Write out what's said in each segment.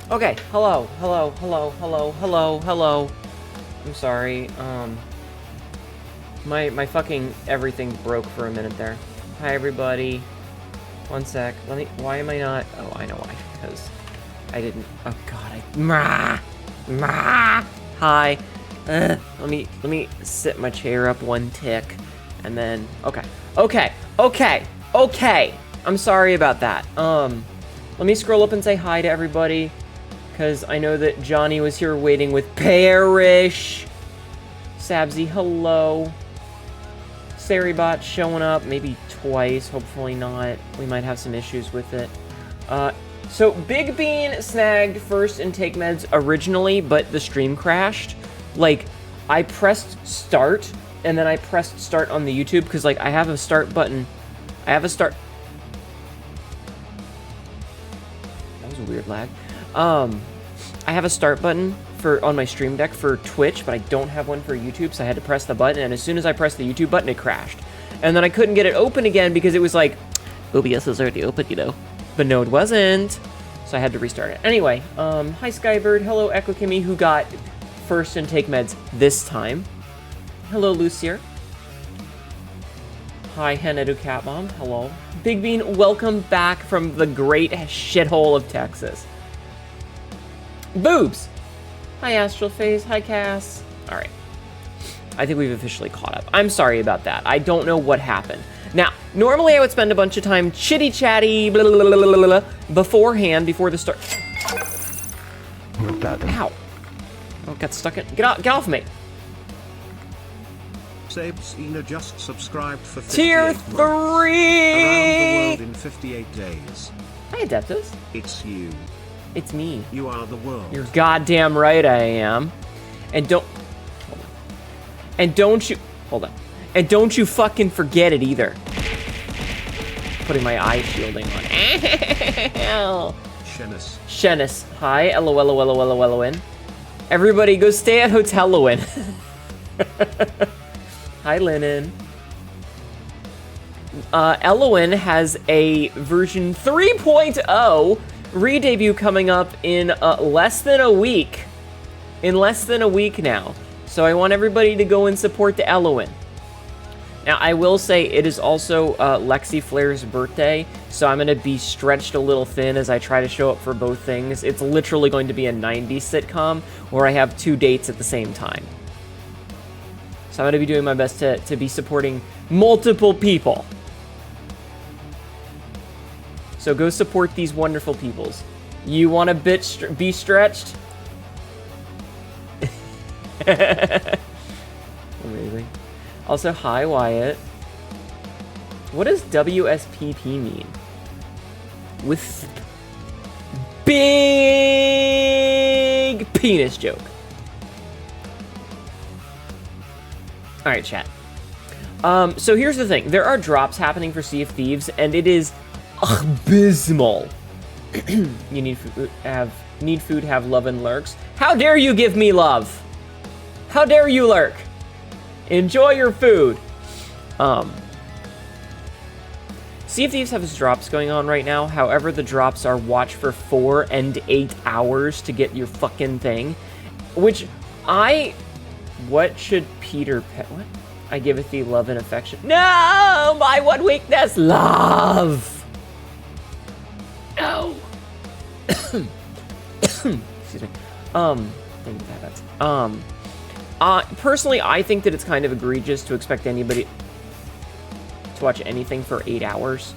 Okay, hello. I'm sorry, my fucking everything broke for a minute there. Hi, everybody. One sec. Why am I not... Oh, I know why. Because I didn't... Oh, God, Hi. Let me sit my chair up one tick, and then... Okay. I'm sorry about that. Let me scroll up and say hi to everybody, because I know that Johnny was here waiting with Parrish. Sabzi, hello. Saribot showing up, maybe twice, hopefully not. We might have some issues with it. So Big Bean snagged first and take meds originally, but the stream crashed. Like, I pressed start, and then I pressed start on the YouTube, because, like, I have a start button. That was a weird lag. I have a start button on my stream deck for Twitch, but I don't have one for YouTube, so I had to press the button, and as soon as I pressed the YouTube button, it crashed. And then I couldn't get it open again because it was like, OBS is already open, you know. But no, it wasn't. So I had to restart it. Anyway, hi Skybird, hello Echo Kimmy, who got first and take meds this time. Hello Lucier. Hi Hnetu Catmom, hello. Big Bean, welcome back from the great shithole of Texas. Boobs! Hi Astral Phase, hi Cass. Alright. I think we've officially caught up. I'm sorry about that. I don't know what happened. Now, normally I would spend a bunch of time chitty-chatty beforehand, before the start. Ow. Oh, got stuck in. Get off me. Sabesina just subscribed for 58 Tier months. 3! Around the world in 58 days. Hi Adeptus. It's you. It's me. You are the world. You're goddamn right I am. And don't... Hold on. And don't you... Hold on. And don't you fucking forget it either. Putting my eye shielding on. Shennis. Hi. LOLOLOLOLON. Everybody go stay at Hotel Lewin. Hi, Lennon. Elowen has a version 3.0 re-debut coming up in less than a week. In less than a week now. So I want everybody to go and support the Elowen. Now, I will say it is also Lexi Flair's birthday, so I'm going to be stretched a little thin as I try to show up for both things. It's literally going to be a 90s sitcom where I have 2 dates at the same time. So I'm going to be doing my best to be supporting multiple people. So go support these wonderful peoples. You want to be stretched? Amazing. Also, hi, Wyatt. What does WSPP mean? With big penis joke. Alright, chat. So here's the thing. There are drops happening for Sea of Thieves, and it is abysmal. You need food, have love and lurks. How dare you give me love? How dare you lurk? Enjoy your food. Sea of Thieves has drops going on right now. However, the drops are watch for 4 and 8 hours to get your fucking thing. What should Peter what? I giveth thee love and affection. No! My one weakness! Love! No! Excuse me. Thank you, that's personally, I think that it's kind of egregious to expect anybody to watch anything for 8 hours.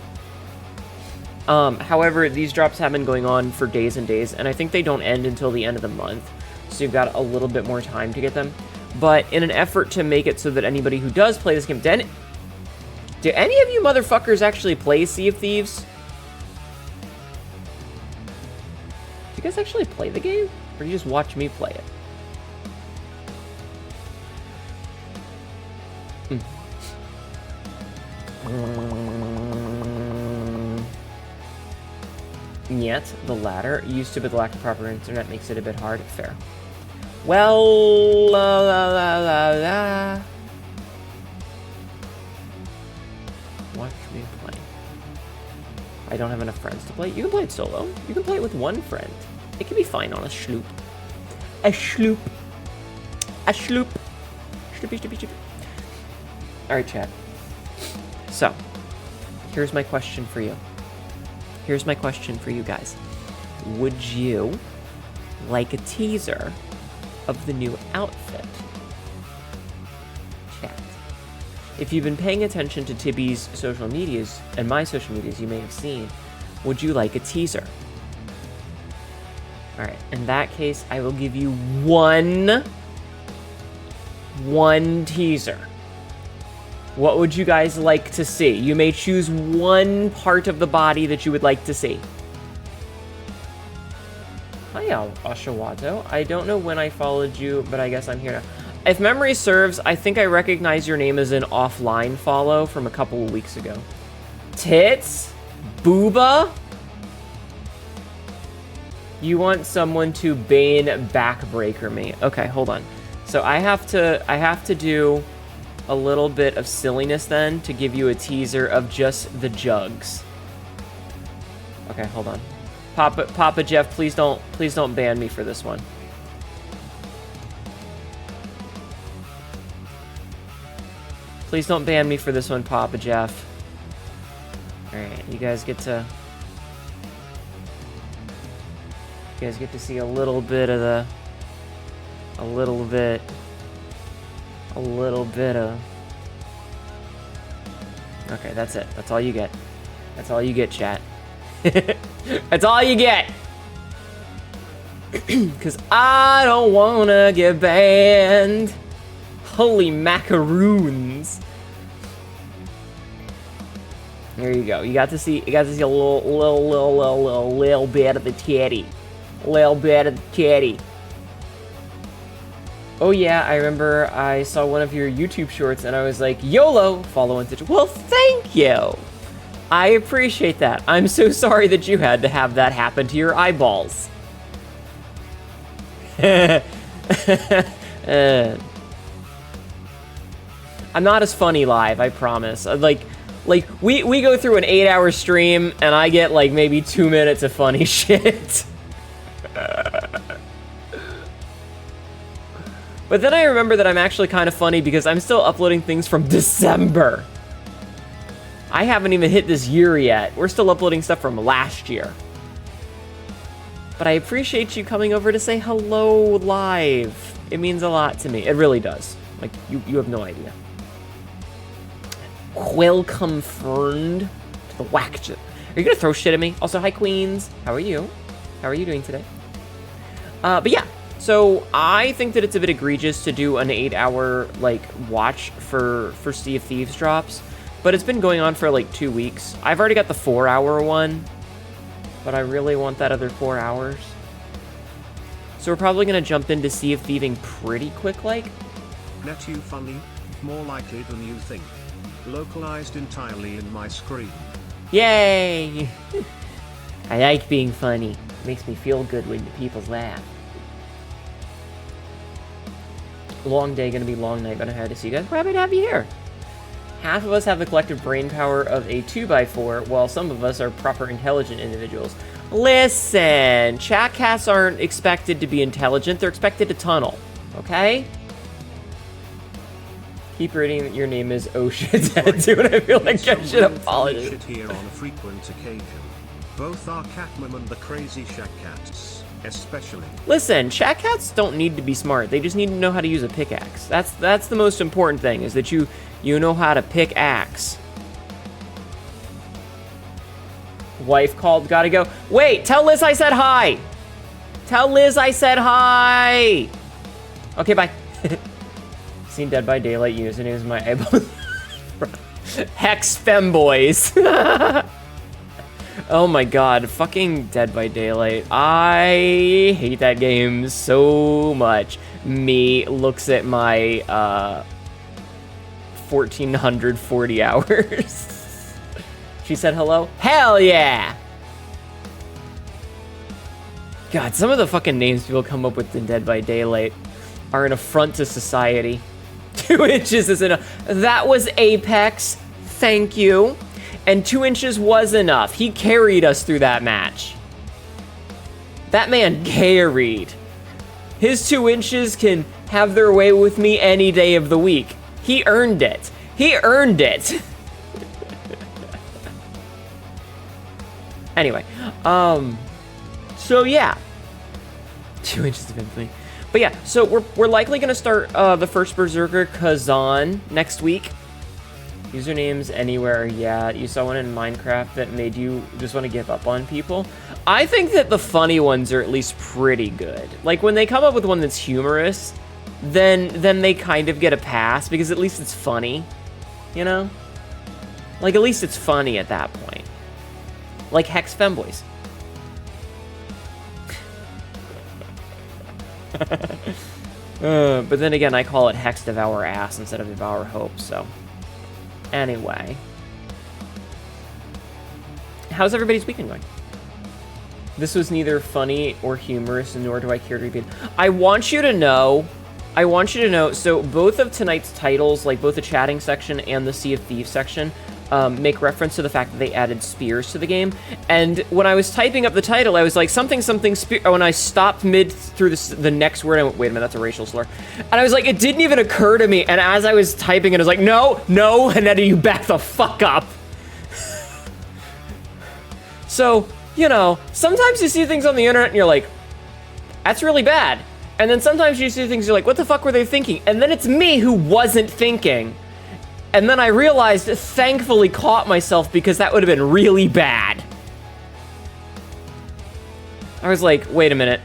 However, these drops have been going on for days and days, and I think they don't end until the end of the month, so you've got a little bit more time to get them. But in an effort to make it so that anybody who does play this game... Do any of you motherfuckers actually play Sea of Thieves? Do you guys actually play the game? Or do you just watch me play it? Yet, the latter. Used to, but the lack of proper internet makes it a bit hard. Fair. Well, watch me play. I don't have enough friends to play. You can play it solo. You can play it with one friend. It can be fine on a sloop. A sloop. A sloop. Sloopy, sloopy, sloopy. Alright, chat. So, here's my question for you. Here's my question for you guys. Would you like a teaser of the new outfit? Chat. If you've been paying attention to Tibby's social medias, and my social medias, you may have seen, would you like a teaser? Alright, in that case, I will give you one teaser. What would you guys like to see? You may choose one part of the body that you would like to see. Hi, Ashawato. I don't know when I followed you, but I guess I'm here now. If memory serves, I think I recognize your name as an offline follow from a couple of weeks ago. Tits? Booba? You want someone to Bane backbreaker me. Okay, hold on. So I have to do a little bit of silliness then to give you a teaser of just the jugs. Okay, hold on. Papa Jeff, please don't ban me for this one. Please don't ban me for this one, Papa Jeff. Alright, you guys get to see a little bit of the a little bit of... Okay, that's it. That's all you get. That's all you get, chat. That's all you get! Because I don't wanna get banned. Holy macaroons. There you go. You got to see a little bit of the titty. Little bit of the titty. Oh yeah, I remember I saw one of your YouTube shorts and I was like, YOLO, follow on Twitch. Well, thank you. I appreciate that. I'm so sorry that you had to have that happen to your eyeballs. I'm not as funny live, I promise. Like we go through an 8-hour stream and I get like maybe 2 minutes of funny shit. But then I remember that I'm actually kind of funny because I'm still uploading things from December. I haven't even hit this year yet. We're still uploading stuff from last year. But I appreciate you coming over to say hello live. It means a lot to me. It really does. Like, you have no idea. Welcome, friend, to the whack. Are you gonna throw shit at me? Also, hi, Queens. How are you? How are you doing today? But yeah. So I think that it's a bit egregious to do an 8-hour like watch for Sea of Thieves drops, but it's been going on for like 2 weeks. I've already got the 4-hour one, but I really want that other 4 hours. So we're probably gonna jump into Sea of Thieving pretty quick, like. Hnetu funny, more likely than you think. Localized entirely in my screen. Yay! I like being funny. It makes me feel good when the people laugh. Long day, gonna be long night, gonna have to see you guys. We're happy to have you here. Half of us have the collective brain power of a 2x4, while some of us are proper intelligent individuals. Listen, chat cats aren't expected to be intelligent, they're expected to tunnel, okay? Keep reading that your name is Oshit Tattoo, and I feel like I should apologize. Shit here on a frequent occasion. Both our catmum and the crazy shack cats, especially. Listen, chat cats don't need to be smart. They just need to know how to use a pickaxe. That's the most important thing, is that you know how to pickaxe. Wife called, gotta go. Wait, tell Liz I said hi. Tell Liz I said hi. Okay, bye. Seen Dead by Daylight using it as my eyeball. Hex femboys. Oh my god, fucking Dead by Daylight. I hate that game so much. Me looks at my 1,440 hours. She said hello? Hell yeah! God, some of the fucking names people come up with in Dead by Daylight are an affront to society. 2 inches is enough. That was Apex. Thank you. And 2 inches was enough. He carried us through that match. That man carried. His 2 inches can have their way with me any day of the week. He earned it. He earned it. Anyway, so yeah. 2 inches of infamy. But yeah, so we're likely gonna start the first Berserker Kazan next week. Usernames anywhere, yeah. You saw one in Minecraft that made you just want to give up on people. I think that the funny ones are at least pretty good. Like, when they come up with one that's humorous, then they kind of get a pass, because at least it's funny, you know? Like, at least it's funny at that point. Like Hex Femboys. But then again, I call it Hex Devour Ass instead of Devour Hope, so... Anyway. How's everybody's weekend going? This was neither funny or humorous, nor do I care to repeat. I want you to know, so both of tonight's titles, like both the chatting section and the Sea of Thieves section, make reference to the fact that they added spears to the game. And when I was typing up the title, I was like, something spear. When I stopped mid through the next word, I went, wait a minute, that's a racial slur. And I was like, it didn't even occur to me. And as I was typing it, I was like, no, Hnetu, you back the fuck up. So, you know, sometimes you see things on the internet and you're like, that's really bad. And then sometimes you see things, you're like, what the fuck were they thinking? And then it's me who wasn't thinking. And then I realized, thankfully caught myself, because that would have been really bad. I was like, wait a minute.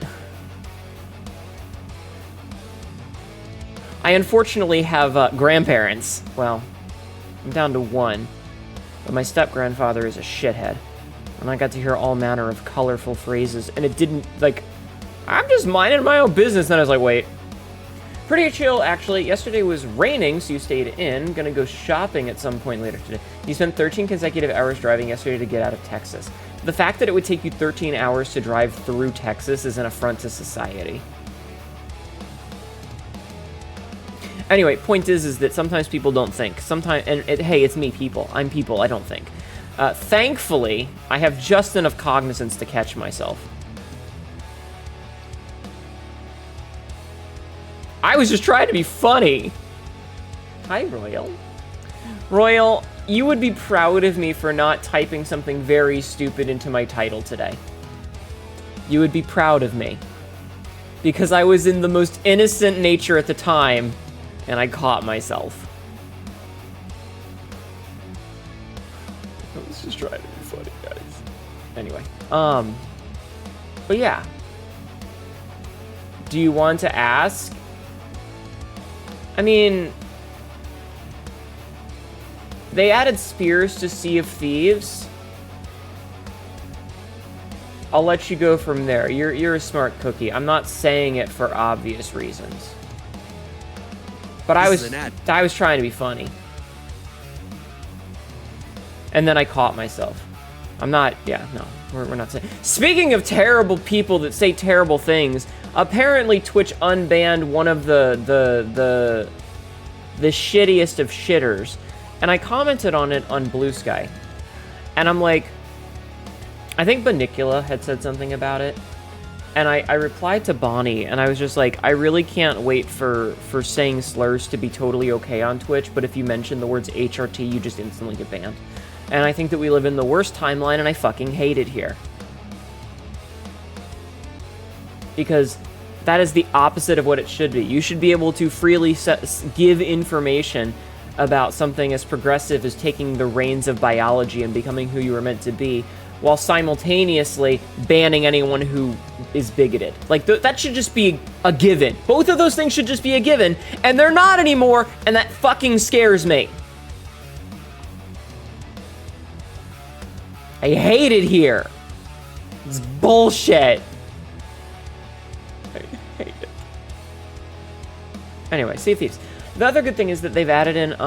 I unfortunately have grandparents. Well, I'm down to 1. But my step-grandfather is a shithead. And I got to hear all manner of colorful phrases, and it didn't, like, I'm just minding my own business. And I was like, wait. Pretty chill, actually. Yesterday was raining, so you stayed in. Gonna go shopping at some point later today. You spent 13 consecutive hours driving yesterday to get out of Texas. The fact that it would take you 13 hours to drive through Texas is an affront to society. Anyway, point is that sometimes people don't think. Sometimes, hey, it's me, people. I'm people, I don't think. Thankfully, I have just enough cognizance to catch myself. I was just trying to be funny. Hi, Royal. Royal, you would be proud of me for not typing something very stupid into my title today. You would be proud of me. Because I was in the most innocent nature at the time, and I caught myself. I was just trying to be funny, guys. Anyway, but yeah. Do you want to ask? I mean, they added spears to Sea of Thieves. I'll let you go from there. You're a smart cookie. I'm not saying it for obvious reasons. But I was trying to be funny. And then I caught myself. I'm not, yeah, no, we're not saying. Speaking of terrible people that say terrible things, apparently Twitch unbanned one of the shittiest of shitters. And I commented on it on Blue Sky. And I'm like, I think Banicula had said something about it. And I replied to Bonnie, and I was just like, I really can't wait for saying slurs to be totally okay on Twitch, but if you mention the words HRT, you just instantly get banned. And I think that we live in the worst timeline, and I fucking hate it here. Because that is the opposite of what it should be. You should be able to freely give information about something as progressive as taking the reins of biology and becoming who you were meant to be, while simultaneously banning anyone who is bigoted. Like, that should just be a given. Both of those things should just be a given, and they're not anymore, and that fucking scares me. I hate it here. It's bullshit. I hate it. Anyway, Sea of Thieves. The other good thing is that they've added in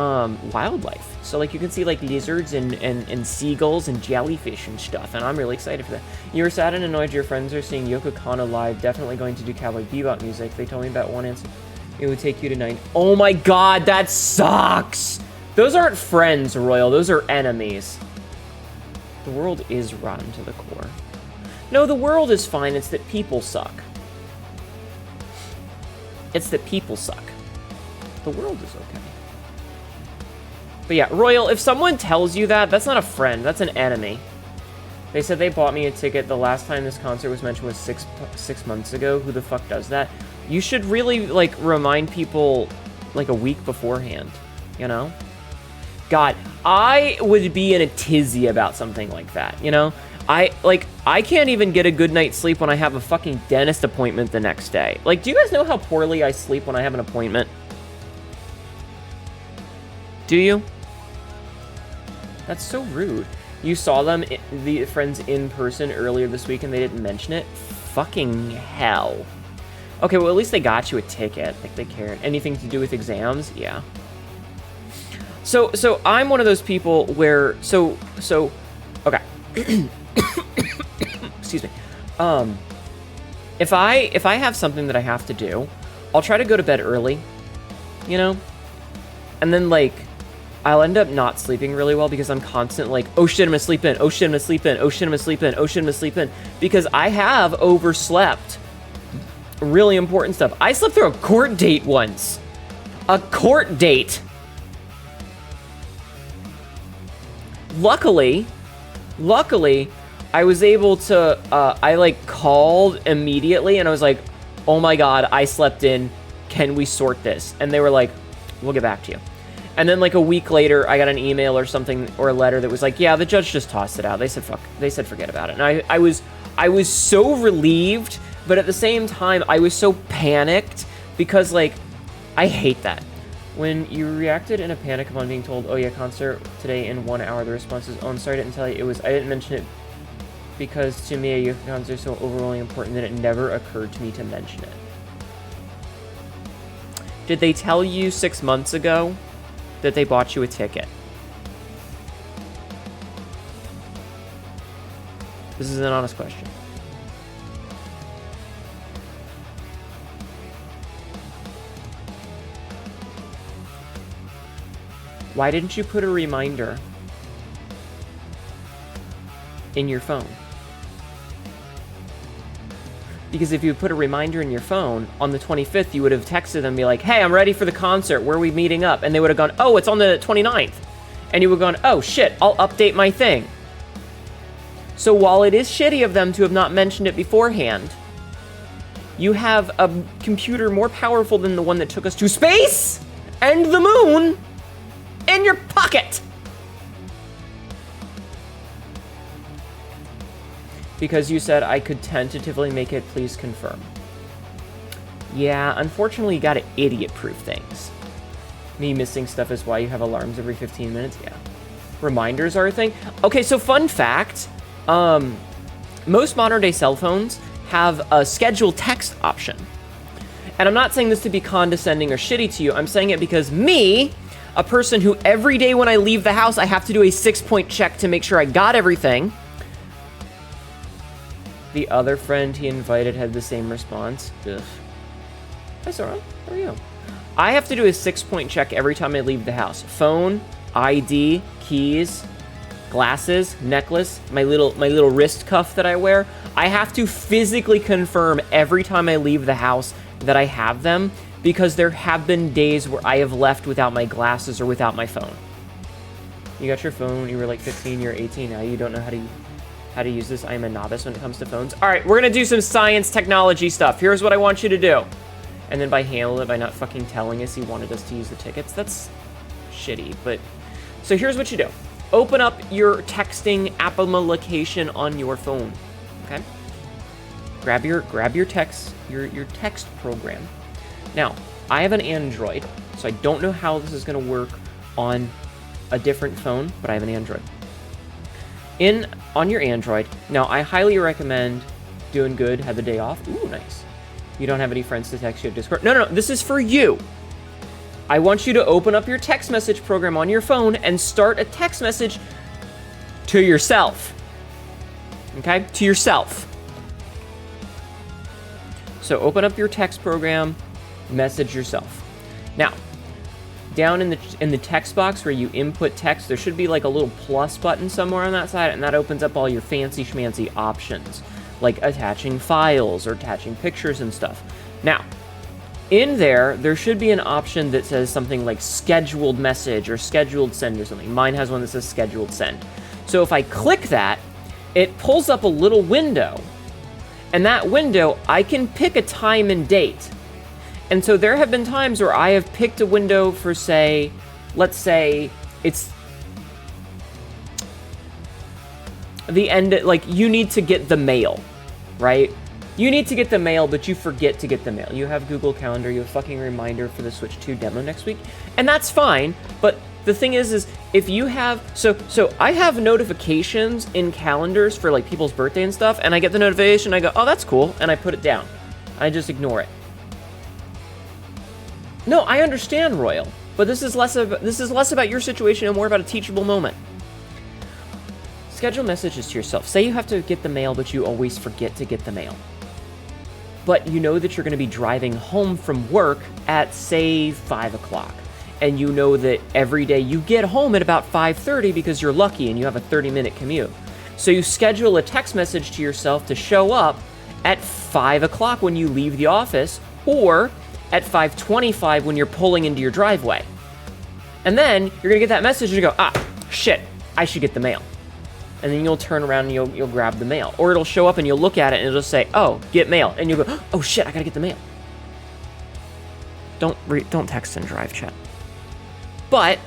wildlife. So, like, you can see, like, lizards and seagulls and jellyfish and stuff, and I'm really excited for that. You were sad and annoyed your friends are seeing Yoko Kanno live, definitely going to do Cowboy Bebop music. They told me about one answer. It would take you to 9. Oh my god, that sucks! Those aren't friends, Royal. Those are enemies. The world is rotten to the core. No, the world is fine. It's that people suck. It's that people suck. The world is okay. But yeah, Royal, if someone tells you that, that's not a friend. That's an enemy. They said they bought me a ticket. The last time this concert was mentioned was six months ago. Who the fuck does that? You should really, like, remind people, like, a week beforehand, you know? God, I would be in a tizzy about something like that, you know? I can't even get a good night's sleep when I have a fucking dentist appointment the next day. Like, do you guys know how poorly I sleep when I have an appointment? Do you? That's so rude. You saw them, the friends, in person earlier this week and they didn't mention it? Fucking hell. Okay, well, at least they got you a ticket. Like, they cared. Anything to do with exams? Yeah. So I'm one of those people where, okay. Excuse me. If I have something that I have to do, I'll try to go to bed early, you know? And then, like, I'll end up not sleeping really well because I'm constant like, oh shit, I'm gonna sleep in, oh shit, I'm gonna sleep in, oh shit, I'm gonna sleep in, oh shit, I'm gonna sleep in, because I have overslept really important stuff. I slept through a court date once. A court date. Luckily, I was able to, I like called immediately and I was like, oh my God, I slept in. Can we sort this? And they were like, we'll get back to you. And then like a week later, I got an email or something or a letter that was like, yeah, the judge just tossed it out. They said, forget about it. And I was so relieved, but at the same time, I was so panicked because like, I hate that. When you reacted in a panic upon being told, oh yeah, concert today in 1 hour, the response is, oh, I'm sorry, I didn't tell you. I didn't mention it because to me, a youth concert is so overwhelmingly important that it never occurred to me to mention it. Did they tell you 6 months ago that they bought you a ticket? This is an honest question. Why didn't you put a reminder in your phone? Because if you put a reminder in your phone, on the 25th, you would have texted them and be like, hey, I'm ready for the concert. Where are we meeting up? And they would have gone, oh, it's on the 29th. And you would have gone, oh, shit, I'll update my thing. So while it is shitty of them to have not mentioned it beforehand, you have a computer more powerful than the one that took us to space and the moon in your pocket. Because you said I could tentatively make it, please confirm. Yeah, unfortunately you gotta idiot-proof things. Me missing stuff is why you have alarms every 15 minutes? Yeah. Reminders are a thing? Okay, so fun fact. Most modern-day cell phones have a scheduled text option. And I'm not saying this to be condescending or shitty to you. I'm saying it because me, a person who every day when I leave the house, I have to do a 6-point check to make sure I got everything. The other friend he invited had the same response. Ugh. Hi, Sora. How are you? I have to do a 6-point check every time I leave the house. Phone, ID, keys, glasses, necklace, my little wrist cuff that I wear. I have to physically confirm every time I leave the house that I have them, because there have been days where I have left without my glasses or without my phone. You got your phone when you were like 15, you're 18 now, you don't know how to use this. I am a novice when it comes to phones. All right, we're gonna do some science technology stuff. Here's what I want you to do. And then by handle it by not fucking telling us he wanted us to use the tickets. That's shitty, but... So here's what you do. Open up your texting application on your phone, okay? Grab your text program. Now, I have an Android, so I don't know how this is gonna work on a different phone, but I have an Android. On your Android, now I highly recommend doing good, have the day off. Ooh, nice. You don't have any friends to text you at Discord. No, this is for you. I want you to open up your text message program on your phone and start a text message to yourself. Okay? To yourself. So open up your text program, message yourself. Now, down in the text box where you input text, there should be like a little plus button somewhere on that side, and that opens up all your fancy schmancy options. like attaching files or attaching pictures and stuff. Now, in there should be an option that says something like scheduled message or scheduled send or something. Mine has one that says scheduled send. So if I click that, it pulls up a little window. And that window, I can pick a time and date. And so there have been times where I have picked a window for, say, let's say it's the end, like you need to get the mail, right? You need to get the mail, but you forget to get the mail. You have Google Calendar, you have fucking reminder for the Switch 2 demo next week, and that's fine, but the thing is if you have, so I have notifications in calendars for like people's birthday and stuff, and I get the notification, I go, oh, that's cool, and I put it down. I just ignore it. No, I understand, Royal, but this is less about your situation and more about a teachable moment. Schedule messages to yourself. Say you have to get the mail, but you always forget to get the mail. But you know that you're going to be driving home from work at, say, 5 o'clock. And you know that every day you get home at about 5:30 because you're lucky and you have a 30-minute commute. So you schedule a text message to yourself to show up at 5 o'clock when you leave the office, or at 5:25 when you're pulling into your driveway. And then you're going to get that message and you go, ah, shit, I should get the mail. And then you'll turn around and you'll grab the mail. Or it'll show up and you'll look at it and it'll say, oh, get mail. And you'll go, oh shit, I gotta get the mail. Don't text and drive, chat. But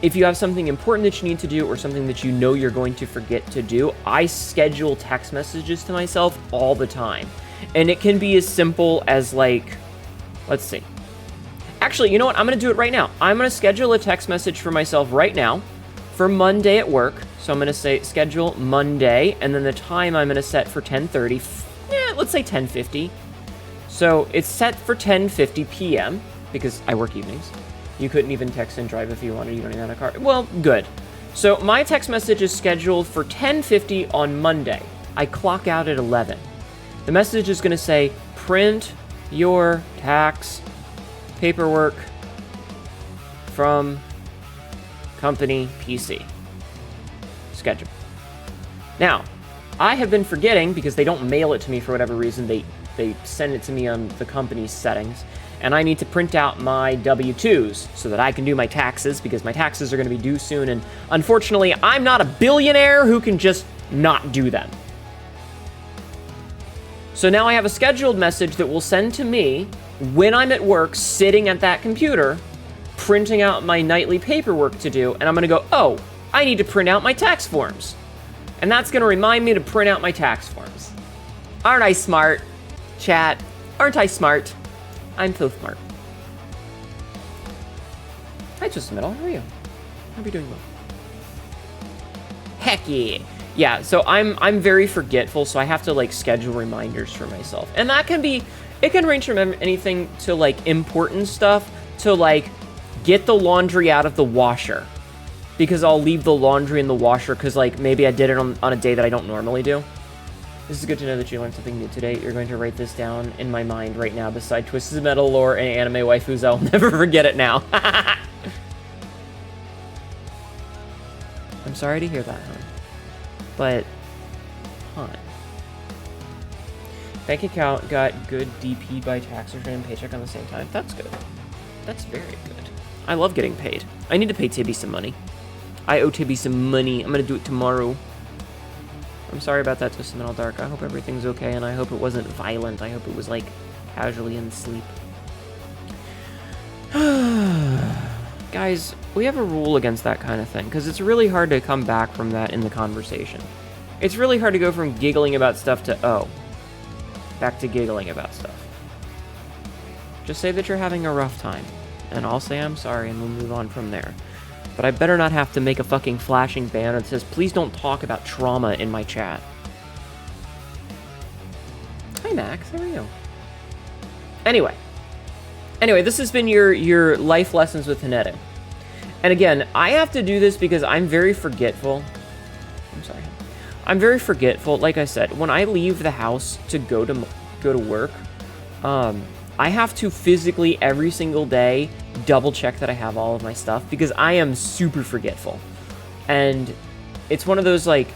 if you have something important that you need to do or something that you know you're going to forget to do, I schedule text messages to myself all the time. And it can be as simple as like, let's see. Actually, you know what? I'm gonna do it right now. I'm gonna schedule a text message for myself right now for Monday at work. So I'm going to say schedule Monday, and then the time I'm going to set for 10:30. Let's say 10:50. So it's set for 10:50 p.m. because I work evenings. You couldn't even text and drive if you wanted. You don't even have a car. Well, good. So my text message is scheduled for 10:50 on Monday. I clock out at 11. The message is going to say, print your tax paperwork from company PC. Schedule. Now, I have been forgetting because they don't mail it to me for whatever reason. They send it to me on the company's settings, and I need to print out my W-2s so that I can do my taxes because my taxes are going to be due soon, and unfortunately, I'm not a billionaire who can just not do them. So now I have a scheduled message that will send to me when I'm at work sitting at that computer printing out my nightly paperwork to do, and I'm going to go, oh, I need to print out my tax forms. And that's going to remind me to print out my tax forms. Aren't I smart, chat? Aren't I smart? I'm so smart. Hi, Twisted Metal. How are you? Hope you're doing well. Heck yeah. Yeah, so I'm very forgetful, so I have to, like, schedule reminders for myself. And that can be, it can range from anything to, like, important stuff to, like, get the laundry out of the washer. Because I'll leave the laundry in the washer because, like, maybe I did it on a day that I don't normally do. This is good to know that you learned something new today. You're going to write this down in my mind right now beside Twisted Metal lore and anime waifus. I'll never forget it now. I'm sorry to hear that, hon. But, hon. Bank account got good DP by tax return and paycheck on the same time. That's good. That's very good. I love getting paid. I need to pay Tibby some money. I owe Tibby some money. I'm gonna do it tomorrow. I'm sorry about that, Twisted Metal Dark. I hope everything's okay, and I hope it wasn't violent. I hope it was, like, casually in sleep. Guys, we have a rule against that kind of thing, because it's really hard to come back from that in the conversation. It's really hard to go from giggling about stuff to, oh, back to giggling about stuff. Just say that you're having a rough time, and I'll say I'm sorry, and we'll move on from there. But I better not have to make a fucking flashing banner that says, please don't talk about trauma in my chat. Hi, Max. How are you? Anyway, this has been your life lessons with Hnetu. And again, I have to do this because I'm very forgetful. I'm sorry. I'm very forgetful. Like I said, when I leave the house to go to work, I have to physically every single day double check that I have all of my stuff because I am super forgetful. And it's one of those, like,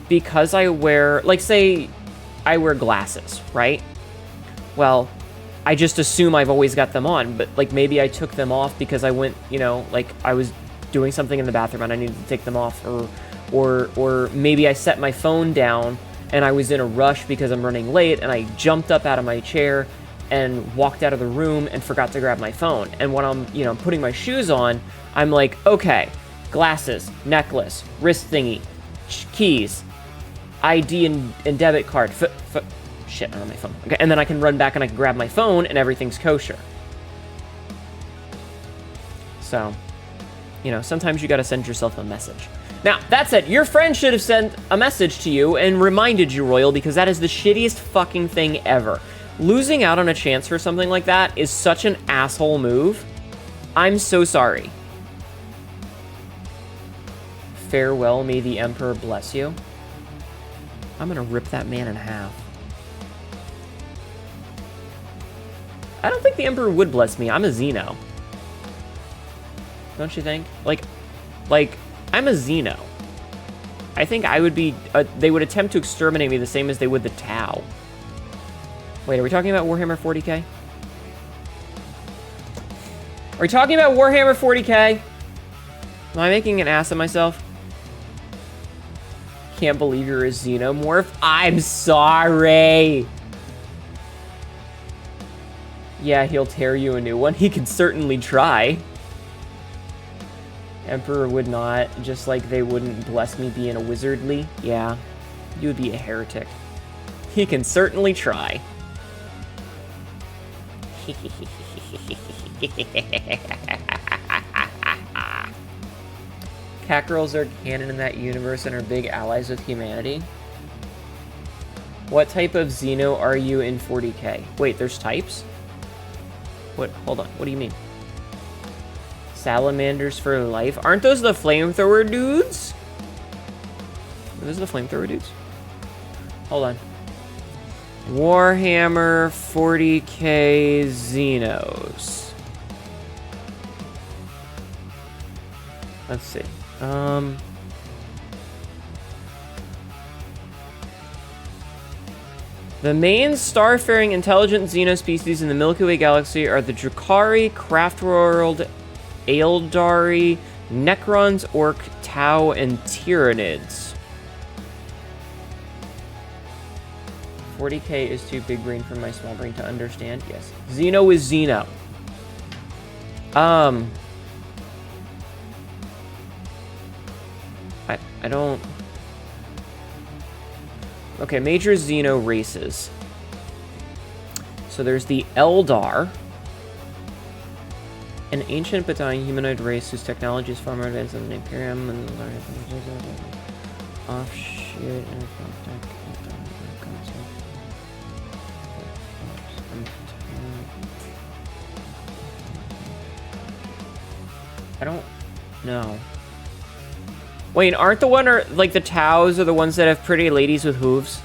because I wear, like, say I wear glasses, right? Well, I just assume I've always got them on, but like maybe I took them off because I went, you know, like I was doing something in the bathroom and I needed to take them off, or maybe I set my phone down and I was in a rush because I'm running late and I jumped up out of my chair and walked out of the room and forgot to grab my phone. And when I'm, you know, putting my shoes on, I'm like, okay, glasses, necklace, wrist thingy, keys, ID and debit card, shit, I don't have my phone. Okay, and then I can run back and I can grab my phone and everything's kosher. So, you know, sometimes you gotta send yourself a message. Now, that said, your friend should have sent a message to you and reminded you, Royal, because that is the shittiest fucking thing ever. Losing out on a chance for something like that is such an asshole move. I'm so sorry. Farewell, may the Emperor bless you. I'm gonna rip that man in half. I don't think the Emperor would bless me. I'm a Xeno. Don't you think? Like, I'm a Xeno. I think I would be... they would attempt to exterminate me the same as they would the Tau. Wait, are we talking about Warhammer 40k? Are we talking about Warhammer 40k? Am I making an ass of myself? Can't believe you're a Xenomorph. I'm sorry! Yeah, he'll tear you a new one. He could certainly try. Emperor would not, just like they wouldn't bless me being a wizardly. Yeah, you would be a heretic. He can certainly try. Cat girls are canon in that universe and are big allies with humanity. What type of Xeno are you in 40k? Wait, there's types? What? Hold on. What do you mean? Salamanders for life? Aren't those the flamethrower dudes? Are those the flamethrower dudes? Hold on. Warhammer 40k Xenos. Let's see. The main starfaring intelligent Xeno species in the Milky Way galaxy are the Drukhari, Craftworld, Aeldari, Necrons, Orc, Tau, and Tyranids. 40k is too big brain for my small brain to understand. Yes. Xeno is Xeno. I don't... Okay, major Xeno races. So there's the Eldar, an ancient but dying humanoid race whose technology is far more advanced than the Imperium and offshoot and I don't know. Wait, aren't the one or like the Taus are the ones that have pretty ladies with hooves?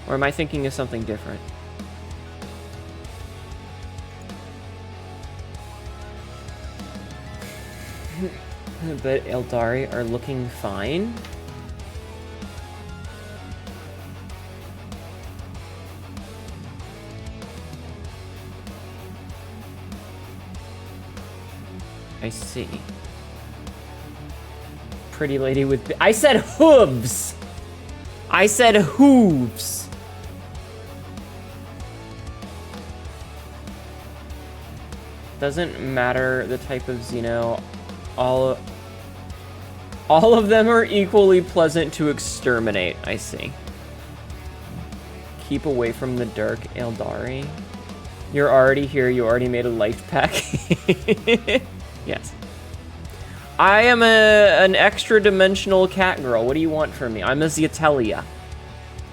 Or am I thinking of something different? But Eldari are looking fine. I see. Pretty lady with... I said hooves! I said hooves! Doesn't matter the type of Xeno. All of them are equally pleasant to exterminate, I see. Keep away from the dark Eldari. You're already here, you already made a life pack. Yes. I am an extra-dimensional cat girl. What do you want from me? I'm a Zeatelia.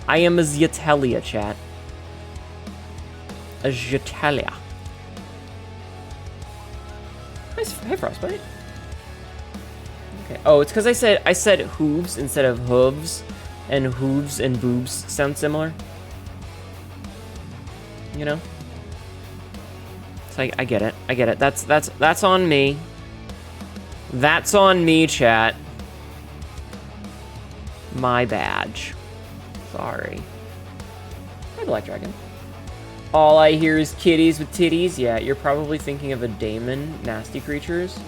I am a Zeatelia, chat. A Zeatelia. Hi, Frostbite. Okay. Oh, it's because I said hooves instead of hooves, and hooves and boobs sound similar. You know? So I get it. I get it. That's on me. That's on me, chat. My badge. Sorry. Hi, Black Dragon. All I hear is kitties with titties. Yeah, you're probably thinking of a daemon, nasty creatures.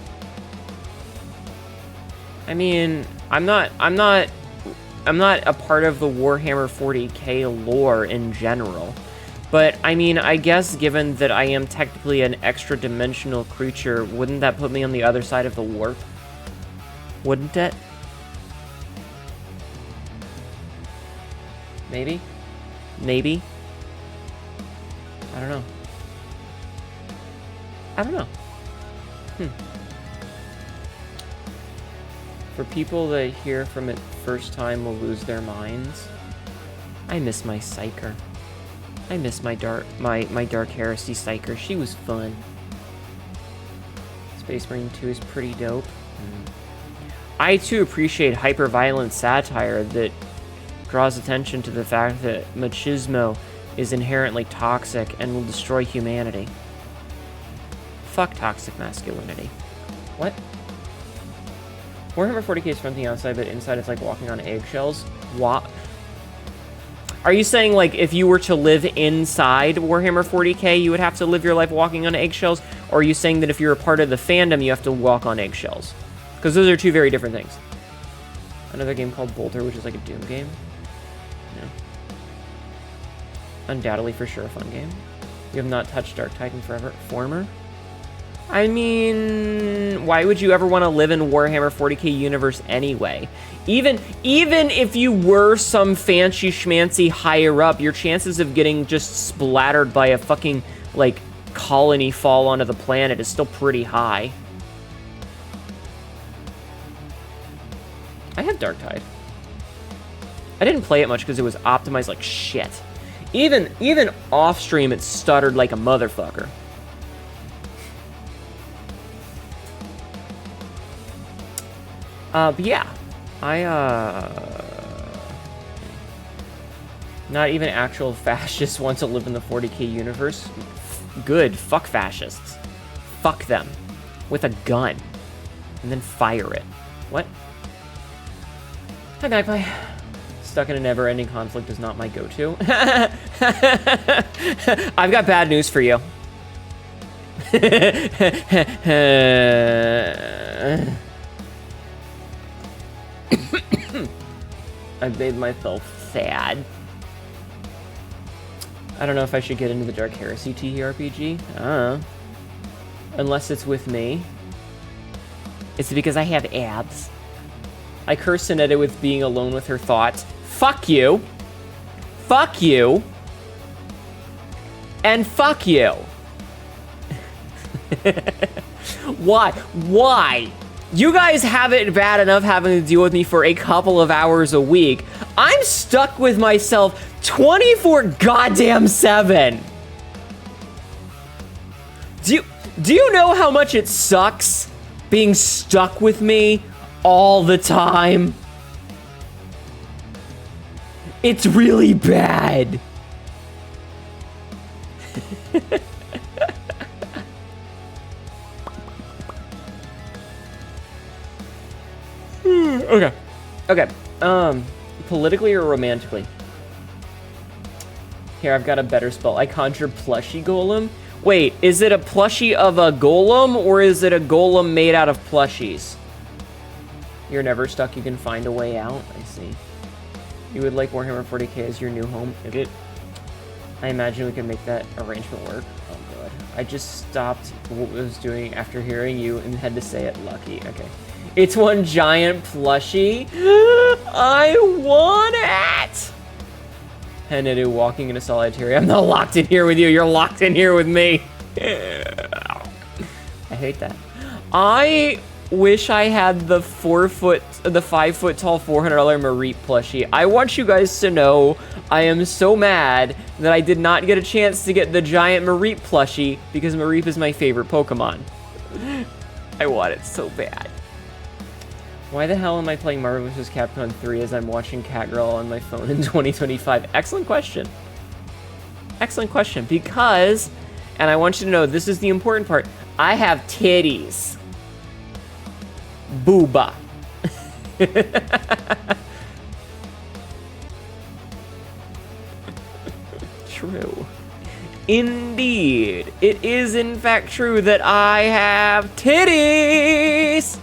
I mean, I'm not a part of the Warhammer 40k lore in general. But, I mean, I guess given that I am technically an extra-dimensional creature, wouldn't that put me on the other side of the warp? Wouldn't it? Maybe? Maybe? I don't know. I don't know. For people that hear from it first time will lose their minds. I miss my Psyker. I miss my Dark Heresy Psyker. She was fun. Space Marine 2 is pretty dope. I too appreciate hyper-violent satire that draws attention to the fact that machismo is inherently toxic and will destroy humanity. Fuck toxic masculinity. What? Warhammer 40k is from the outside, but inside it's like walking on eggshells. What? Are you saying, like, if you were to live inside Warhammer 40k, you would have to live your life walking on eggshells? Or are you saying that if you're a part of the fandom, you have to walk on eggshells? Because those are two very different things. Another game called Bolter, which is like a Doom game. No. Undoubtedly, for sure, a fun game. You have not touched Dark Titan forever. Former? I mean, why would you ever want to live in Warhammer 40k universe anyway? Even if you were some fancy schmancy higher up, your chances of getting just splattered by a fucking, like, colony fall onto the planet is still pretty high. I have Darktide. I didn't play it much because it was optimized like shit. Even off stream, it stuttered like a motherfucker. But yeah, not even actual fascists want to live in the 40k universe. Good, fuck fascists. Fuck them. With a gun. And then fire it. What? Hi, Magpie. Stuck in a never-ending conflict is not my go-to. I've got bad news for you. I made myself sad. I don't know if I should get into the Dark Heresy TTRPG. I don't know. Unless it's with me. It's because I have abs. I curse Hnetu with being alone with her thoughts. Fuck you. Fuck you. And fuck you. Why? Why? You guys have it bad enough having to deal with me for a couple of hours a week. I'm stuck with myself 24 goddamn 7. Do you know how much it sucks being stuck with me all the time? It's really bad. Okay. Politically or romantically? Here, I've got a better spell. I conjure plushie golem. Wait, is it a plushie of a golem, or is it a golem made out of plushies? You're never stuck, you can find a way out. I see. You would like Warhammer 40k as your new home? I imagine we can make that arrangement work. Oh god. I just stopped what I was doing after hearing you and had to say it. Lucky. Okay. It's one giant plushie. I want it! Hnetu walking in a solitary. I'm not locked in here with you. You're locked in here with me. I hate that. I wish I had the 5 foot tall $400 Mareep plushie. I want you guys to know I am so mad that I did not get a chance to get the giant Mareep plushie because Mareep is my favorite Pokemon. I want it so bad. Why the hell am I playing Marvel vs. Capcom 3 as I'm watching Catgirl on my phone in 2025? Excellent question. Excellent question. Because, and I want you to know, this is the important part, I have titties. Booba. true. Indeed, it is in fact true that I have titties!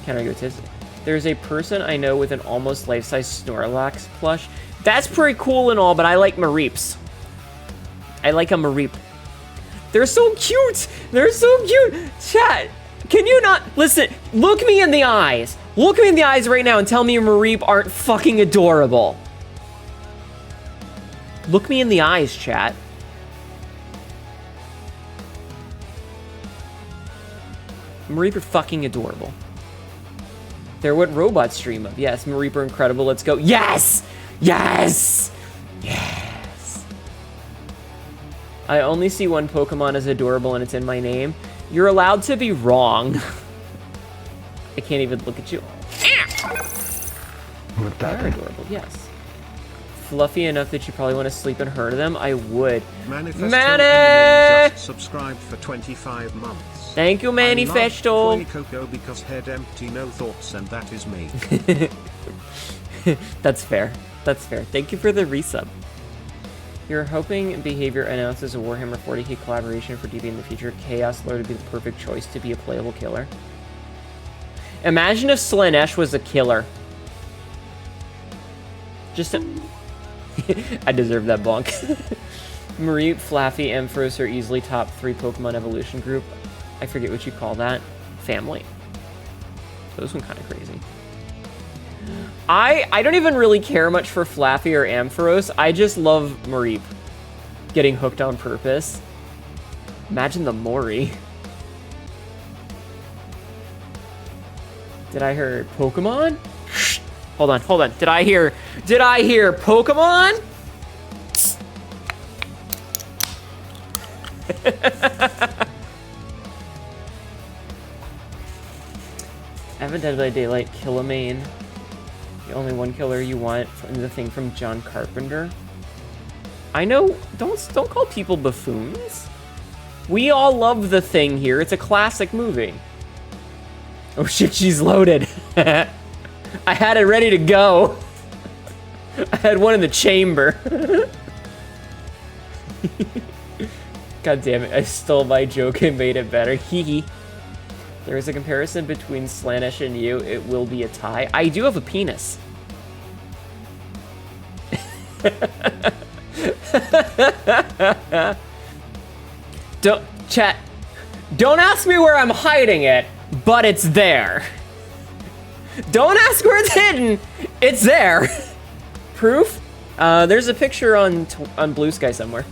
Can I go tits? There's a person I know with an almost life-size Snorlax plush. That's pretty cool and all, but I like Mareeps. I like a Mareep. They're so cute! They're so cute! Chat, can you not... Listen, look me in the eyes. Look me in the eyes right now and tell me Mareep aren't fucking adorable. Look me in the eyes, chat. Mareep are fucking adorable. They're what robots dream of. Yes, Mareep are incredible. Let's go. Yes! Yes! Yes! I only see one Pokemon as adorable and it's in my name. You're allowed to be wrong. I can't even look at you. They're adorable, yes. Fluffy enough that you probably want to sleep and hurt them? I would. Manny! Just subscribed for 25 months. Thank you, Manifesto. I love Coco because head empty, no thoughts, and that is me. That's fair. That's fair. Thank you for the resub. You're hoping Behavior announces a Warhammer 40k collaboration for DB in the future. Chaos Lord would be the perfect choice to be a playable killer. Imagine if Slanesh was a killer. Just a... I deserve that bonk. Mareep, Flaffy, Ampharos are easily top 3 Pokemon evolution group. I forget what you call that. Family. Those one kind of crazy. I don't even really care much for Flaffy or Ampharos. I just love Mareep getting hooked on purpose. Imagine the Mori. Did I hear Pokemon? Shh. Hold on. Did I hear Pokemon? Haven't Dead by Daylight, Killamane. The only one killer you want, from the thing from John Carpenter. I know, don't call people buffoons. We all love The Thing here. It's a classic movie. Oh shit, she's loaded. I had it ready to go. I had one in the chamber. God damn it, I stole my joke and made it better. Hee hee. There is a comparison between Slanesh and you. It will be a tie. I do have a penis. Chat, don't ask me where I'm hiding it, but it's there. Don't ask where it's hidden. It's there. Proof? There's a picture on Blue Sky somewhere.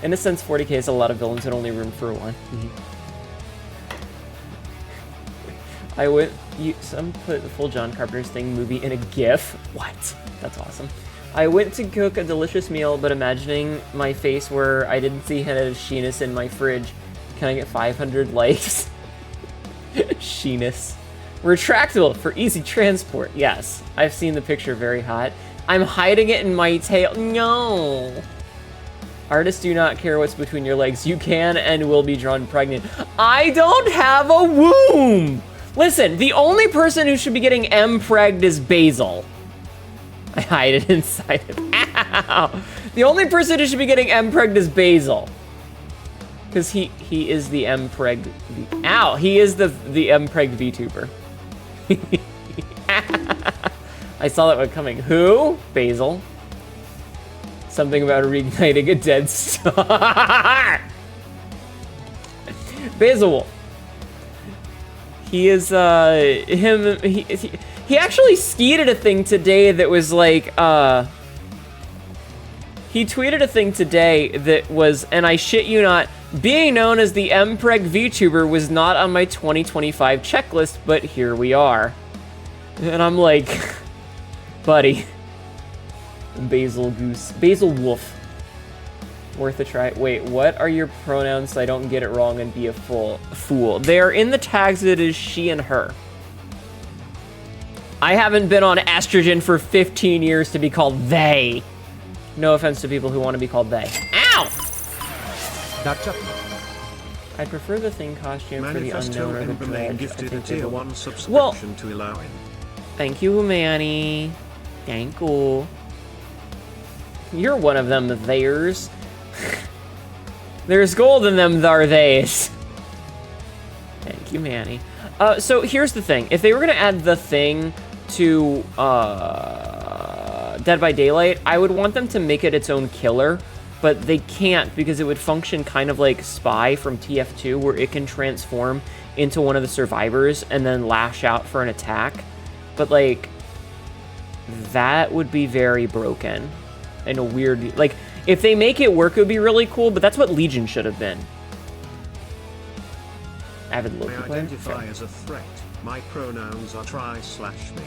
In a sense, 40k is a lot of villains and only room for one. Some put the full John Carpenter's Thing movie in a GIF. What? That's awesome. I went to cook a delicious meal, but imagining my face where I didn't see Hnetu Sheenus in my fridge. Can I get 500 likes? Sheenus. Retractable for easy transport. Yes, I've seen the picture. Very hot. I'm hiding it in my tail. No. Artists do not care what's between your legs. You can and will be drawn pregnant. I don't have a womb. Listen, the only person who should be getting M-pregged is Basil. I hide it inside him. Ow! The only person who should be getting M-pregged is Basil. Because he is the M-pregged... Ow! He is the M-pregged VTuber. I saw that one coming. Who? Basil. Something about reigniting a dead star. Basil Wolf. He is, he actually tweeted a thing today that was like, he tweeted a thing today that was, and I shit you not, being known as the MPreg VTuber was not on my 2025 checklist, but here we are. And I'm like, buddy. Basil Wolf. Worth a try. Wait, what are your pronouns so I don't get it wrong and be a fool? They are in the tags that is she and her. I haven't been on estrogen for 15 years to be called they. No offense to people who want to be called they. Ow! Gotcha. I'd prefer the Thing costume for the Manifesto unknown or the Ember dredge. I gifted a think they tier will- 1 subscription to Elowin. Thank you, Manny. Thank you. You're one of them theirs. There's gold in them thar theys. Thank you, Manny. So here's the thing. If they were gonna add the Thing to Dead by Daylight, I would want them to make it its own killer, but they can't because it would function kind of like Spy from TF2, where it can transform into one of the survivors and then lash out for an attack. But like, that would be very broken in a weird, like, if they make it work, it would be really cool, but that's what Legion should have been. Avid Loki I player? identify Okay. as a threat. My pronouns are try/me.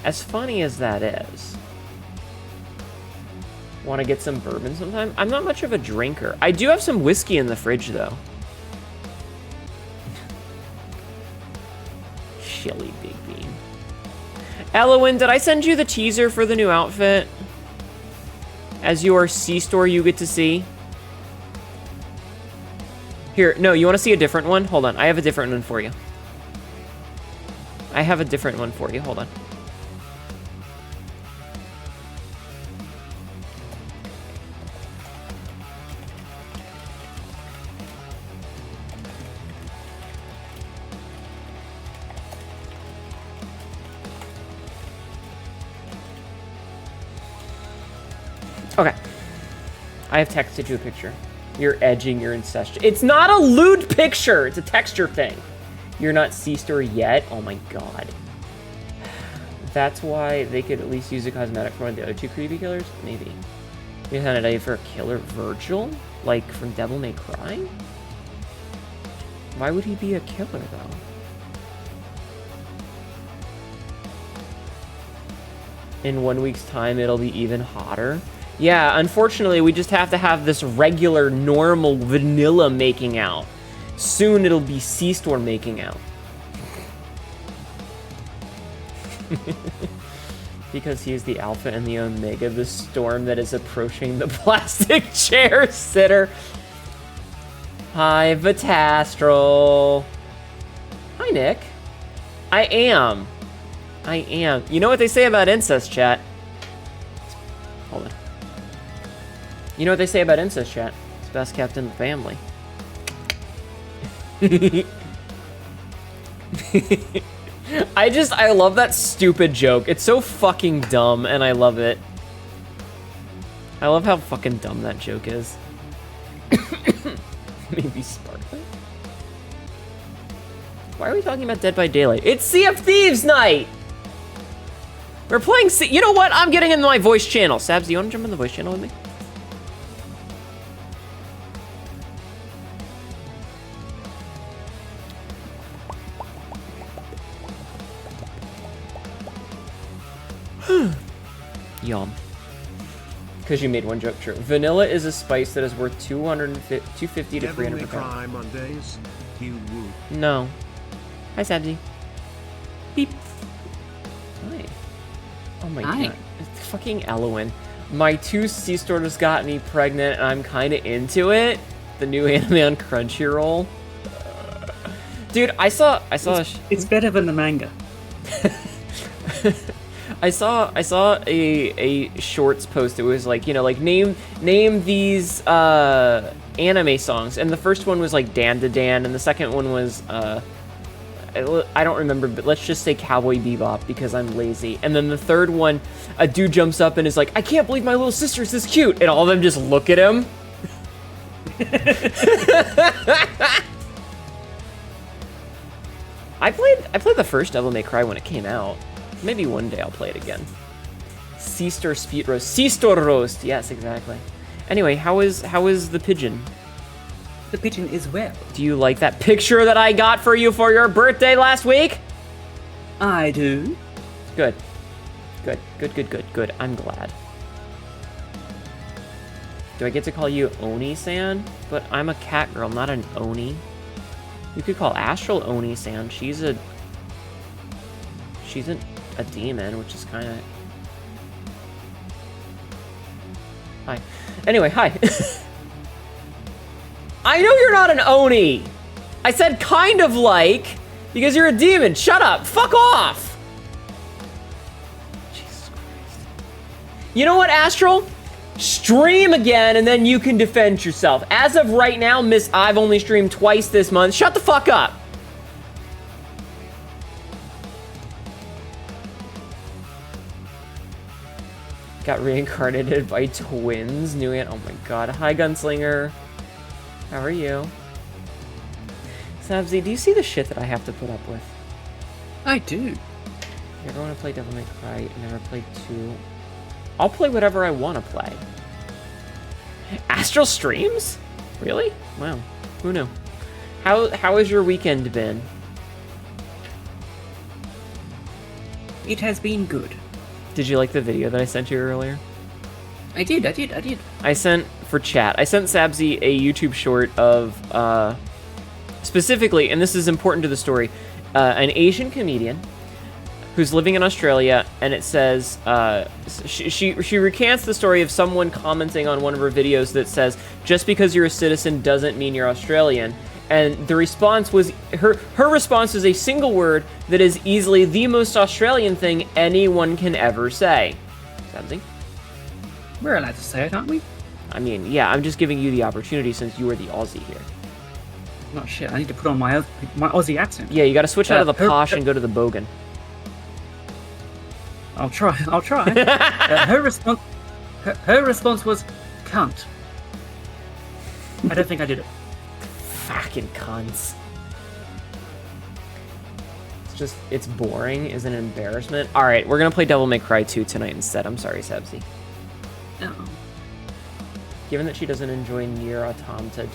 As funny as that is, want to get some bourbon sometime? I'm not much of a drinker. I do have some whiskey in the fridge, though. Chili Big Bean. Elowin, did I send you the teaser for the new outfit? As your C-store you get to see? Here, no, you want to see a different one? Hold on, I have a different one for you. I have a different one for you, hold on. Okay. I have texted you a picture. You're edging your incestuous. It's not a lewd picture. It's a texture thing. You're not C-store yet? Oh my god. That's why they could at least use a cosmetic for one of the other two creepy killers? Maybe. You had an idea for a killer Virgil? Like from Devil May Cry? Why would he be a killer though? In 1 week's time, it'll be even hotter. Yeah, unfortunately, we just have to have this regular, normal, vanilla making out. Soon it'll be C-store making out. Because he is the alpha and the omega, the storm that is approaching the plastic chair sitter. Hi, Vitastral. Hi, Nick. I am. You know what they say about incest, chat? Hold on. You know what they say about incest, chat? It's best kept in the family. I love that stupid joke. It's so fucking dumb, and I love it. I love how fucking dumb that joke is. Maybe sparkling? Why are we talking about Dead by Daylight? It's Sea of Thieves night! We're playing you know what? I'm getting into my voice channel. Sabs, do you want to jump in the voice channel with me? Yum. Because you made one joke true. Vanilla is a spice that is worth 250 to 300 per pound. Cry Mondays. You woo. No. Hi, Sabzi. Beep. Hi. Oh my god. It's fucking Elowin. My 2 C-store just got me pregnant and I'm kind of into it. The new anime on Crunchyroll. Dude, I saw It's better than the manga. I saw a shorts post. It was like, you know, like name these anime songs, and the first one was like Dan to Dan, and the second one was I don't remember, but let's just say Cowboy Bebop because I'm lazy. And then the third one, a dude jumps up and is like, I can't believe my little sister's this cute, and all of them just look at him. I played the first Devil May Cry when it came out. Maybe one day I'll play it again. C-store speed roast. C-store roast. Yes, exactly. Anyway, how is the pigeon? The pigeon is well. Do you like that picture that I got for you for your birthday last week? I do. Good. Good. I'm glad. Do I get to call you Oni-san? But I'm a cat girl, not an Oni. You could call Astral Oni-san. She's a demon, which is kind of... Hi. Anyway, hi. I know you're not an Oni. I said kind of like, because you're a demon. Shut up. Fuck off. Jesus Christ. You know what, Astral? Stream again, and then you can defend yourself. As of right now, Miss, I've only streamed twice this month. Shut the fuck up. Got reincarnated by twins. New it. Oh my god. Hi, Gunslinger. How are you? Sabzi, do you see the shit that I have to put up with? I do. You ever want to play Devil May Cry? Never played 2. I'll play whatever I want to play. Astral streams? Really? Wow. Who knew? How has your weekend been? It has been good. Did you like the video that I sent you earlier? I did. I sent, for chat, I sent Sabzi a YouTube short of, specifically, and this is important to the story, an Asian comedian who's living in Australia, and it says, she recants the story of someone commenting on one of her videos that says, just because you're a citizen doesn't mean you're Australian. And the response was, her response is a single word that is easily the most Australian thing anyone can ever say. Something? We're allowed to say it, aren't we? I mean, yeah, I'm just giving you the opportunity since you are the Aussie here. Not shit. I need to put on my Aussie accent. Yeah, you gotta switch out of the posh and go to the bogan. I'll try. Her response was, cunt. I don't think I did it. Fucking cunts. It's boring, is an embarrassment. Alright, we're gonna play Devil May Cry 2 tonight instead. I'm sorry, Sabzi. Oh. Given that she doesn't enjoy Nier Automata,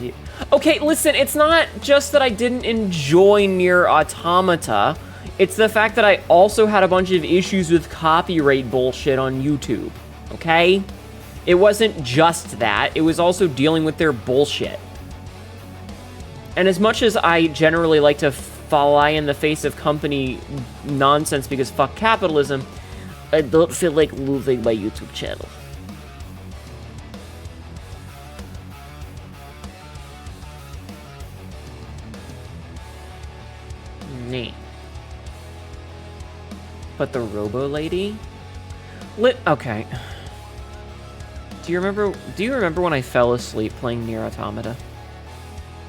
okay, listen, it's not just that I didn't enjoy Nier Automata, it's the fact that I also had a bunch of issues with copyright bullshit on YouTube, okay? It wasn't just that, it was also dealing with their bullshit. And as much as I generally like to fly in the face of company nonsense because fuck capitalism, I don't feel like losing my YouTube channel. Neat. But the Robo Lady? Okay. Do you remember when I fell asleep playing Nier Automata?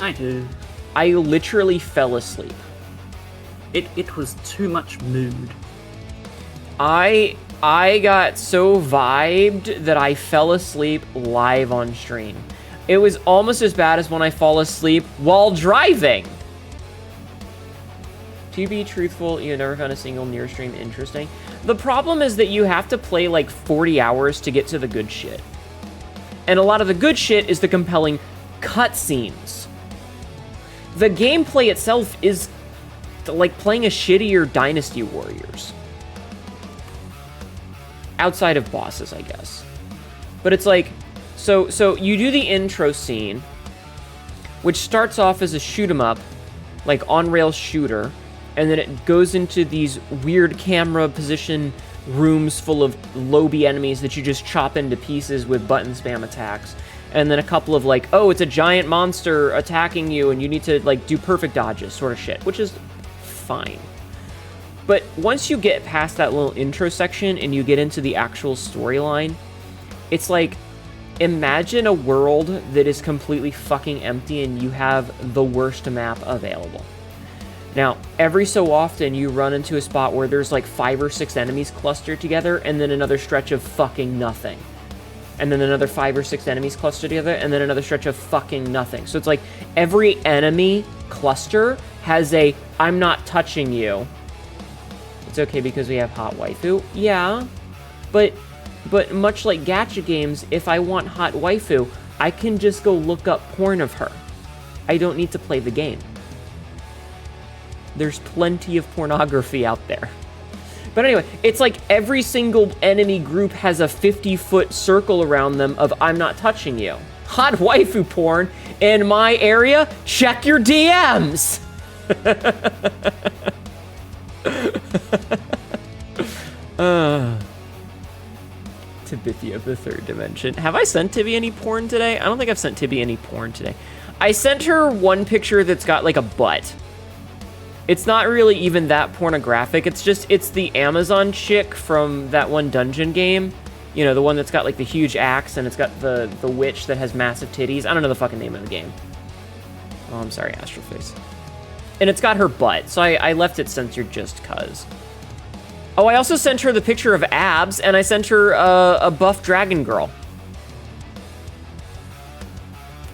I do. I literally fell asleep. It was too much mood. I got so vibed that I fell asleep live on stream. It was almost as bad as when I fall asleep while driving. To be truthful, you never found a single Nier stream interesting. The problem is that you have to play like 40 hours to get to the good shit. And a lot of the good shit is the compelling cutscenes. The gameplay itself is like playing a shittier Dynasty Warriors. Outside of bosses, I guess. But it's like, so you do the intro scene, which starts off as a shoot 'em up, like on-rails shooter, and then it goes into these weird camera position rooms full of lobby enemies that you just chop into pieces with button spam attacks. And then a couple of like, oh, it's a giant monster attacking you and you need to like do perfect dodges sort of shit, which is fine. But once you get past that little intro section and you get into the actual storyline, it's like, imagine a world that is completely fucking empty and you have the worst map available. Now, every so often you run into a spot where there's like 5 or 6 enemies clustered together and then another stretch of fucking nothing. And then another 5 or 6 enemies clustered together and then another stretch of fucking nothing. So it's like every enemy cluster has a, I'm not touching you. It's okay because we have hot waifu. Yeah, but much like gacha games, if I want hot waifu, I can just go look up porn of her. I don't need to play the game. There's plenty of pornography out there. But anyway, it's like every single enemy group has a 50-foot circle around them of I'm not touching you. Hot waifu porn in my area? Check your DMs! Tibithia of the third dimension. Have I sent Tibby any porn today? I don't think I've sent Tibby any porn today. I sent her one picture that's got like a butt. It's not really even that pornographic. It's the Amazon chick from that one dungeon game. You know, the one that's got like the huge axe and it's got the witch that has massive titties. I don't know the fucking name of the game. Oh, I'm sorry, Astral Face. And it's got her butt, so I left it censored just cuz. Oh, I also sent her the picture of abs, and I sent her a buff dragon girl.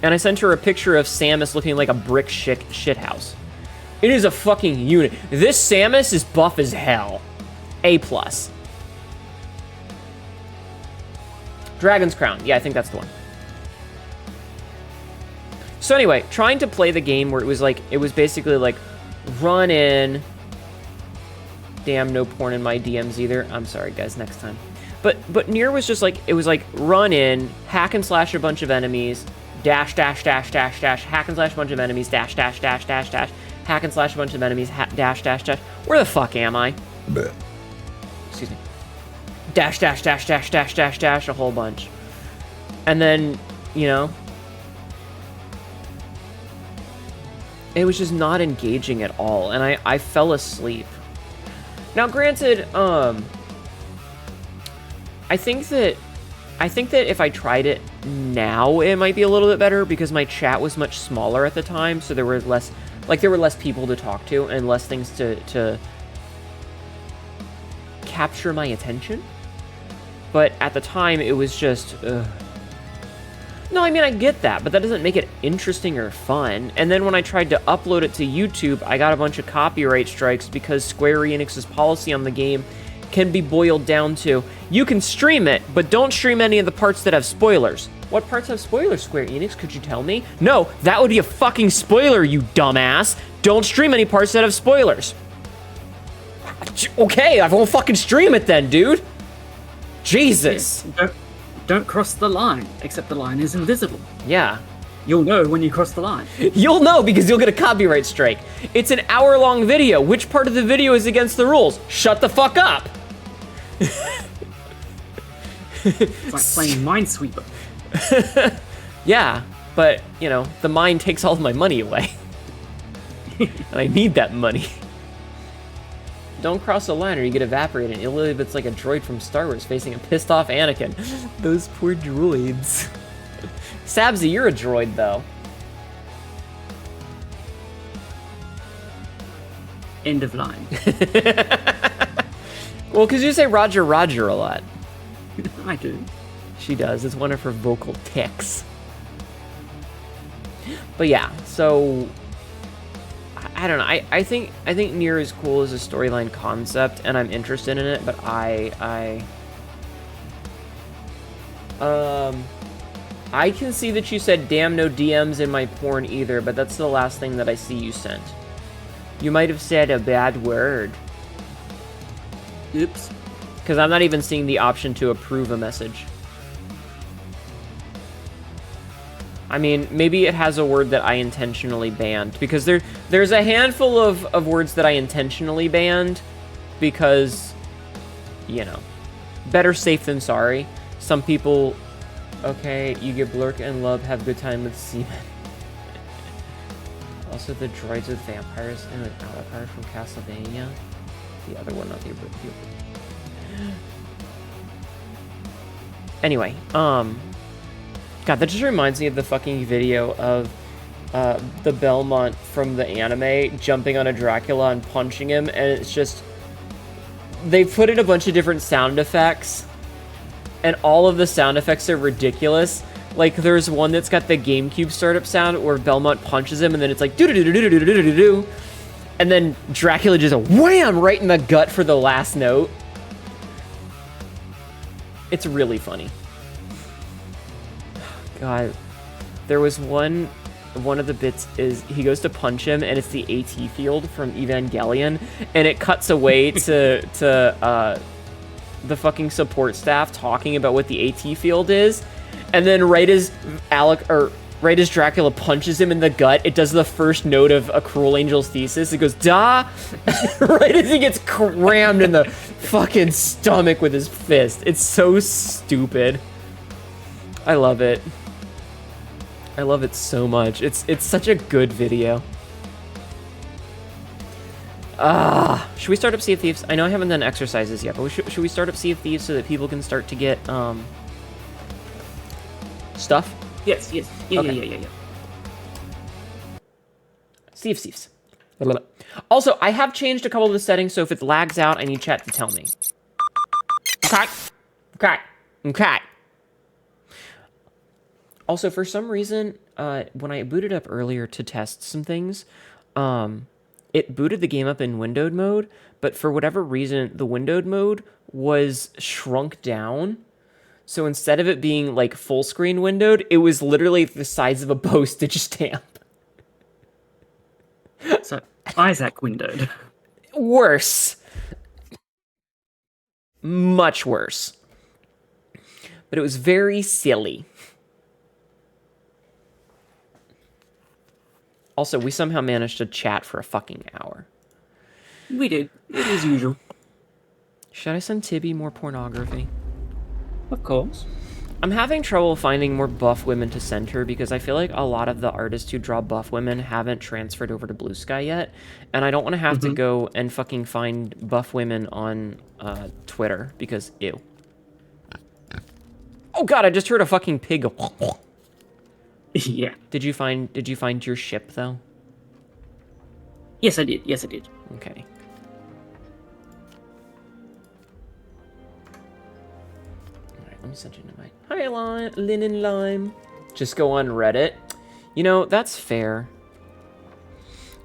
And I sent her a picture of Samus looking like a brick shit house. It is a fucking unit. This Samus is buff as hell. A+. Dragon's Crown. Yeah, I think that's the one. So anyway, trying to play the game where it was basically like, run in. Damn, no porn in my DMs either. I'm sorry, guys, next time. But Nier was just like, it was like, run in, hack and slash a bunch of enemies, dash, dash, dash, dash, dash, hack and slash a bunch of enemies, dash, dash, dash, dash, dash, hack and slash a bunch of enemies, dash, dash, dash. Where the fuck am I? Blech. Excuse me. Dash, dash, dash, dash, dash, dash, dash, a whole bunch. And then, you know, it was just not engaging at all, and I fell asleep. Now, granted, I think that if I tried it now, it might be a little bit better because my chat was much smaller at the time, so there were less people to talk to and less things to capture my attention. But at the time, it was just, No, I mean, I get that, but that doesn't make it interesting or fun. And then when I tried to upload it to YouTube, I got a bunch of copyright strikes because Square Enix's policy on the game can be boiled down to, you can stream it, but don't stream any of the parts that have spoilers. What parts have spoilers, Square Enix? Could you tell me? No, that would be a fucking spoiler, you dumbass. Don't stream any parts that have spoilers. Okay, I won't fucking stream it then, dude. Jesus. Don't cross the line, except the line is invisible. Yeah. You'll know when you cross the line. You'll know because you'll get a copyright strike. It's an hour-long video. Which part of the video is against the rules? Shut the fuck up. It's like playing Minesweeper. Yeah, but, you know, the mine takes all of my money away. And I need that money. Don't cross the line or you get evaporated. It literally it's like a droid from Star Wars facing a pissed off Anakin. Those poor droids. Sabzi, you're a droid though. End of line. Well, because you say Roger Roger a lot. I do. She does. It's one of her vocal tics. But yeah, so I don't know. I think Nier is cool as a storyline concept, and I'm interested in it. But I can see that you said, "Damn, no DMs in my porn either." But that's the last thing that I see you sent. You might have said a bad word. Oops. Because I'm not even seeing the option to approve a message. I mean, maybe it has a word that I intentionally banned, because there's a handful of words that I intentionally banned because, you know, better safe than sorry. Some people, okay, you get blurk and love, have good time with semen. Also, the droids with vampires and an Alucard from Castlevania. The other one, not the other. Anyway, God, that just reminds me of the fucking video of the Belmont from the anime jumping on a Dracula and punching him, and it's just, they put in a bunch of different sound effects, and all of the sound effects are ridiculous. Like, there's one that's got the GameCube startup sound where Belmont punches him, and then it's like do-do-do-do-do-do-do-do-do, and then Dracula just wham right in the gut for the last note. It's really funny. God, there was one of the bits is he goes to punch him, and it's the AT field from Evangelion, and it cuts away to the fucking support staff talking about what the AT field is, and then right as Dracula punches him in the gut, it does the first note of A Cruel Angel's Thesis. It goes, da! Right as he gets crammed in the fucking stomach with his fist. It's so stupid. I love it. I love it so much. It's such a good video. Should we start up Sea of Thieves? I know I haven't done exercises yet, but should we start up Sea of Thieves so that people can start to get stuff? Yes. Yeah, Okay. yeah. Sea of Thieves. Also, I have changed a couple of the settings, so if it lags out, I need chat to tell me. Okay. Also, for some reason, when I booted up earlier to test some things, it booted the game up in windowed mode, but for whatever reason, the windowed mode was shrunk down. So instead of it being like full screen windowed, it was literally the size of a postage stamp. So Isaac windowed. Worse. Much worse. But it was very silly. Also, we somehow managed to chat for a fucking hour. We did. It is usual. Should I send Tibby more pornography? Of course. I'm having trouble finding more buff women to send her because I feel like a lot of the artists who draw buff women haven't transferred over to Blue Sky yet. And I don't want to have to go and fucking find buff women on Twitter because ew. Oh god, I just heard a fucking pig go. Yeah. Did you find your ship though? Yes, I did. Okay. Alright, let me send you an invite. Hi, Linen Lime. Just go on Reddit. You know, that's fair.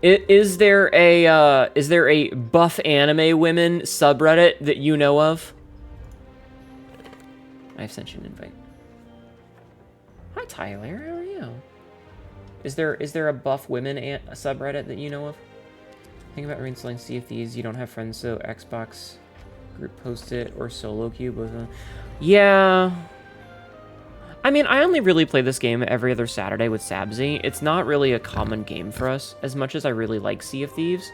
Is there a buff anime women subreddit that you know of? I've sent you an invite. Hi, Tyler. How are you? Is there a buff women subreddit that you know of? Think about reinstalling Sea of Thieves. You don't have friends, so Xbox group post it or solo queue. Both of them. Yeah. I mean, I only really play this game every other Saturday with Sabzi. It's not really a common game for us, as much as I really like Sea of Thieves.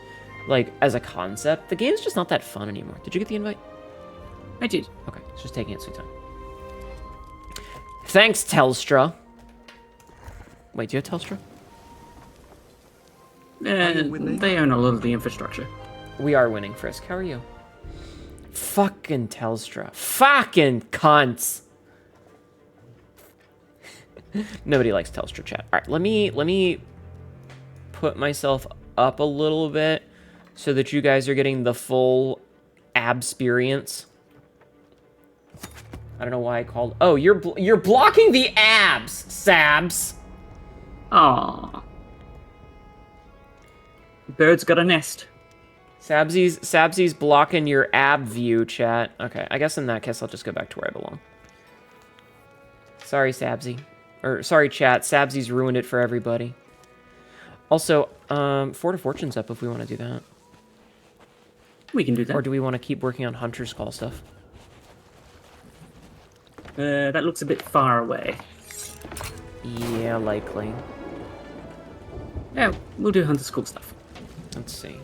Like, as a concept, the game's just not that fun anymore. Did you get the invite? I did. Okay, it's just taking its sweet time. Thanks, Telstra. Wait, do you have Telstra? They own a lot of the infrastructure. We are winning, Frisk. How are you? Fucking Telstra. Fucking cunts. Nobody likes Telstra chat. All right, let me put myself up a little bit so that you guys are getting the full absperience. I don't know why I called. Oh, you're blocking the abs, Sabs. Aww. Bird's got a nest. Sabsy's blocking your ab view, chat. Okay, I guess in that case I'll just go back to where I belong. Sorry, Sabsy. Or, sorry, chat. Sabsy's ruined it for everybody. Also, Fort of Fortune's up if we want to do that. We can do that. Or do we want to keep working on Hunter's Call stuff? That looks a bit far away. Yeah, likely. Yeah, we'll do Hunter's Call stuff. Let's see.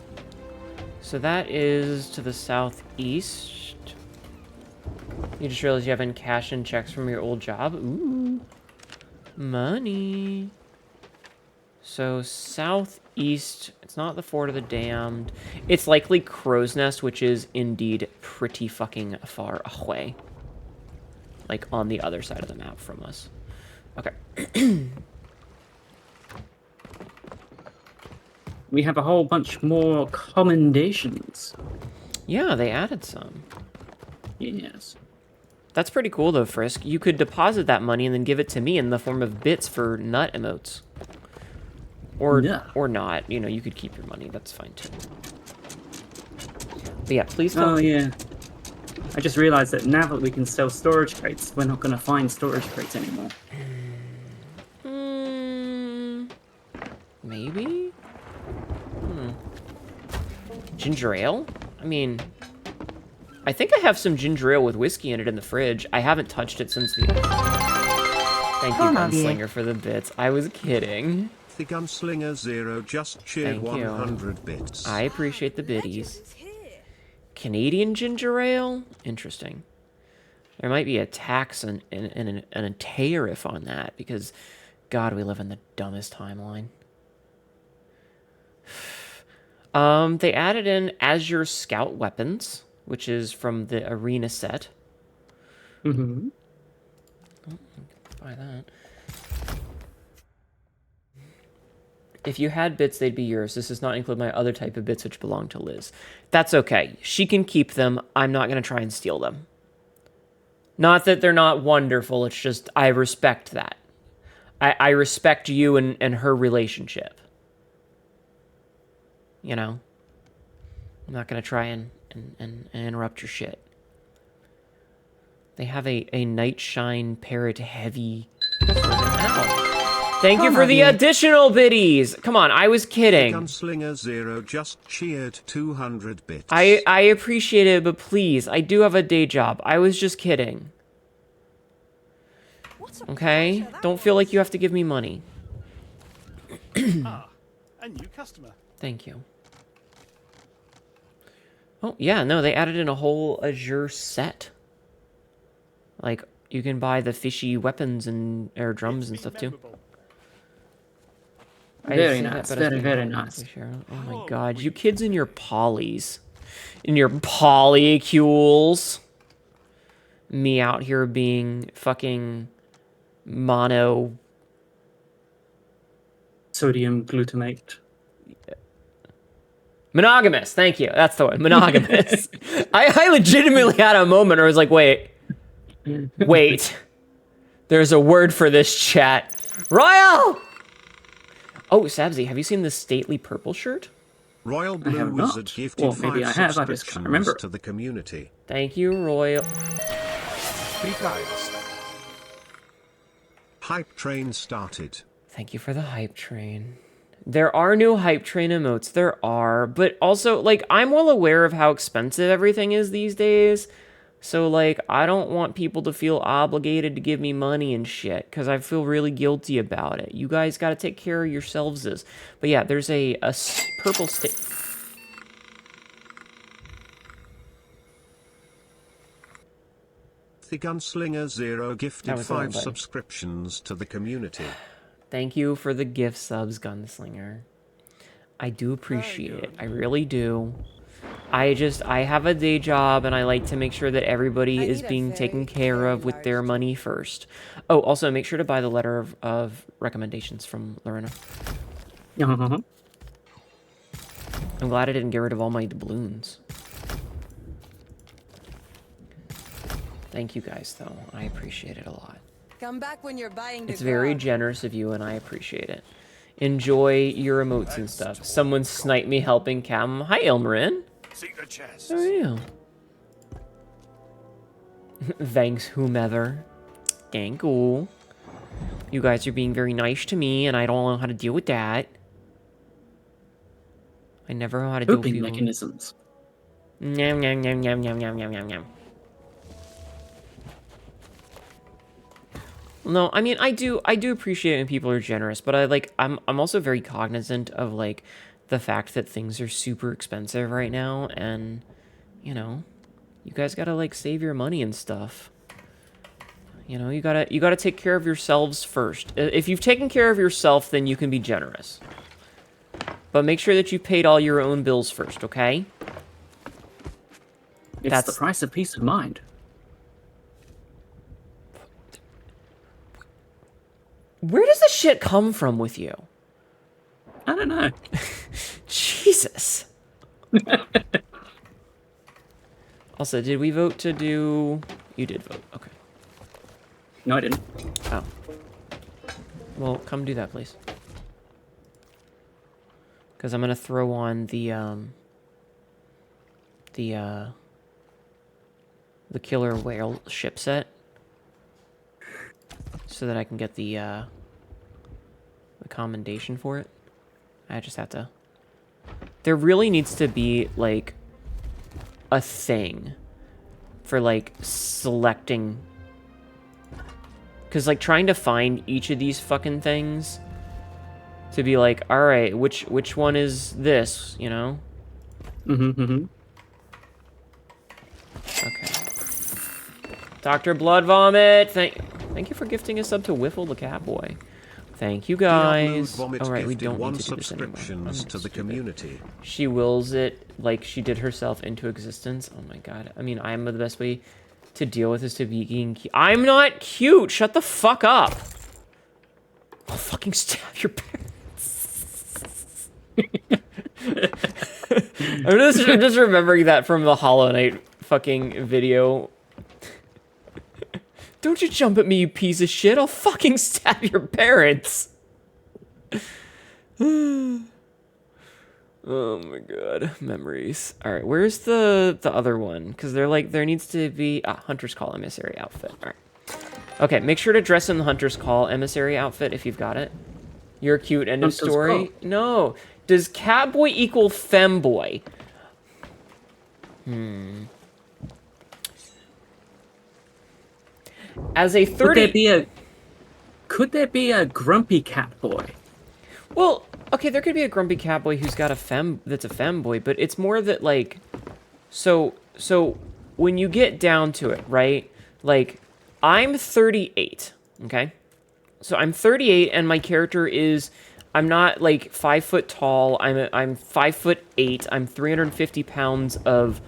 So that is to the southeast. You just realized you haven't cashed in checks from your old job? Ooh. Money. So southeast, it's not the Fort of the Damned. It's likely Crow's Nest, which is indeed pretty fucking far away. Like on the other side of the map from us. Okay. We have a whole bunch more commendations. Yeah, they added some. Yes. That's pretty cool though, Frisk. You could deposit that money and then give it to me in the form of bits for nut emotes. Or not. You know, you could keep your money. That's fine too. But yeah, please don't. Oh, yeah. I just realized that now that we can sell storage crates, we're not going to find storage crates anymore. Maybe? Ginger ale? I mean, I think I have some ginger ale with whiskey in it in the fridge. I haven't touched it since the... Thank you, Gunslinger, for the bits. I was kidding. The Gunslinger Zero just cheered 100 bits. I appreciate the biddies. Canadian ginger ale? Interesting. There might be a tax and a tariff on that, because God, we live in the dumbest timeline. They added in Azure Scout weapons, which is from the Arena set. Mm-hmm. Buy that. If you had bits, they'd be yours. This does not include my other type of bits, which belong to Liz. That's okay. She can keep them. I'm not going to try and steal them. Not that they're not wonderful. It's just I respect that. I respect you and her relationship. You know? I'm not going to try and interrupt your shit. They have a Night Shine Parrot Heavy. Ow. Thank you for the additional biddies. Come on, I was kidding. Gunslinger Zero just cheered 200 bits. I appreciate it, but please, I do have a day job. I was just kidding. Okay? Don't feel like you have to give me money. A new customer. Thank you. Oh, yeah, no, they added in a whole Azure set. Like, you can buy the fishy weapons and air drums and stuff, too. Very nice, very nice. Oh my god, you kids in your polys. In your polycules. Me out here being fucking mono... Sodium glutamate. Monogamous, thank you. That's the one, monogamous. I legitimately had a moment where I was like, wait. There's a word for this chat. Royal! Oh, Sabzi, have you seen this stately purple shirt? Royal Blue Wizard gifted well, maybe 5 I have, I just can't remember. subscriptions to the community. Thank you, Royal. Hype train started. Thank you for the hype train. There are new hype train emotes. There are. But also, like, I'm well aware of how expensive everything is these days. So, like, I don't want people to feel obligated to give me money and shit. Because I feel really guilty about it. You guys got to take care of yourselves. But yeah, there's a purple stick. The Gunslinger Zero gifted 5 subscriptions to the community. Thank you for the gift subs, Gunslinger. I do appreciate it. I really do. I have a day job, and I like to make sure that everybody is being taken care of with their money first. Oh, also, make sure to buy the letter of recommendations from Lorena. Uh-huh. I'm glad I didn't get rid of all my doubloons. Thank you guys, though. I appreciate it a lot. Come back when you're buying the It's very grog. generous of you, and I appreciate it. Enjoy your emotes and stuff. Someone sniped me helping Cam. Hi, Elmarin. Secret chest. Oh, yeah. Thanks, whomever. Thank you. You guys are being very nice to me, and I don't know how to deal with that. I never know how to deal with Coping people. mechanisms. Nyam, nyam, nyam, nyam, nyam, nyam, nyam, nyam, nyam. No, I mean, I do appreciate when people are generous, but I'm also very cognizant of, like, the fact that things are super expensive right now, and, you know, you guys gotta, like, save your money and stuff. You know, you gotta take care of yourselves first. If you've taken care of yourself, then you can be generous. But make sure that you paid all your own bills first, okay? It's the price of peace of mind. Where does this shit come from with you? I don't know. Jesus. Also, did we vote to do... You did vote, okay. No, I didn't. Oh. Well, come do that, please. Because I'm going to throw on the killer whale ship set. So that I can get the commendation for it. I just have to... There really needs to be, like, a thing for, like, selecting... Because, like, trying to find each of these fucking things to be like, alright, which one is this, you know? Mm-hmm. Okay. Dr. Blood Vomit, thank you for gifting a sub to Whiffle the Catboy. Thank you, Diablo guys. Vomit All right, we gifted don't 1 need to do this anymore. subscriptions to the Stupid. community. She wills it like she did herself into existence. Oh my god. I mean, I'm the best way to deal with is to be being cute. I'm not cute. Shut the fuck up. I'll fucking stab your parents. I'm just remembering that from the Hollow Knight fucking video. Don't you jump at me, you piece of shit. I'll fucking stab your parents. Oh my god, memories. All right, where's the other one? Because they're like, there needs to be a Hunter's Call emissary outfit. All right. Okay, make sure to dress in the Hunter's Call emissary outfit if you've got it. You're cute, end of Hunter's story. Call. No. Does catboy equal femboy? As a 30... Could there be a grumpy cat boy? Well, okay, there could be a grumpy catboy who's got a that's a femboy, but it's more that, like, so when you get down to it, right? Like, I'm 38, okay? So I'm 38, and my character is, I'm not, like, 5 foot tall. I'm 5'8". I'm 350 pounds of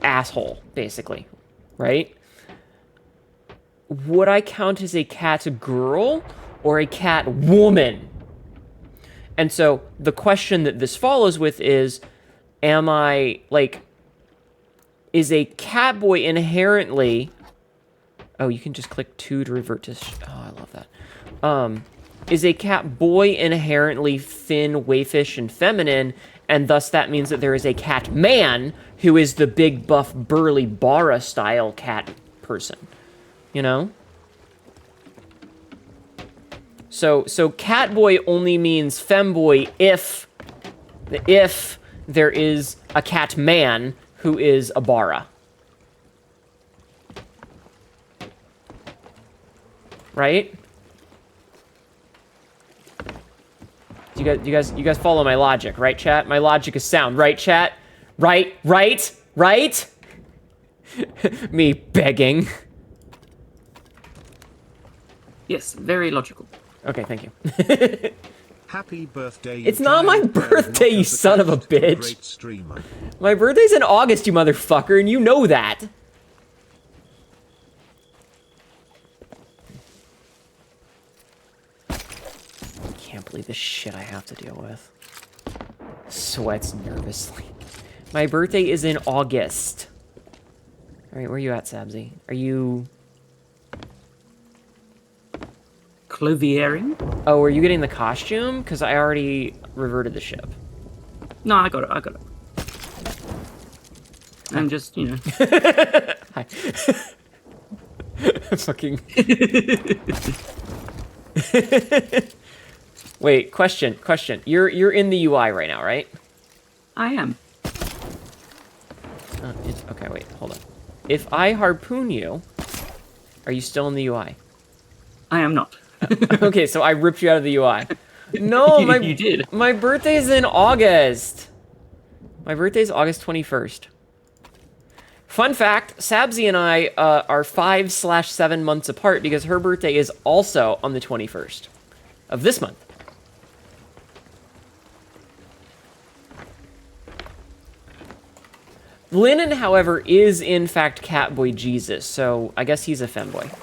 asshole, basically, right? Would I count as a cat girl or a cat woman? And so the question that this follows with is, am I, like, is a cat boy inherently... Oh, you can just click 2 to revert to... Oh, I love that. Is a cat boy inherently thin, waifish, and feminine, and thus that means that there is a cat man who is the big, buff, burly, Bara-style cat person. You know? So catboy only means femboy if there is a cat man who is a Bara. Right? Do you guys follow my logic, right, chat? My logic is sound, right, chat? Right? Me begging. Yes, very logical. Okay, thank you. Happy birthday. It's not my birthday, you son of a bitch. Great streamer. My birthday's in August, you motherfucker, and you know that. I can't believe the shit I have to deal with. Sweats nervously. My birthday is in August. Alright, where are you at, Sabzi? Are you... Cloviering? Oh, are you getting the costume? Because I already reverted the ship. No, I got it. I'm just, you know. Hi. Fucking... Wait, question. You're in the UI right now, right? I am. Okay, wait, hold on. If I harpoon you, are you still in the UI? I am not. Okay, so I ripped you out of the UI. No, You did. My birthday's in August. My birthday's August 21st. Fun fact, Sabzi and I are 5/7 months apart because her birthday is also on the 21st of this month. Lennon, however, is in fact Catboy Jesus, so I guess he's a femboy.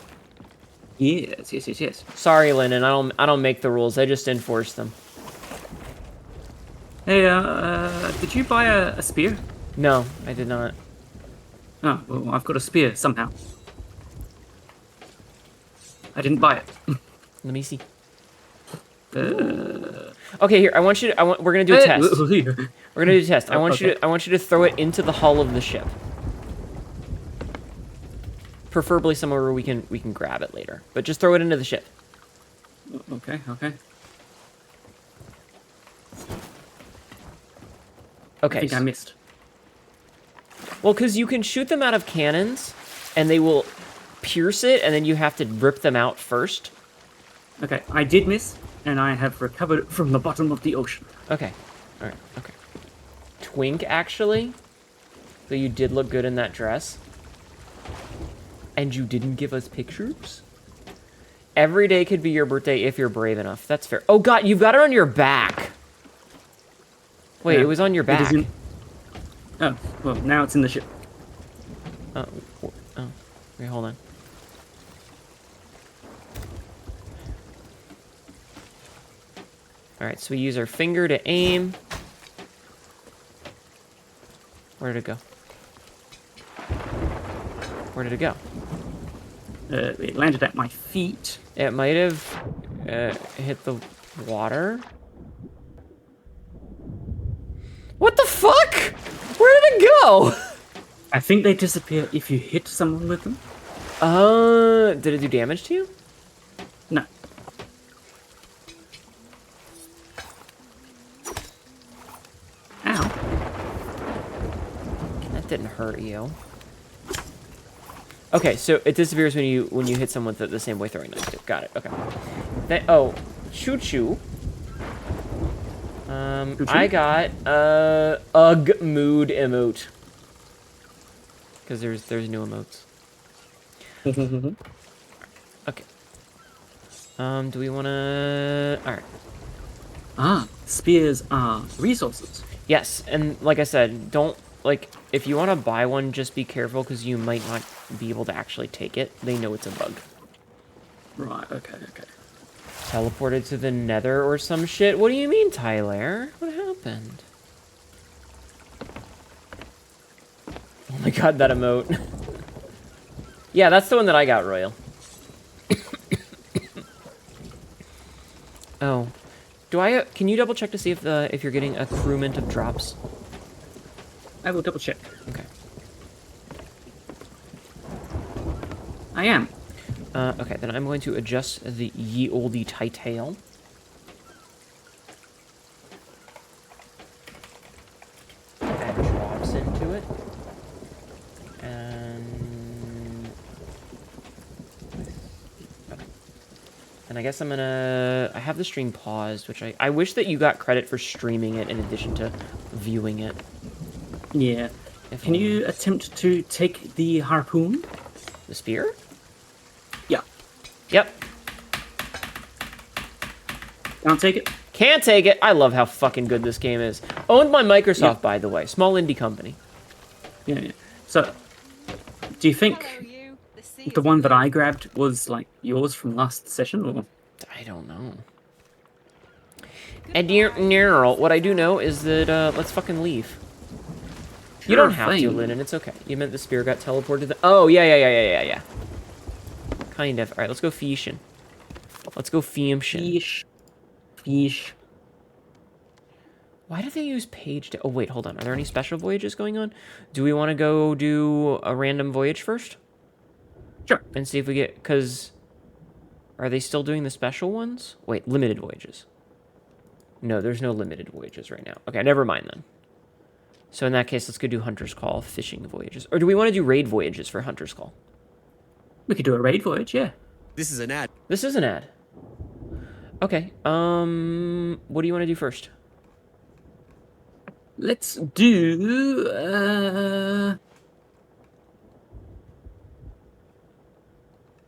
Yes. Sorry, Lennon, I don't make the rules. I just enforce them. Hey, did you buy a spear? No, I did not. Oh, well, I've got a spear somehow. I didn't buy it. Let me see. Okay, here. We're gonna do a test. We're gonna do a test. I want you to throw it into the hull of the ship. Preferably somewhere where we can grab it later. But just throw it into the ship. Okay. Okay. I think I missed. Well, because you can shoot them out of cannons, and they will pierce it, and then you have to rip them out first. Okay, I did miss, and I have recovered from the bottom of the ocean. Okay. Alright, okay. Twink, actually. So you did look good in that dress. And you didn't give us pictures? Every day could be your birthday if you're brave enough. That's fair. Oh god, you've got it on your back. Wait, Yeah, it was on your it back. isn't- Oh, well, now it's in the ship. Oh, wait, hold on. Alright, so we use our finger to aim. Where did it go? Where did it go? It landed at my feet. It might have hit the water. What the fuck? Where did it go? I think they disappear if you hit someone with them. Did it do damage to you? No. Ow. That didn't hurt you. Okay, so it disappears when you hit someone with the same way throwing knives do. Got it. Okay. Oh, choo choo. I got ugh mood emote. Because there's new emotes. Okay. Do we wanna alright. Spears are resources. Yes, and like I said, don't like if you wanna buy one, just be careful because you might not be able to actually take it. They know it's a bug. Right, okay. Teleported to the nether or some shit? What do you mean, Tyler? What happened? Oh my god, that emote. Yeah, that's the one that I got, Royal. Oh. Can you double check to see if you're getting accruement of drops? I will double check. Okay. I am. Okay, then I'm going to adjust the ye olde title. Add drops into it. And... And I guess I'm gonna... I have the stream paused, which I wish that you got credit for streaming it in addition to viewing it. Yeah. Can you attempt to take the harpoon? The spear? Yeah. Yep. Can't take it? Can't take it. I love how fucking good this game is. Owned by Microsoft, Yeah. by the way. Small indie company. Yeah. So, do you think the one that I grabbed was, like, yours from last session, or...? I don't know. What I do know is that, let's fucking leave. You don't have to, Lennon. It's okay. You meant the spear got teleported to the... Oh, yeah. Kind of. All right, let's go fishing. Let's go fiemshin. Fish. Why do they use page... Oh, wait, hold on. Are there any special voyages going on? Do we want to go do a random voyage first? Sure. And see if we get... Because... Are they still doing the special ones? Wait, limited voyages. No, there's no limited voyages right now. Okay, never mind then. So in that case, let's go do Hunter's Call fishing voyages. Or do we want to do raid voyages for Hunter's Call? We could do a raid voyage, yeah. This is an ad. This is an ad. Okay, what do you want to do first? Let's do,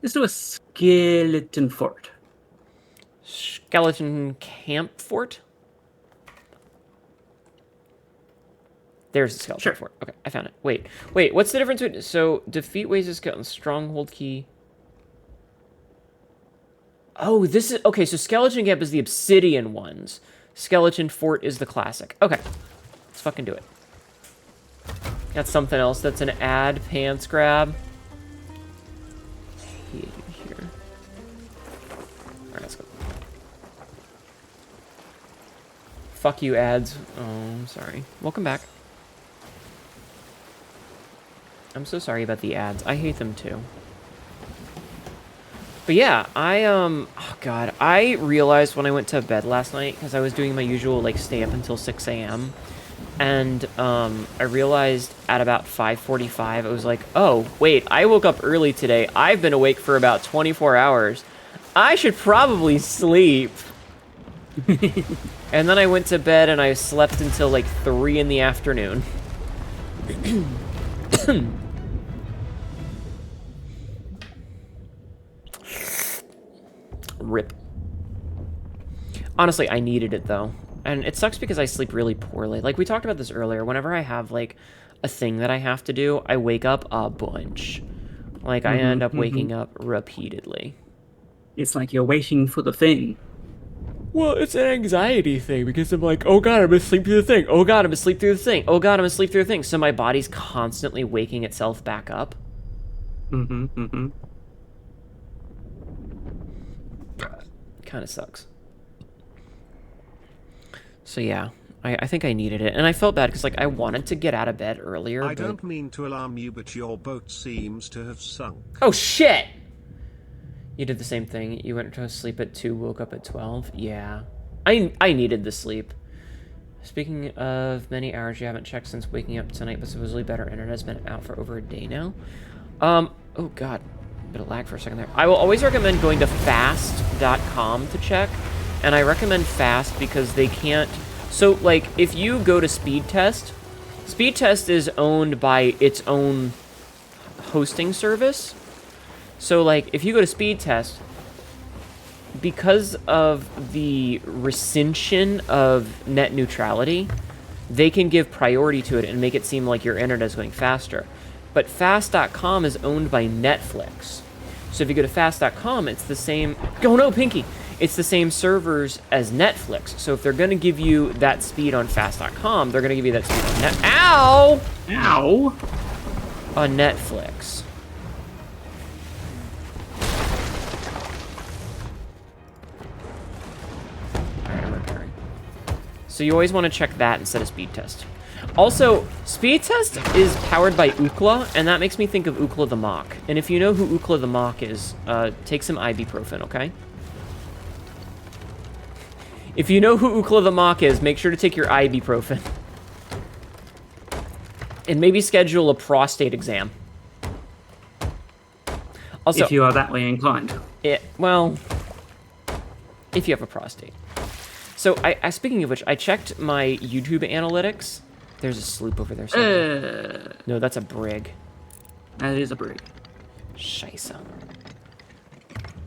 let's do a skeleton fort. Skeleton Camp Fort? There's the skeleton fort. Okay, I found it. Wait, what's the difference between... So, defeat ways of skeleton, stronghold key... Oh, this is... Okay, so Skeleton Camp is the obsidian ones. Skeleton Fort is the classic. Okay, let's fucking do it. Got something else that's an ad pants grab. Here. Alright, let's go. Fuck you, ads. Oh, I'm sorry. Welcome back. I'm so sorry about the ads. I hate them too. But yeah, oh god, I realized when I went to bed last night, because I was doing my usual, like, stay up until 6 a.m., and, I realized at about 5:45, I was like, oh, wait, I woke up early today. I've been awake for about 24 hours. I should probably sleep. And then I went to bed and I slept until, like, 3 in the afternoon. Rip. Honestly, I needed it, though. And it sucks because I sleep really poorly. Like, we talked about this earlier. Whenever I have, like, a thing that I have to do, I wake up a bunch. Like, I end up waking up repeatedly. It's like you're waiting for the thing. Well, it's an anxiety thing because I'm like, oh god, I'm gonna sleep through the thing. Oh god, I'm gonna sleep through the thing. Oh god, I'm gonna sleep through the thing. So my body's constantly waking itself back up. Kind of sucks. So yeah, I think I needed it. And I felt bad because, like, I wanted to get out of bed earlier. I don't mean to alarm you, but your boat seems to have sunk. Oh, shit! You did the same thing. You went to sleep at 2, woke up at 12. Yeah. I needed the sleep. Speaking of many hours you haven't checked since waking up tonight, but supposedly better internet has been out for over a day now. Oh, God. Bit of lag for a second there. I will always recommend going to fast.com to check. And I recommend Fast because they can't... So, like, if you go to Speed Test is owned by its own hosting service. So, like, if you go to Speed Test, because of the recension of net neutrality, they can give priority to it and make it seem like your internet is going faster. But Fast.com is owned by Netflix. So if you go to Fast.com, it's the same... Oh, no, Pinky! It's the same servers as Netflix. So if they're going to give you that speed on Fast.com, they're going to give you that speed on Ow! Ow! On Netflix. Alright, I'm repairing. So you always want to check that instead of Speed Test. Also, Speed Test is powered by Ookla, and that makes me think of Ookla the Mock. And if you know who Ookla the Mock is, take some ibuprofen, okay? If you know who Ookla the Mock is, make sure to take your ibuprofen. And maybe schedule a prostate exam. Also, if you are that way inclined. Well, if you have a prostate. So, speaking of which, I checked my YouTube analytics. There's a sloop over there somewhere. No, that's a brig. That is a brig. Scheisse.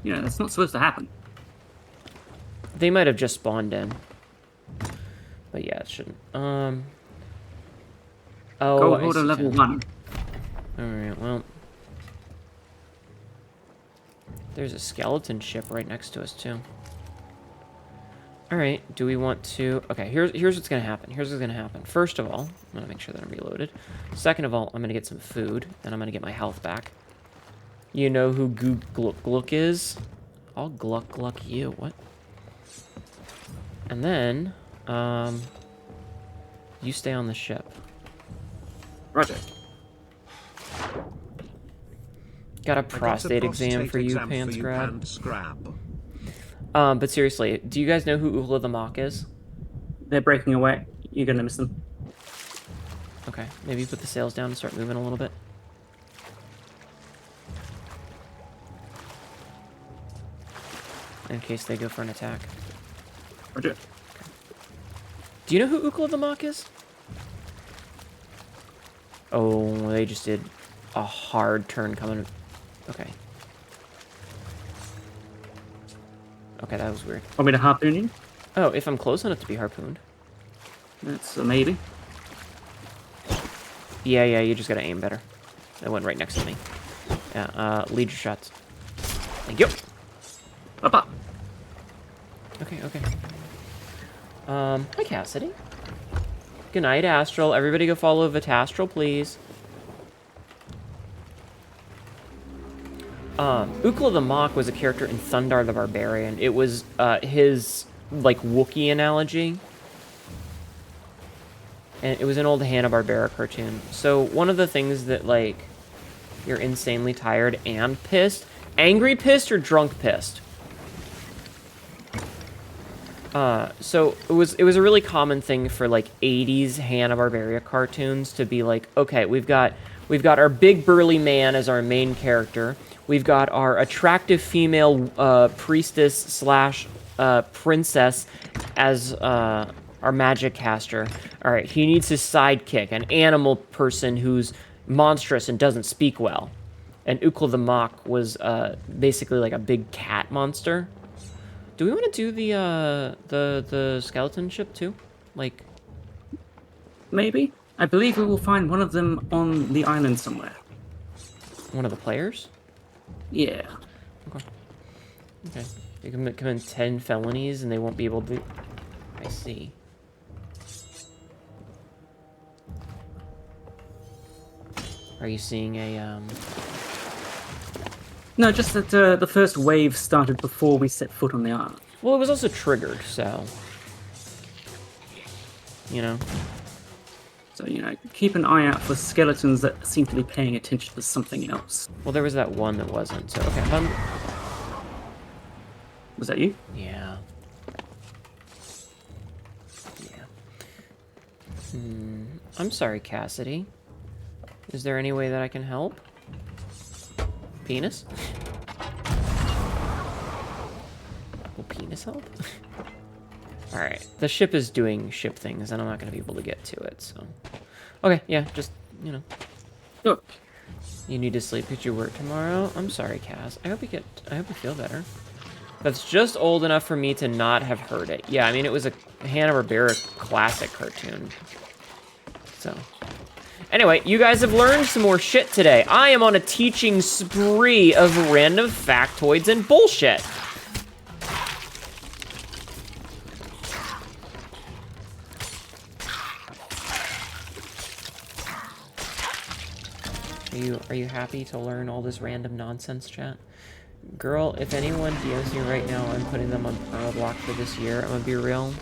You know, that's not supposed to happen. They might have just spawned in. But yeah, it shouldn't. Oh, Go hold a level 1. Alright, well. There's a skeleton ship right next to us, too. Alright, do we want to... Okay, here's what's going to happen. Here's what's going to happen. First of all, I'm going to make sure that I'm reloaded. Second of all, I'm going to get some food, and I'm going to get my health back. You know who Goo Gluck Gluck is? I'll Gluck Gluck you. What? And then, you stay on the ship. Roger. Got a prostate exam for you, Pants Grab. But seriously, do you guys know who Ookla the Mock is? They're breaking away. You're gonna miss them. Okay, maybe put the sails down and start moving a little bit. In case they go for an attack. Roger. Okay. Do you know who Ookla the Mock is? Oh, they just did a hard turn coming. Okay. Okay, that was weird. Want me to harpoon you? Oh, if I'm close enough to be harpooned. That's a maybe. Yeah, you just gotta aim better. That went right next to me. Yeah, lead your shots. Thank you. Up. Okay. Hi, Cassidy. Good night, Astral. Everybody go follow Vitastral, please. Ookla the Mock was a character in Thundar the Barbarian. It was, his, like, Wookiee analogy. And it was an old Hanna-Barbera cartoon. So, one of the things that, like, you're insanely tired and pissed. Angry pissed or drunk pissed? So it was a really common thing for like 80s Hanna-Barbera cartoons to be like, okay, we've got our big burly man as our main character. We've got our attractive female priestess slash princess as our magic caster. All right, he needs his sidekick, an animal person who's monstrous and doesn't speak well. And Ookla the Mock was basically like a big cat monster. Do we want to do the skeleton ship too? Like, Maybe. I believe we will find one of them on the island somewhere. one of the players? Yeah. Okay. Okay. They can commit 10 felonies and they won't be able to... I see. Are you seeing a, No, just that the first wave started before we set foot on the island. Well, it was also triggered, so... You know? So, keep an eye out for skeletons that seem to be paying attention to something else. Well, there was that one that wasn't, so... Okay, Was that you? Yeah. Yeah. I'm sorry, Cassidy. Is there any way that I can help? Penis? Will penis help? Alright. The ship is doing ship things, and I'm not going to be able to get to it, so... Okay, yeah, just, Oh, You need to sleep because you work tomorrow? I'm sorry, Cass. I hope you feel better. That's just old enough for me to not have heard it. Yeah, I mean, it was a Hanna-Barbera classic cartoon. So... Anyway, you guys have learned some more shit today. I am on a teaching spree of random factoids and bullshit. Are you happy to learn all this random nonsense, chat? Girl, if anyone DMs me right now, I'm putting them on permablock for this year. I'm gonna be real.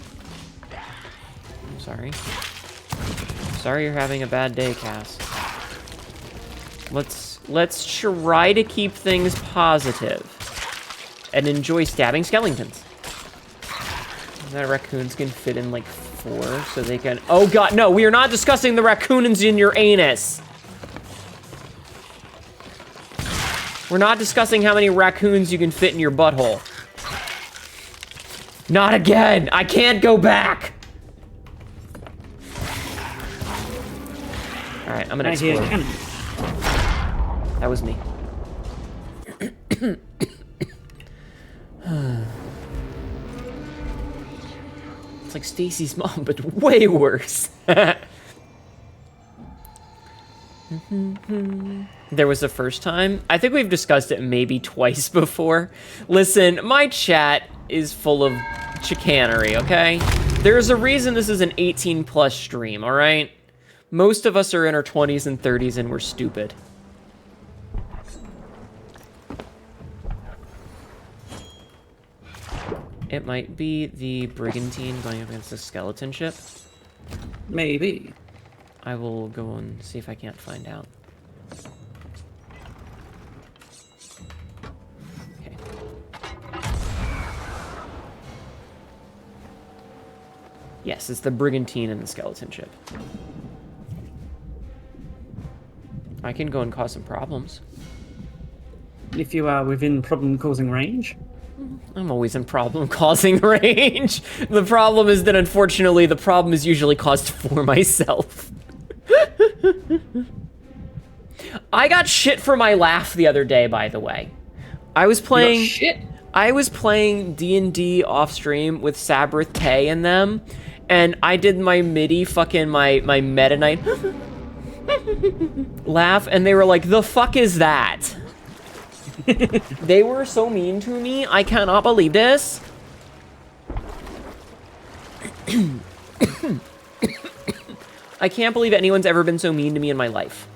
I'm sorry. Sorry you're having a bad day, Cass. Let's try to keep things positive and enjoy stabbing skeletons. That raccoons can fit in like 4, so they can... Oh god, no, we are not discussing the raccoons in your anus. We're not discussing how many raccoons you can fit in your butthole. Not again! I can't go back! Alright, I'm gonna explore. That was me. It's like Stacy's mom, but way worse. There was the first time. I think we've discussed it maybe twice before. Listen, my chat is full of chicanery, okay? There's a reason this is an 18+ stream, alright? Most of us are in our 20s and 30s and we're stupid. It might be the brigantine going up against the skeleton ship. maybe. I will go and see if I can't find out. Okay. Yes, it's the brigantine and the skeleton ship. I can go and cause some problems. If you are within problem-causing range. I'm always in problem-causing range. The problem is that, unfortunately, the problem is usually caused for myself. I got shit for my laugh the other day, by the way. I was playing... Shit? I was playing D&D off-stream with Sabrith Tay and them, and I did my MIDI fucking my Meta Knight laugh, and they were like, the fuck is that? They were so mean to me. I cannot believe this. I can't believe anyone's ever been so mean to me in my life.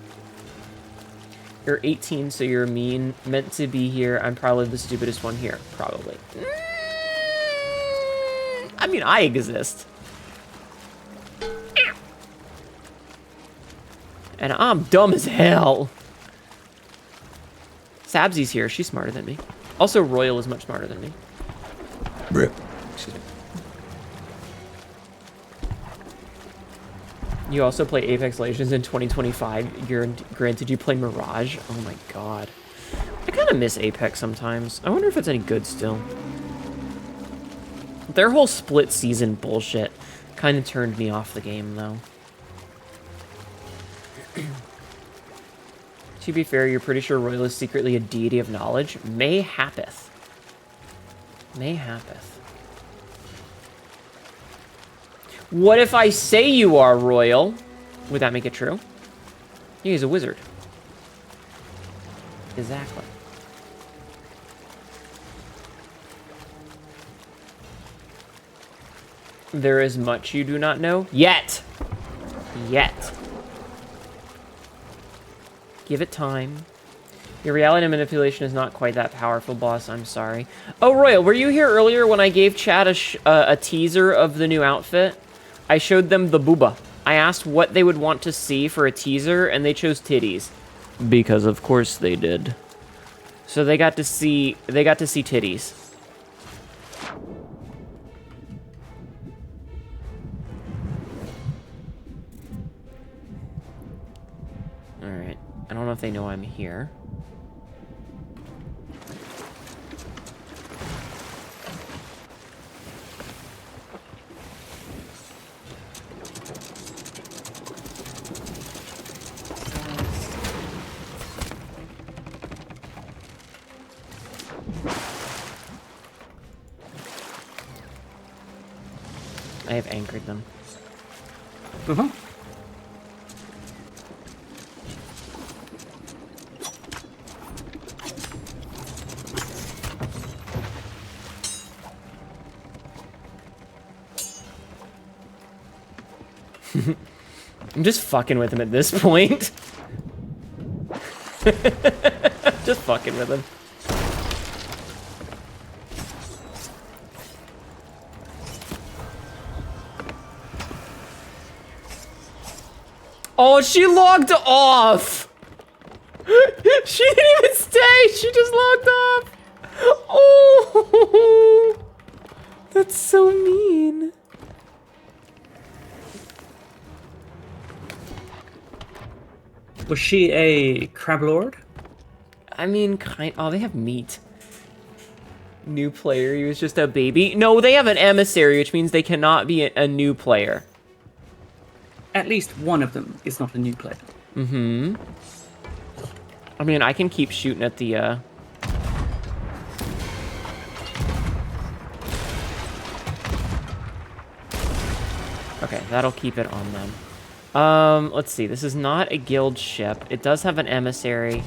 You're 18, so you're mean. Meant to be here. I'm probably the stupidest one here. Probably. I mean, I exist. And I'm dumb as hell. Sabsy's here. She's smarter than me. Also, Royal is much smarter than me. Excuse me. You also play Apex Legends in 2025. Granted, you play Mirage. Oh my god. I kind of miss Apex sometimes. I wonder if it's any good still. Their whole split season bullshit kind of turned me off the game, though. To be fair, you're pretty sure Royal is secretly a deity of knowledge. Mayhappeth. Mayhappeth. What if I say you are royal? Would that make it true? He's a wizard. Exactly. There is much you do not know. Yet. Yet. Give it time. Your reality manipulation is not quite that powerful, boss. I'm sorry. Oh, Royal, were you here earlier when I gave Chad a teaser of the new outfit? I showed them the booba. I asked what they would want to see for a teaser, and they chose titties. Because of course they did. So they got to see titties. All right. I don't know if they know I'm here. I have anchored them. Uh-huh. I'm just fucking with him at this point. Just fucking with him. Oh, she logged off! She didn't even stay! She just logged off! Oh! That's so mean. Was she a crab lord? I mean, oh, they have meat. New player, he was just a baby. No, they have an emissary, which means they cannot be a new player. At least one of them is not a new player. Mm-hmm. I mean, I can keep shooting at the, Okay, that'll keep it on them. Let's see. This is not a guild ship. It does have an emissary.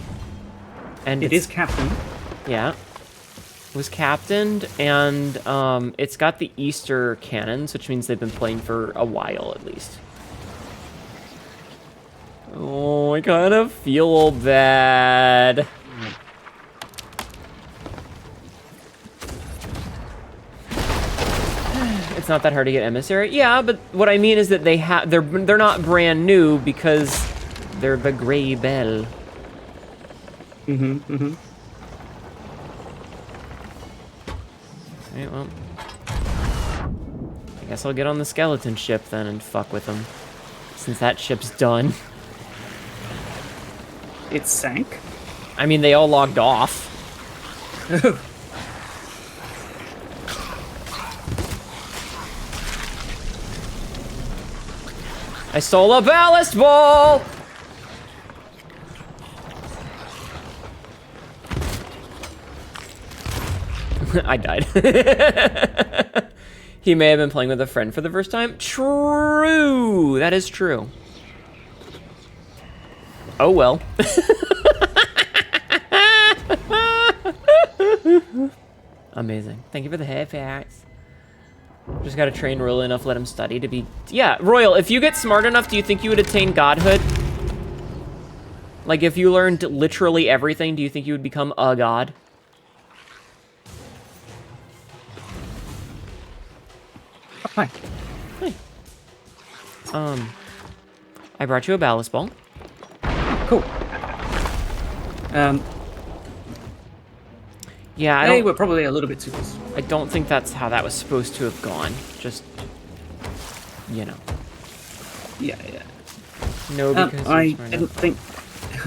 And It is captain. Yeah. It was captained, and, it's got the Easter cannons, which means they've been playing for a while, at least. Oh, I kind of feel bad. It's not that hard to get emissary. Yeah, but what I mean is that they're not brand new because they're the Grey Bell. Mm-hmm, mm-hmm. Alright, well. I guess I'll get on the skeleton ship then and fuck with them. Since that ship's done. It sank. I mean, they all logged off. I stole a ballast ball! I died. He may have been playing with a friend for the first time. True! That is true. Oh well. Amazing. Thank you for the headpacks. Just gotta train Royal enough, let him study to be... Yeah, Royal, if you get smart enough, do you think you would attain godhood? Like, if you learned literally everything, do you think you would become a god? Hi. Hi. I brought you a ballast ball. Cool. Yeah, They were probably a little bit too close. I don't think that's how that was supposed to have gone. Just, you know. Yeah, yeah. No, because I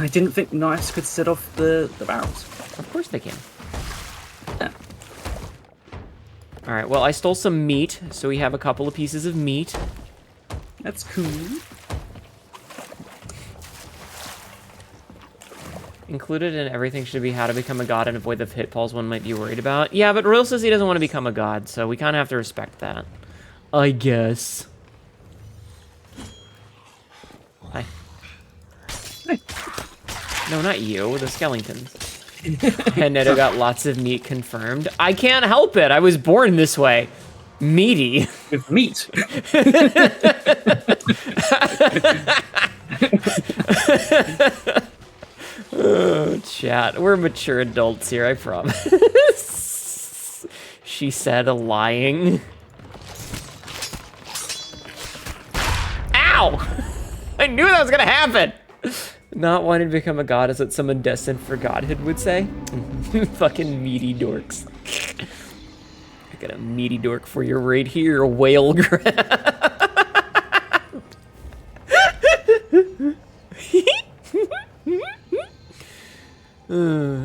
didn't think knives could set off the barrels. Of course they can. Yeah. All right. Well, I stole some meat, so we have a couple of pieces of meat. That's cool. Included in everything should be how to become a god and avoid the pitfalls one might be worried about. Yeah, but Royal says he doesn't want to become a god, so we kind of have to respect that. I guess. Hi. Hey. No, not you, the skeletons. Hnetu got lots of meat confirmed. I can't help it. I was born this way. Meaty. With meat. Oh, chat. We're mature adults here, I promise. She said, lying. Ow! I knew that was gonna happen! Not wanting to become a god is what someone destined for godhood would say. Fucking meaty dorks. I got a meaty dork for you right here, whale grab.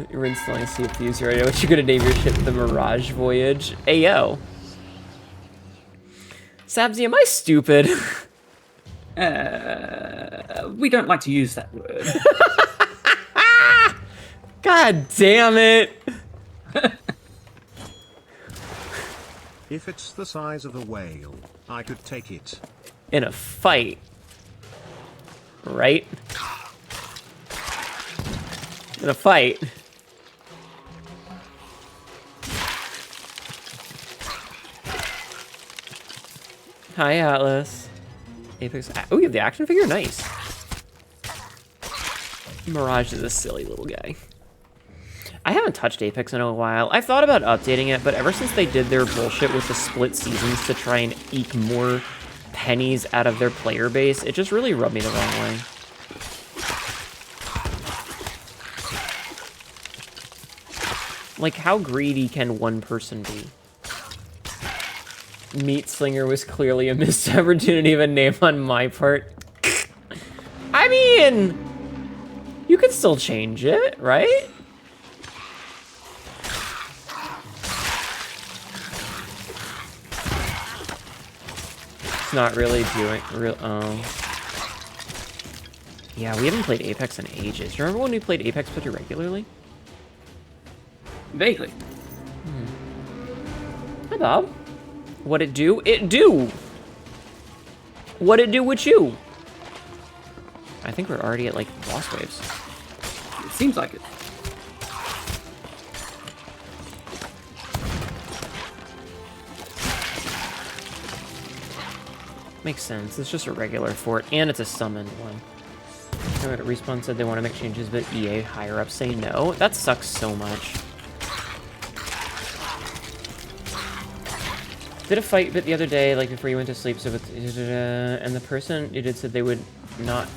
You're installing Sea of Thieves right now. What you gonna name your ship? The Mirage Voyage? Ayo. Sabzi, am I stupid? We don't like to use that word. God damn it. If it's the size of a whale, I could take it. In a fight. Right? In a fight. Hi, Atlas. Apex. Oh, you have the action figure? Nice. Mirage is a silly little guy. I haven't touched Apex in a while. I've thought about updating it, but ever since they did their bullshit with the split seasons to try and eke more pennies out of their player base, it just really rubbed me the wrong way. Like, how greedy can one person be? Meat Slinger was clearly a missed opportunity of a name on my part. I mean, you could still change it, right? It's not really doing oh. Yeah, we haven't played Apex in ages. Do you remember when we played Apex pretty regularly? Vaguely. Hi, Bob. What it do? It do! What it do with you? I think we're already at, like, boss waves. It seems like it. Makes sense. It's just a regular fort, and it's a summoned one. Respawn said they want to make changes, but EA higher-ups say no. That sucks so much. Did a fight bit the other day, like before you went to sleep, so and the person you did said they would not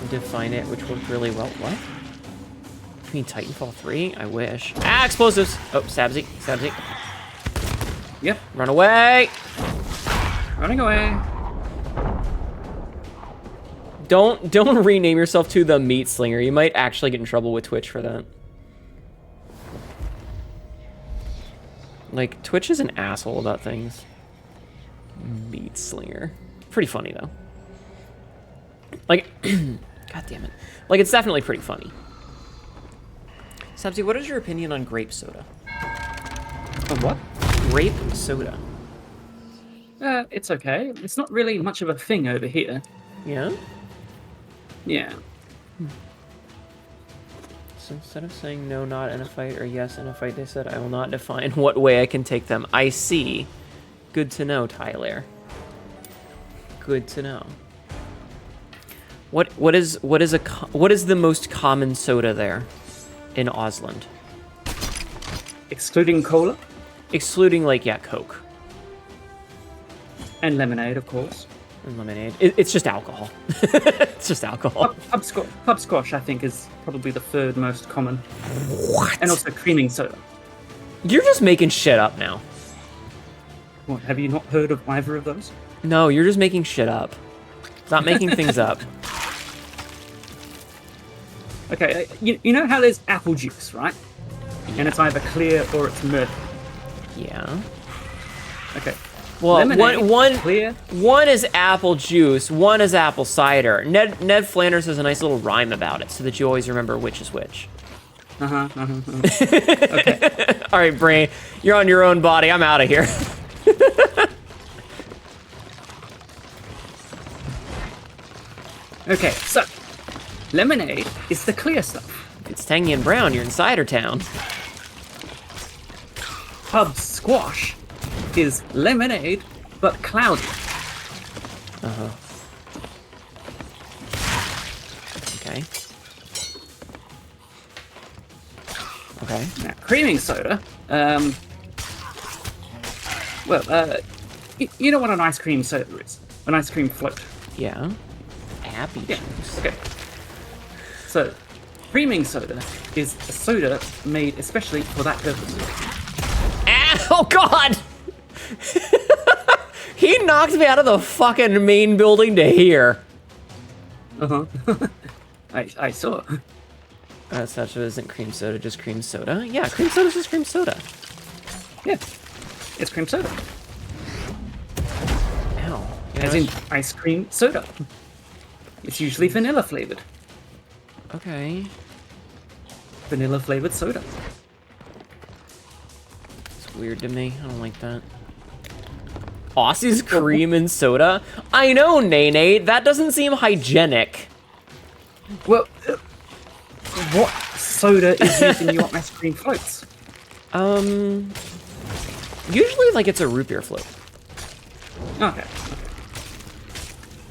define it, which worked really well. What? You mean Titanfall 3? I wish. Ah, explosives! Oh, Sabzi, Sabzi. Yep. Run away! Running away. Don't rename yourself to the Meat Slinger. You might actually get in trouble with Twitch for that. Like, Twitch is an asshole about things. Meat Slinger. Pretty funny, though. Like, god damn it. Like, it's definitely pretty funny. Sabzi, what is your opinion on grape soda? On what? Grape soda. It's okay. It's not really much of a thing over here. Yeah? Yeah. So instead of saying no, not in a fight, or yes, in a fight, they said, I will not define what way I can take them. I see. Good to know, Tyler. Good to know. What is the most common soda there in Osland? Excluding cola? Excluding, like, yeah, Coke. And lemonade, of course. And lemonade. It's just alcohol. It's just alcohol. Pub squash, I think, is probably the third most common. What? And also creaming soda. You're just making shit up now. What, have you not heard of either of those? No, you're just making shit up. Stop making things up. Okay, you know how there's apple juice, right? Yeah. And it's either clear or it's murky. Yeah. Okay. Well, lemonade, clear. One is apple juice, one is apple cider. Ned Flanders has a nice little rhyme about it, so that you always remember which is which. Okay. All right, Brain, you're on your own body. I'm out of here. Okay, so lemonade is the clear stuff. If it's tangy and brown, you're in Cider Town. Pub squash is lemonade, but cloudy. Okay. Okay. Now, creaming soda. You know what an ice cream soda is? An ice cream float. Yeah. Happy Yeah. juice. Okay. So, creaming soda is a soda made especially for that purpose. Oh God! He knocked me out of the fucking main building to here. I saw. Such isn't cream soda, just cream soda. Yeah, cream soda's just cream soda. Yeah, it's cream soda. Ow. As in ice cream soda. It's usually vanilla flavored. Okay. Vanilla flavored soda. It's weird to me. I don't like that. Aussie's cream and soda? I know, Nene. That doesn't seem hygienic. Well, what soda is used in your ice cream floats? Usually, like, it's a root beer float. Okay.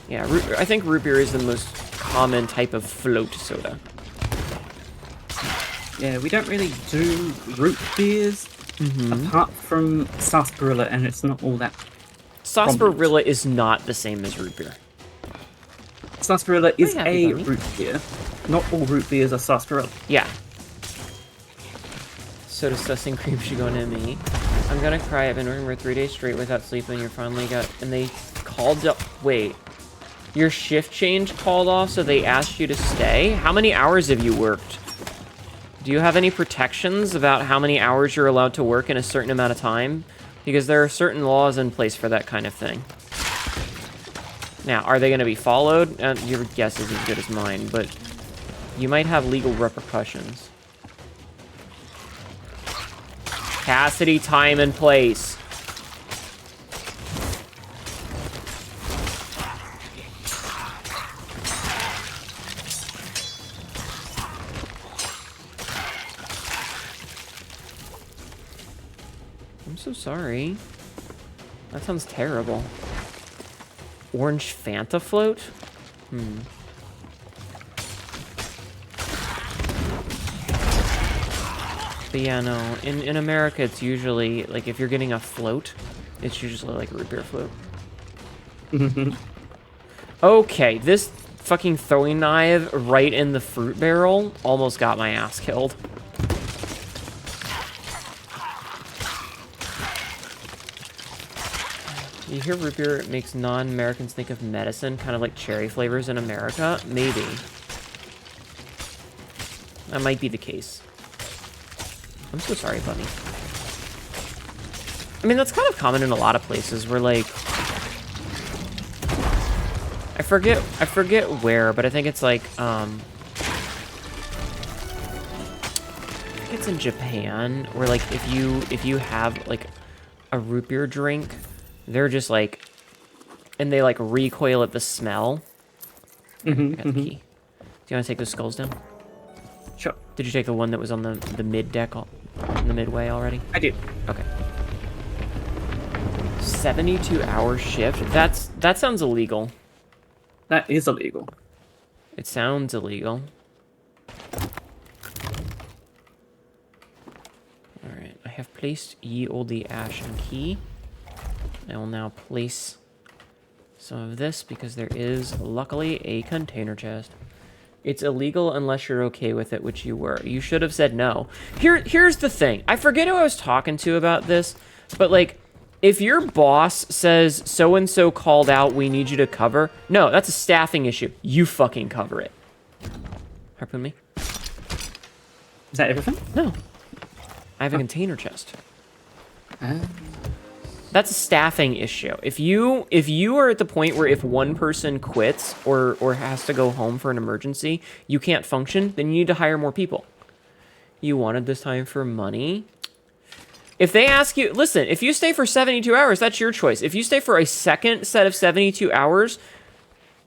Yeah, I think root beer is the most common type of float soda. Yeah, we don't really do root beers apart from sarsaparilla, and it's not all that. Sarsaparilla is not the same as root beer. Sarsaparilla is happy, a bunny. root beer. Not all root beers are sarsaparilla. Yeah. So disgusting cream should go into me. I'm gonna cry. I've been working for 3 days straight without sleeping. You're finally got, and they called up. Wait, your shift change called off, so they asked you to stay. How many hours have you worked? Do you have any protections about how many hours you're allowed to work in a certain amount of time? Because there are certain laws in place for that kind of thing. Now, are they going to be followed? Your guess is as good as mine, but you might have legal repercussions. Cassidy, time and place. I'm so sorry. That sounds terrible. Orange Fanta float? But yeah, no. In America, it's usually, like, if you're getting a float, it's usually like a root beer float. Okay, this fucking throwing knife right in the fruit barrel almost got my ass killed. You hear root beer makes non-Americans think of medicine, kind of like cherry flavors in America? Maybe. That might be the case. I'm so sorry, Bunny. I mean, that's kind of common in a lot of places where, like... I forget where, but I think it's like, I think it's in Japan, where, like, if you have, like, a root beer drink, they're just like, and they like recoil at the smell. I got the key. Do you want to take those skulls down? Sure. Did you take the one that was on the mid deck, the midway already? I did. Okay. 72-hour shift. That sounds illegal. That is illegal. It sounds illegal. All right. I have placed ye olde ashen key. I will now place some of this because there is, luckily, a container chest. It's illegal unless you're okay with it, which you were. You should have said no. Here's the thing. I forget who I was talking to about this, but, like, if your boss says, so-and-so called out, we need you to cover, no, that's a staffing issue. You fucking cover it. Harpoon me? Is that everything? No. I have a container chest. That's a staffing issue. If you are at the point where if one person quits or has to go home for an emergency, you can't function, then you need to hire more people. You wanted this time for money? If they ask you, listen, if you stay for 72 hours, that's your choice. If you stay for a second set of 72 hours,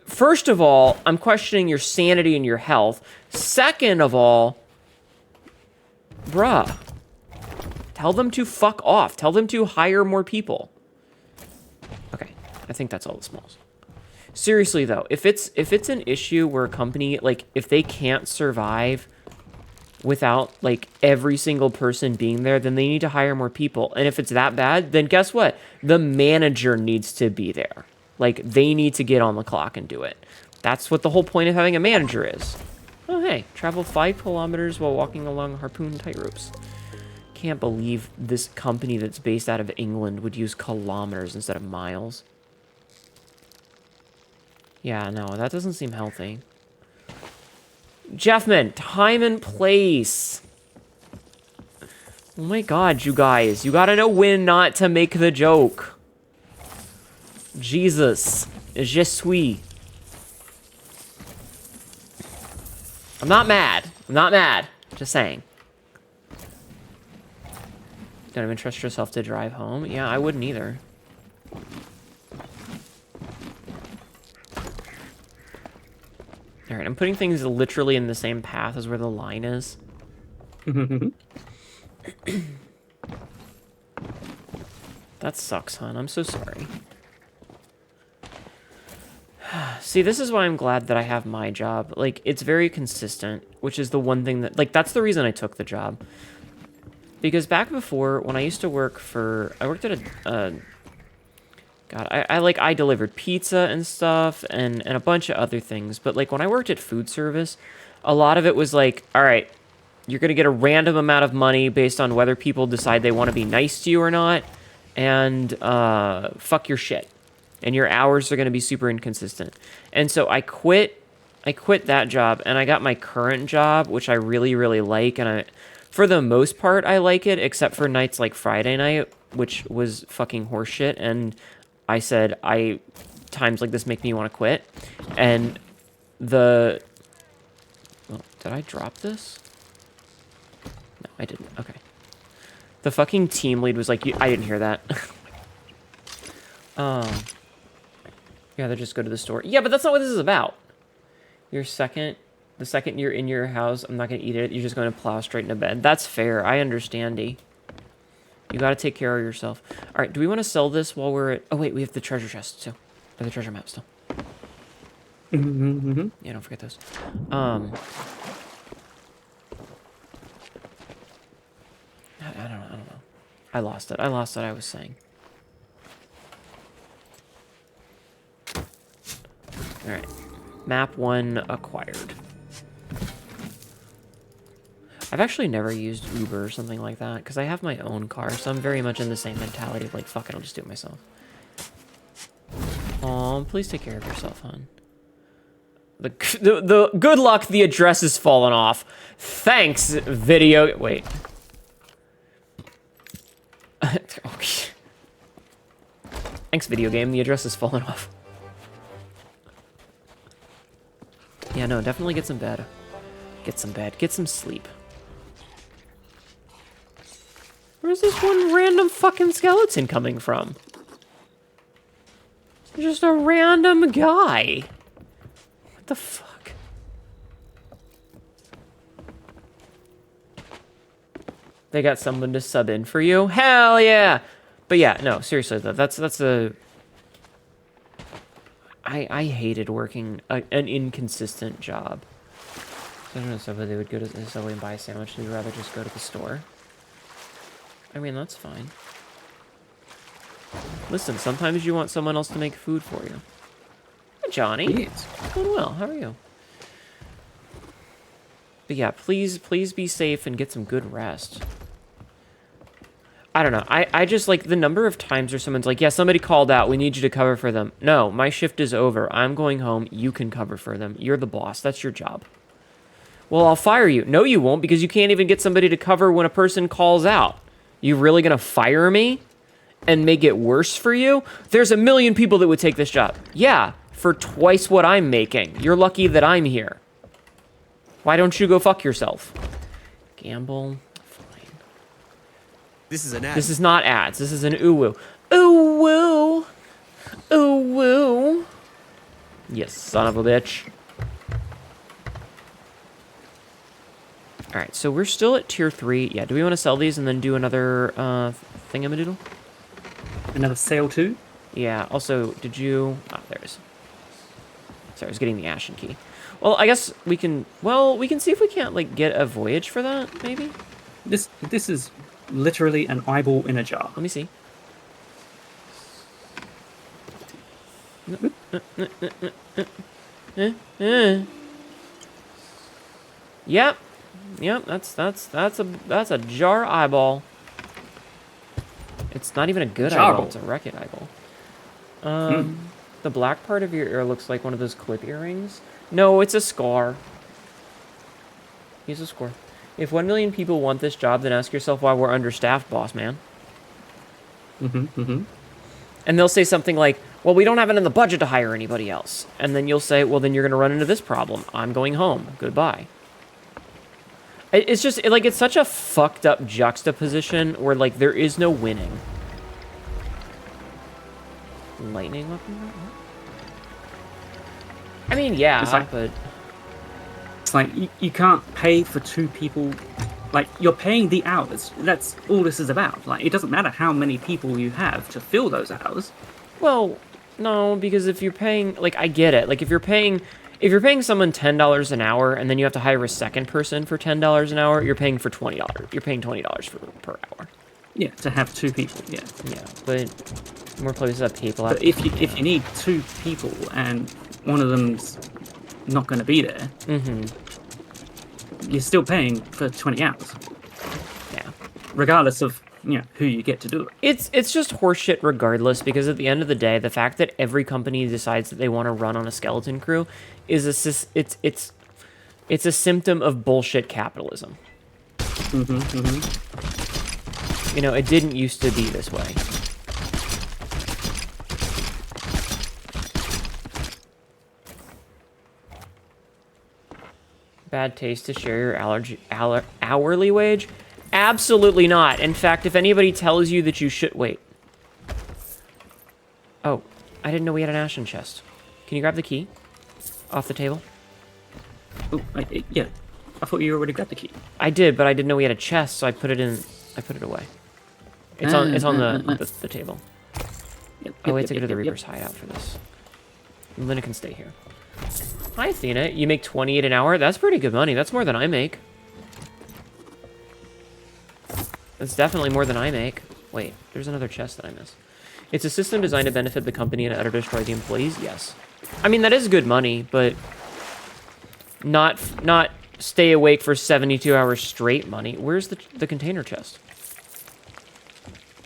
first of all, I'm questioning your sanity and your health. Second of all, bruh, tell them to fuck off. Tell them to hire more people. Okay, I think that's all the smalls. Seriously though, if it's an issue where a company, like, if they can't survive without, like, every single person being there, then they need to hire more people. And if it's that bad, then guess what? The manager needs to be there. Like, they need to get on the clock and do it. That's what the whole point of having a manager is. Oh, hey, travel 5 kilometers while walking along harpoon tightropes. Can't believe this company that's based out of England would use kilometers instead of miles. Yeah, no, that doesn't seem healthy. Jeffman, time and place. Oh my god, you guys. You gotta know when not to make the joke. Jesus. Je suis. I'm not mad. I'm not mad. Just saying. Don't even trust yourself to drive home? Yeah, I wouldn't either. Alright, I'm putting things literally in the same path as where the line is. That sucks, hon. I'm so sorry. See, this is why I'm glad that I have my job. Like, it's very consistent, which is the one thing that... Like, that's the reason I took the job. Because back before, when I used to work for... I worked at a... God, I delivered pizza and stuff and a bunch of other things. But, like, when I worked at food service, a lot of it was like, all right, you're going to get a random amount of money based on whether people decide they want to be nice to you or not. And fuck your shit. And your hours are going to be super inconsistent. And so I quit that job, and I got my current job, which I really, really like. And for the most part, I like it, except for nights like Friday night, which was fucking horseshit. And I said, times like this make me want to quit. And well, did I drop this? No, I didn't. Okay. The fucking team lead was like, I didn't hear that. Yeah, they just go to the store. Yeah, but that's not what this is about. The second you're in your house, I'm not going to eat it. You're just going to plow straight into bed. That's fair. I understand, D. You got to take care of yourself. All right, do we want to sell this while we're at... Oh, wait, we have the treasure chest, too. Or the treasure map still. Yeah, don't forget those. I don't know. I lost it. I was saying. All right. Map 1 acquired. I've actually never used Uber or something like that, because I have my own car, so I'm very much in the same mentality of, like, fuck it, I'll just do it myself. Aw, please take care of yourself, hon. The good luck, the address has fallen off. Thanks, video... Wait. Okay. Thanks, video game, the address has fallen off. Yeah, no, definitely get some bed. Get some bed. Get some sleep. Where's this one random fucking skeleton coming from? Just a random guy. What the fuck? They got someone to sub in for you? Hell yeah! But yeah, no, seriously though, that's a... I hated working an inconsistent job. So I don't know, somebody would go to the Subway and buy a sandwich, and they'd rather just go to the store. I mean, that's fine. Listen, sometimes you want someone else to make food for you. Hi, Johnny. Yes. Doing well. How are you? But yeah, please be safe and get some good rest. I don't know. I just, like, the number of times where someone's like, yeah, somebody called out. We need you to cover for them. No, my shift is over. I'm going home. You can cover for them. You're the boss. That's your job. Well, I'll fire you. No, you won't, because you can't even get somebody to cover when a person calls out. You really gonna fire me and make it worse for you? There's a million people that would take this job. Yeah, for twice what I'm making. You're lucky that I'm here. Why don't you go fuck yourself? Gamble. Fine. This is an ad. This is not ads. This is an ooh-woo. Ooh-woo. Ooh-woo. You son of a bitch. Alright, so we're still at tier 3. Yeah, do we want to sell these and then do another thingamadoodle? Another sale too. Yeah, also, did you... Oh, there it is. Sorry, I was getting the Ashen Key. Well, I guess we can... Well, we can see if we can't, like, get a voyage for that, maybe? This is literally an eyeball in a jar. Let me see. Yep. Yep, that's a jar eyeball. It's not even a good eyeball, it's a wrecked eyeball. The black part of your ear looks like one of those clip earrings. No, it's a scar. He's a scar. If 1 million people want this job, then ask yourself why we're understaffed, boss man. And they'll say something like, well, we don't have it in the budget to hire anybody else. And then you'll say, well, then you're going to run into this problem. I'm going home. Goodbye. It's just, like, it's such a fucked up juxtaposition where, like, there is no winning. Lightning weapon? I mean, yeah, but... It's like, you can't pay for 2 people. Like, you're paying the hours. That's all this is about. Like, it doesn't matter how many people you have to fill those hours. Well, no, because if you're paying... Like, I get it. Like, if you're paying someone $10 an hour and then you have to hire a second person for $10 an hour, you're paying for $20. You're paying $20 per hour. Yeah, to have 2 people, yeah. Yeah, but more places have people. But if you need 2 people and one of them's not going to be there, you're still paying for 20 hours. Yeah. Regardless of, who you get to do it. It's just horseshit regardless, because at the end of the day, the fact that every company decides that they want to run on a skeleton crew is it's a symptom of bullshit capitalism. It didn't used to be this way. Bad taste to share your hourly wage? Absolutely not. In fact, if anybody tells you that you should... Wait. Oh, I didn't know we had an ashen chest. Can you grab the key? Off the table? Oh, yeah. I thought you already got the key. I did, but I didn't know we had a chest, so I put it in... I put it away. It's on the table. Oh, wait, to go to the Reaper's hideout for this. Lina can stay here. Hi, Athena. You make 28 an hour? That's pretty good money. That's more than I make. That's definitely more than I make. Wait, there's another chest that I missed. It's a system designed to benefit the company and utter destroy the employees? Yes. I mean, that is good money, but not stay awake for 72 hours straight money. Where's the container chest?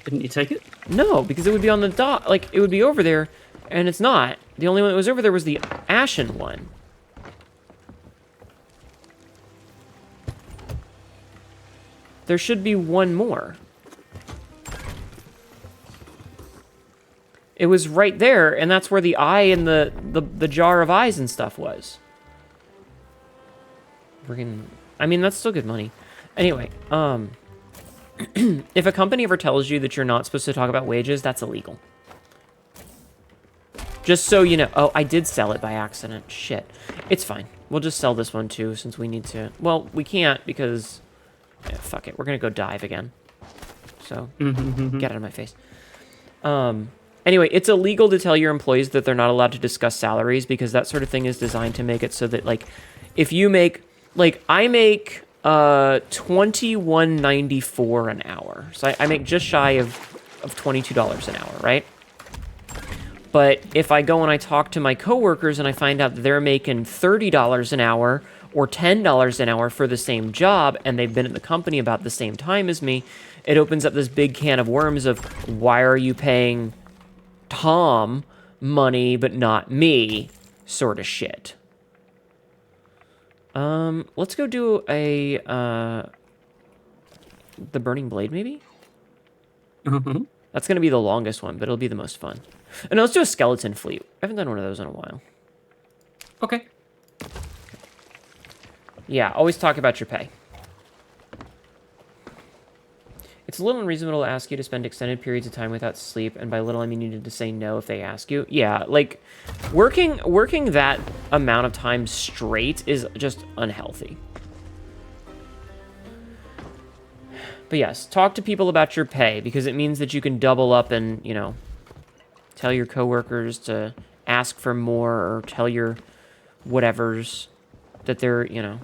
Didn't you take it? No, because it would be on the dock. Like, it would be over there, and it's not. The only one that was over there was the ashen one. There should be one more. It was right there, and that's where the eye and the jar of eyes and stuff was. I mean, that's still good money. Anyway, if a company ever tells you that you're not supposed to talk about wages, that's illegal. Just so you know. Oh, I did sell it by accident. Shit. It's fine. We'll just sell this one too, since we need to... Well, we can't because... Yeah, fuck it. We're gonna go dive again. So, get out of my face. Anyway, it's illegal to tell your employees that they're not allowed to discuss salaries, because that sort of thing is designed to make it so that, like, if you make... Like, I make $21.94 an hour. So I make just shy of $22 an hour, right? But if I go and I talk to my coworkers and I find out that they're making $30 an hour or $10 an hour for the same job, and they've been at the company about the same time as me, it opens up this big can of worms of, why are you paying Tom money but not me, sort of shit. Let's go do a, the Burning Blade, maybe? That's gonna be the longest one, but it'll be the most fun. And let's do a skeleton fleet. I haven't done one of those in a while. Okay. Yeah, always talk about your pay. It's a little unreasonable to ask you to spend extended periods of time without sleep, and by little I mean you need to say no if they ask you. Yeah, like, working that amount of time straight is just unhealthy. But yes, talk to people about your pay, because it means that you can double up and, you know, tell your coworkers to ask for more, or tell your whatevers that they're, you know,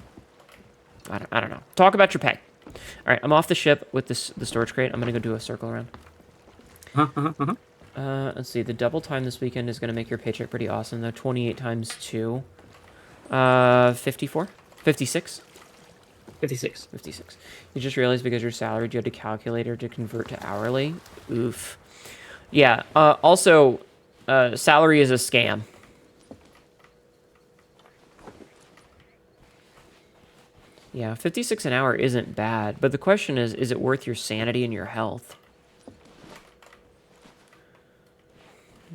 I don't know. Talk about your pay. All right, I'm off the ship with the storage crate. I'm going to go do a circle around. Let's see. The double time this weekend is going to make your paycheck pretty awesome, though. 28 times 2. 54? 56? 56. 56. You just realized because you're salaried, you had a calculator to convert to hourly? Oof. Yeah, also, salary is a scam. Yeah, 56 an hour isn't bad, but the question is it worth your sanity and your health?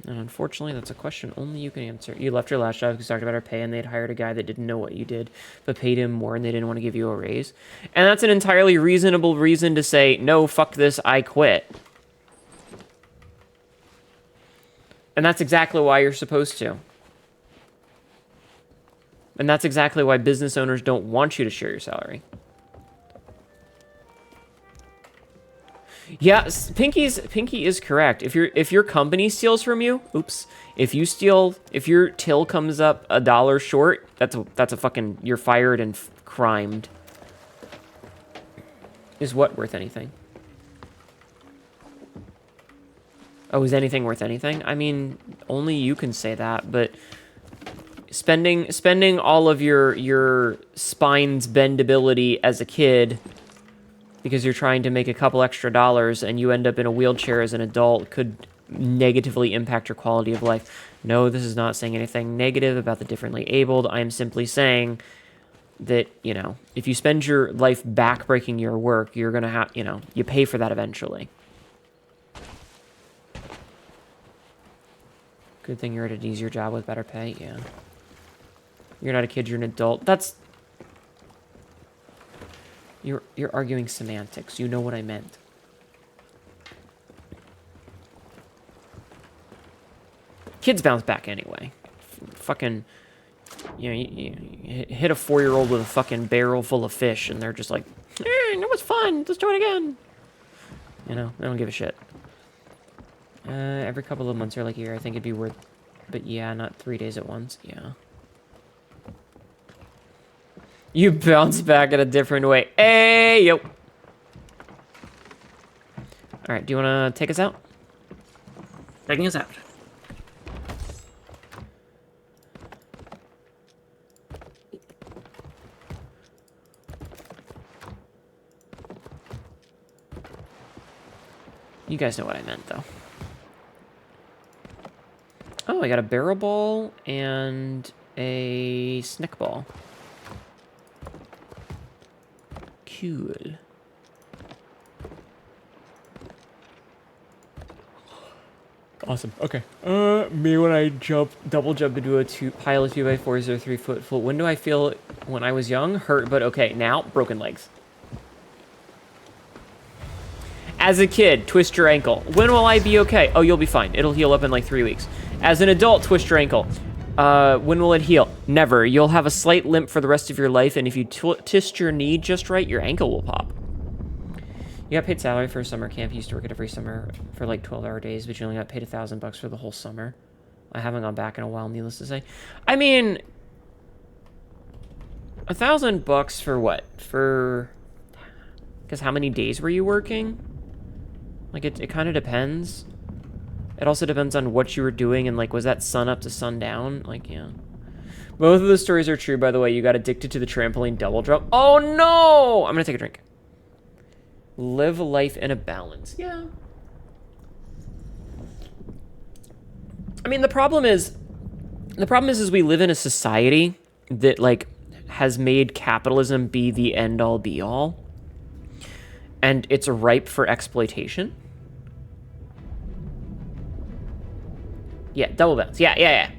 And unfortunately, that's a question only you can answer. You left your last job because you talked about our pay, and they'd hired a guy that didn't know what you did, but paid him more, and they didn't want to give you a raise. And that's an entirely reasonable reason to say, no, fuck this, I quit. And that's exactly why you're supposed to. And that's exactly why business owners don't want you to share your salary. Yeah, Pinky is correct. If your company steals from you, oops. If your till comes up $1 short, that's a fucking, you're fired and crimed. Is what worth anything? Oh, is anything worth anything? I mean, only you can say that, but spending all of your spine's bendability as a kid because you're trying to make a couple extra dollars and you end up in a wheelchair as an adult could negatively impact your quality of life. No, this is not saying anything negative about the differently abled. I am simply saying that, you know, if you spend your life backbreaking your work, you're going to have, you know, you pay for that eventually. Good thing you're at an easier job with better pay, yeah. You're not a kid, you're an adult. That's... You're arguing semantics. You know what I meant. Kids bounce back anyway. Fucking... You know, you hit a 4-year-old with a fucking barrel full of fish, and they're just like, that was fun, let's do it again. You know, they don't give a shit. Every couple of months or like a year, I think it'd be worth... But yeah, not 3 days at once, yeah. You bounce back in a different way. Hey, yo. Alright, do you want to take us out? Taking us out. You guys know what I meant, though. Oh, I got a barrel ball and a snack ball. Cool. Awesome. Okay. Me when I double jump into a pile of 2x4s or 3-foot float. When do I feel when I was young? Hurt, but okay. Now, broken legs. As a kid, twist your ankle. When will I be okay? Oh, you'll be fine. It'll heal up in like 3 weeks. As an adult, twist your ankle. When will it heal? Never. You'll have a slight limp for the rest of your life, and if you twist your knee just right, your ankle will pop. You got paid salary for a summer camp. You used to work it every summer for like 12-hour days, but you only got paid $1,000 for the whole summer. I haven't gone back in a while, needless to say. I mean, $1,000 for what? For... Because how many days were you working? Like, it kind of depends. It also depends on what you were doing, and, like, was that sun up to sundown? Like, yeah. Both of the stories are true, by the way. You got addicted to the trampoline double drop. Oh, no! I'm gonna take a drink. Live life in a balance. Yeah. I mean, the problem is we live in a society that, like, has made capitalism be the end-all, be-all. And it's ripe for exploitation. Yeah, double bounce. Yeah.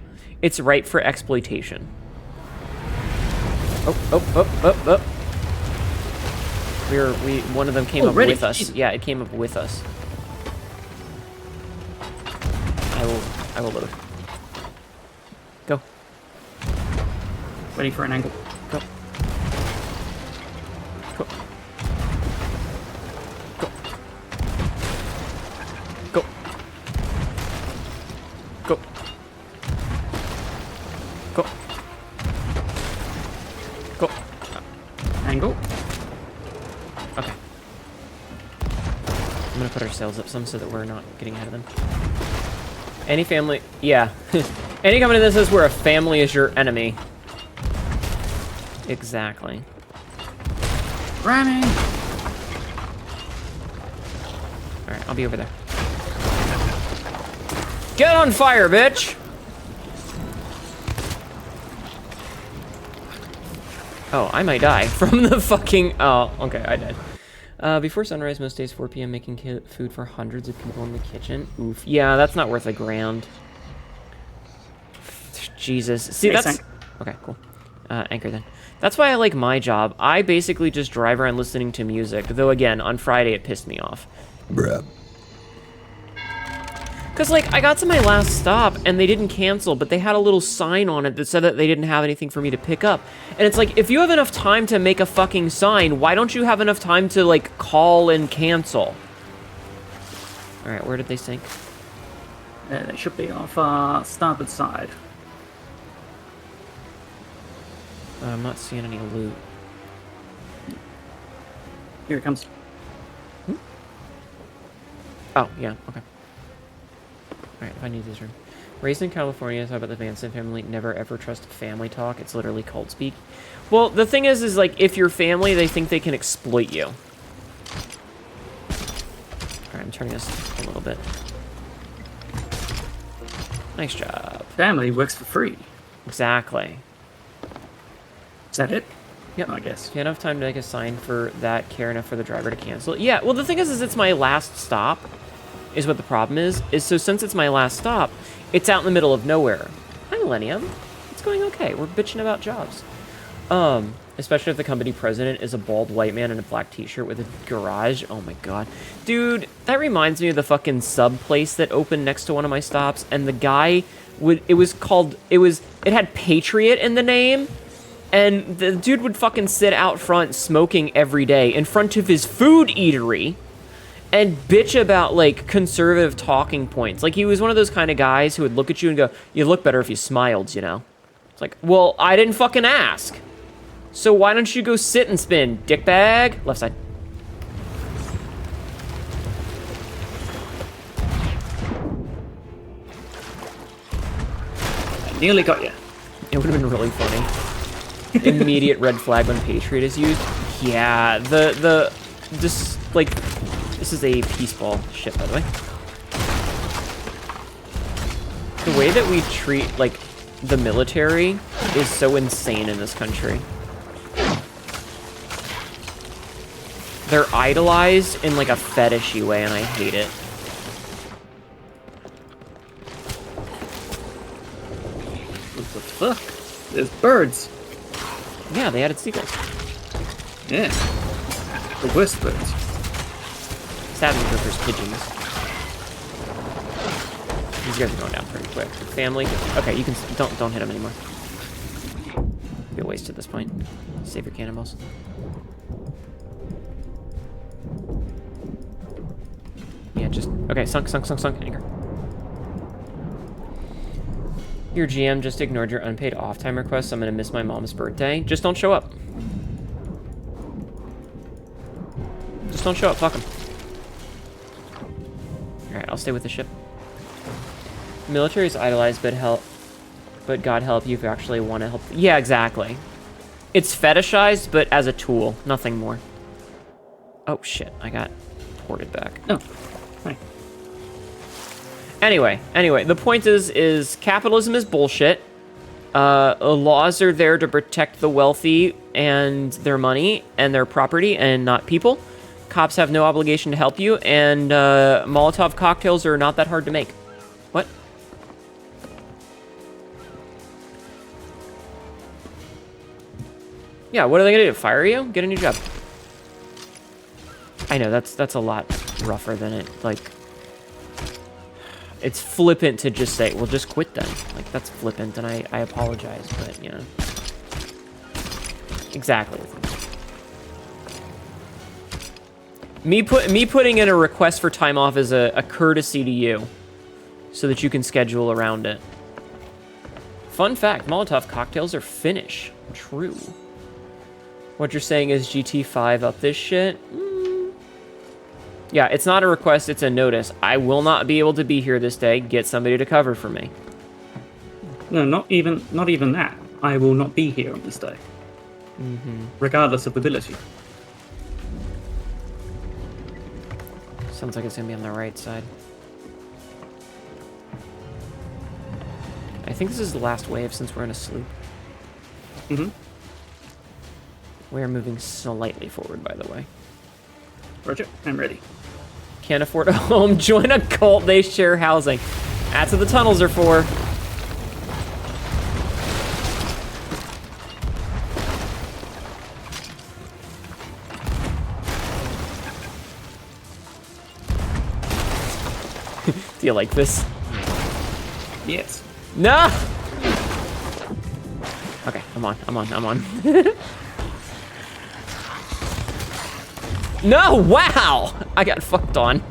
It's ripe for exploitation. Oh. One of them came up Already? with us. Jesus. Yeah, it came up with us. I will load. Go. Waiting for an angle. Go. Go. Go. Go. Go. Go. Go. Angle. Okay. I'm gonna put our sails up some so that we're not getting ahead of them. Any family... Yeah. Any company that says we're a family is your enemy. Exactly. Ramming. Alright, I'll be over there. Get on fire, bitch! Oh, I might die from the fucking... Oh, okay, I died. Before sunrise, most days 4 p.m. making food for hundreds of people in the kitchen. Oof. Yeah, that's not worth $1,000. Jesus. See, Hey, that's... Sank. Okay, cool. Anchor then. That's why I like my job. I basically just drive around listening to music. Though, again, on Friday it pissed me off. Bruh. Because, like, I got to my last stop, and they didn't cancel, but they had a little sign on it that said that they didn't have anything for me to pick up. And it's like, if you have enough time to make a fucking sign, why don't you have enough time to, like, call and cancel? Alright, where did they sink? They should be off our starboard side. I'm not seeing any loot. Here it comes. Oh, yeah, okay. Alright, if I need this room. Raised in California, talk about the Manson family. Never ever trust family talk. It's literally cult speak. Well, the thing is like, if you're family, they think they can exploit you. Alright, I'm turning this a little bit. Nice job. Family works for free. Exactly. Is that it? Yep. I guess. If you have enough time to make a sign for that, care enough for the driver to cancel. Yeah, well, the thing is it's my last stop, is what the problem is so since it's my last stop, it's out in the middle of nowhere. Hi, Millennium. It's going okay. We're bitching about jobs. Especially if the company president is a bald white man in a black t-shirt with a garage. Oh my god. Dude, that reminds me of the fucking sub place that opened next to one of my stops, and the guy it had Patriot in the name. And the dude would fucking sit out front smoking every day in front of his food eatery and bitch about, like, conservative talking points. Like, he was one of those kind of guys who would look at you and go, "You look better if you smiled, you know?" It's like, well, I didn't fucking ask. So why don't you go sit and spin, dickbag? Left side. I nearly got you. It would have been really funny. Immediate red flag when Patriot is used. Yeah, this is a peace ball ship, by the way. The way that we treat, like, the military is so insane in this country. They're idolized in, like, a fetishy way, and I hate it. What the fuck? There's birds. Yeah, they added seagulls. Yeah. The worst birds. Sad because there's pigeons. These guys are going down pretty quick. Family. Okay, you can don't hit them anymore. Be a waste at this point. Save your cannonballs. Yeah, just okay. Sunk. Anchor. Your GM just ignored your unpaid off time request, so I'm gonna miss my mom's birthday. Just don't show up. Just don't show up. Fuck him. Alright, I'll stay with the ship. Military is idolized, but God help you if you actually want to help. Yeah, exactly. It's fetishized, but as a tool, nothing more. Oh shit, I got ported back. Oh, hi. Anyway, the point is capitalism is bullshit. Laws are there to protect the wealthy and their money and their property and not people. Cops have no obligation to help you, and Molotov cocktails are not that hard to make. What? Yeah, what are they gonna do? Fire you? Get a new job. I know, that's a lot rougher than it, like... It's flippant to just say, well, just quit then. Like, that's flippant, and I apologize, but, you know. Exactly. Me putting in a request for time off is a courtesy to you, so that you can schedule around it. Fun fact, Molotov cocktails are Finnish. True. What you're saying is GT5 up this shit? Yeah, it's not a request, it's a notice. I will not be able to be here this day. Get somebody to cover for me. No, not even that. I will not be here on this day. Regardless of ability. Sounds like it's gonna be on the right side. I think this is the last wave since we're in a sloop. We are moving slightly forward, by the way. Roger, I'm ready. Can't afford a home, join a cult, they share housing. That's what the tunnels are for. Do you like this? Yes. No! Okay, I'm on. No, wow! I got fucked on.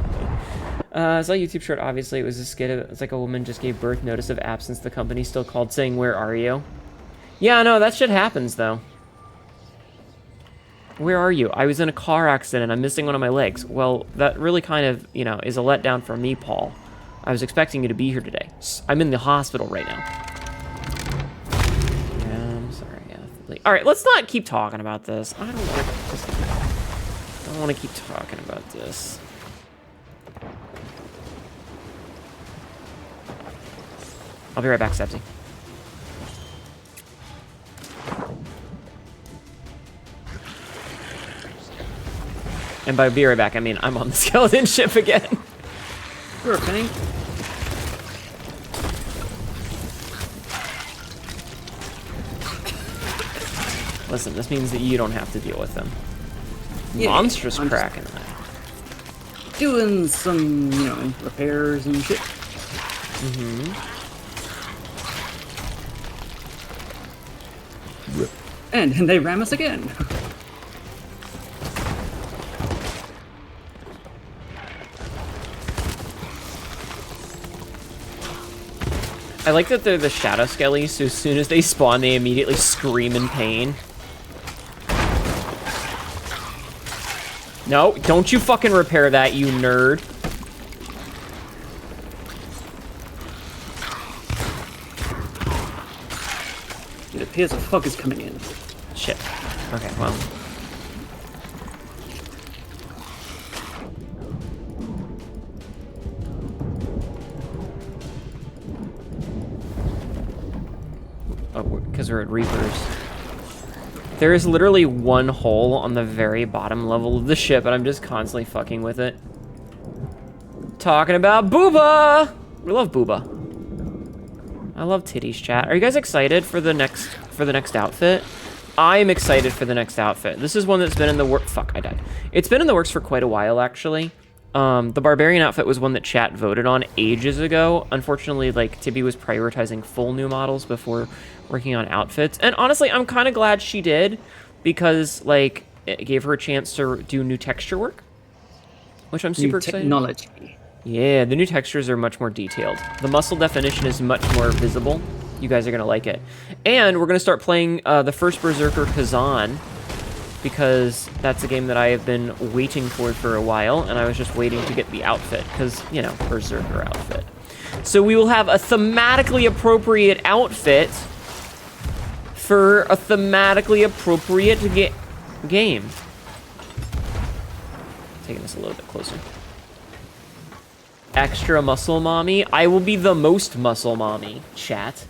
I saw a YouTube short, obviously it was a skit. It's like a woman just gave birth, notice of absence, the company still called saying, where are you? Yeah, no, that shit happens though. Where are you? I was in a car accident, I'm missing one of my legs. Well, that really kind of, you know, is a letdown for me, Paul. I was expecting you to be here today. I'm in the hospital right now. Yeah, I'm sorry, yeah. Alright, let's not keep talking about this. I don't want to keep talking about this. I'll be right back, Sepsi. And by be right back, I mean I'm on the skeleton ship again. Sure, Penny. Listen, this means that you don't have to deal with them. Yeah, Monstrous I'm crack in that. Doing some, you know, repairs and shit. And they ram us again. I like that they're the shadow skellies, so as soon as they spawn, they immediately scream in pain. No, don't you fucking repair that, you nerd. It appears a fog is coming in. Shit. Okay, well. Oh, because we're at Reapers. There is literally one hole on the very bottom level of the ship, and I'm just constantly fucking with it. Talking about Booba! We love Booba. I love titties, chat. Are you guys excited for the next outfit? I'm excited for the next outfit. This is one that's been in the works. Fuck, I died. It's been in the works for quite a while, actually. The Barbarian outfit was one that chat voted on ages ago. Unfortunately, like, Tibby was prioritizing full new models before working on outfits. And honestly, I'm kind of glad she did, because, like, it gave her a chance to do new texture work, which I'm super excited. Technology. Yeah, the new textures are much more detailed. The muscle definition is much more visible. You guys are going to like it. And we're going to start playing the first Berserker Kazan, because that's a game that I have been waiting for a while, and I was just waiting to get the outfit, because, you know, Berserker outfit. So we will have a thematically appropriate outfit for a thematically appropriate game. Taking this a little bit closer. Extra muscle mommy. I will be the most muscle mommy, chat.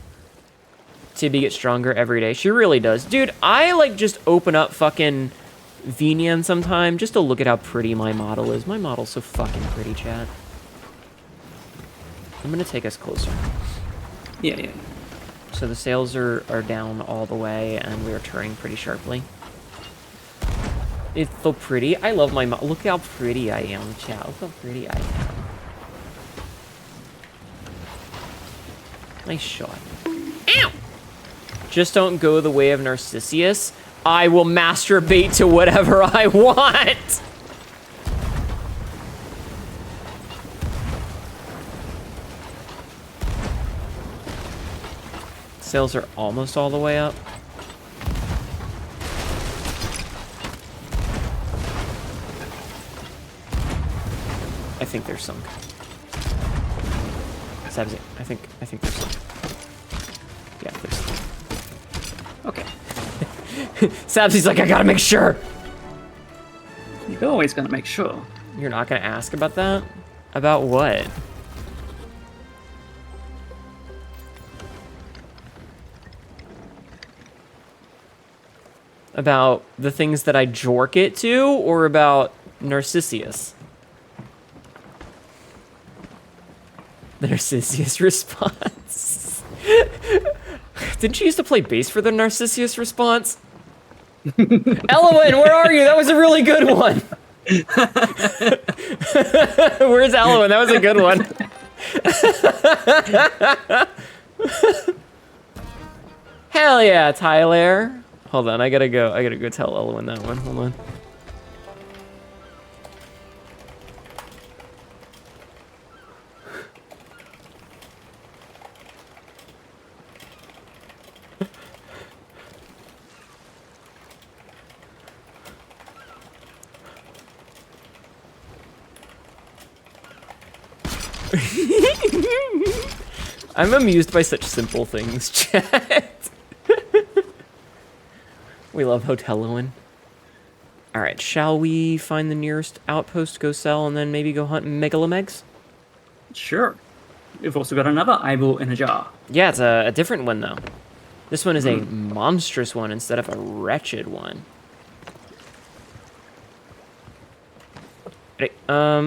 Tibby gets stronger every day. She really does. Dude, I like just open up fucking VNyan sometime just to look at how pretty my model is. My model's so fucking pretty, chat. I'm gonna take us closer. Yeah. So the sails are down all the way, and we are turning pretty sharply. It's so pretty. I love my mom. Look how pretty I am, chat. Look how pretty I am. Nice shot. Ow! Just don't go the way of Narcissus. I will masturbate to whatever I want. Sales are almost all the way up. I think there's some. Sabzi, I think there's some. Yeah, there's some. Okay. Sabzi's like, I gotta make sure. You're always gonna make sure. You're not gonna ask about that? About what? About the things that I jork it to, or about Narcissus? The Narcissus response. Didn't you used to play bass for the Narcissus response? Elowen, where are you? That was a really good one. Where's Elowen? That was a good one. Hell yeah, Tyler. Hold on, I gotta go tell Elowen that one. Hold on. I'm amused by such simple things, chat. We love Hoteloin. Alright, shall we find the nearest outpost, go sell, and then maybe go hunt megalomegs? Sure. We've also got another eyeball in a jar. Yeah, it's a different one, though. This one is a monstrous one instead of a wretched one. Right,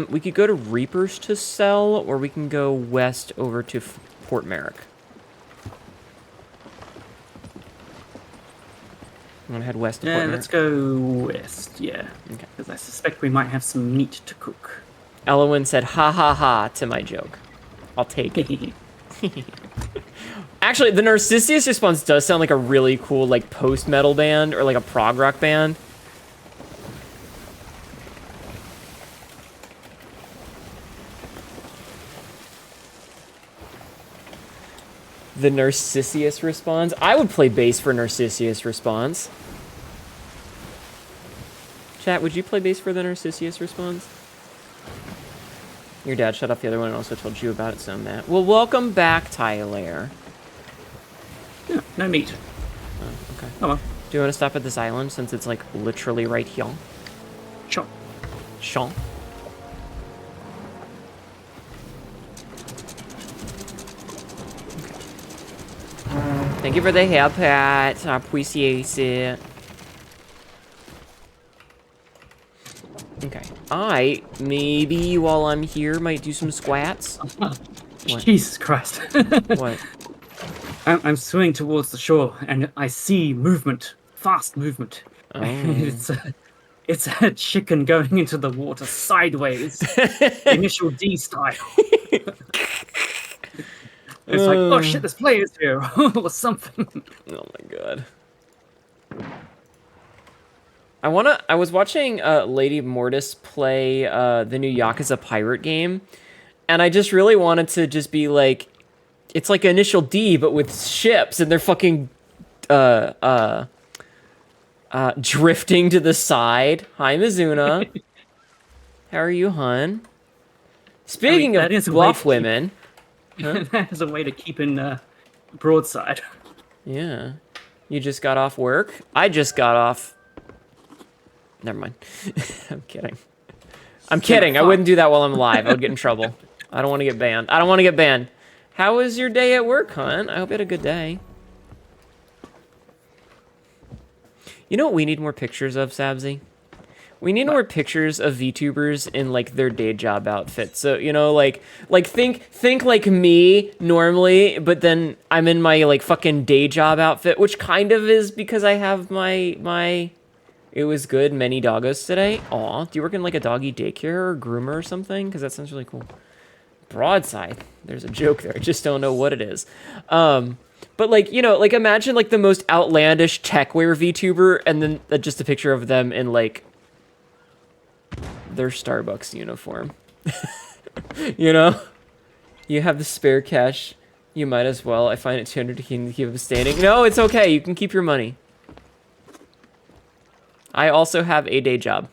we could go to Reapers to sell, or we can go west over to Port Merrick. I'm gonna head west to Port Merrick. Let's go west, yeah. Okay. Because I suspect we might have some meat to cook. Elowen said, ha ha ha, to my joke. I'll take it. Actually, the Narcissus response does sound like a really cool, like, post-metal band, or like a prog rock band. The Narcissus response. I would play bass for Narcissus response. Chat, would you play bass for the Narcissus response? Your dad shut off the other one and also told you about it, so Matt. Well, welcome back, Tyler. Yeah, no meat. Oh, okay. Oh well. Do you want to stop at this island since it's like literally right here? Sure. Sean. Thank you for the hair, Pat. I appreciate it. Okay. I, maybe while I'm here, might do some squats. What? Jesus Christ. What? I'm swimming towards the shore and I see movement. Fast movement. Oh. It's a chicken going into the water sideways. Initial D style. It's like, oh shit, there's players here, or something. Oh my god. I was watching Lady Mortis play the new Yakuza Pirate game, and I just really wanted to just be like, it's like Initial D, but with ships, and they're fucking drifting to the side. Hi, Mizuna. How are you, hun? Speaking of bluff women... Huh? That is a way to keep in broadside. Yeah. You just got off work? I just got off... Never mind. I'm kidding. I'm kidding. I wouldn't do that while I'm live. I would get in trouble. I don't want to get banned. I don't want to get banned. How was your day at work, hon? I hope you had a good day. You know what we need more pictures of, Sabzi? We need more pictures of VTubers in like their day job outfits. So, you know, like think like me normally, but then I'm in my like fucking day job outfit, which kind of is because I have my It was good. Many doggos today. Aw, do you work in like a doggy daycare or groomer or something? Because that sounds really cool. Broadside. There's a joke there. I just don't know what it is. But like, you know, like imagine like the most outlandish techwear VTuber and then just a picture of them in like their Starbucks uniform. You know? You have the spare cash. You might as well. I find it 200 to keep them standing. No, it's okay. You can keep your money. I also have a day job.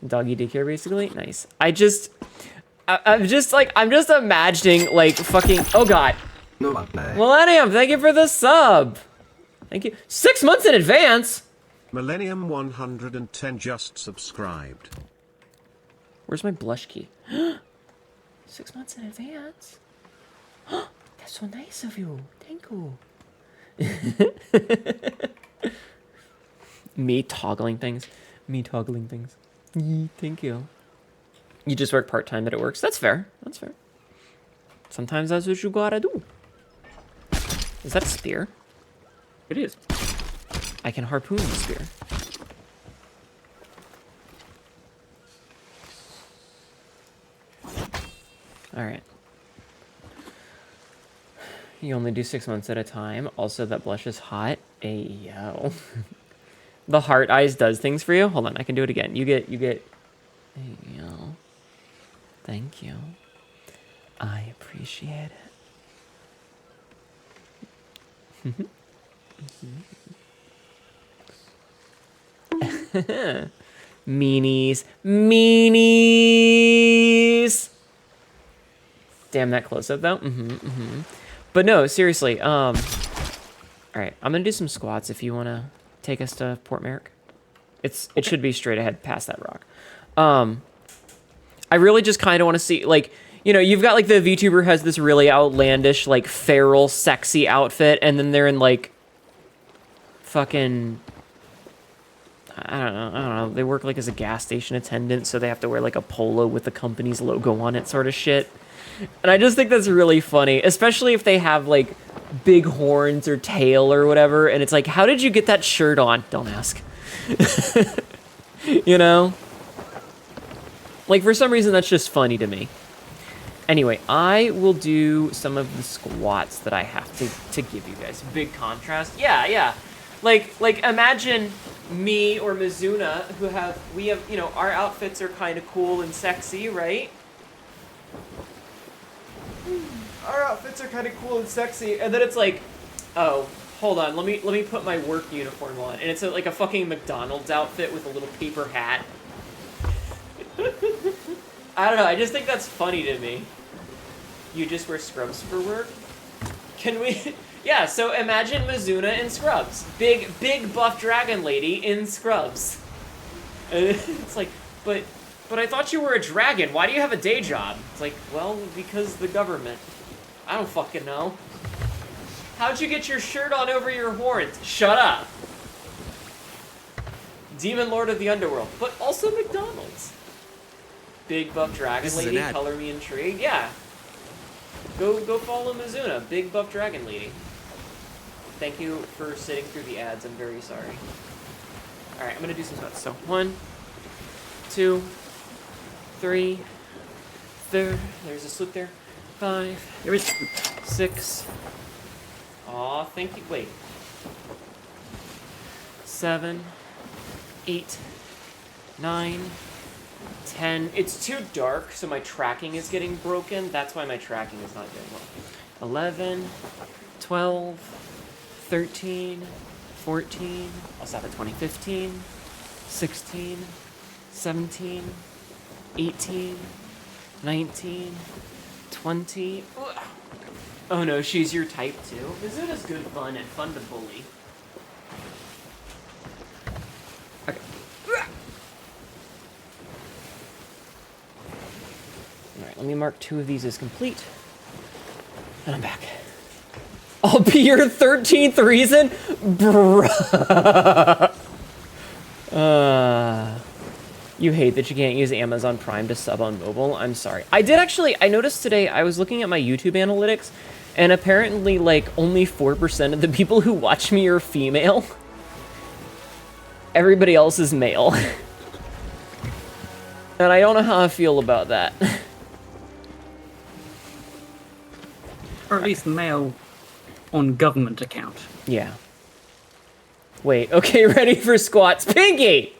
Doggy daycare, basically. Nice. I'm just imagining, like, fucking... Oh, God. Millennium, thank you for the sub. Thank you. 6 months in advance? Millennium 110 just subscribed. Where's my blush key? 6 months in advance? That's so nice of you. Thank you. Me toggling things. Thank you. You just work part-time, but it works. That's fair. That's fair. Sometimes that's what you gotta do. Is that a spear? It is. I can harpoon the spear. Alright. You only do 6 months at a time. Also, that blush is hot. Ayo. The heart eyes does things for you. Hold on, I can do it again. You get. Ayo. Thank you. I appreciate it. Meanies. Damn that close-up, though. But no, seriously. All right, I'm gonna do some squats if you wanna take us to Port Merrick. It should be straight ahead past that rock. I really just kind of want to see, like, you know, you've got like the VTuber has this really outlandish, like, feral, sexy outfit, and then they're in like fucking. I don't know. They work like as a gas station attendant, so they have to wear like a polo with the company's logo on it, sort of shit. And I just think that's really funny, especially if they have like big horns or tail or whatever. And it's like, how did you get that shirt on? Don't ask. You know? Like, for some reason, that's just funny to me. Anyway, I will do some of the squats that I have to give you guys. Big contrast. Yeah. Like imagine me or Mizuna we have, you know, our outfits are kind of cool and sexy, right? Our outfits are kind of cool and sexy, and then it's like, oh, hold on, let me put my work uniform on, and it's like a fucking McDonald's outfit with a little paper hat. I don't know, I just think that's funny to me. You just wear scrubs for work? Can we? Yeah, so imagine Mizuna in scrubs. Big buff dragon lady in scrubs. It's like, but I thought you were a dragon. Why do you have a day job? It's like, well, because the government. I don't fucking know. How'd you get your shirt on over your horns? Shut up. Demon Lord of the Underworld, but also McDonald's. Big buff dragon lady, color me intrigued. Yeah. Go follow Mizuna, big buff dragon lady. Thank you for sitting through the ads. I'm very sorry. All right, I'm gonna do some squats. So 1, 2, 3. There's a slip there. 5. There is 6. Aw, thank you. Wait. 7, 8, 9, 10. It's too dark, so my tracking is getting broken. That's why my tracking is not doing well. 11, 12, 13, 14. I'll stop at 20. 15, 16, 17, 18, 19, 20. Oh no, she's your type too. Mizuna's good fun and fun to bully. Okay. Alright, let me mark 2 of these as complete. And I'm back. I'll be your 13th reason? Bruh. You hate that you can't use Amazon Prime to sub on mobile? I'm sorry. I noticed today, I was looking at my YouTube analytics, and apparently, like, only 4% of the people who watch me are female. everybody else is male. And I don't know how I feel about that. Or at least mail on government account. Yeah. Wait, okay, ready for squats. Pinky!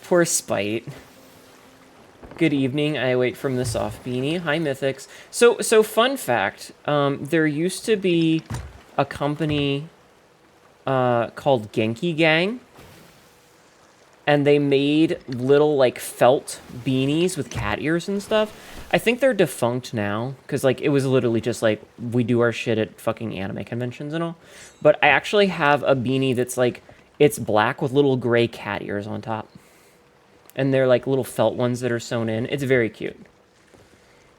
Poor Spite. Good evening, I wait from the soft beanie. Hi, Mythics. So fun fact, there used to be a company called Genki Gang, and they made little, like, felt beanies with cat ears and stuff. I think they're defunct now, because, like, it was literally just, like, we do our shit at fucking anime conventions and all. But I actually have a beanie that's, like, it's black with little gray cat ears on top. And they're, like, little felt ones that are sewn in. It's very cute.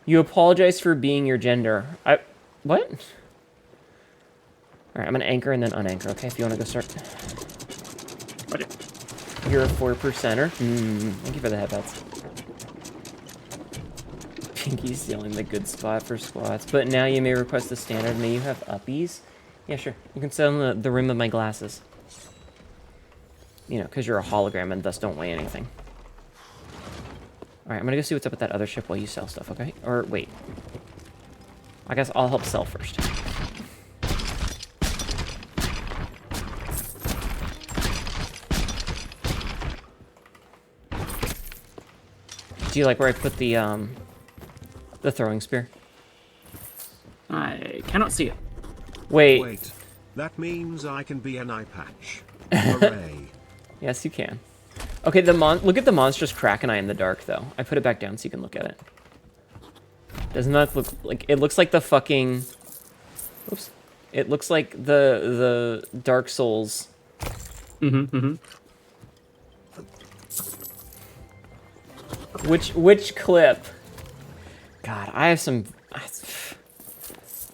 You apologize for being your gender. What? All right, I'm gonna anchor and then unanchor, okay? If you want to go start. You're a 4%er. Thank you for the headbutts. Pinky's stealing the good spot for squats. But now you may request the standard. May you have uppies? Yeah, sure. You can sit on the rim of my glasses. You know, because you're a hologram and thus don't weigh anything. Alright, I'm gonna go see what's up with that other ship while you sell stuff, okay? Or, wait. I guess I'll help sell first. Do you like where I put the throwing spear? I cannot see it. Wait. Wait. That means I can be an eye patch. Hooray. Yes, you can. Okay, look at the monstrous Kraken eye in the dark, though. I put it back down so you can look at it. Doesn't that look like... It looks like the fucking... Oops. It looks like the Dark Souls. Which clip? God, I have some...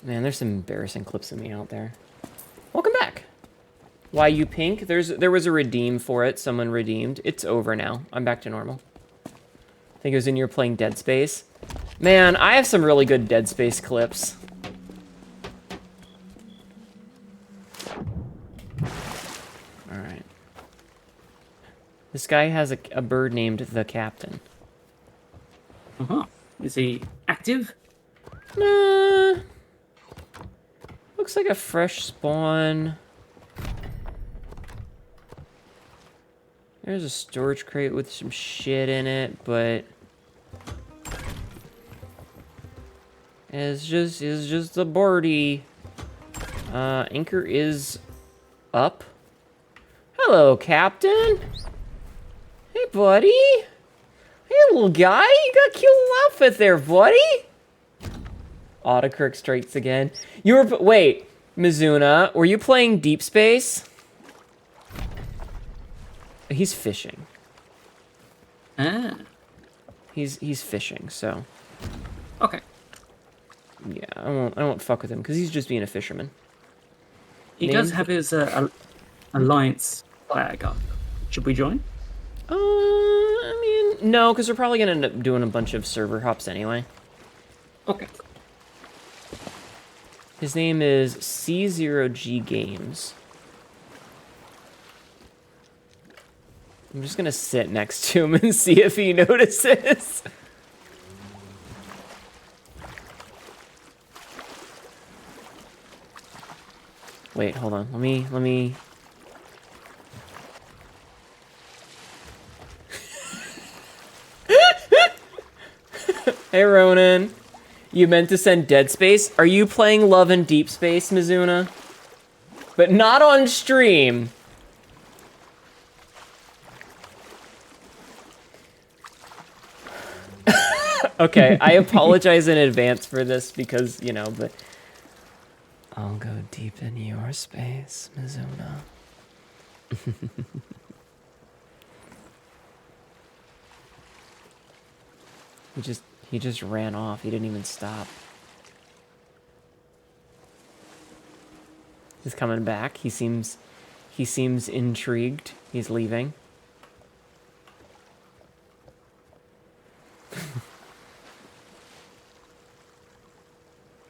Man, there's some embarrassing clips of me out there. Welcome back. Why you pink? There was a redeem for it. Someone redeemed. It's over now. I'm back to normal. I think it was in you're playing Dead Space. Man, I have some really good Dead Space clips. Alright. This guy has a bird named the Captain. Uh-huh. Is he active? Nah. Looks like a fresh spawn. There's a storage crate with some shit in it, but it's just a birdie. Anchor is up. Hello, Captain. Hey, buddy. Hey, little guy. You got a cute little outfit there, buddy. Autokirk strikes again. Wait, Mizuna, were you playing Deep Space? He's fishing. Ah. He's fishing, so Okay. yeah, I won't fuck with him because he's just being a fisherman. He does have his alliance flag up. Should we join? I mean, no, because we're probably gonna end up doing a bunch of server hops anyway. Okay. His name is C0G Games. I'm just gonna sit next to him and see if he notices. Wait, hold on. Let me... Hey, Ronan. You meant to send Dead Space? Are you playing Love and Deep Space, Mizuna? But not on stream. Okay, I apologize in advance for this because, you know, but... I'll go deep in your space, Mizuna. He just ran off. He didn't even stop. He's coming back. He seems intrigued. He's leaving.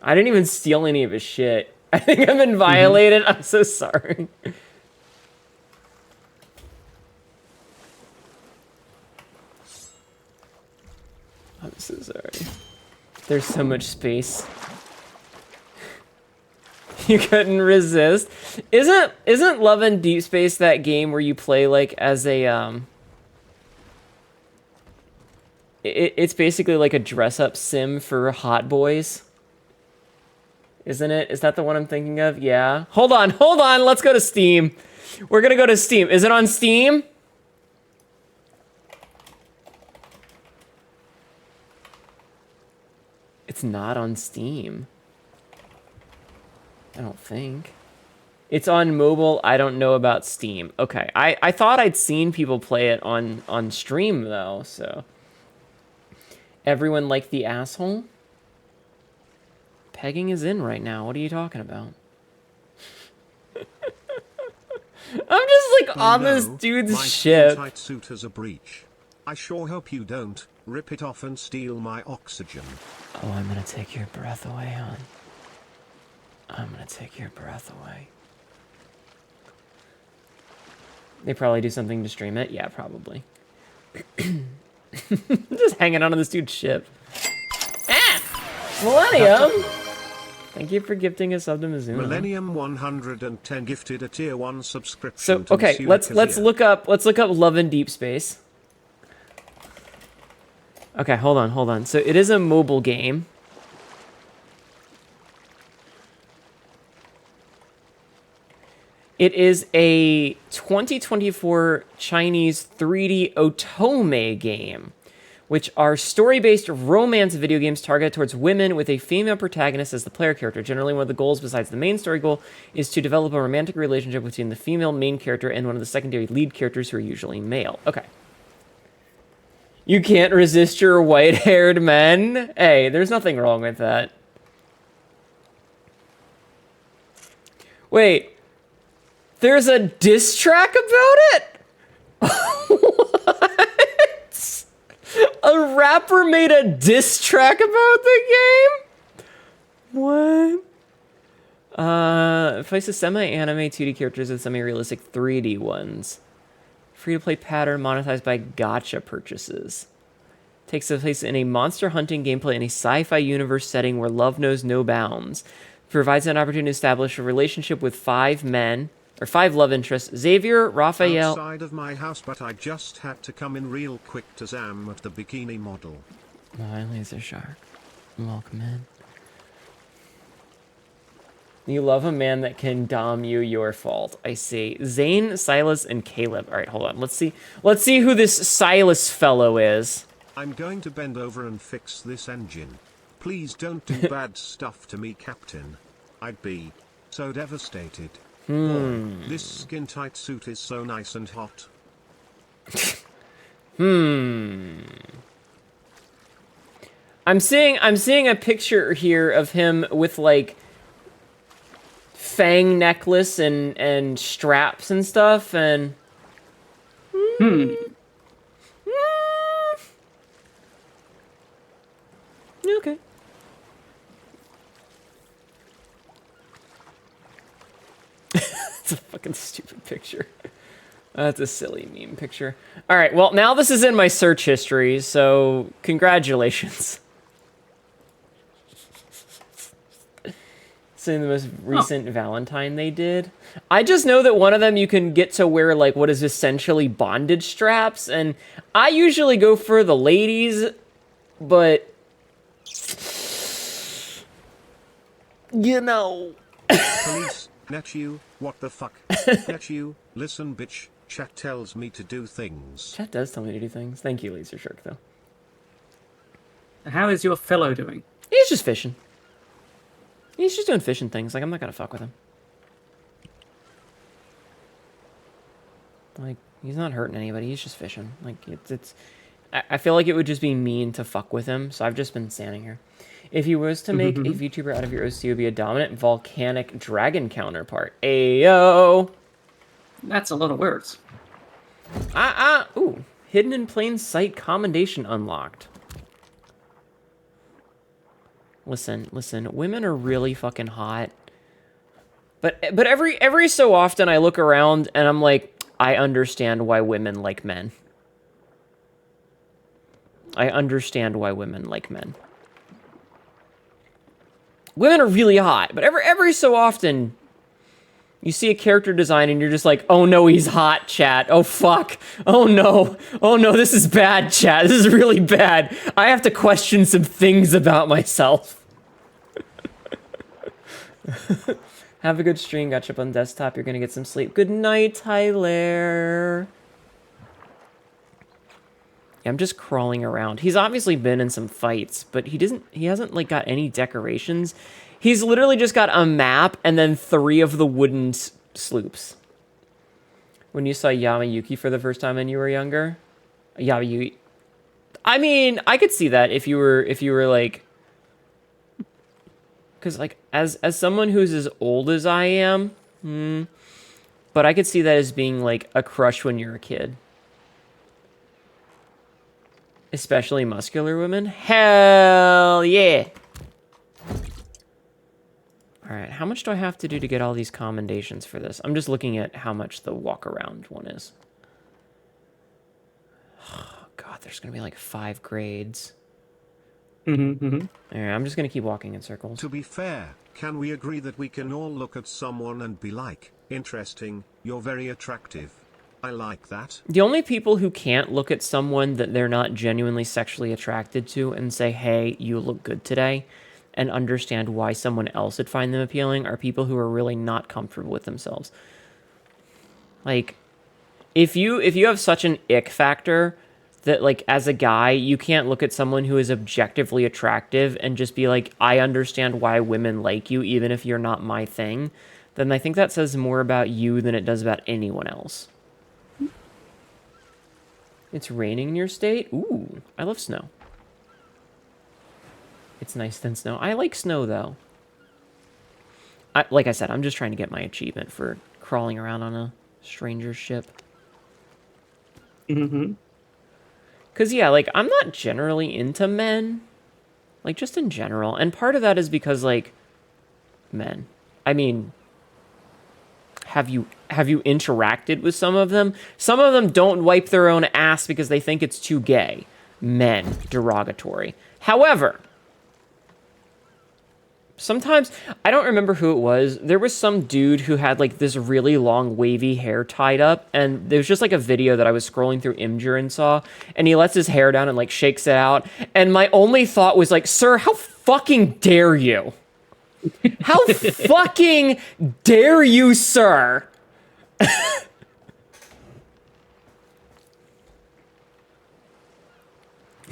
I didn't even steal any of his shit. I think I've been violated. I'm so sorry. There's so much space. You couldn't resist. Isn't Love and Deep Space that game where you play like as a it's basically like a dress-up sim for hot boys? Isn't it? Is that the one I'm thinking of? Yeah. Hold on. Let's go to Steam. We're gonna go to Steam. Is it on Steam? It's not on Steam. I don't think. It's on mobile. I don't know about Steam. Okay. I thought I'd seen people play it on stream, though, so. Everyone like the asshole? Pegging is in right now. What are you talking about? I'm just, like, on this dude's my ship. tight suit has a breach. I sure hope you don't rip it off and steal my oxygen. Oh, I'm gonna take your breath away, hon. I'm gonna take your breath away. They probably do something to stream it. Yeah, probably. Just hanging on this dude's ship. Ah! Millennium! Thank you for gifting a sub to Mizuno. Millennium 110 gifted a tier 1 subscription. So, to okay, Monsieur let's Kazir. look up Love in Deep Space. Okay, hold on. So it is a mobile game. It is a 2024 Chinese 3D otome game, which are story-based romance video games targeted towards women with a female protagonist as the player character. Generally, one of the goals besides the main story goal is to develop a romantic relationship between the female main character and one of the secondary lead characters who are usually male. Okay. You can't resist your white-haired men? Hey, there's nothing wrong with that. Wait. There's a diss track about it? What? A rapper made a diss track about the game? What? Places semi-anime 2D characters with semi-realistic 3D ones. Free-to-play pattern monetized by gacha purchases. Takes place in a monster hunting gameplay in a sci-fi universe setting where love knows no bounds. Provides an opportunity to establish a relationship with 5 men, or 5 love interests. Xavier, Raphael... Outside of my house, but I just had to come in real quick to Zam at the bikini model. Hi, Laser Shark. Welcome in. You love a man that can dom you, your fault. I see. Zane, Silas, and Caleb. All right, hold on. Let's see who this Silas fellow is. I'm going to bend over and fix this engine. Please don't do bad stuff to me, Captain. I'd be so devastated. Oh, this skin-tight suit is so nice and hot. I'm seeing a picture here of him with like fang necklace and straps and stuff and okay. It's a fucking stupid picture. That's a silly meme picture. All right, well, now this is in my search history, so congratulations. So in the most recent Valentine they did. I just know that one of them you can get to wear like what is essentially bondage straps, and I usually go for the ladies, but you know. Police, Hnetu, what the fuck? Hnetu, listen bitch, chat tells me to do things. Chat does tell me to do things. Thank you, Laser Shark, though. How is your fellow doing? He's just fishing. He's just doing fishing things. Like, I'm not gonna fuck with him. Like, he's not hurting anybody. He's just fishing. Like, I feel like it would just be mean to fuck with him, so I've just been standing here. If he was to make a VTuber out of your OC, it would be a dominant volcanic dragon counterpart. Ayo! That's a lot of words. Ooh. Hidden in plain sight commendation unlocked. Listen. Women are really fucking hot. But every so often I look around and I'm like, I understand why women like men. I understand why women like men. women are really hot, but every so often you see a character design and you're just like, oh no, he's hot, chat. Oh fuck. Oh no. Oh no, this is bad, chat. This is really bad. I have to question some things about myself. Have a good stream. Got you up on desktop. You're gonna get some sleep. Good night, Tyler. Yeah, I'm just crawling around. He's obviously been in some fights, but he hasn't like got any decorations. He's literally just got a map and then 3 of the wooden sloops. When you saw Yamayuki for the first time and you were younger, Yamayuki. I mean, I could see that if you were like, because like as someone who's as old as I am, but I could see that as being like a crush when you're a kid. Especially muscular women. Hell yeah. All right, how much do I have to do to get all these commendations for this? I'm just looking at how much the walk around one is. Oh, God, there's gonna be like 5 grades. All right, I'm just gonna keep walking in circles. To be fair, can we agree that we can all look at someone and be like, interesting, you're very attractive. I like that. The only people who can't look at someone that they're not genuinely sexually attracted to and say, hey, you look good today, and understand why someone else would find them appealing are people who are really not comfortable with themselves. Like, if you have such an ick factor that, like, as a guy, you can't look at someone who is objectively attractive and just be like, I understand why women like you, even if you're not my thing, then I think that says more about you than it does about anyone else. It's raining in your state? Ooh, I love snow. It's nice than snow. I like snow, though. Like I said, I'm just trying to get my achievement for crawling around on a stranger's ship. Because, yeah, like, I'm not generally into men. Like, just in general. And part of that is because, like, men. I mean, have you interacted with some of them? Some of them don't wipe their own ass because they think it's too gay. Men. Derogatory. However, sometimes, I don't remember who it was, there was some dude who had, like, this really long wavy hair tied up, and there was just, like, a video that I was scrolling through Imgur and saw, and he lets his hair down and, like, shakes it out, and my only thought was, like, sir, how fucking dare you? How fucking dare you, sir?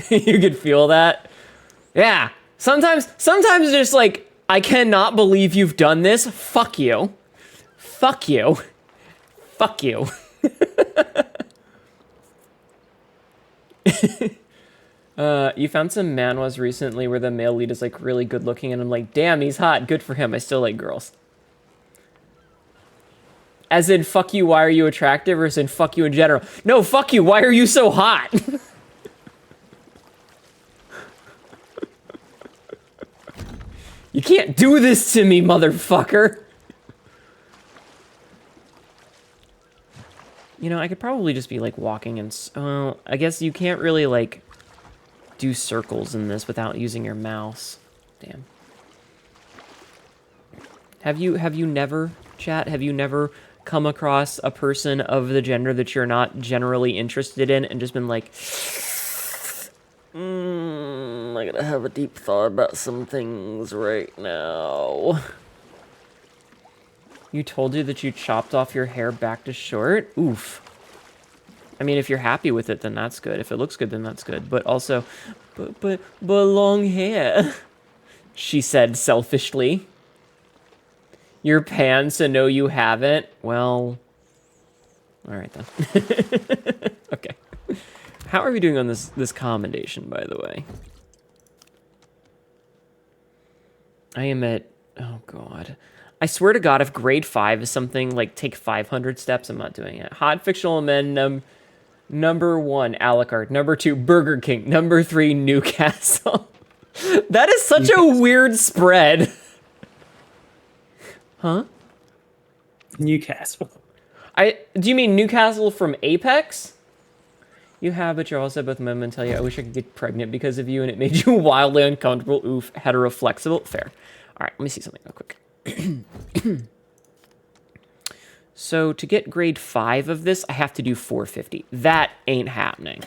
You could feel that? Yeah. Sometimes just, like, I cannot believe you've done this. Fuck you. Fuck you. Fuck you. You found some manhwas recently where the male lead is, like, really good looking, and I'm like, damn, he's hot. Good for him. I still like girls. As in, fuck you, why are you attractive? Or as in, fuck you in general? No, fuck you, why are you so hot? You can't do this to me, motherfucker. You know, I could probably just be, like, walking and... Well, I guess you can't really, like, do circles in this without using your mouse. Damn. Have you never, chat, have you never come across a person of the gender that you're not generally interested in and just been like... I gotta have a deep thought about some things right now. You told you that you chopped off your hair back to short? Oof. I mean, if you're happy with it, then that's good. If it looks good, then that's good. But also, but long hair, she said selfishly. Your pants, and no, you haven't? Well, all right then. Okay. How are we doing on this commendation, by the way? I am at... Oh, God. I swear to God, if grade 5 is something like take 500 steps, I'm not doing it. Hot fictional men, number 1, Alucard. Number 2, Burger King. Number 3, Newcastle. That is such a weird spread. Huh? Newcastle. Do you mean Newcastle from Apex? You have, but you're also both men and tell you, I wish I could get pregnant because of you, and it made you wildly uncomfortable. Oof, heteroflexible. Fair. right, let me see something real quick. So to get grade 5 of this, I have to do 450. That ain't happening.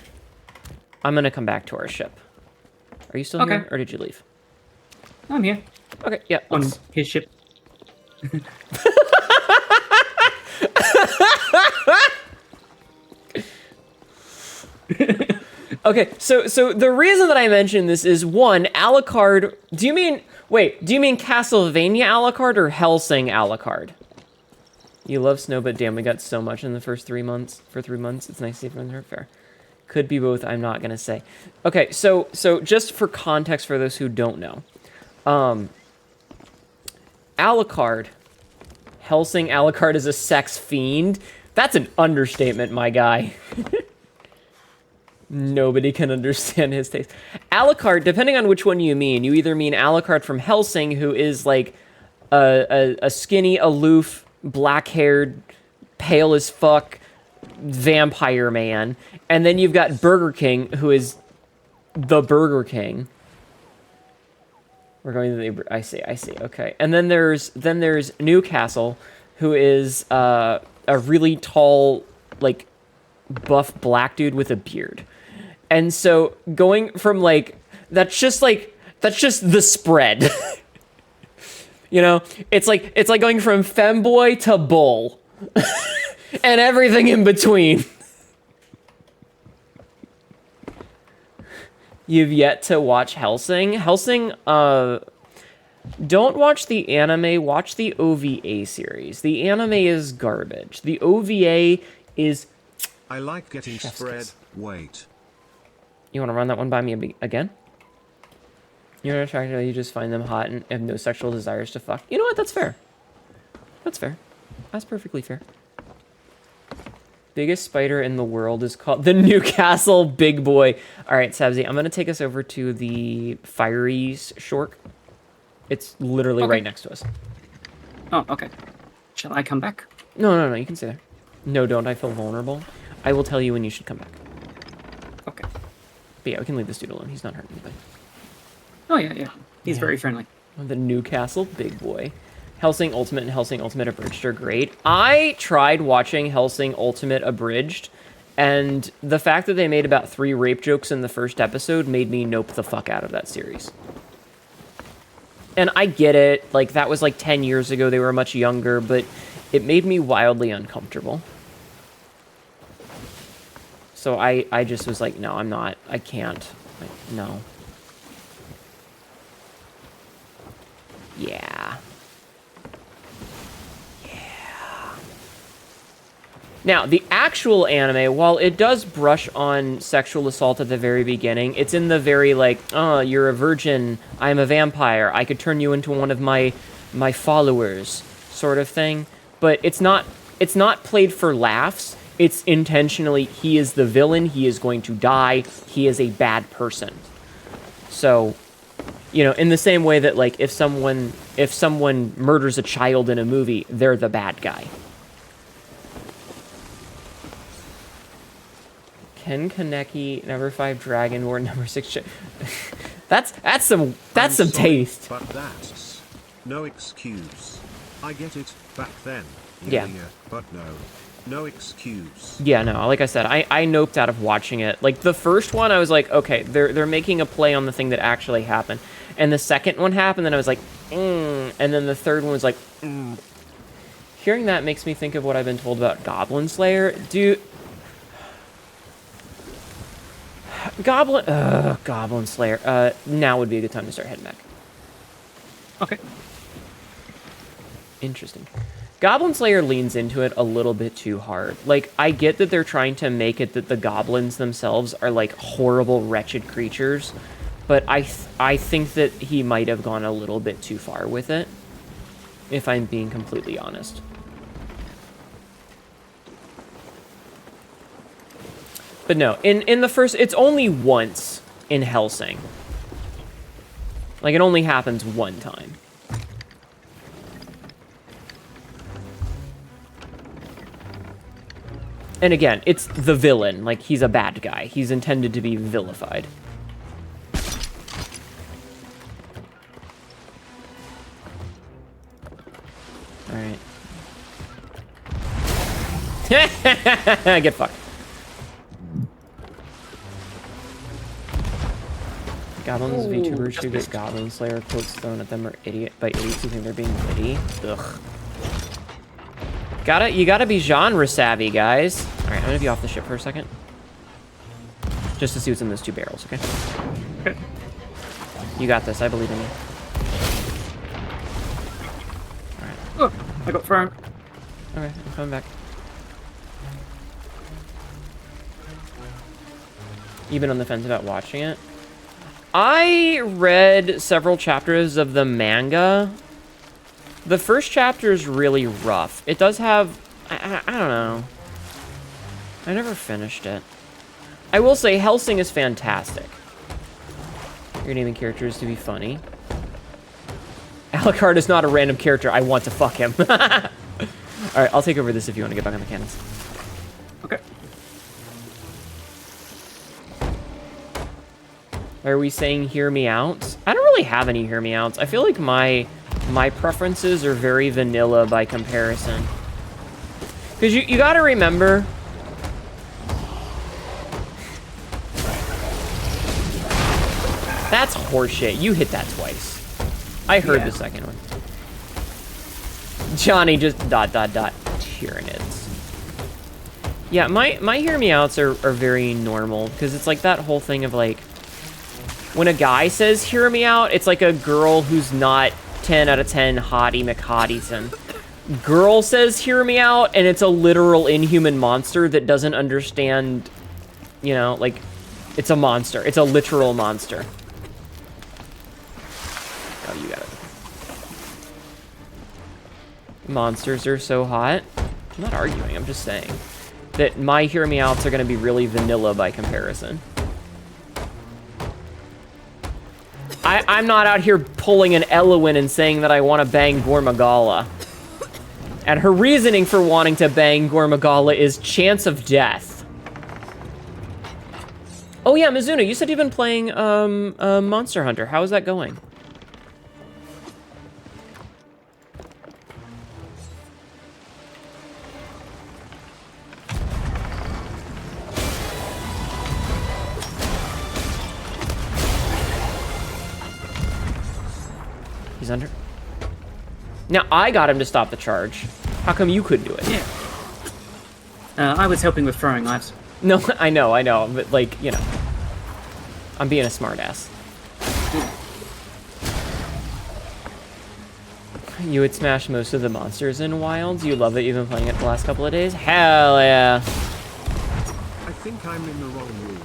I'm gonna come back to our ship. Are you still Okay. here, or did you leave? I'm here Okay, yeah. on let's- his ship. Okay, so the reason that I mentioned this is, one, Alucard. Do you mean Castlevania Alucard or Hellsing Alucard? You love snow, but damn, we got so much in the first 3 months. For 3 months, it's nice to see everyone's her fair. Could be both. I'm not gonna say. Okay, so just for context for those who don't know, Alucard, Hellsing Alucard is a sex fiend. That's an understatement, my guy. Nobody can understand his taste. Alucard, depending on which one you mean, you either mean Alucard from Hellsing, who is like a skinny, aloof, black-haired, pale as fuck vampire man, and then you've got Burger King, who is the Burger King. We're going to the... I see, okay. And then there's Newcastle, who is a really tall, like, buff black dude with a beard. And so going from like that's just the spread. You know, it's like going from femboy to bull and everything in between. You've yet to watch Hellsing. Don't watch the anime, watch the OVA series. The anime is garbage. The OVA is... I like getting Chef's spread. kiss. Wait. You want to run that one by me again? You're attractive, you just find them hot and have no sexual desires to fuck. You know what? That's fair. That's fair. That's perfectly fair. Biggest spider in the world is called the Newcastle Big Boy. All right, Sabzi, I'm going to take us over to the Fiery Shork. It's literally right next to us. Oh, okay. Shall I come back? No, you can stay there. No, don't. I feel vulnerable. I will tell you when you should come back. Okay. But yeah, we can leave this dude alone. He's not hurting anybody. Oh, yeah. He's very friendly. The Newcastle Big Boy. Hellsing Ultimate and Hellsing Ultimate Abridged are great. I tried watching Hellsing Ultimate Abridged, and the fact that they made about 3 rape jokes in the first episode made me nope the fuck out of that series. And I get it, like, that was like 10 years ago, they were much younger, but it made me wildly uncomfortable. So I just was like, no, I'm not, I can't, like, no. Yeah. Now, the actual anime, while it does brush on sexual assault at the very beginning, it's in the very, like, oh, you're a virgin, I'm a vampire, I could turn you into one of my followers, sort of thing. But it's not played for laughs. It's intentionally, he is the villain, he is going to die, he is a bad person. So, you know, in the same way that, like, if someone murders a child in a movie, they're the bad guy. Ken Kaneki, number 5 Dragon, or number 6 that's some Sorry, taste. But that's no excuse. I get it back then. Yeah. But no excuse. Yeah, no, like I said, I noped out of watching it. Like, the first one, I was like, okay, they're making a play on the thing that actually happened. And the second one happened, and I was like, and then the third one was like, Hearing that makes me think of what I've been told about Goblin Slayer. Dude... Goblin Slayer. Now would be a good time to start heading back. Okay. Interesting. Goblin Slayer leans into it a little bit too hard. Like, I get that they're trying to make it that the goblins themselves are, like, horrible, wretched creatures, but I think that he might have gone a little bit too far with it, if I'm being completely honest. But no, in the first, it's only once in Hellsing. Like, it only happens one time. And again, it's the villain. Like, he's a bad guy. He's intended to be vilified. Alright. Get fucked. Goblins, VTubers who get Goblin Slayer quotes thrown at them are by idiots who think they're being witty. Ugh. You gotta be genre savvy, guys. Alright, I'm gonna be off the ship for a second. Just to see what's in those 2 barrels, okay? Okay. You got this, I believe in you. Alright. Oh, I got thrown. Okay, I'm coming back. You've been on the fence about watching it? I read several chapters of the manga. The first chapter is really rough. It does have... I don't know. I never finished it. I will say Hellsing is fantastic. You're naming characters to be funny. Alucard is not a random character. I want to fuck him. Alright, I'll take over this if you want to get back on the cannons. Okay. Are we saying hear me out? I don't really have any hear me outs. I feel like my preferences are very vanilla by comparison. Because you gotta remember... That's horseshit. You hit that twice. I heard the second one. Johnny just ... Tyranids. Yeah, my hear me outs are very normal. Because it's like that whole thing of like... When a guy says hear me out, it's like a girl who's not 10 out of 10 hottie McHottieson. Girl says hear me out, and it's a literal inhuman monster that doesn't understand, you know, like, it's a monster. It's a literal monster. Oh, you got it. Monsters are so hot. I'm not arguing, I'm just saying that my hear me outs are going to be really vanilla by comparison. I'm not out here pulling an Elowin and saying that I want to bang Gormagala. And her reasoning for wanting to bang Gormagala is chance of death. Oh yeah, Mizuna, you said you've been playing Monster Hunter. How is that going? He's under. Now, I got him to stop the charge. How come you couldn't do it? Yeah. I was helping with throwing knives. No, I know. But, like, you know. I'm being a smartass. You would smash most of the monsters in Wilds. You love that you've been playing it the last couple of days? Hell yeah. I think I'm in the wrong room.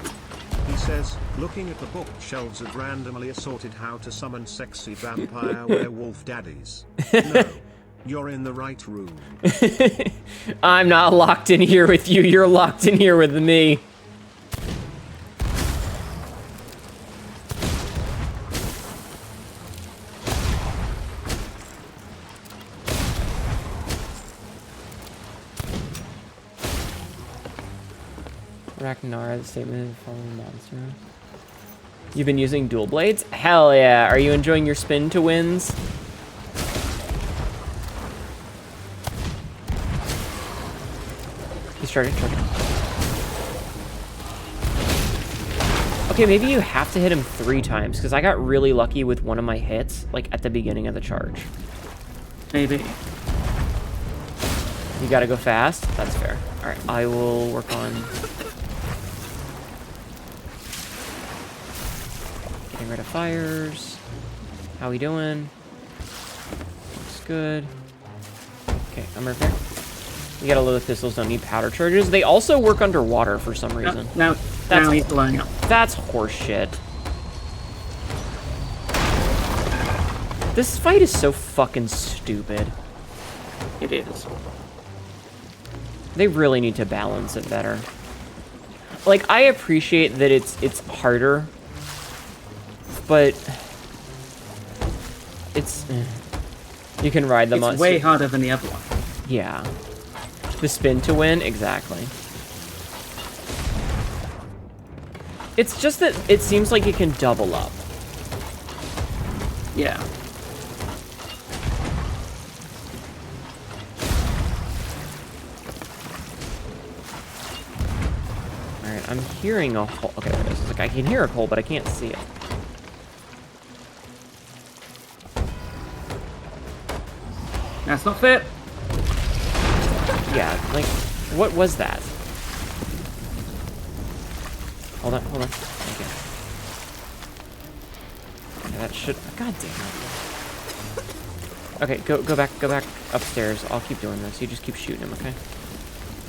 He says, looking at the bookshelves of randomly assorted how to summon sexy vampire werewolf daddies. No, you're in the right room. I'm not locked in here with you. You're locked in here with me. Ragnar, the statement of following monster. You've been using dual blades? Hell yeah. Are you enjoying your spin to wins? He's charging. Okay, maybe you have to hit him 3 times, because I got really lucky with one of my hits, like at the beginning of the charge. Maybe. You gotta go fast? That's fair. Alright, I will work on... getting rid of fires. How we doing? Looks good. Okay, I'm repair. You gotta load the pistols, don't need powder charges. They also work underwater for some reason. Now he's blowing up. That's horseshit. This fight is so fucking stupid. It is. They really need to balance it better. Like, I appreciate that it's harder, but it's you can ride them on. It's way harder than the other one. Yeah. The spin to win, exactly. It's just that it seems like it can double up. Yeah. I'm hearing a hole. Okay, there it is. It's like I can hear a hole, but I can't see it. That's not fair. Yeah, like, what was that? Hold on, hold on. Okay. Okay, that should. God damn it. Okay, go back upstairs. I'll keep doing this. You just keep shooting him, okay?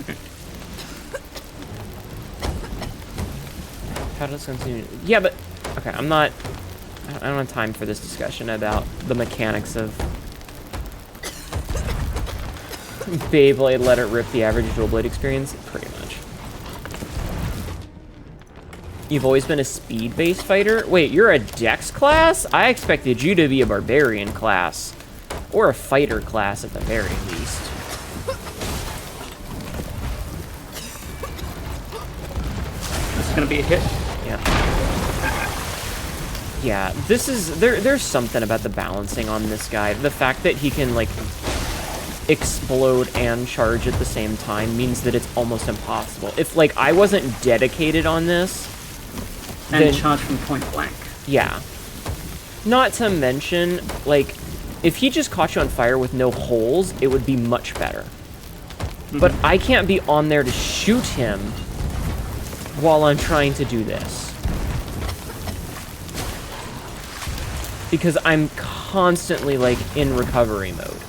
Okay. How does continue? Yeah, but okay, I don't have time for this discussion about the mechanics of Beyblade. Let it rip the average dual blade experience, pretty much. You've always been a speed-based fighter? Wait, you're a dex class? I expected you to be a barbarian class. Or a fighter class at the very least. It's gonna be a hit. Yeah. Yeah, this is... There's something about the balancing on this guy. The fact that he can, like, explode and charge at the same time means that it's almost impossible. If, like, I wasn't dedicated on this... And then, charge from point blank. Yeah. Not to mention, like, if he just caught you on fire with no holes, it would be much better. But I can't be on there to shoot him while I'm trying to do this. Because I'm constantly, like, in recovery mode.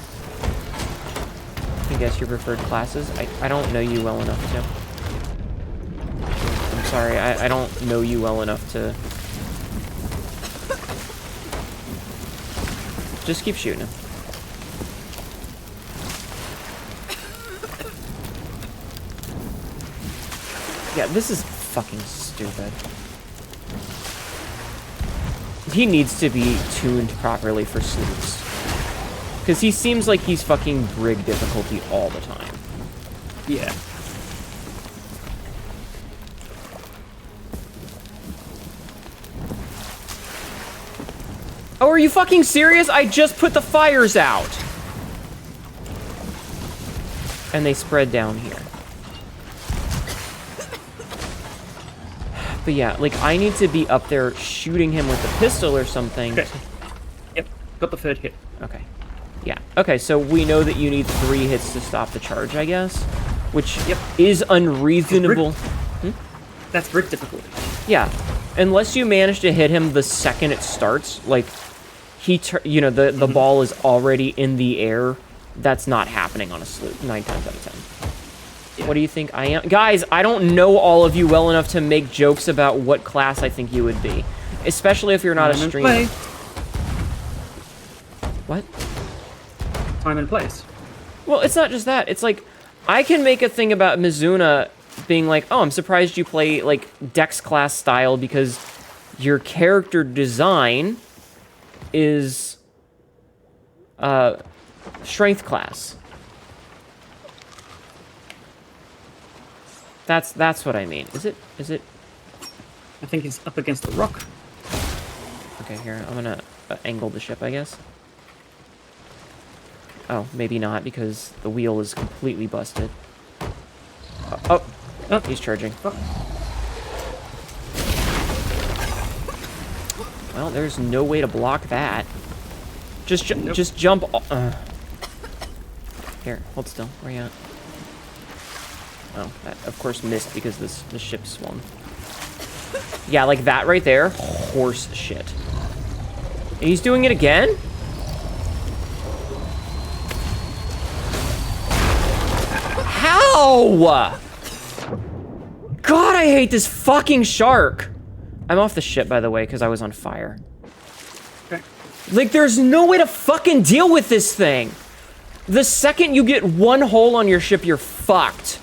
I guess your preferred classes? I don't know you well enough to... I'm sorry, I don't know you well enough to... Just keep shooting him. Yeah, this is fucking stupid. He needs to be tuned properly for sleuths. Because he seems like he's fucking brig difficulty all the time. Yeah. Oh, are you fucking serious? I just put the fires out! And they spread down here. But yeah, like, I need to be up there shooting him with a pistol or something. Okay. Yep, got the third hit. Okay. Yeah. Okay, so we know that you need 3 hits to stop the charge, I guess. Which is unreasonable. That's brick difficulty. Yeah. Unless you manage to hit him the second it starts, like, the ball is already in the air. That's not happening on a sleuth 9 times out of 10. Yeah. What do you think I am? Guys, I don't know all of you well enough to make jokes about what class I think you would be. Especially if you're not a streamer. What? Time and place. Well, it's not just that. It's like, I can make a thing about Mizuna being like, oh, I'm surprised you play, like, Dex class style because your character design is, strength class. That's what I mean. Is it? I think it's up against the rock. Okay, here, I'm gonna angle the ship, I guess. Oh, maybe not, because the wheel is completely busted. Oh, he's charging. Well, there's no way to block that. Just jump. Here, hold still. Where you at? Oh, that of course missed because the ship swung. Yeah, like that right there. Horse shit. And he's doing it again? How? God, I hate this fucking shark. I'm off the ship, by the way, because I was on fire. Okay. Like, there's no way to fucking deal with this thing. The second you get one hole on your ship, you're fucked.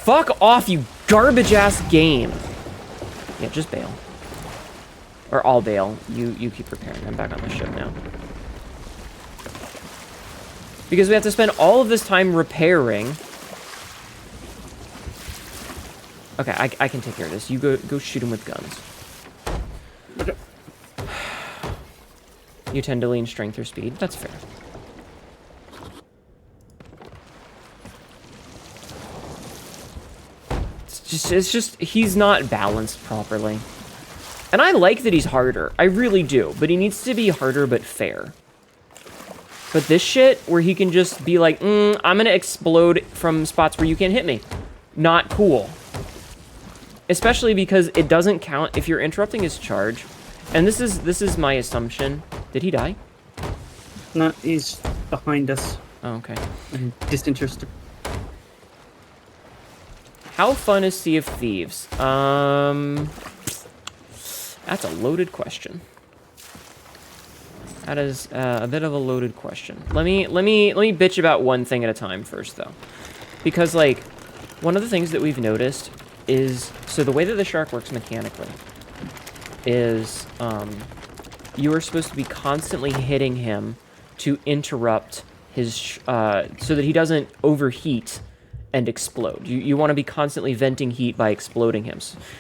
Fuck off, you garbage-ass game. Yeah, just bail. Or I'll bail. You keep repairing. I'm back on the ship now. Because we have to spend all of this time repairing. Okay, I can take care of this. You go shoot him with guns. Okay. You tend to lean strength or speed. That's fair. It's just, he's not balanced properly. And I like that he's harder. I really do. But he needs to be harder but fair. But this shit, where he can just be like, I'm gonna explode from spots where you can't hit me. Not cool. Especially because it doesn't count if you're interrupting his charge. And this is my assumption. Did he die? No, he's behind us. Oh, okay. I'm disinterested. How fun is Sea of Thieves? That's a loaded question. That is a bit of a loaded question. Let me bitch about one thing at a time first, though, because like one of the things that we've noticed is, so the way that the shark works mechanically is you are supposed to be constantly hitting him to interrupt his so that he doesn't overheat and explode. You want to be constantly venting heat by exploding him,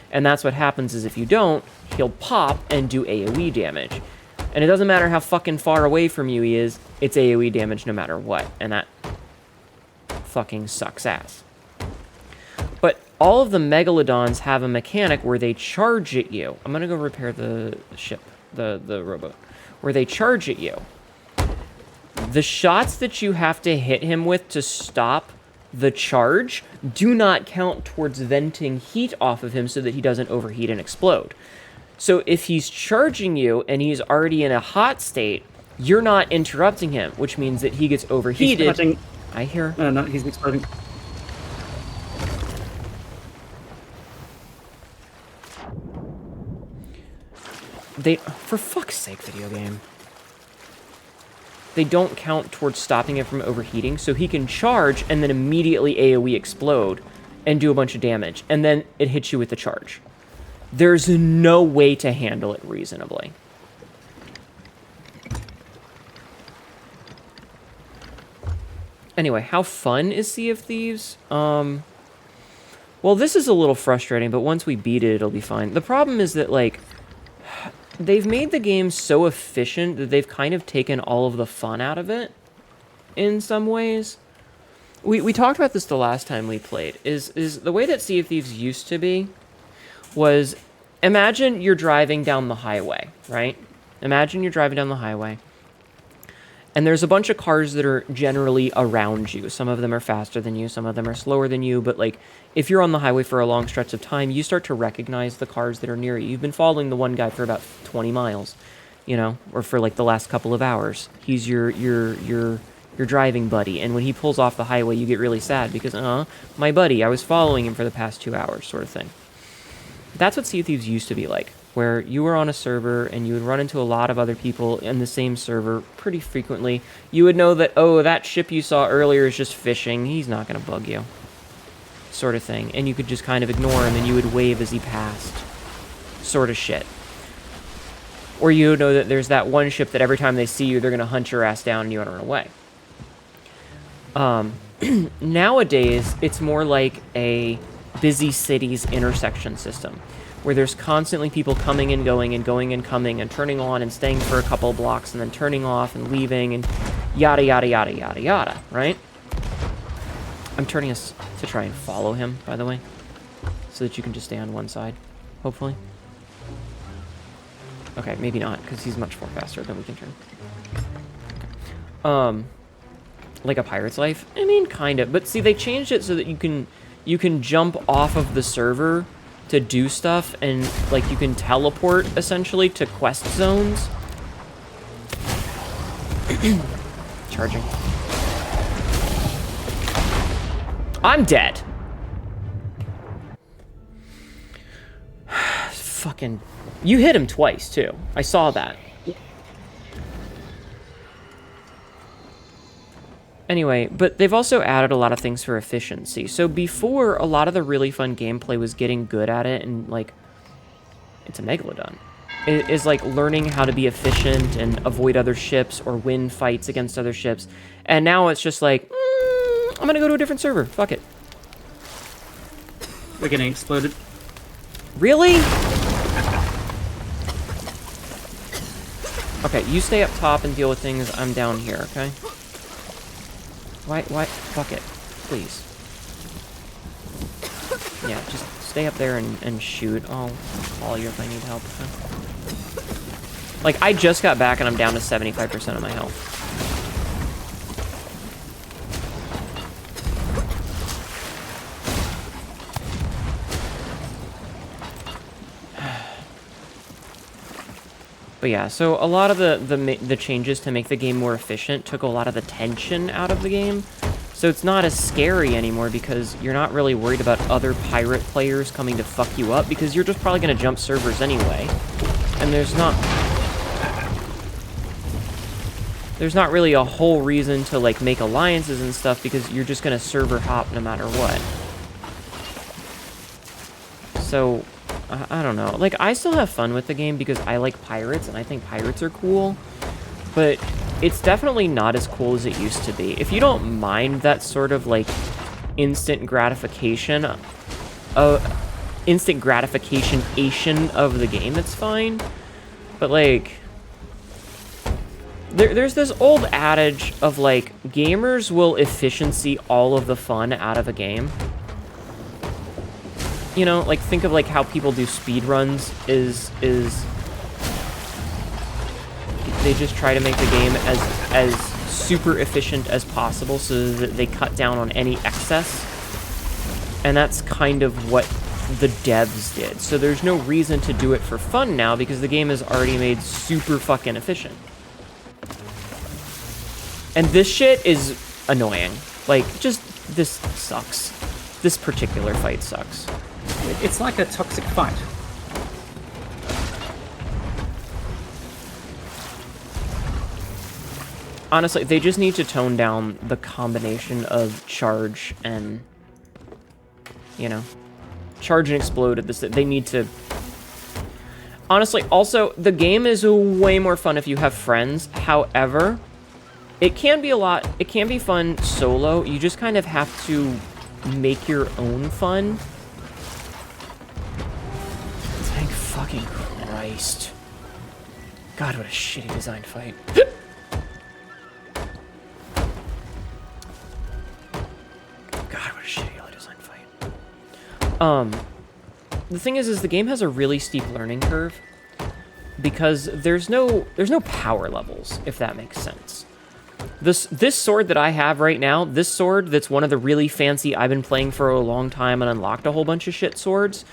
and that's what happens. Is if you don't, he'll pop and do AoE damage. And it doesn't matter how fucking far away from you he is, it's AoE damage no matter what. And that fucking sucks ass. But all of the Megalodons have a mechanic where they charge at you. I'm gonna go repair the ship, the rowboat. Where they charge at you. The shots that you have to hit him with to stop the charge do not count towards venting heat off of him so that he doesn't overheat and explode. So if he's charging you and he's already in a hot state, you're not interrupting him, which means that he gets overheated. He's I hear. no, he's exploding. For fuck's sake, video game. They don't count towards stopping him from overheating, so he can charge and then immediately AoE explode and do a bunch of damage, and then it hits you with the charge. There's no way to handle it reasonably. Anyway, how fun is Sea of Thieves? Well, this is a little frustrating, but once we beat it, it'll be fine. The problem is that, like, they've made the game so efficient that they've kind of taken all of the fun out of it in some ways. We talked about this the last time we played, is the way that Sea of Thieves used to be was, imagine you're driving down the highway, right? Imagine you're driving down the highway, and there's a bunch of cars that are generally around you. Some of them are faster than you, some of them are slower than you, but like, if you're on the highway for a long stretch of time, you start to recognize the cars that are near you. You've been following the one guy for about 20 miles, you know, or for like the last couple of hours. He's your driving buddy, and when he pulls off the highway, you get really sad because, my buddy, I was following him for the past 2 hours, sort of thing. That's what Sea of Thieves used to be like, where you were on a server and you would run into a lot of other people in the same server pretty frequently. You would know that, oh, that ship you saw earlier is just fishing. He's not going to bug you, sort of thing. And you could just kind of ignore him and you would wave as he passed, sort of shit. Or you would know that there's that one ship that every time they see you, they're going to hunt your ass down and you want to run away. Nowadays, it's more like a busy cities intersection system, where there's constantly people coming and going and going and coming and turning on and staying for a couple of blocks and then turning off and leaving and yada yada yada yada yada, right? I'm turning us to try and follow him, by the way, so that you can just stay on one side, hopefully. Okay, maybe not, because he's much more faster than we can turn. Okay. Like a pirate's life? I mean, kind of. But see, they changed it so that you can jump off of the server to do stuff, and like you can teleport essentially to quest zones. Charging. I'm dead. Fucking, you hit him twice too. I saw that. Anyway, but they've also added a lot of things for efficiency. So before, a lot of the really fun gameplay was getting good at it, and like, it's a Megalodon. It is like learning how to be efficient and avoid other ships or win fights against other ships. And now it's just like, I'm gonna go to a different server. Fuck it. We're getting exploded. Really? Okay, you stay up top and deal with things. I'm down here, okay? Why? Fuck it. Please. Yeah, just stay up there and shoot. I'll call you if I need help. Okay? Like, I just got back and I'm down to 75% of my health. But yeah, so a lot of the changes to make the game more efficient took a lot of the tension out of the game. So it's not as scary anymore because you're not really worried about other pirate players coming to fuck you up because you're just probably going to jump servers anyway. And there's not really a whole reason to like make alliances and stuff because you're just going to server hop no matter what. So I don't know. Like, I still have fun with the game because I like pirates, and I think pirates are cool. But it's definitely not as cool as it used to be. If you don't mind that sort of, like, instant gratification of the game, that's fine. But, like, there's this old adage of, like, gamers will efficiency all of the fun out of a game. You know, like, think of, like, how people do speed runs is they just try to make the game as super efficient as possible so that they cut down on any excess. And that's kind of what the devs did. So there's no reason to do it for fun now because the game is already made super fucking efficient. And this shit is annoying. Like, just, this sucks. This particular fight sucks. It's like a toxic fight. Honestly, they just need to tone down the combination of charge and, you know, charge and explode at this. They need to... Honestly, also, the game is way more fun if you have friends. However, it can be fun solo. You just kind of have to make your own fun. Thank fucking Christ. God, what a shitty designed fight. God, what a shitty designed fight. The thing is the game has a really steep learning curve because there's no power levels, if that makes sense. This sword that I have right now, this sword that's one of the really fancy I've been playing for a long time and unlocked a whole bunch of shit swords,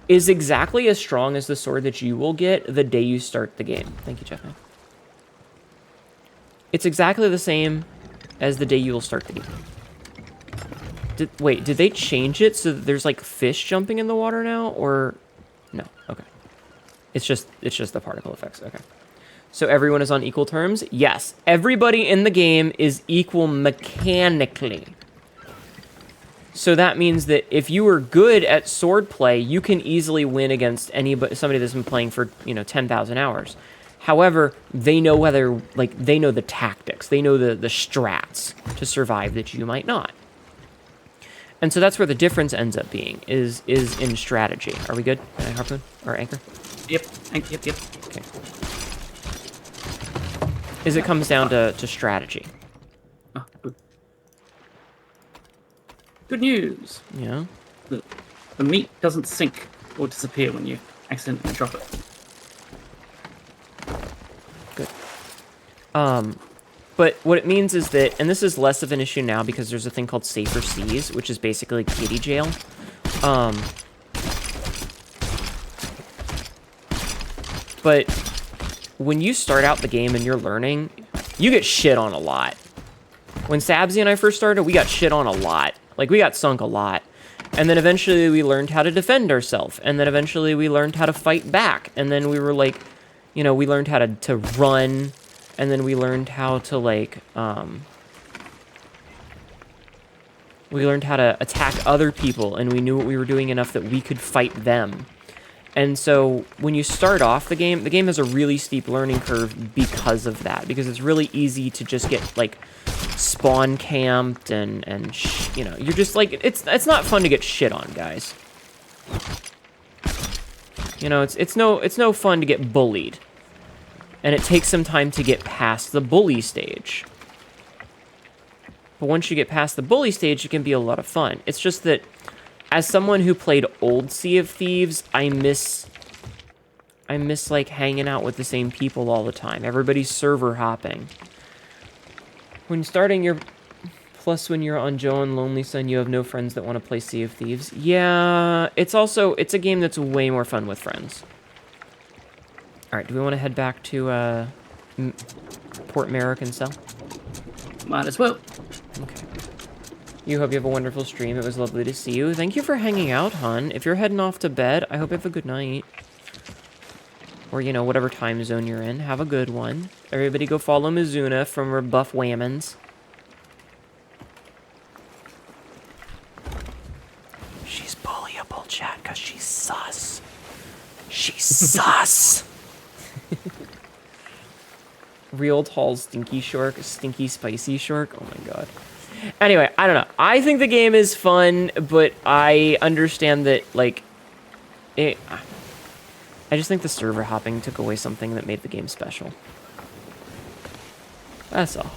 is exactly as strong as the sword that you will get the day you start the game. Thank you, Jeff. It's exactly the same as the day you will start the game. Wait, did they change it so that there's like fish jumping in the water now, or no? Okay, it's just the particle effects. Okay. So everyone is on equal terms? Yes. Everybody in the game is equal mechanically. So that means that if you are good at sword play, you can easily win against somebody that's been playing for, 10,000 hours. However, they know they know the tactics. They know the strats to survive that you might not. And so that's where the difference ends up being, is in strategy. Are we good? Harpoon? Or Anchor? Yep. Yep. Okay. It comes down to strategy. Oh, good. Good news. Yeah. The meat doesn't sink or disappear when you accidentally drop it. Good. But what it means is that, and this is less of an issue now because there's a thing called Safer Seas, which is basically kiddie jail. But when you start out the game and you're learning, you get shit on a lot. When Sabzi and I first started, we got shit on a lot. Like, we got sunk a lot. And then eventually we learned how to defend ourselves. And then eventually we learned how to fight back. And then we were like, we learned how to run. And then we learned how to, we learned how to attack other people. And we knew what we were doing enough that we could fight them. And so when you start off the game has a really steep learning curve because of that. Because it's really easy to just get, spawn camped and you're just, it's not fun to get shit on, guys. It's no fun to get bullied. And it takes some time to get past the bully stage. But once you get past the bully stage, it can be a lot of fun. It's just that as someone who played old Sea of Thieves, I miss like hanging out with the same people all the time. Everybody's server hopping. When starting your plus when you're on Joe and Lonely Sun, you have no friends that want to play Sea of Thieves. Yeah, it's a game that's way more fun with friends. All right, do we want to head back to Port Merrick and sell? Might as well. Okay. You hope you have a wonderful stream. It was lovely to see you. Thank you for hanging out, hon. If you're heading off to bed, I hope you have a good night. Or, you know, whatever time zone you're in. Have a good one. Everybody go follow Mizuna from Rebuff Whammons. She's bullyable, chat, because she's sus. She's sus! Real tall stinky shark, stinky spicy shark. Oh my god. Anyway, I don't know. I think the game is fun, but I understand that, like, I just think the server hopping took away something that made the game special. That's all.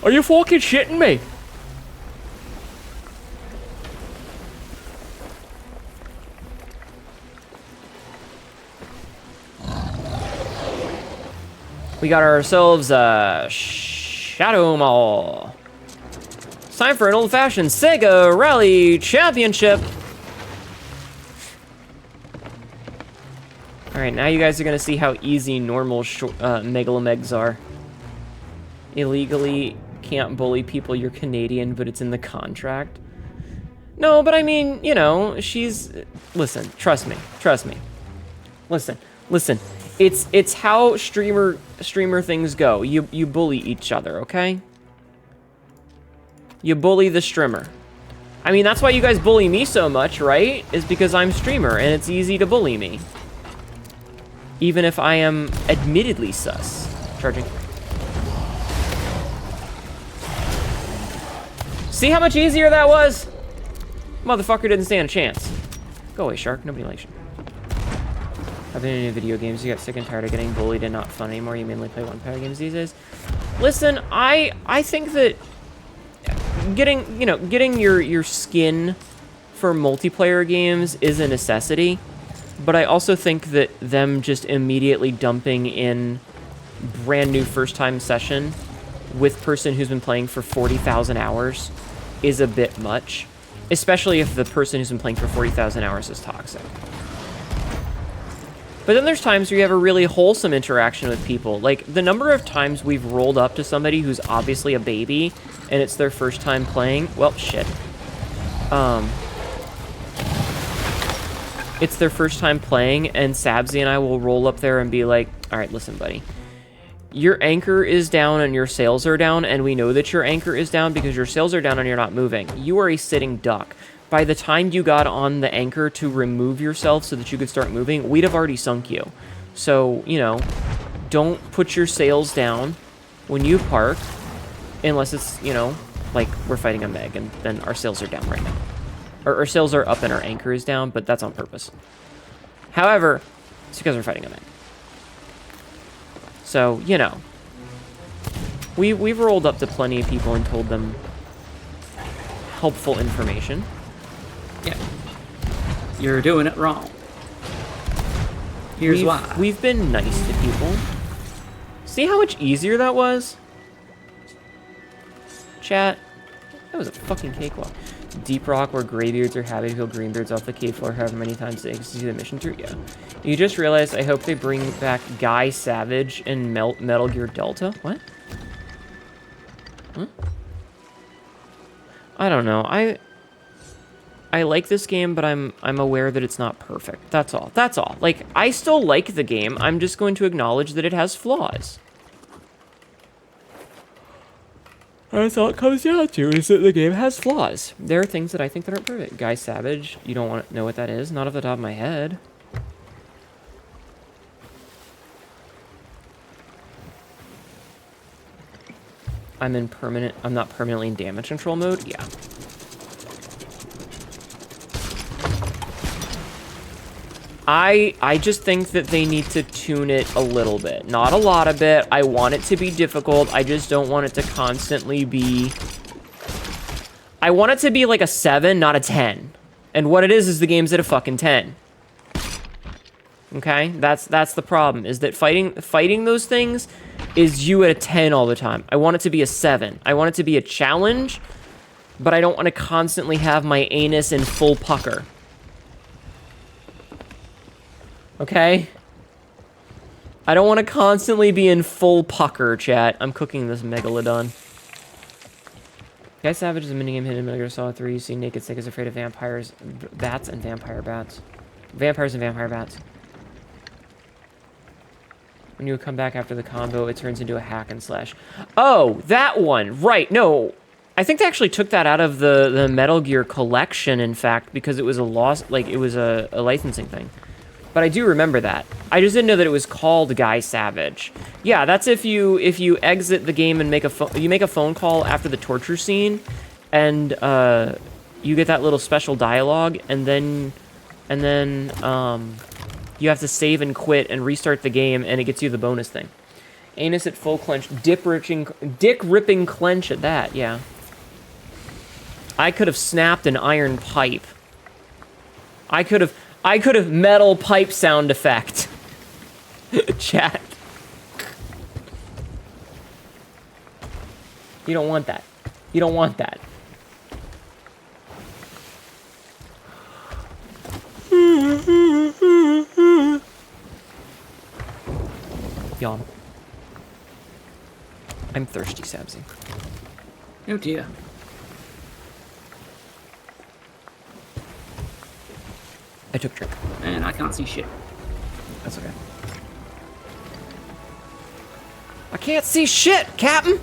Are you fucking shitting me? We got ourselves a Shadow Mall. It's time for an old-fashioned Sega Rally Championship. Alright, now you guys are going to see how easy normal Megalomegs are. Illegally can't bully people, you're Canadian, but it's in the contract. No, but I mean, you know, she's... Listen, trust me. Listen. It's how streamer things go. You bully each other, okay? You bully the streamer. I mean, that's why you guys bully me so much, right? Is because I'm streamer, and it's easy to bully me. Even if I am admittedly sus. Charging. See how much easier that was? Motherfucker didn't stand a chance. Go away, shark. Nobody likes you. I've been in video games. You got sick and tired of getting bullied and not fun anymore. You mainly play one-player games these days. Listen, I think that getting your skin for multiplayer games is a necessity, but I also think that them just immediately dumping in brand new first-time session with person who's been playing for 40,000 hours is a bit much, especially if the person who's been playing for 40,000 hours is toxic. But then there's times where you have a really wholesome interaction with people. Like, the number of times we've rolled up to somebody who's obviously a baby, and it's their first time playing. Well, shit. It's their first time playing, and Sabzi and I will roll up there and be like, alright, listen, buddy. Your anchor is down and your sails are down, and we know that your anchor is down because your sails are down and you're not moving. You are a sitting duck. By the time you got on the anchor to remove yourself so that you could start moving, we'd have already sunk you. So, you know, don't put your sails down when you park, unless it's, you know, like we're fighting a Meg, and then our sails are down right now. Or our sails are up and our anchor is down, but that's on purpose. However, it's because we're fighting a Meg. So, you know, we've rolled up to plenty of people and told them helpful information. Yeah. You're doing it wrong. Here's why. We've been nice to people. See how much easier that was? Chat, that was a fucking cakewalk. Deep Rock, where graybeards are happy to kill greenbeards off the cave floor however many times they execute the mission through. Yeah. You just realized I hope they bring back Guy Savage in Metal Gear Delta. What? Huh? I don't know. I like this game, but I'm aware that it's not perfect. That's all. That's all. Like, I still like the game. I'm just going to acknowledge that it has flaws. That's all it comes down to, is that the game has flaws. There are things that I think that aren't perfect. Guy Savage, you don't want to know what that is? Not off the top of my head. I'm not permanently in damage control mode? Yeah. I just think that they need to tune it a little bit. Not a lot of it. I want it to be difficult. I just don't want it to constantly be... I want it to be like a 7, not a 10. And what it is the game's at a fucking 10. Okay? That's the problem, is that fighting those things is you at a 10 all the time. I want it to be a 7. I want it to be a challenge, but I don't want to constantly have my anus in full pucker. Okay? I don't want to constantly be in full pucker, chat. I'm cooking this megalodon. Guy Savage is a minigame hidden in Metal Gear Solid 3. You see Naked Snake is afraid of vampires, bats, and vampire bats. Vampires and vampire bats. When you come back after the combo, it turns into a hack and slash. Oh, that one! Right, no. I think they actually took that out of the Metal Gear collection, in fact, because it was a loss, like, it was a licensing thing. But I do remember that. I just didn't know that it was called Guy Savage. Yeah, that's if you exit the game and make a phone call after the torture scene, and you get that little special dialogue, and then you have to save and quit and restart the game, and it gets you the bonus thing. Anus at full clench, dick ripping clench at that. Yeah. I could have snapped an iron pipe. I could have metal pipe sound effect. Chat. You don't want that. You don't want that. Yawn. I'm thirsty, Sabzi. Oh dear. I took drink. And I can't see shit. That's okay. I can't see shit, Captain!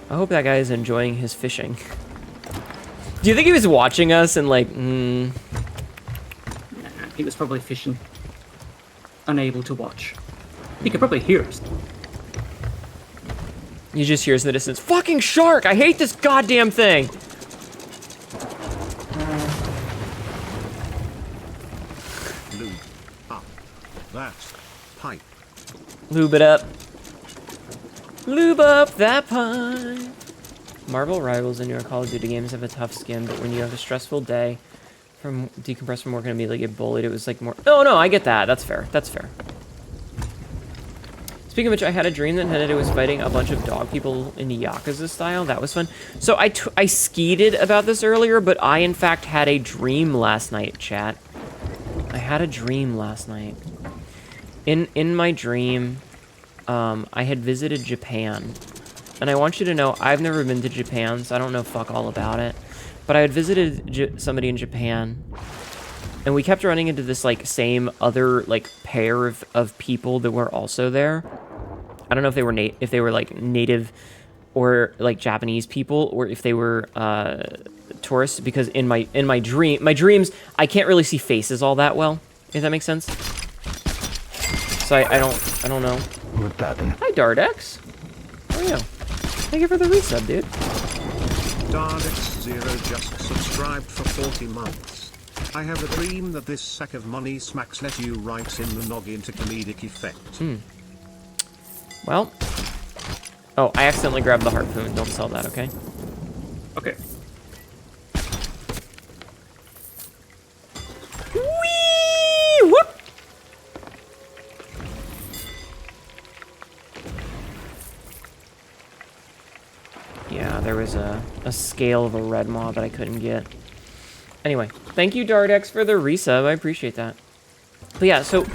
I hope that guy is enjoying his fishing. Do you think he was watching us and like, Nah, he was probably fishing. Unable to watch. He could probably hear us. He just hears in the distance, fucking shark! I hate this goddamn thing! Lube up that pipe. Lube it up. Lube up that pipe. Marvel Rivals and your Call of Duty games have a tough skin, but when you have a stressful day from decompress from work and immediately get bullied, it was like more... Oh, no, I get that. That's fair. That's fair. Speaking of which, I had a dream that Hnetu was fighting a bunch of dog people in Yakuza style. That was fun. So I skeeted about this earlier, but I, in fact, had a dream last night, chat. I had a dream last night. In my dream, I had visited Japan. And I want you to know, I've never been to Japan, so I don't know fuck all about it. But I had visited somebody in Japan, and we kept running into this, like, same other, like, pair of people that were also there. I don't know if they were like, native or, like, Japanese people, or if they were, tourists, because in my dreams, I can't really see faces all that well, if that makes sense. So I don't know. Hi, Dardex. How are you? Thank you for the resub, dude. Dardex0 just subscribed for 40 months. I have a dream that this sack of money smacks let you right in the noggin to comedic effect. Well. Oh, I accidentally grabbed the harpoon. Don't sell that, okay? Okay. Whee! Whoop! Yeah, there was a scale of a red maw that I couldn't get. Anyway, thank you, Dardex, for the resub. I appreciate that. But yeah, so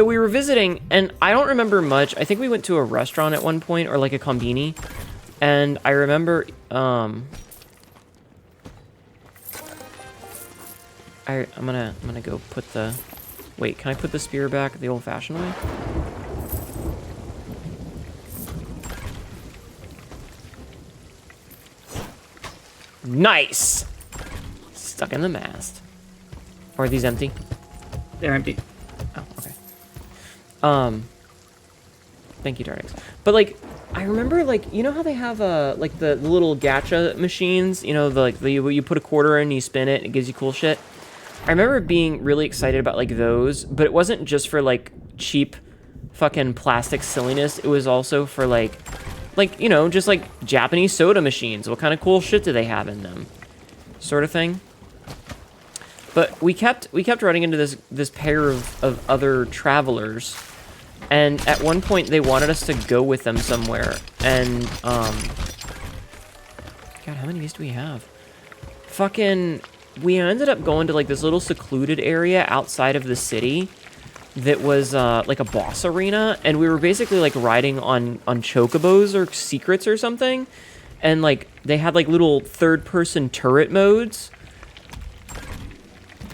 we were visiting, and I don't remember much. I think we went to a restaurant at one point, or like a combini. And I remember, I'm gonna go put the... Wait, can I put the spear back the old-fashioned way? Nice! Stuck in the mast. Or are these empty? They're empty. Oh, okay. Thank you, Dardex. But, like, I remember, like, you know how they have, like, the little gacha machines? You know, you put a quarter in and you spin it, and it gives you cool shit? I remember being really excited about, like, those, but it wasn't just for, like, cheap fucking plastic silliness. It was also for, like, like, you know, just like Japanese soda machines. What kind of cool shit do they have in them? Sort of thing. But we kept running into this pair of other travelers, and at one point they wanted us to go with them somewhere. And God, how many of these do we have? Fucking, we ended up going to like this little secluded area outside of the city that was like a boss arena, and we were basically like riding on chocobos or secrets or something, and like they had like little third-person turret modes.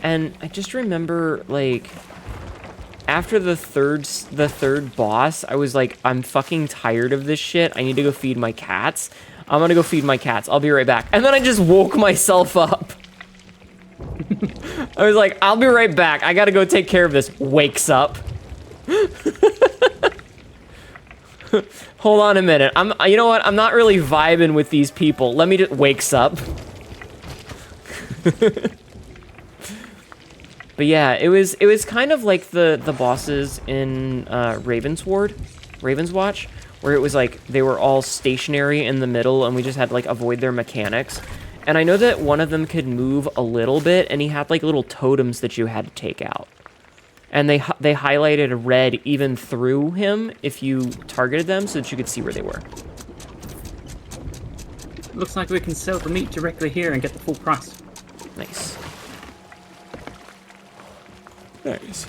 And I just remember, like, after the third boss, I was like, I'm fucking tired of this shit. I need to go feed my cats. I'm gonna go feed my cats. I'll be right back. And then I just woke myself up. I was like, I'll be right back. I gotta go take care of this. Wakes up. Hold on a minute. You know what? I'm not really vibing with these people. Let me just... Wakes up. But yeah, it was kind of like the bosses in Raven's Watch, where it was like they were all stationary in the middle and we just had to like avoid their mechanics. And I know that one of them could move a little bit, and he had like little totems that you had to take out. And they highlighted red even through him if you targeted them so that you could see where they were. Looks like we can sell the meat directly here and get the full price. Nice. Nice.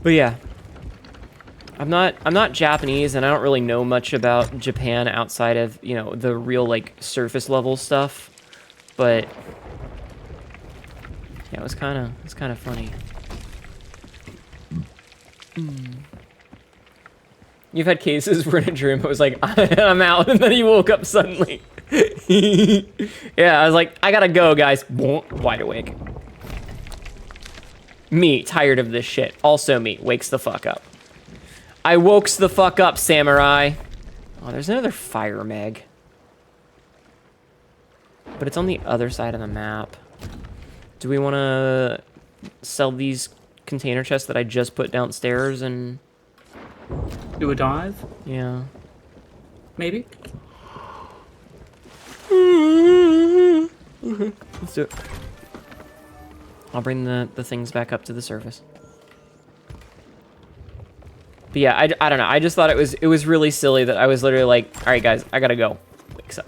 But yeah, I'm not Japanese, and I don't really know much about Japan outside of, you know, the real like surface level stuff. But yeah, it was kind of funny. You've had cases where in a dream it was like, I'm out, and then you woke up suddenly. Yeah, I was like, I gotta go, guys. Wide awake. Me, tired of this shit. Also me, wakes the fuck up. I wokes the fuck up, samurai. Oh, there's another fire meg. But it's on the other side of the map. Do we want to sell these container chests that I just put downstairs and... Do a dive? Yeah. Maybe? Let's do it. I'll bring the things back up to the surface. But yeah, I don't know. I just thought it was really silly that I was literally like, all right, guys, I gotta go. Wakes up.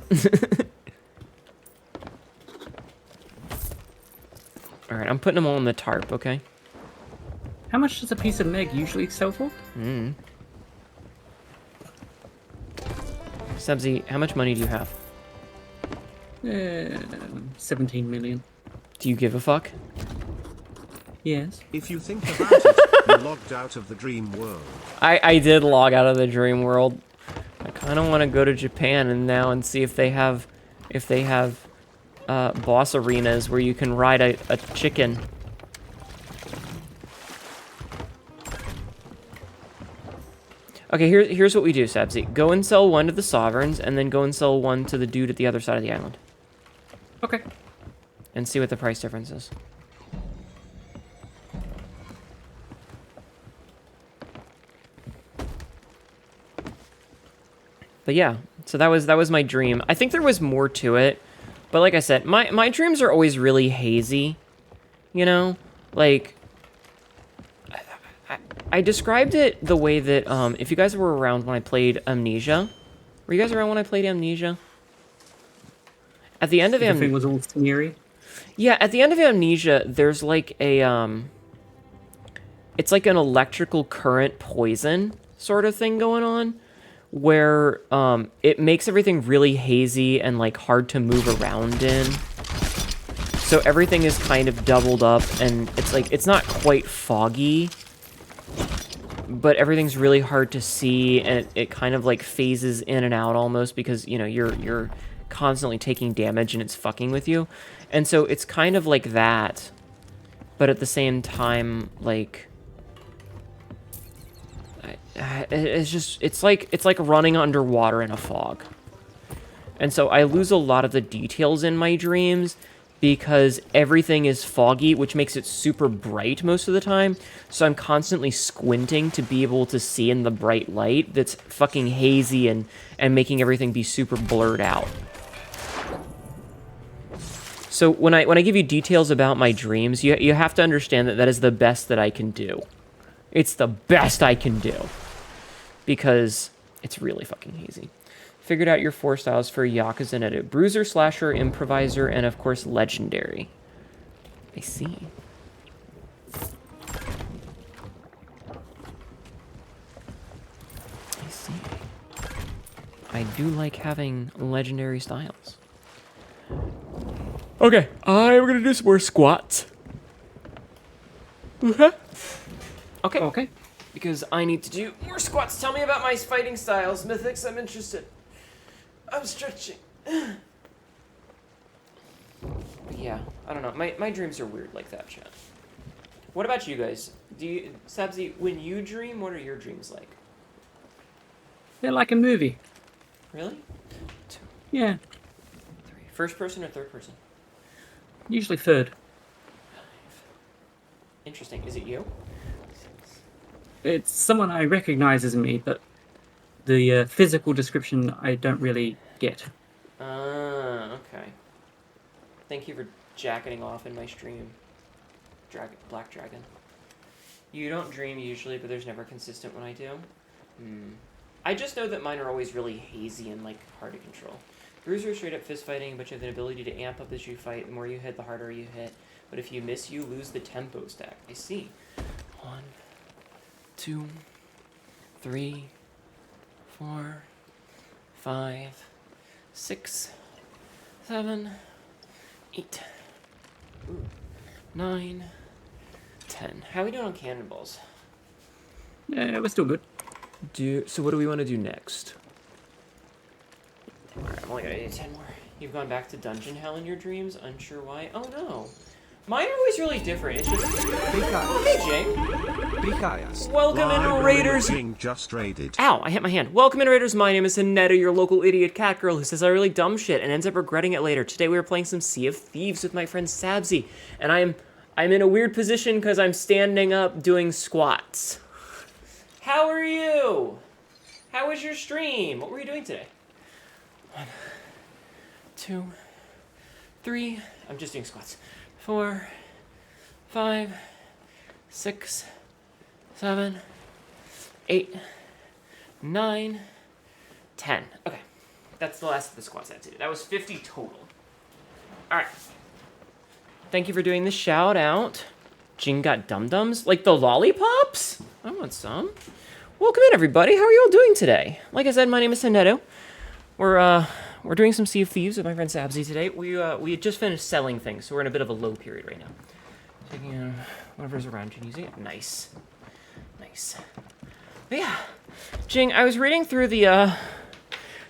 All right, I'm putting them all on the tarp, okay? How much does a piece of Meg usually sell for? Subsy, how much money do you have? 17 million. Do you give a fuck? Yes. If you think about it, you logged out of the dream world. I did log out of the dream world. I kind of want to go to Japan and see if they have boss arenas where you can ride a chicken. Okay, here's what we do, Sabzi. Go and sell one to the sovereigns, and then go and sell one to the dude at the other side of the island. Okay. And see what the price difference is. But yeah, so that was my dream. I think there was more to it, but like I said, my dreams are always really hazy. You know, like I described it the way that if you guys were around when I played Amnesia, were you guys around when I played Amnesia? At the end of Amnesia, everything was all smeary. Yeah, at the end of Amnesia, there's like a it's like an electrical current poison sort of thing going on, where it makes everything really hazy and like hard to move around in. So everything is kind of doubled up, and it's like it's not quite foggy, but everything's really hard to see, and it kind of like phases in and out almost because, you know, you're constantly taking damage and it's fucking with you. And so it's kind of like that, but at the same time, like it's like running underwater in a fog. And so I lose a lot of the details in my dreams, because everything is foggy, which makes it super bright most of the time. So I'm constantly squinting to be able to see in the bright light that's fucking hazy and making everything be super blurred out. So when I give you details about my dreams, you have to understand that that is the best that I can do. It's the best I can do. Because it's really fucking hazy. Figured out your 4 styles for Yakuza Hnetu. Bruiser, Slasher, Improviser, and of course Legendary. I see. I see. I do like having legendary styles. Okay, we're gonna do some more squats. Okay. Okay. Because I need to do more squats. Tell me about my fighting styles, Mythics. I'm interested. I'm stretching. But yeah, I don't know. My dreams are weird like that, chat. What about you guys? Sabzi, when you dream, what are your dreams like? They're like a movie. Really? 2, Yeah. 3. First person or third person? Usually third. 5. Interesting. Is it you? 6. It's someone I recognize as me, but the physical description I don't really get. Okay. Thank you for jacketing off in my stream. Black Dragon. You don't dream usually, but there's never consistent when I do. I just know that mine are always really hazy and like hard to control. Bruiser is straight up fist fighting, but you have the ability to amp up as you fight. The more you hit, the harder you hit. But if you miss, you lose the tempo stack. I see. 1, 2, 3, 4, 5, 6, 7, 8, 9, 10. How are we doing on cannonballs? Yeah, we're still good. So what do we want to do next? Alright, I'm only gonna do 10 more. You've gone back to dungeon hell in your dreams? Unsure why? Oh no. Mine are always really different. It's just... Hey, Jing. Welcome into Raiders. Jing just raided. Ow, I hit my hand. Welcome into Raiders. My name is Hnetu, your local idiot cat girl who says I really dumb shit and ends up regretting it later. Today we are playing some Sea of Thieves with my friend Sabzi. And I'm in a weird position because I'm standing up doing squats. How are you? How was your stream? What were you doing today? 1, 2, 3. I'm just doing squats. 4, 5, 6, 7, 8, 9, 10. Okay. That's the last of the squats I had to do. That was 50 total. Alright. Thank you for doing the shout out. Jing got dum-dums? Like the lollipops? I want some. Welcome in, everybody. How are you all doing today? Like I said, my name is Hnetu. We're doing some Sea of Thieves with my friend Sabzi today. We had just finished selling things, so we're in a bit of a low period right now. Taking whatever's around and using it. Nice. Nice. But yeah. Jing, I was reading through the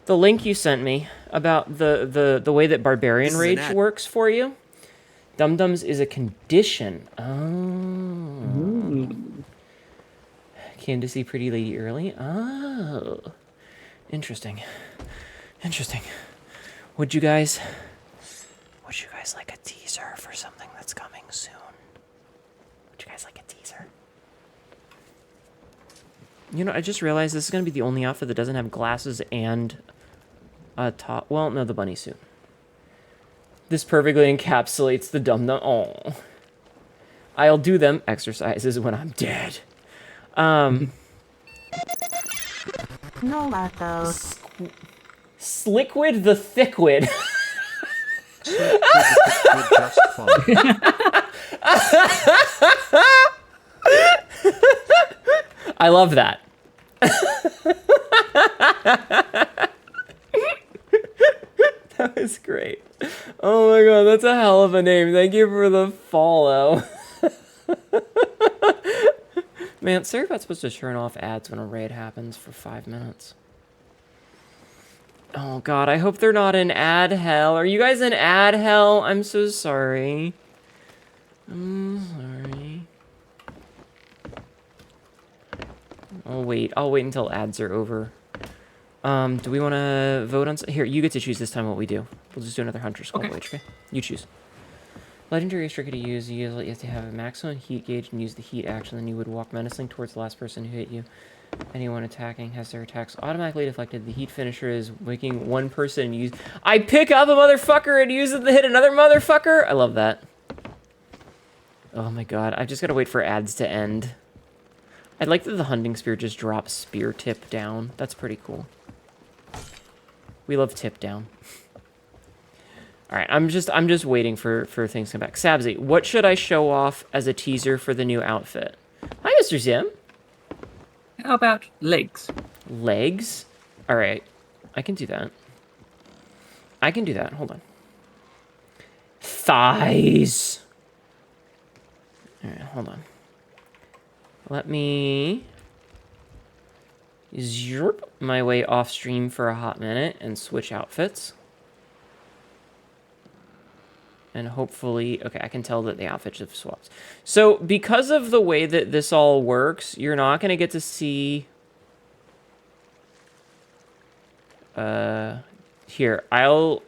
link you sent me about the way that Barbarian Rage works for you. Dum-Dums is a condition. Oh. Ooh. Came to see Pretty Lady early? Oh. Interesting. Interesting. Would you guys like a teaser for something that's coming soon? Would you guys like a teaser? You know, I just realized this is going to be the only outfit that doesn't have glasses and a top. Well, no, the bunny suit. This perfectly encapsulates the dum-dum. Oh. I'll do them exercises when I'm dead. No Lathos. Sliquid the Thickwid. Just fine. I love that. That was great. Oh my god, that's a hell of a name. Thank you for the follow. Man, Serapat's supposed to turn off ads when a raid happens for 5 minutes. Oh god, I hope they're not in ad hell. Are you guys in ad hell? I'm so sorry. I'm sorry. I'll wait until ads are over. Do we want to vote on... Here, you get to choose this time what we do. We'll just do another Hunter's Call, Okay. okay? You choose. Legendary is tricky to use. You have to have a maximum heat gauge and use the heat action. Then you would walk menacingly towards the last person who hit you. Anyone attacking has their attacks automatically deflected. The heat finisher is making one person use. I pick up a motherfucker and use it to hit another motherfucker. I love that. Oh my god! I've just got to wait for ads to end. I'd like that the hunting spear just drops spear tip down. That's pretty cool. We love tip down. All right, I'm just waiting for things to come back. Sabzi, what should I show off as a teaser for the new outfit? Hi, Mr. Zim. How about legs? Legs? All right, I can do that. I can do that. Hold on. Thighs. All right, hold on. Let me zerp my way off stream for a hot minute and switch outfits. And hopefully, okay, I can tell that the outfits have swapped. So because of the way that this all works, you're not going to get to see... Here, I was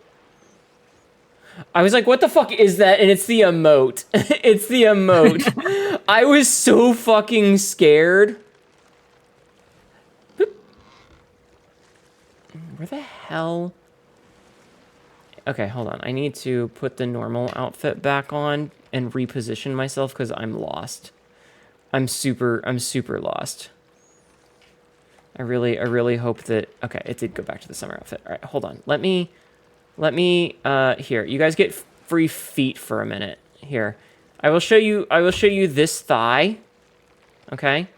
like, what the fuck is that? And it's the emote. It's the emote. I was so fucking scared. Boop. Where the hell... Okay, hold on. I need to put the normal outfit back on and reposition myself because I'm lost. I'm super lost. I really hope that... Okay, it did go back to the summer outfit. All right, hold on. Let me, here. You guys get free feet for a minute. Here. I will show you this thigh. Okay?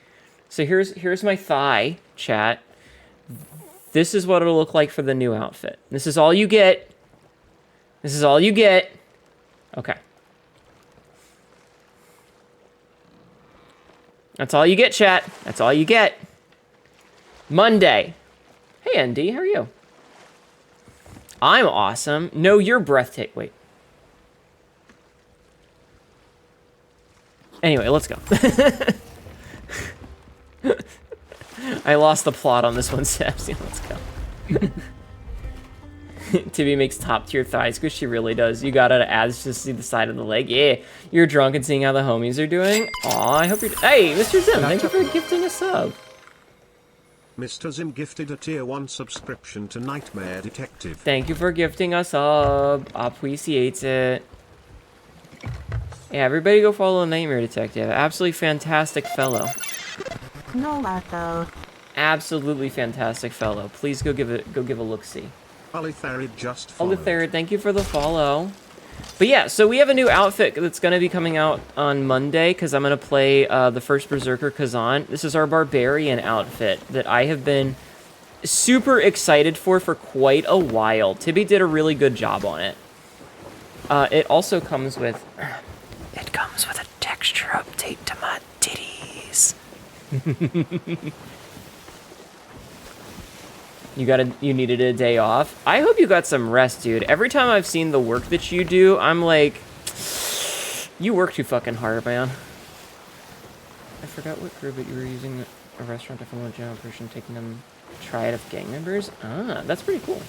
So here's my thigh, chat. This is what it'll look like for the new outfit. This is all you get. This is all you get. Okay. That's all you get, chat. That's all you get. Monday. Hey, ND, how are you? I'm awesome. No, you're breathtaking. Wait. Anyway, let's go. I lost the plot on this one, Sebs. Yeah, let's go. Tibby makes top tier thighs because she really does. You got it ads to see the side of the leg. Yeah, you're drunk and seeing how the homies are doing. Aw, I hope you're... Hey, Mr. Zim, thank you for gifting a sub. Mr. Zim gifted a tier 1 subscription to Nightmare Detective. Thank you for gifting a sub. Appreciate it. Yeah, everybody go follow Nightmare Detective. Absolutely fantastic fellow. No, Marco. Absolutely fantastic fellow. Please go give a look-see. Olitharid just followed. Olitharid, thank you for the follow. But yeah, so we have a new outfit that's going to be coming out on Monday because I'm going to play the first Berserker Kazan. This is our Barbarian outfit that I have been super excited for quite a while. Tibby did a really good job on it. It also comes with... It comes with a texture update to my titties. You needed a day off. I hope you got some rest, dude. Every time I've seen the work that you do, I'm like, you work too fucking hard, man. I forgot what crew, but you were using a restaurant to film a general person taking them triad of gang members. Ah, that's pretty cool.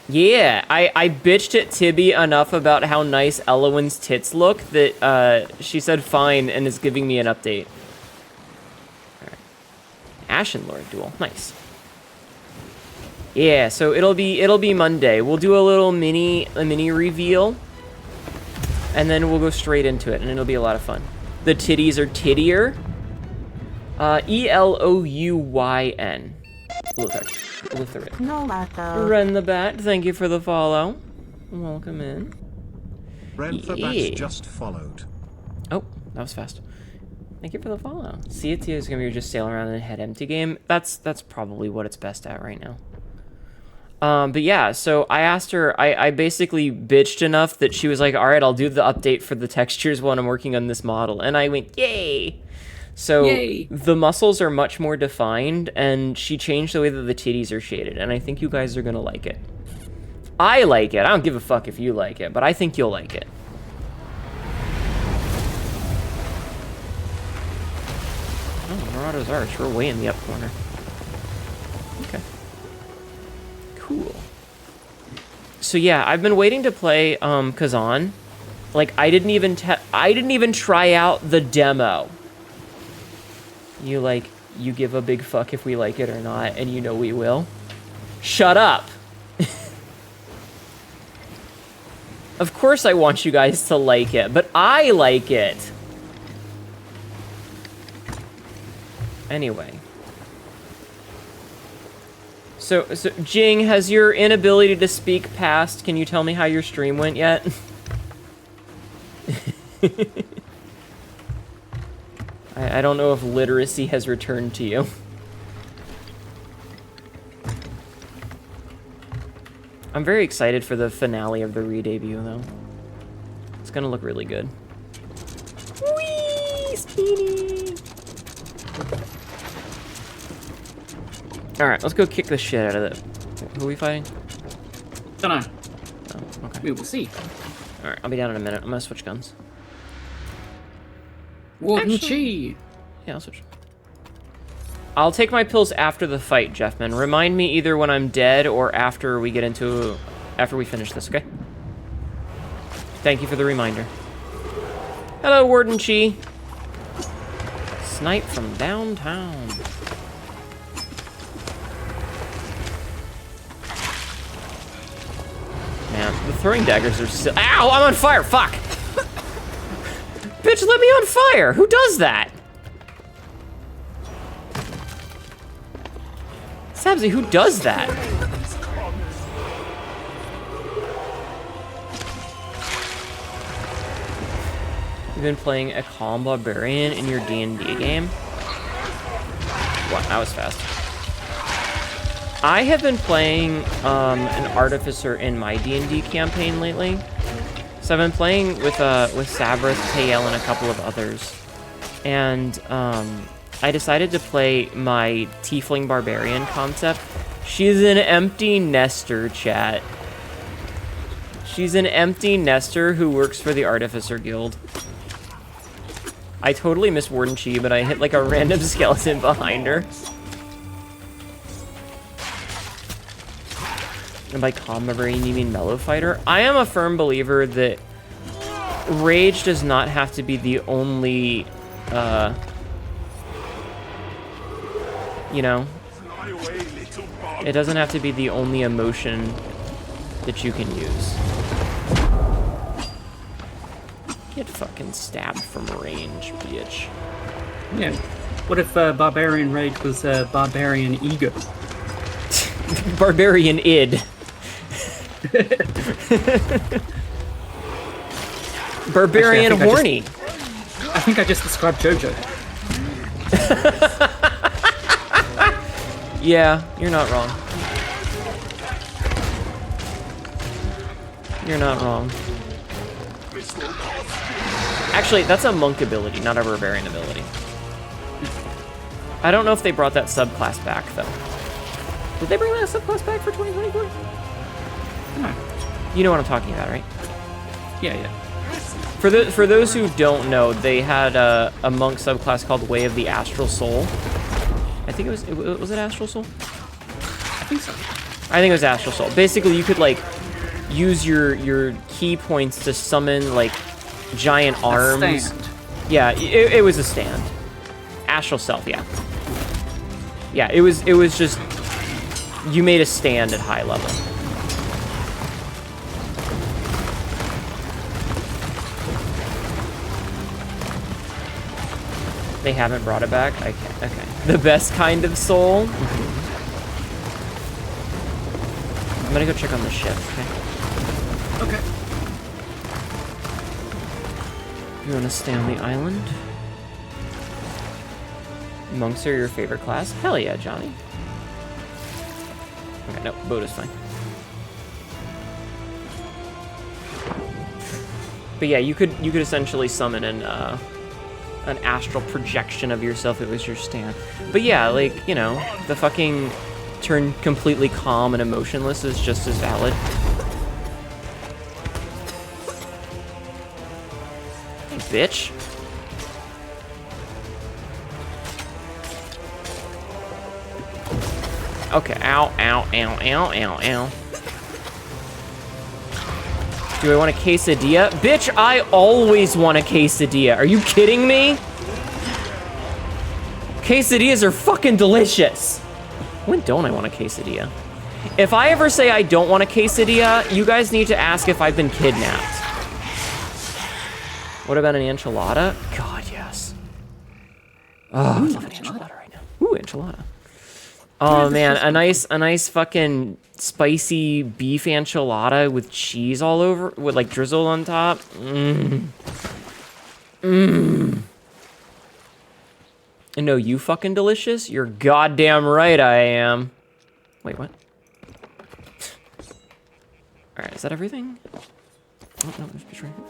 Yeah, I bitched at Tibby enough about how nice Elowin's tits look that she said fine and is giving me an update. Alright. Ashen Lord duel. Nice. Yeah, so it'll be Monday. We'll do a little mini reveal. And then we'll go straight into it and it'll be a lot of fun. The titties are tittier. Elouyyn. Lutheran. No, Marco. Ren the Bat, thank you for the follow. Welcome in. Ren the Bat just followed. Oh, that was fast. Thank you for the follow. See it is gonna be just sailing around in a head empty game. That's probably what it's best at right now. But yeah, so I asked her, I basically bitched enough that she was like, all right, I'll do the update for the textures when I'm working on this model. And I went, yay! So Yay. The muscles are much more defined, and she changed the way that the titties are shaded, and I think you guys are gonna like it. I like it. I don't give a fuck if you like it, but I think you'll like it. Oh, Marauder's Arch. We're way in the up corner. Okay. Cool. So yeah, I've been waiting to play Kazan. Like I didn't even try out the demo. You give a big fuck if we like it or not, and you know we will. Shut up. Of course I want you guys to like it, but I like it. Anyway. So Jing, has your inability to speak passed? Can you tell me how your stream went yet? I don't know if literacy has returned to you. I'm very excited for the finale of the re-debut, though. It's gonna look really good. Whee! Speedy! Alright, let's go kick the shit out of it. Who are we fighting? Don't know. Oh, okay. We will see. Alright, I'll be down in a minute. I'm gonna switch guns. Warden Actually- Chi. Yeah, I'll switch. I'll take my pills after the fight, Jeffman. Remind me either when I'm dead or after we finish this, okay? Thank you for the reminder. Hello, Warden Chi. Snipe from downtown. Man, the throwing daggers are still— Ow! I'm on fire! Fuck! Bitch, let me on fire! Who does that? Sabzi, who does that? You've been playing a calm barbarian in your D&D game? Wow, that was fast. I have been playing an artificer in my D&D campaign lately. So I've been playing with Sabrith, Tael, and a couple of others. And I decided to play my tiefling barbarian concept. She's an empty nester, chat. She's an empty nester who works for the Artificer Guild. I totally miss Warden Chi, but I hit like a random skeleton behind her. And by calm barbarian, you mean mellow fighter? I am a firm believer that rage does not have to be the only, you know, it doesn't have to be the only emotion that you can use. Get fucking stabbed from range, bitch. Yeah. What if Barbarian Rage was Barbarian Ego? Barbarian id. Barbarian Actually, horny. I think I just described JoJo. Yeah, you're not wrong. You're not wrong. Actually, that's a monk ability, not a barbarian ability. I don't know if they brought that subclass back, though. Did they bring that subclass back for 2024? No. You know what I'm talking about, right? Yeah, yeah. For those who don't know, they had a monk subclass called Way of the Astral Soul. I think was it Astral Soul? I think so. I think it was Astral Soul. Basically, you could like use your key points to summon like giant arms. Stand. Yeah, it was a stand. Astral Self, yeah. Yeah, it was just you made a stand at high level. They haven't brought it back? Okay. The best kind of soul? I'm gonna go check on the ship, okay? Okay. You wanna stay on the island? Monks are your favorite class? Hell yeah, Johnny. Okay, no, boat is fine. But yeah, you could essentially summon an astral projection of yourself. It was your stand. But yeah, like, you know, the fucking turn completely calm and emotionless is just as valid. Hey, bitch. Okay, ow, ow, ow, ow, ow, ow. Do I want a quesadilla? Bitch, I always want a quesadilla. Are you kidding me? Quesadillas are fucking delicious. When don't I want a quesadilla? If I ever say I don't want a quesadilla, you guys need to ask if I've been kidnapped. What about an enchilada? God, yes. Oh, I love an enchilada right now. Ooh, enchilada. Oh man, a nice fucking spicy beef enchilada with cheese all over, with like drizzle on top. Mmm. Mmm. And no, you fucking delicious? You're goddamn right I am. Wait, what? Alright, is that everything? Oh, no, there's a piece right here.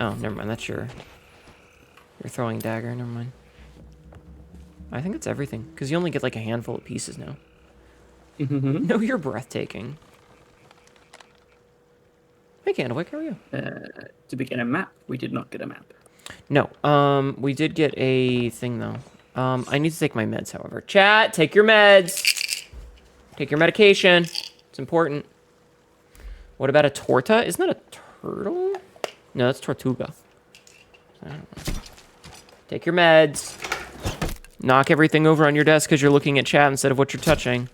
Oh, never mind, that's your throwing dagger, never mind. I think that's everything, because you only get like a handful of pieces now. No, you're breathtaking. Hey, Candlewick, how are you? Did we get a map? We did not get a map. No, we did get a thing, though. I need to take my meds, however. Chat, take your meds! Take your medication. It's important. What about a torta? Isn't that a turtle? No, that's tortuga. I don't know. Take your meds. Knock everything over on your desk because you're looking at chat instead of what you're touching.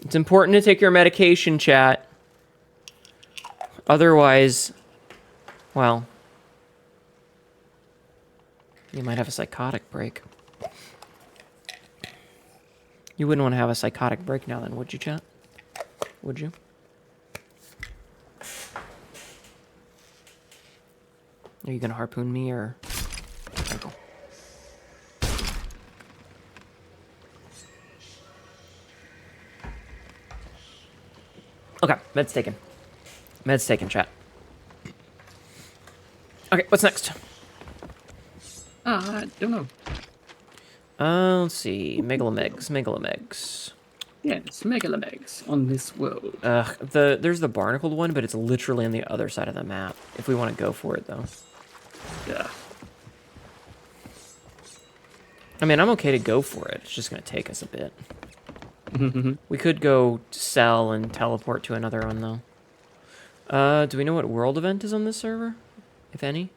It's important to take your medication, chat. Otherwise, well, you might have a psychotic break. You wouldn't want to have a psychotic break now then, would you, chat? Would you? Are you gonna harpoon me or Michael? Okay, meds taken. Meds taken, chat. Okay, what's next? I don't know. Let's see. Megalomegs. Yes, megalomegs on this world. There's the barnacled one, but it's literally on the other side of the map. If we want to go for it, though. Yeah. I mean, I'm okay to go for it. It's just gonna take us a bit. We could go sell and teleport to another one, though. Do we know what world event is on this server? If any?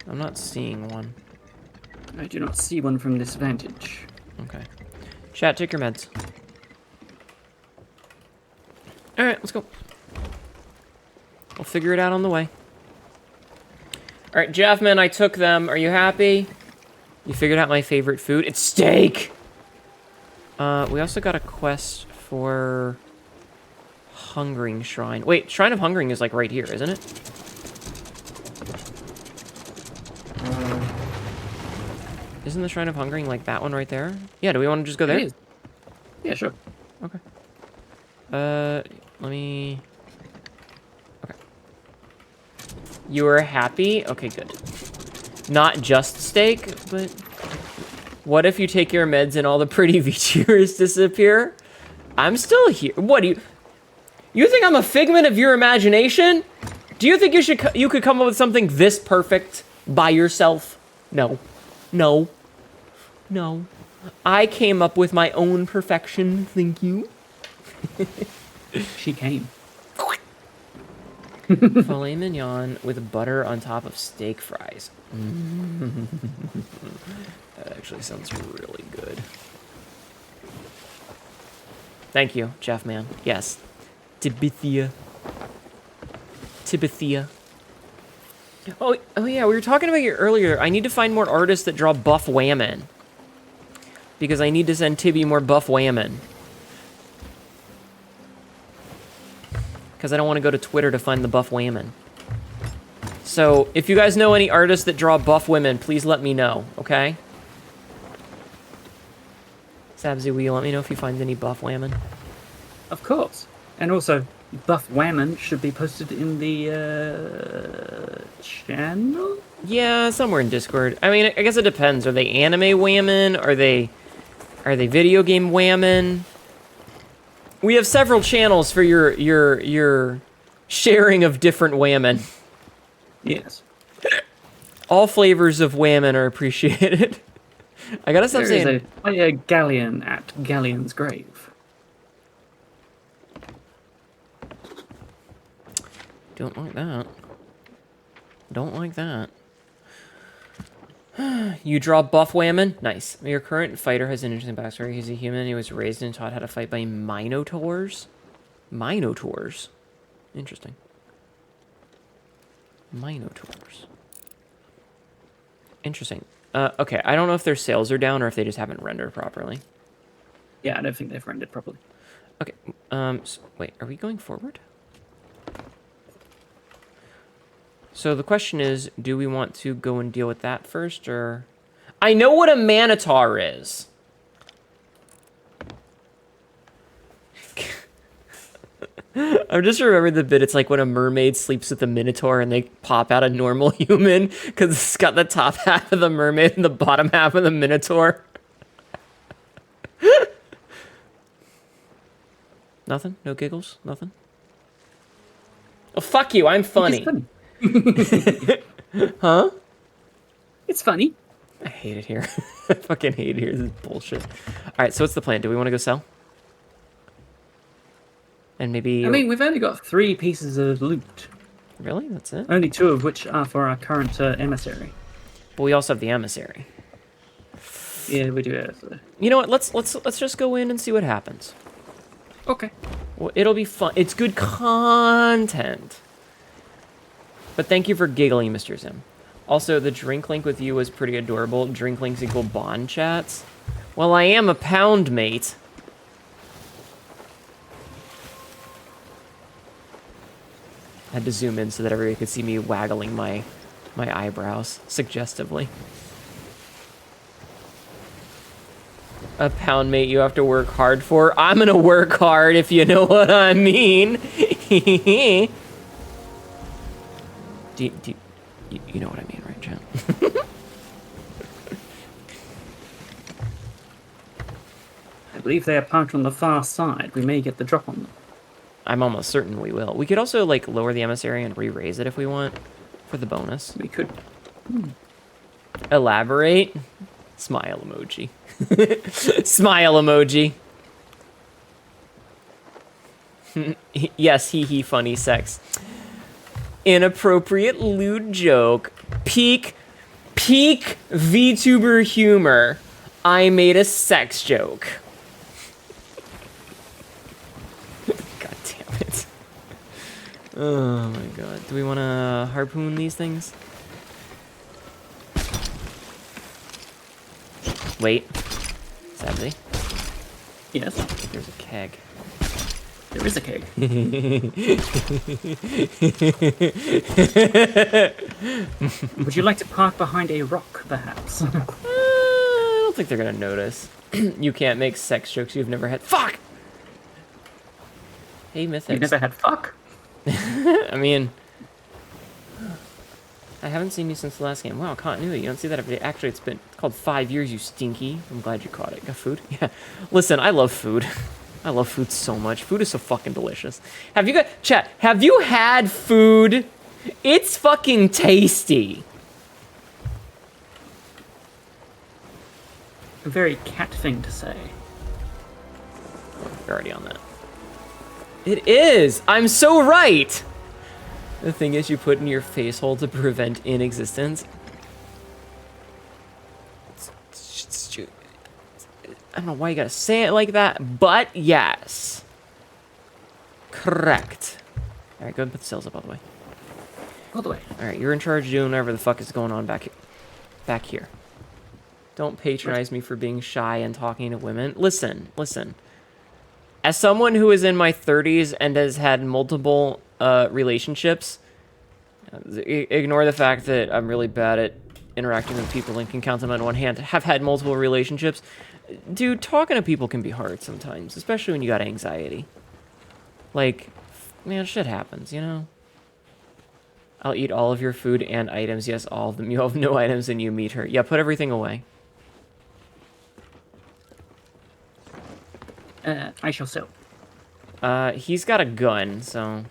I'm not seeing one. I do not see one from this vantage. Okay. Chat, take your meds. Alright, let's go. We'll figure it out on the way. Alright, Jeffman, I took them. Are you happy? You figured out my favorite food? It's steak! We also got a quest for Hungering Shrine. Wait, Shrine of Hungering is like right here, isn't it? Isn't the Shrine of Hungering like that one right there? Yeah, do we want to just go there? It is. Yeah, sure. Okay. Let me... Okay. You are happy? Okay, good. Not just steak, but... What if you take your meds and all the pretty VTubers disappear? I'm still here. What do you... You think I'm a figment of your imagination? Do you think you could come up with something this perfect by yourself? No. No. No. I came up with my own perfection, thank you. She came. Filet mignon with butter on top of steak fries. That actually sounds really good. Thank you, Jeff Man. Yes. Tibithia. Oh yeah, we were talking about it earlier. I need to find more artists that draw buff whammon. Because I need to send Tibby more buff whammon. Because I don't want to go to Twitter to find the buff whammon. So, if you guys know any artists that draw buff women, please let me know, okay? Sabzi, will you let me know if you find any buff whammon? Of course. And also, buff whammon should be posted in the channel? Yeah, somewhere in Discord. I mean, I guess it depends. Are they anime whammon? Are they video game whammon? We have several channels for your sharing of different whammon. Yes. All flavors of whammon are appreciated. I gotta stop saying... There is a Galleon at Galleon's grave. Don't like that. Don't like that. You draw buff whammon? Nice. Your current fighter has an interesting backstory. He's a human. He was raised and taught how to fight by minotaurs. Minotaurs? Interesting. Minotaurs. Interesting. Okay, I don't know if their sales are down or if they just haven't rendered properly. Yeah, I don't think they've rendered properly. Okay, wait, are we going forward? So the question is, do we want to go and deal with that first, or... I know what a minotaur is! I've just remembered the bit, it's like when a mermaid sleeps with a minotaur and they pop out a normal human, because it's got the top half of the mermaid and the bottom half of the minotaur. Nothing? No giggles? Nothing? Oh, fuck you, I'm funny. Huh? It's funny. I hate it here. I fucking hate it here. This is bullshit. Alright, so what's the plan? Do we want to go sell? And maybe... I mean, we've only got 3 pieces of loot. Really? That's it? Only 2 of which are for our current emissary. But we also have the emissary. Yeah, we do have. You know what? Let's just go in and see what happens. Okay. Well, it'll be fun. It's good content. But thank you for giggling, Mr. Zim. Also, the drink link with you was pretty adorable. Drink links equal bond chats. Well, I am a pound mate. I had to zoom in so that everybody could see me waggling my eyebrows suggestively. A pound mate you have to work hard for. I'm gonna work hard if you know what I mean. do you know what I mean, right, Jen? I believe they are parked on the far side. We may get the drop on them. I'm almost certain we will. We could also, like, lower the emissary and re-raise it if we want for the bonus. We could. Elaborate. Smile emoji. Smile emoji. Yes, hee funny sex. Inappropriate lewd joke. Peak VTuber humor. I made a sex joke. God damn it. Oh my god. Do we want to harpoon these things? Wait. Sadly. Yes. There's a keg. There is a keg. Would you like to park behind a rock, perhaps? I don't think they're gonna notice. You can't make sex jokes you've never had. Fuck! Hey, Mythics. You've never had fuck? I mean... I haven't seen you since the last game. Wow, continuity. You don't see that every day. Actually, it's called 5 years, you stinky. I'm glad you caught it. Got food? Yeah. Listen, I love food. I love food so much. Food is so fucking delicious. Chat, have you had food? It's fucking tasty. A very cat thing to say. Oh, you're already on that. It is! I'm so right! The thing is, you put in your face hole to prevent inexistence. I don't know why you gotta say it like that, but yes. Correct. Alright, go and put the sails up all the way. All the way. Alright, you're in charge of doing whatever the fuck is going on back here. Don't patronize me for being shy and talking to women. Listen. As someone who is in my 30s and has had multiple relationships, ignore the fact that I'm really bad at interacting with people and can count them on one hand, have had multiple relationships. Dude, talking to people can be hard sometimes, especially when you got anxiety. Like, man, shit happens, you know? I'll eat all of your food and items. Yes, all of them. You have no items and you meet her. Yeah, put everything away. I shall sell. He's got a gun, so...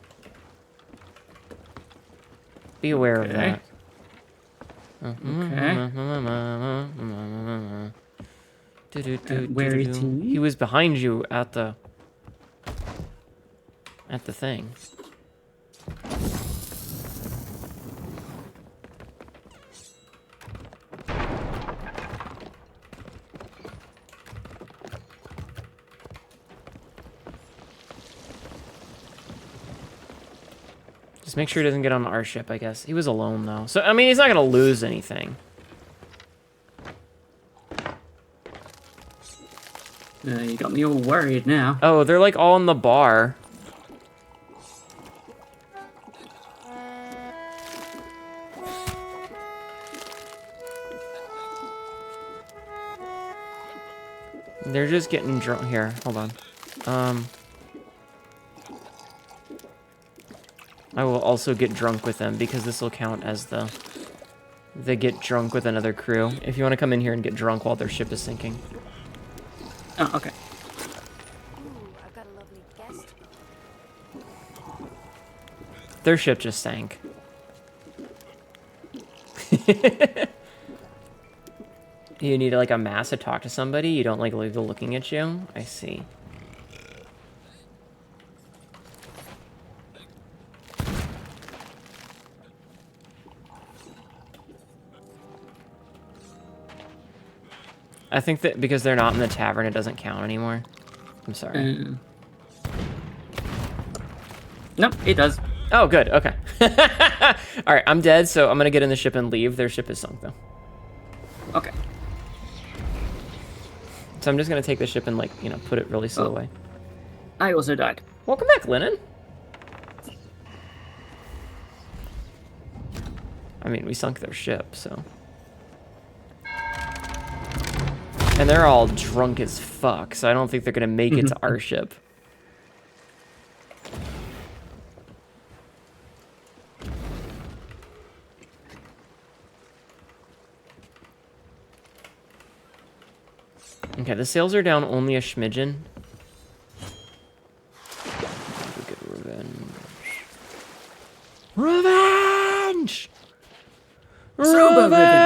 Be aware of that. Okay. Where is he? He was behind you at the thing. Just make sure he doesn't get on our ship, I guess. He was alone, though. So, I mean, he's not going to lose anything. You got me all worried now. Oh, they're, like, all in the bar. They're just getting drunk. Here, hold on. I will also get drunk with them because this will count as the get drunk with another crew. If you want to come in here and get drunk while their ship is sinking. Oh, okay. Ooh, I've got a lovely guest. Their ship just sank. You need like a mass to talk to somebody? You don't like leave them looking at you? I see. I think that because they're not in the tavern, it doesn't count anymore. I'm sorry. Nope, it does. Oh, good. Okay. All right, I'm dead, so I'm going to get in the ship and leave. Their ship is sunk, though. Okay. So I'm just going to take the ship and, like, you know, put it really slow away. I also died. Welcome back, Lennon. I mean, we sunk their ship, so... And they're all drunk as fuck, so I don't think they're gonna make it to our ship. Okay, the sails are down only a smidgen. Get revenge. Revenge! Revenge!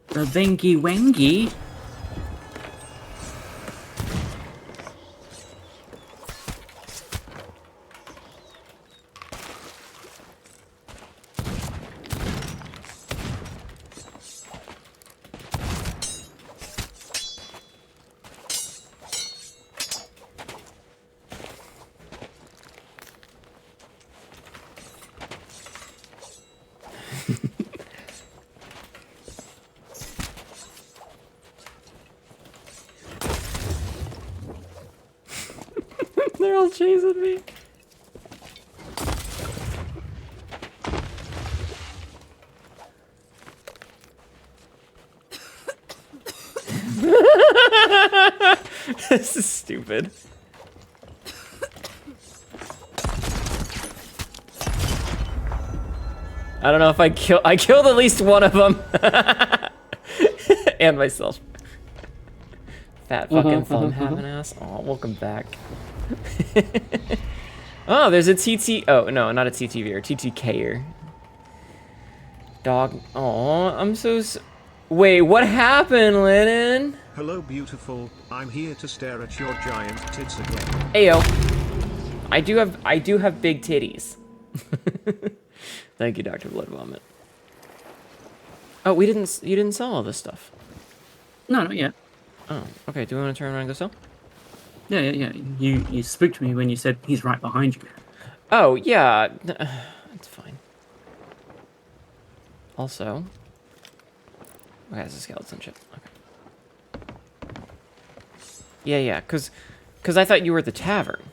The Vengy Wengy. They're all chasing me. This is stupid. I don't know if I killed at least one of them. And myself. Fat fucking fun having ass. Oh, welcome back. Oh, there's a TT. Oh, no, not a TTV or TTKer. Dog. Oh, I'm so. Wait, what happened, Lennon? Hello, beautiful. I'm here to stare at your giant tits again. Ayo. I do have big titties. Thank you, Dr. Blood Vomit. Oh, you didn't sell all this stuff. No, not yet. Oh, okay. Do we want to turn around and go sell? Yeah. You spooked me when you said he's right behind you. Oh, yeah. That's fine. Also... Okay, it's a skeleton ship. Okay. Yeah, because I thought you were at the tavern.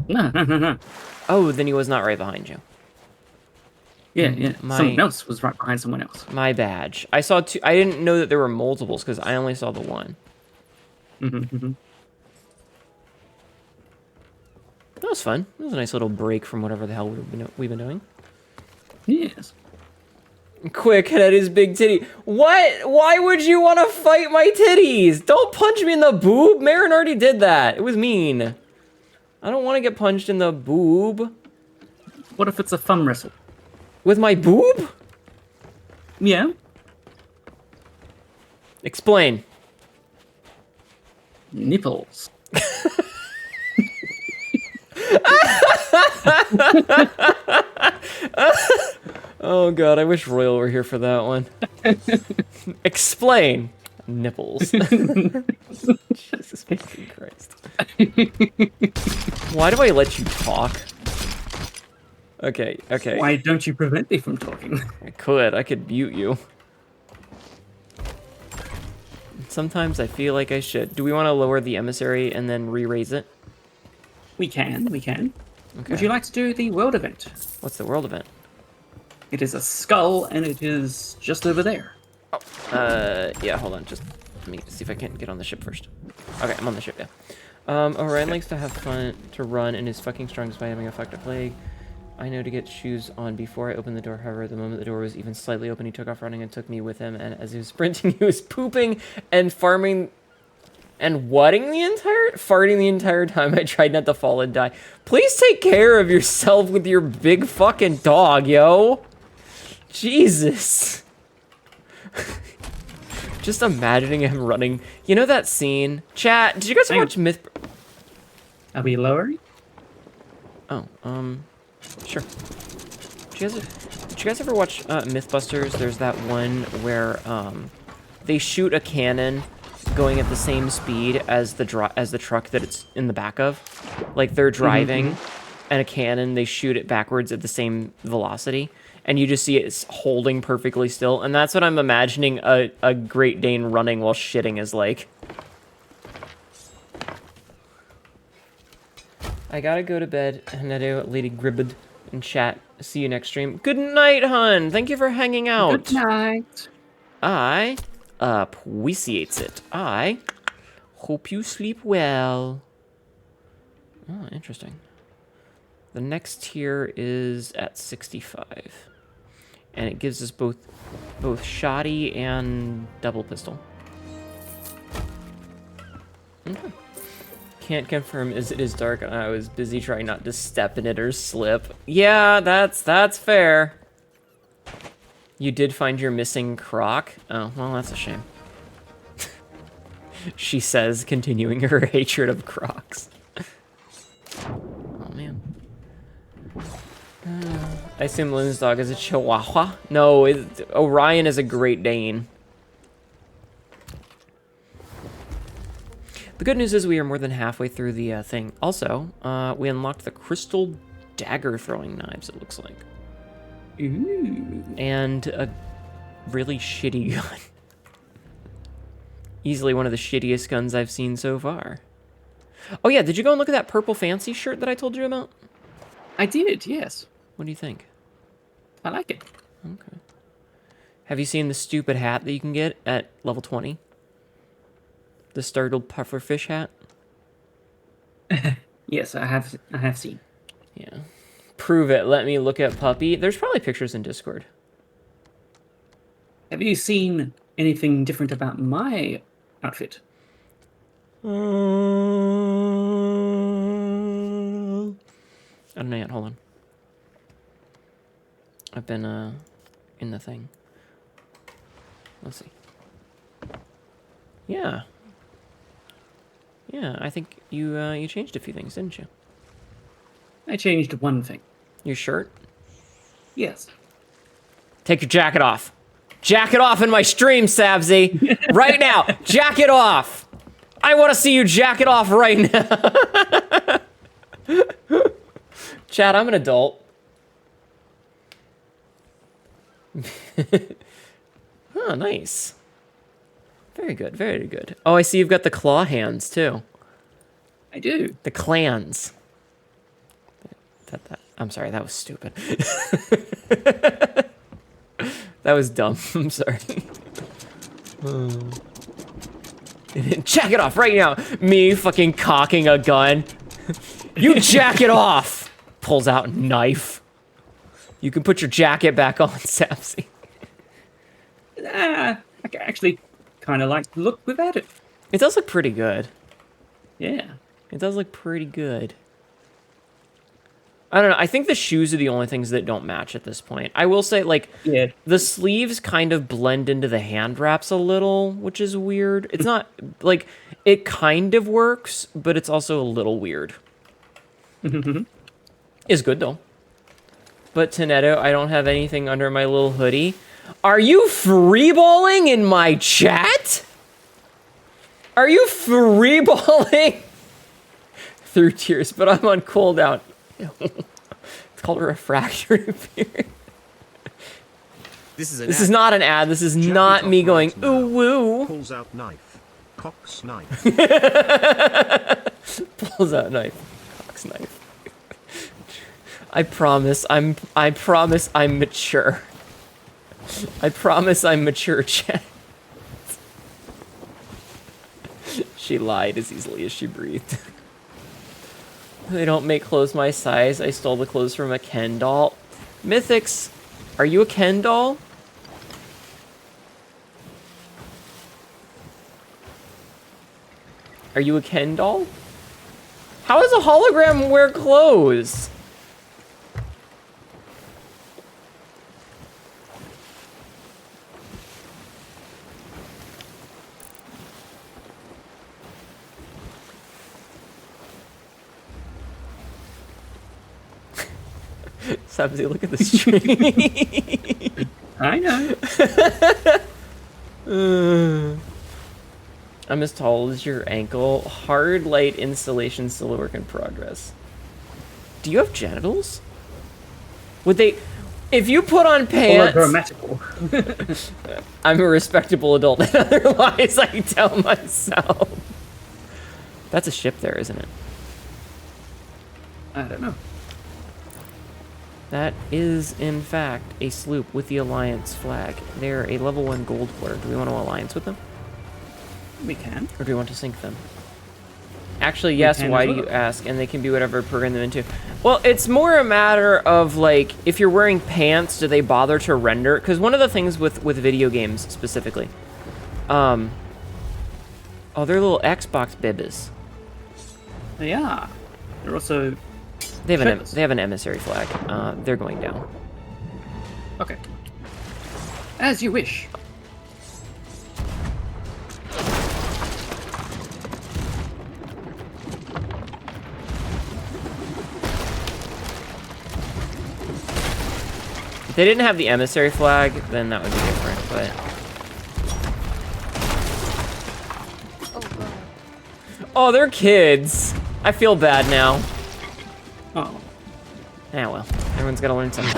No. Oh, then he was not right behind you. Yeah. Someone else was right behind someone else. My badge. I saw two. I didn't know that there were multiples because I only saw the one. Mm-hmm. That was fun. It was a nice little break from whatever the hell we've been doing. Yes. Quick, hit his big titty. What? Why would you want to fight my titties? Don't punch me in the boob. Marin already did that. It was mean. I don't want to get punched in the boob. What if it's a thumb wrestle? With my boob? Yeah. Explain. Nipples. Oh god, I wish Royal were here for that one. Explain. Nipples. Jesus fucking Christ. Why do I let you talk? Okay. Why don't you prevent me from talking? I could mute you. Sometimes I feel like I should. Do we want to lower the emissary and then re-raise it? We can. Okay. Would you like to do the world event? What's the world event? It is a skull, and it is just over there. Yeah, hold on. Just let me see if I can get on the ship first. Okay, I'm on the ship, yeah. Orion likes to have fun, to run, and is fucking strong despite having a fucked up leg. I know to get shoes on before I opened the door. However, the moment the door was even slightly open, he took off running and took me with him. And as he was sprinting, he was pooping and farting the entire time. I tried not to fall and die. Please take care of yourself with your big fucking dog, yo. Jesus. Just imagining him running. You know that scene? Chat, did you guys watch Myth... Are we lowering? Oh, sure. Did you guys ever watch Mythbusters? There's that one where they shoot a cannon going at the same speed as the truck that it's in the back of. Like they're driving, and a cannon, they shoot it backwards at the same velocity, and you just see it holding perfectly still. And that's what I'm imagining a Great Dane running while shitting is like. I gotta go to bed. Hnetu, Lady Gribbed, in chat. See you next stream. Good night, hun. Thank you for hanging out. Good night. I appreciates it. I hope you sleep well. Oh, interesting. The next tier is at 65. And it gives us both shoddy and double pistol. Okay. Can't confirm as it is dark and I was busy trying not to step in it or slip. Yeah, that's fair. You did find your missing croc? Oh, well, that's a shame. She says, continuing her hatred of crocs. Oh, man. I assume Lynn's dog is a Chihuahua? No, Orion is a Great Dane. The good news is we are more than halfway through the thing. Also, we unlocked the crystal dagger throwing knives, it looks like. Ooh. And a really shitty gun. Easily one of the shittiest guns I've seen so far. Oh yeah, did you go and look at that purple fancy shirt that I told you about? I did, yes. What do you think? I like it. Okay. Have you seen the stupid hat that you can get at level 20? The startled pufferfish hat? Yes, I have seen. Yeah. Prove it. Let me look at puppy. There's probably pictures in Discord. Have you seen anything different about my outfit? I don't know yet. Hold on. I've been in the thing. Let's see. Yeah. Yeah, I think you changed a few things, didn't you? I changed one thing. Your shirt? Yes. Take your jacket off. Jacket off in my stream, Sabzi. Right now. Jacket off. I want to see you jacket off right now. Chad, I'm an adult. Oh, nice. Very good, very good. Oh, I see you've got the claw hands, too. I do. The clans. I'm sorry, that was stupid. That was dumb. I'm sorry. Jack it off right now. Me fucking cocking a gun. You jack it off. Pulls out knife. You can put your jacket back on, Sapsy. I actually kind of like the look without it. It does look pretty good. Yeah. It does look pretty good. I don't know. I think the shoes are the only things that don't match at this point. I will say, like, Yeah. the sleeves kind of blend into the hand wraps a little, which is weird. It's not, like, it kind of works, but it's also a little weird. It's good, though. But, Hnetu, I don't have anything under my little hoodie. Are you freeballing in my chat? Are you freeballing? Through tears, but I'm on cooldown. It's called a refractory period. This is an This ad. is not an ad. This is Jack not it me off going, right now. ooh woo. Pulls out knife. Cox knife. Pulls out knife. Cox knife. I promise I'm mature. I promise I'm mature, Chet. She lied as easily as she breathed. They don't make clothes my size. I stole the clothes from a Ken doll. Mythics, are you a Ken doll? Are you a Ken doll? How does a hologram wear clothes? Sabzi, look at this tree. I know. I'm as tall as your ankle. Hard light installation still a work in progress. Do you have genitals? Would they... If you put on pants... Grammatical. I'm a respectable adult, and otherwise I tell myself. That's a ship there, isn't it? I don't know. That is, in fact, a sloop with the Alliance flag. They're a level 1 gold player. Do we want to alliance with them? We can. Or do we want to sink them? Actually, yes, can why as do you well. ask? And they can be whatever program them into. Well, it's more a matter of, like, if you're wearing pants, do they bother to render? Because one of the things with video games, specifically... Oh, they're little Xbox bibbas. They are. They're also... They have shirtless. they have an emissary flag. They're going down. Okay. As you wish. If they didn't have the emissary flag, then that would be different, but... Oh, God. Oh, they're kids. I feel bad now. Oh. Yeah, well, everyone's gotta learn something.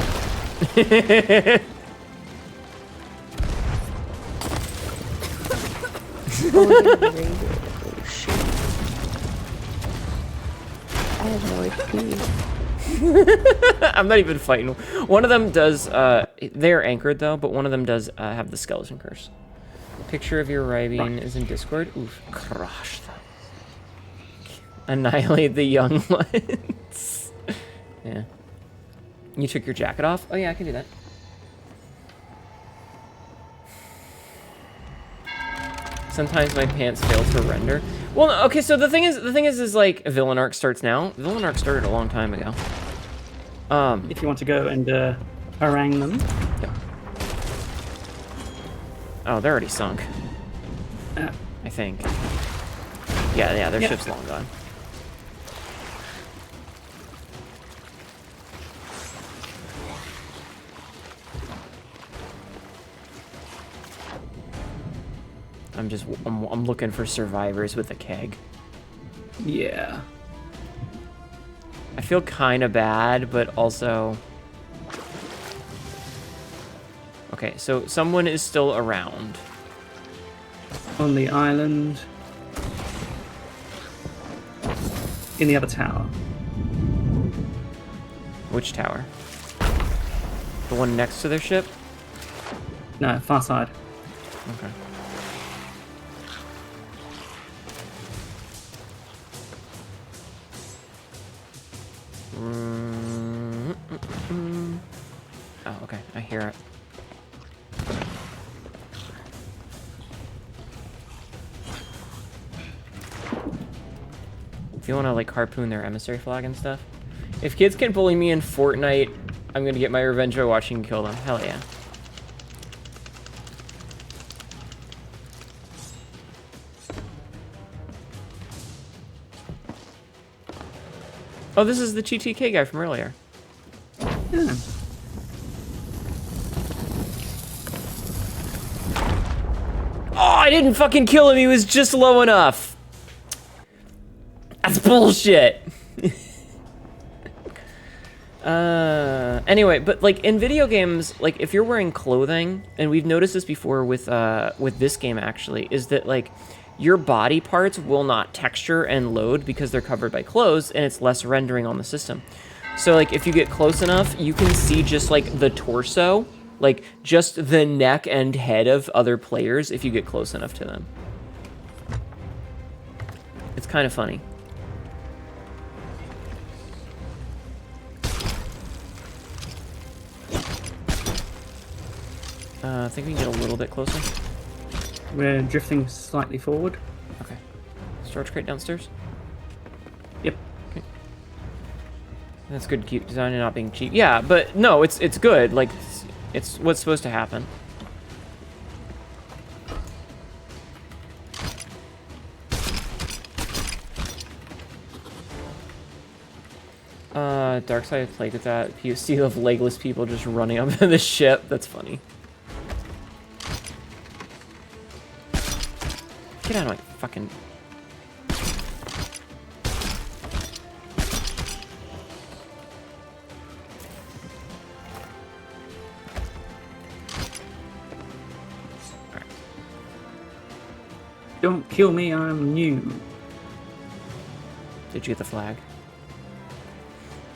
Oh, shit. I have no HP. I'm not even fighting. One of them does, they're anchored though, but one of them does have the skeleton curse. Picture of your arriving is in Discord. Oof, crush them. Annihilate the young ones. Yeah. You took your jacket off? Oh yeah, I can do that. Sometimes my pants fail to render. Well, no, okay, so the thing is like Villain Arc starts now. Villain Arc started a long time ago. If you want to go and harangue them. Yeah. Oh, they're already sunk. Uh, I think. Yeah, their Yeah. ship's long gone. I'm looking for survivors with a keg. yeah. I feel kind of bad, but also... Okay, so someone is still around. On the island. In the other tower. Which tower? The one next to their ship? No, far side. Okay. Oh, okay. I hear it. If you want to, like, harpoon their emissary flag and stuff. If kids can bully me in Fortnite, I'm gonna get my revenge by watching and kill them. Hell yeah. Oh, this is the GTK guy from earlier. Yeah. Oh, I didn't fucking kill him, he was just low enough. That's bullshit. Anyway, but like in video games, like if you're wearing clothing, and we've noticed this before with this game actually, is that like your body parts will not texture and load because they're covered by clothes, and it's less rendering on the system. So like if you get close enough, you can see just like the torso, like just the neck and head of other players if you get close enough to them. It's kind of funny. I think we can get a little bit closer. We're drifting slightly forward. Okay. Storage crate downstairs? Yep. Okay. That's good cute design and not being cheap. Yeah, but no, it's good. Like, it's what's supposed to happen. Dark Side played with that. You see of legless people just running up in the ship. That's funny. Get out of my fucking... Alright. Don't kill me, I'm new. Did you get the flag?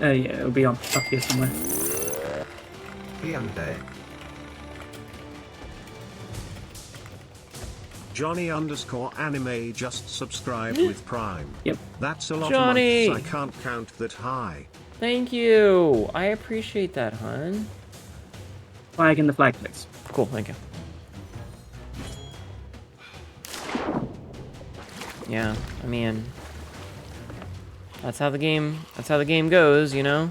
Yeah, it'll be up here somewhere. Johnny_anime just subscribed with Prime. Yep. That's a lot Johnny! of months. I can't count that high. Thank you! I appreciate that, hun. Flag in the flag place. Cool, thank you. Yeah, I mean... That's how the game goes, you know?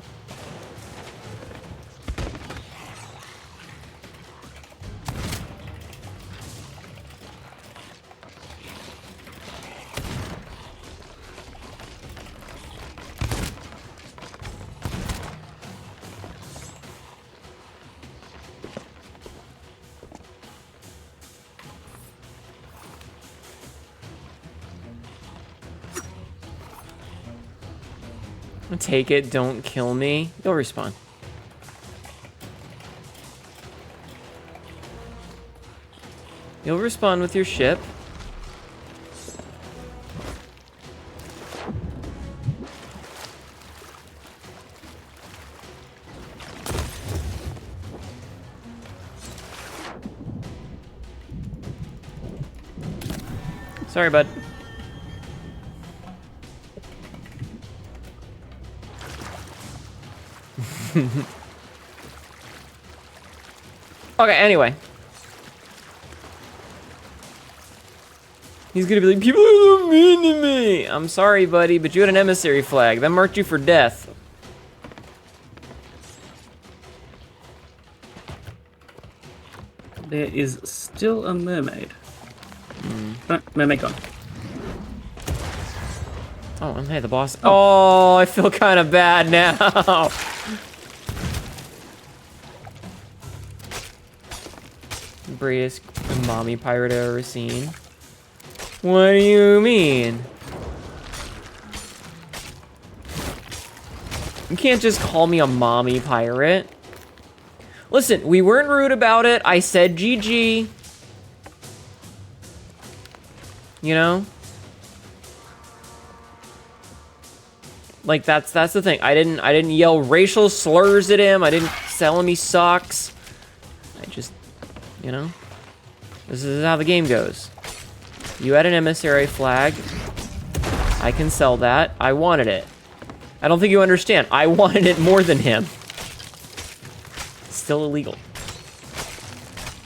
Take it, don't kill me. You'll respawn. You'll respawn with your ship. Sorry, bud. Okay, anyway. He's gonna be like, people are so mean to me. I'm sorry, buddy, but you had an emissary flag. That marked you for death. There is still a mermaid. Oh, mermaid gone. Oh, and hey, the boss. Oh, I feel kind of bad now. Bravest mommy pirate I've ever seen. What do you mean? You can't just call me a mommy pirate. Listen, we weren't rude about it. I said GG. You know? Like that's the thing. I didn't yell racial slurs at him. I didn't sell him he sucks. I just, you know, this is how the game goes. You had an emissary flag. I can sell that. I wanted it. I don't think you understand. I wanted it more than him. Still illegal.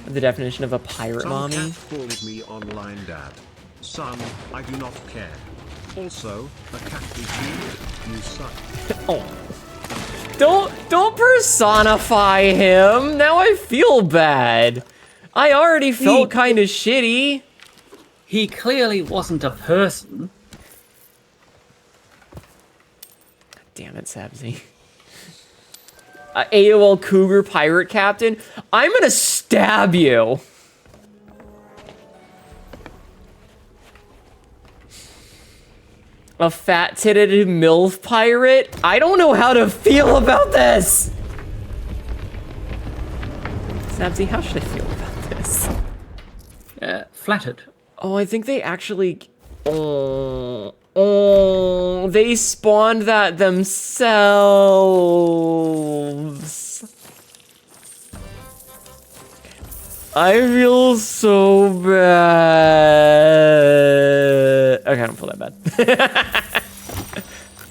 The definition of a pirate Some mommy. cat called me online dad. Son, I do not care. Also, a cat is you suck. Oh. Don't personify him. Now I feel bad. I already felt kind of shitty. He clearly wasn't a person. Damn it, Sabzi. AOL Cougar Pirate Captain. I'm gonna stab you. A fat-titted MILF pirate? I don't know how to feel about this! Sabzi, how should I feel about this? Flattered. Oh, I think they actually... Oh, they spawned that themselves. I feel so bad. Okay, I don't feel that bad.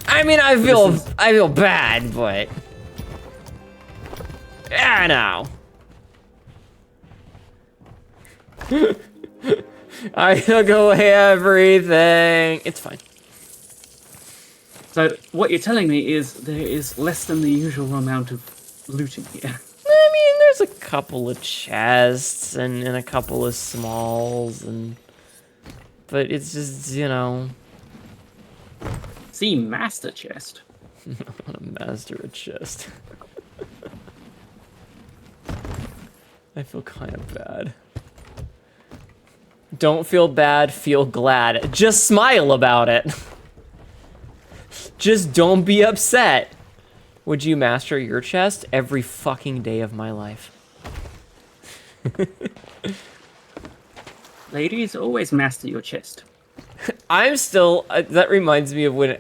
I mean, I feel bad, but... Yeah, no. I took away everything. It's fine. So what you're telling me is there is less than the usual amount of looting here. I mean, there's a couple of chests and a couple of smalls, but it's just, you know. See, master chest. I want to master a chest. I feel kind of bad. Don't feel bad, feel glad. Just smile about it. Just don't be upset. Would you master your chest? Every fucking day of my life. Ladies, always master your chest. I'm still... that reminds me of when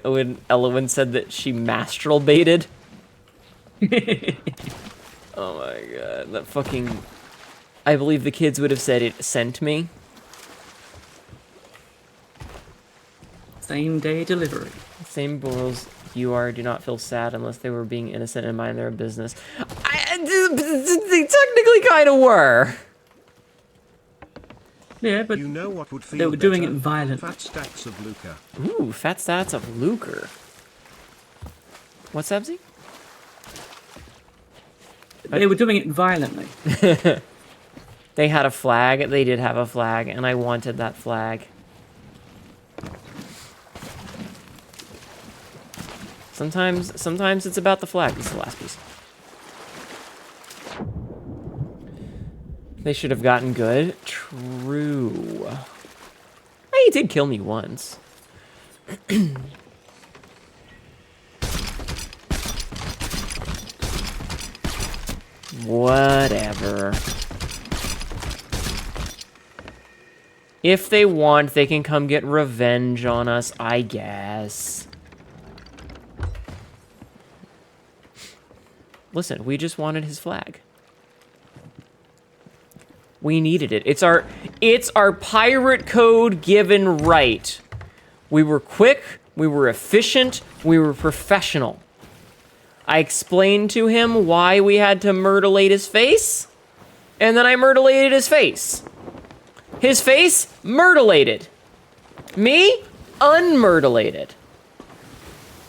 Elowen said that she mastralbated. Oh my god, that fucking... I believe the kids would have said it sent me. Same day delivery. Same rules you are. Do not feel sad unless they were being innocent and mind their business. They technically kind of were. Yeah, but You know what would feel they were doing better? it violently. Fat stacks of lucre. Ooh, fat stats of lucre. What's Sabzi? They were doing it violently. They had a flag. They did have a flag, and I wanted that flag. Sometimes it's about the flag. This is the last piece. They should have gotten good. True. He did kill me once. Whatever. If they want, they can come get revenge on us, I guess. Listen, we just wanted his flag. We needed it. It's our pirate code given right. We were quick, we were efficient, we were professional. I explained to him why we had to myrtleate his face, and then I myrtleated his face. His face, myrtleated. Me, unmyrtleated.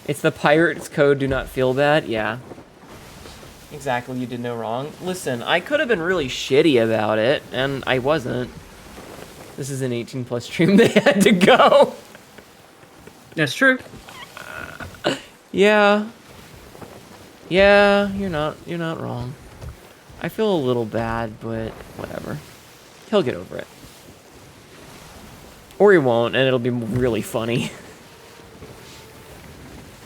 It's the pirate's code, do not feel bad, yeah. Exactly, you did no wrong. Listen, I could have been really shitty about it, and I wasn't. This is an 18+ stream, they had to go. That's true. Yeah. Yeah, you're not wrong. I feel a little bad, but whatever. He'll get over it. Or he won't, and it'll be really funny.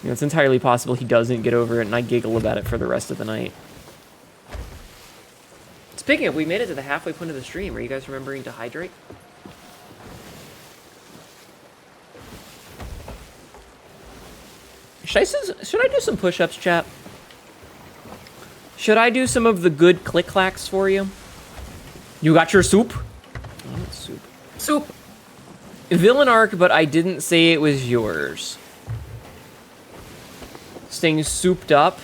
You know, it's entirely possible he doesn't get over it, and I giggle about it for the rest of the night. Speaking of, we made it to the halfway point of the stream. Are you guys remembering to hydrate? Should I do some push-ups, chat? Should I do some of the good click-clacks for you? You got your soup? Oh, not soup. Soup. Villain arc, but I didn't say it was yours. Staying souped up.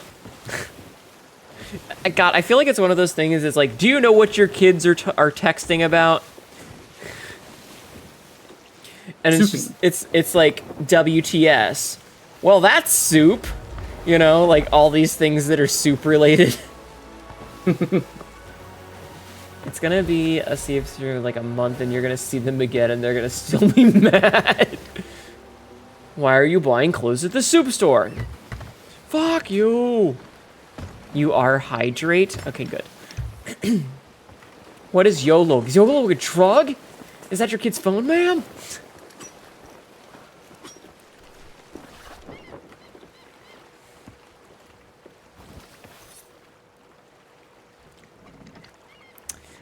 God, I feel like it's one of those things. It's like, do you know what your kids are texting about? And it's like WTS. Well, that's soup. You know, like all these things that are soup related. It's gonna be a Thieves for like a month, and you're gonna see them again, and they're gonna still be mad. Why are you buying clothes at the soup store? Fuck you. You are hydrate? Okay, good. What is YOLO? Is YOLO a drug? Is that your kid's phone, ma'am?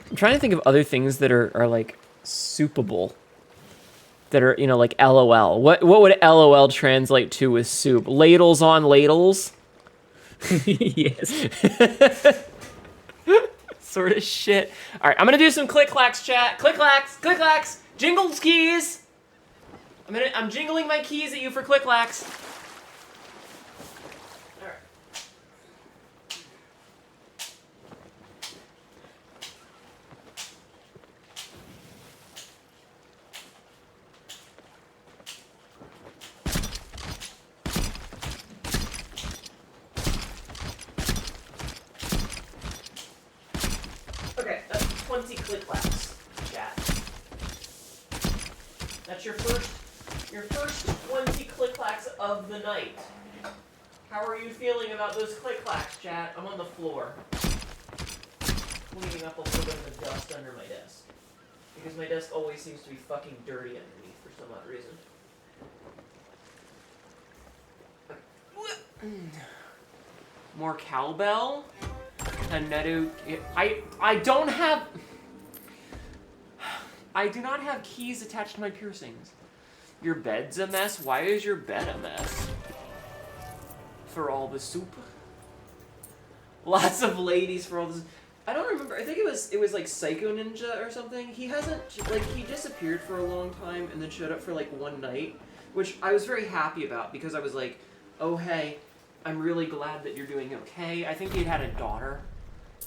I'm trying to think of other things that are like soupable. That are, you know, like LOL. What would LOL translate to with soup? Ladles on ladles? Yes. Sort of shit. All right, I'm gonna do some click-clacks, chat. Click-clacks, click-clacks, jingles keys. I'm jingling my keys at you for click-clacks. All right. Okay, that's 20 click-clacks, chat. That's your first 20 click-clacks of the night. How are you feeling about those click-clacks, chat? I'm on the floor. Cleaning up a little bit of the dust under my desk. Because my desk always seems to be fucking dirty underneath for some odd reason. More cowbell? Hnetu. I don't have... I do not have keys attached to my piercings. Your bed's a mess? Why is your bed a mess? For all the soup? Lots of ladies for all this... I don't remember. I think it was like Psycho Ninja or something. He hasn't... Like, he disappeared for a long time and then showed up for like one night. Which I was very happy about because I was like, oh hey, I'm really glad that you're doing okay. I think he had a daughter.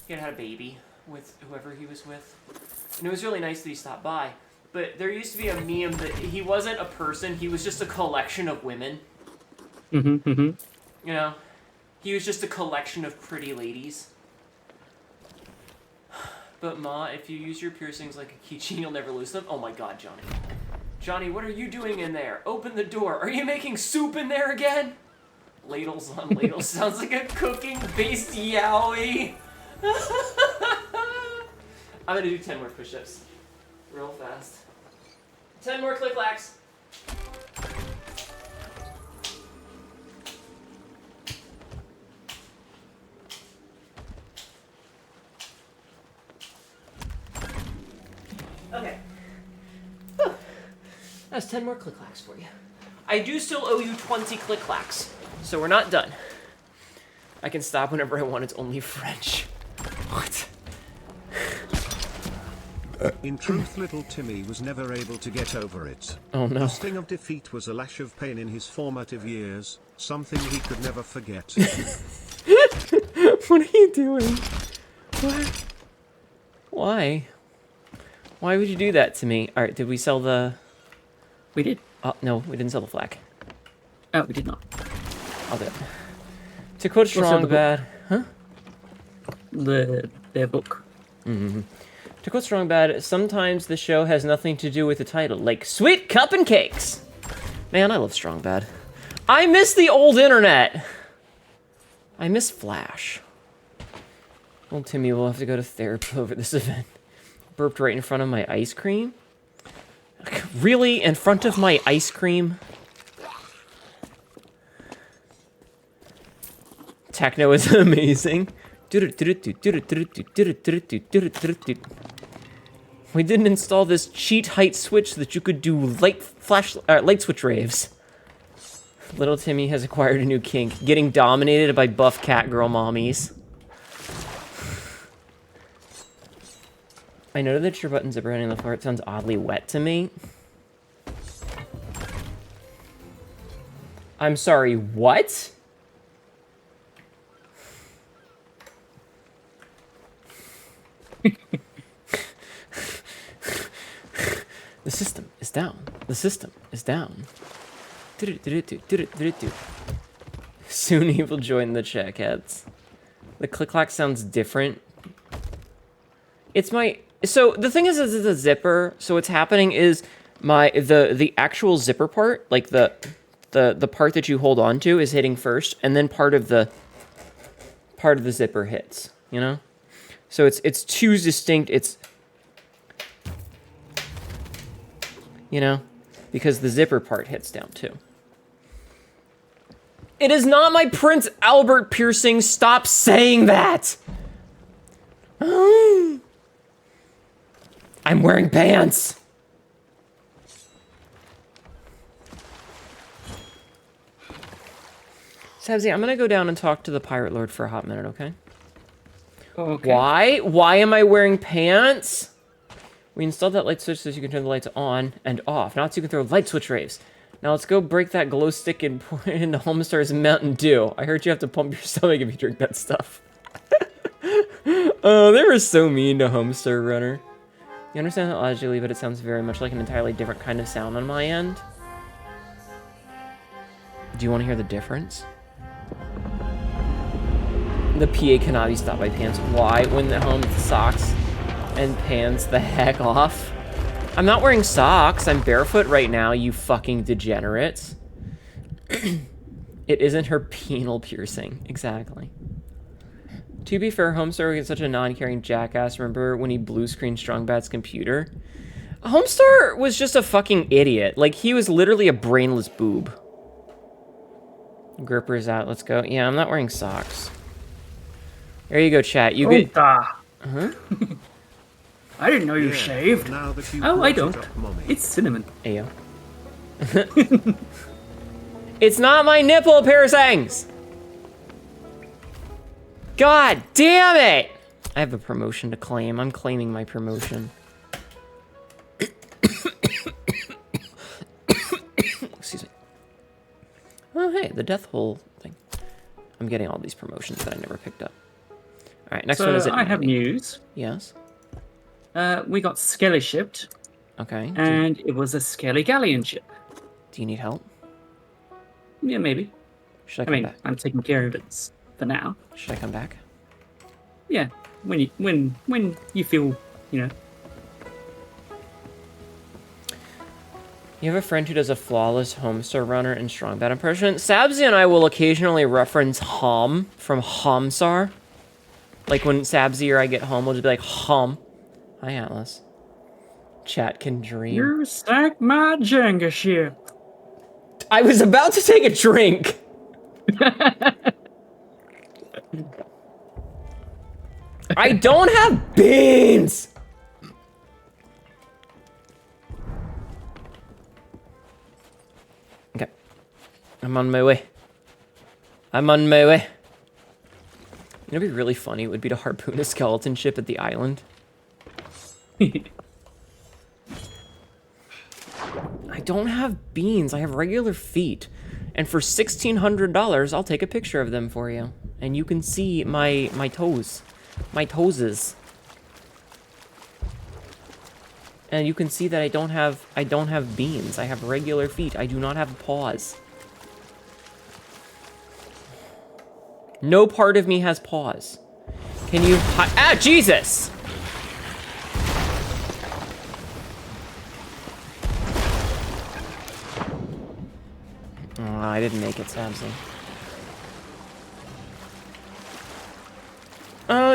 He had a baby with whoever he was with. And it was really nice that he stopped by. But there used to be a meme that he wasn't a person, he was just a collection of women. You know? He was just a collection of pretty ladies. But Ma, if you use your piercings like a keychain, you'll never lose them. Oh my god, Johnny. Johnny, what are you doing in there? Open the door. Are you making soup in there again? Ladles on ladles. Sounds like a cooking-based yaoi. I'm gonna do 10 more push-ups. Real fast. 10 more click-clacks. Okay. That's 10 more click-clacks for you. I do still owe you 20 click-clacks, so we're not done. I can stop whenever I want, it's only French. What? In truth, little Timmy was never able to get over it. Oh no. The sting of defeat was a lash of pain in his formative years, something he could never forget. What are you doing? What? Why? Why would you do that to me? Alright, did we sell the... We did. Oh, no, we didn't sell the flag. Oh, we did not. I'll do it. To quote Strong Bad... Huh? Their book. Mm-hmm. To quote Strong Bad, sometimes the show has nothing to do with the title, like Sweet Cup and Cakes. Man, I love Strong Bad. I miss the old internet. I miss Flash. Old Timmy will have to go to therapy over this event. Burped right in front of my ice cream? Really? In front of my ice cream? Techno is amazing. We didn't install this cheat height switch so that you could do light switch raves. Little Timmy has acquired a new kink, getting dominated by buff cat girl mommies. I know that your button zipper on the floor, it sounds oddly wet to me. I'm sorry, what? The system is down. The system is down. Soon he will join the checkheads. The click-clack sounds different. It's my... So, the thing is it's a zipper. So what's happening is the actual zipper part, like the part that you hold on to is hitting first, and then part of the zipper hits, you know? So it's two distinct, you know, because the zipper part hits down too. It is not my Prince Albert piercing. Stop saying that. I'm wearing pants! Sabzi, I'm gonna go down and talk to the Pirate Lord for a hot minute, okay? Okay. Why? Why am I wearing pants? We installed that light switch so you can turn the lights on and off. Now so you can throw light switch rays. Now let's go break that glow stick and pour it into Homestar's Mountain Dew. I heard you have to pump your stomach if you drink that stuff. Oh, they were so mean to Homestar Runner. You understand that logically, but it sounds very much like an entirely different kind of sound on my end. Do you want to hear the difference? The PA cannot be stopped by pants. Why? When the home socks and pants the heck off. I'm not wearing socks. I'm barefoot right now, you fucking degenerates. It isn't her penal piercing. Exactly. To be fair, Homestar was such a non-caring jackass. Remember when he blue screened Strongbad's computer? Homestar was just a fucking idiot. Like, he was literally a brainless boob. Gripper's out. Let's go. Yeah, I'm not wearing socks. There you go, chat. You get... Huh? I didn't know you shaved. Now that you Oh, I brought it don't. up, Mommy. It's cinnamon. Ayo. It's not my nipple piercings! God damn it! I have a promotion to claim. I'm claiming my promotion. Excuse me. Oh, hey, the death hole thing. I'm getting all these promotions that I never picked up. All right, next one is it. I have news. Yes. We got Skelly shipped, Okay. and it was a Skelly galleon ship. Do you need help? Yeah, maybe. Should I I come mean, back? I'm taking care of it for now. Should I come back? Yeah, when you feel, you know. You have a friend who does a flawless Homestar Runner and Strongbad impression. Sabzi and I will occasionally reference Hom from Homstar. Like when Sabzi or I get home, we'll just be like, Hom. Hi, Atlas. Chat can dream. You sank my Jenga ship. I was about to take a drink. I don't have beans. Okay. I'm on my way. I'm on my way. You know what'd be really funny? It would be to harpoon a skeleton ship at the island. I don't have beans. I have regular feet. And for $1,600, I'll take a picture of them for you. And you can see my toes. My toeses. And you can see that I don't have beans. I have regular feet. I do not have paws. No part of me has paws. Can you ah, Jesus! Oh, I didn't make it, Samson.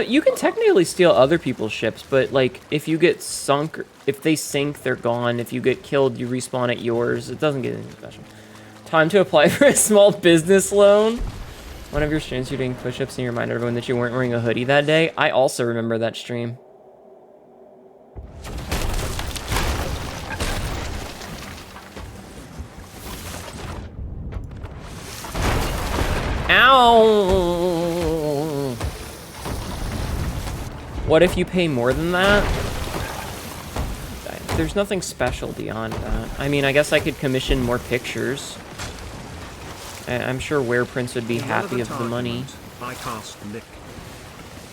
You can technically steal other people's ships, but, like, if you get sunk, if they sink, they're gone. If you get killed, you respawn at yours. It doesn't get anything special. Time to apply for a small business loan. One of your streams, you're doing push-ups and you remind everyone that you weren't wearing a hoodie that day. I also remember that stream. Ow! What if you pay more than that? There's nothing special beyond that. I mean, I guess I could commission more pictures. I'm sure Wereprince would be happy of the money. I cast lick.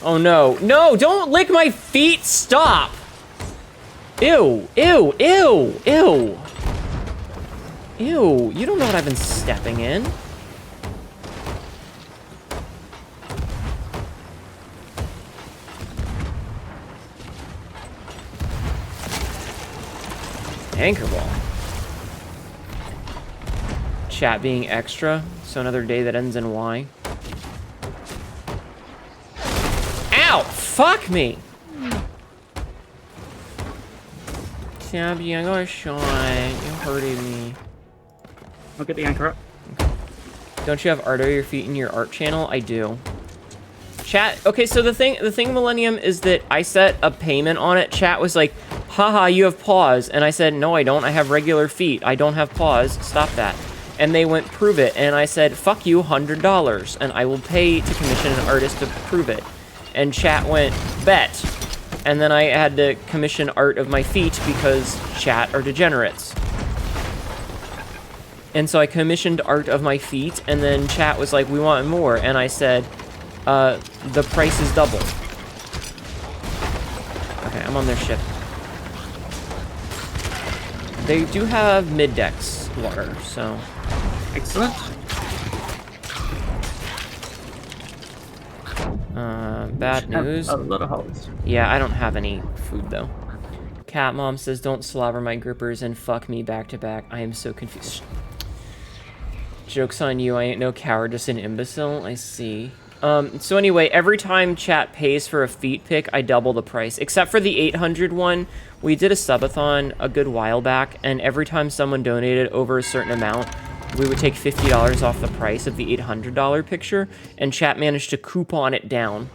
Oh no. No, don't lick my feet! Stop! Ew, ew, ew, ew. Ew, you don't know what I've been stepping in. Anchor ball. Chat being extra, so another day that ends in Y. Ow! Fuck me! Sabby, I got a shot. You hurted me. I'll get the anchor up. Don't you have art of your feet in your art channel? I do. Chat, okay, so the thing, Millennium, is that I set a payment on it. Chat was like, haha, you have paws. And I said, no, I don't. I have regular feet. I don't have paws. Stop that. And they went, prove it. And I said, fuck you, $100. And I will pay to commission an artist to prove it. And chat went, bet. And then I had to commission art of my feet because chat are degenerates. And so I commissioned art of my feet, and then chat was like, we want more. And I said, the price is double. Okay, I'm on their ship. They do have mid-decks water, so... Excellent. Bad news. A lot of holes. Yeah, I don't have any food, though. Cat Mom says, don't slobber my grippers and fuck me back to back. I am so confused. Joke's on you, I ain't no coward, just an imbecile. I see. So anyway, every time chat pays for a feet pick, I double the price. Except for the 800 one, we did a subathon a good while back, and every time someone donated over a certain amount, we would take $50 off the price of the $800 picture, and chat managed to coupon it down.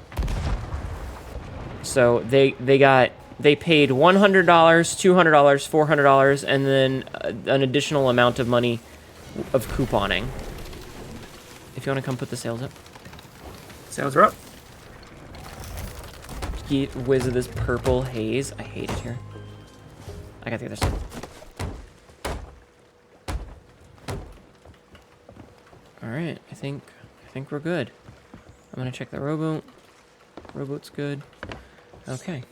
So they paid $100, $200, $400, and then an additional amount of money of couponing. If you want to come put the sails up. Sails are up. Get whiz of this purple haze. I hate it here. I got the other side. Alright, I think we're good. I'm gonna check the rowboat. Rowboat's good. Okay.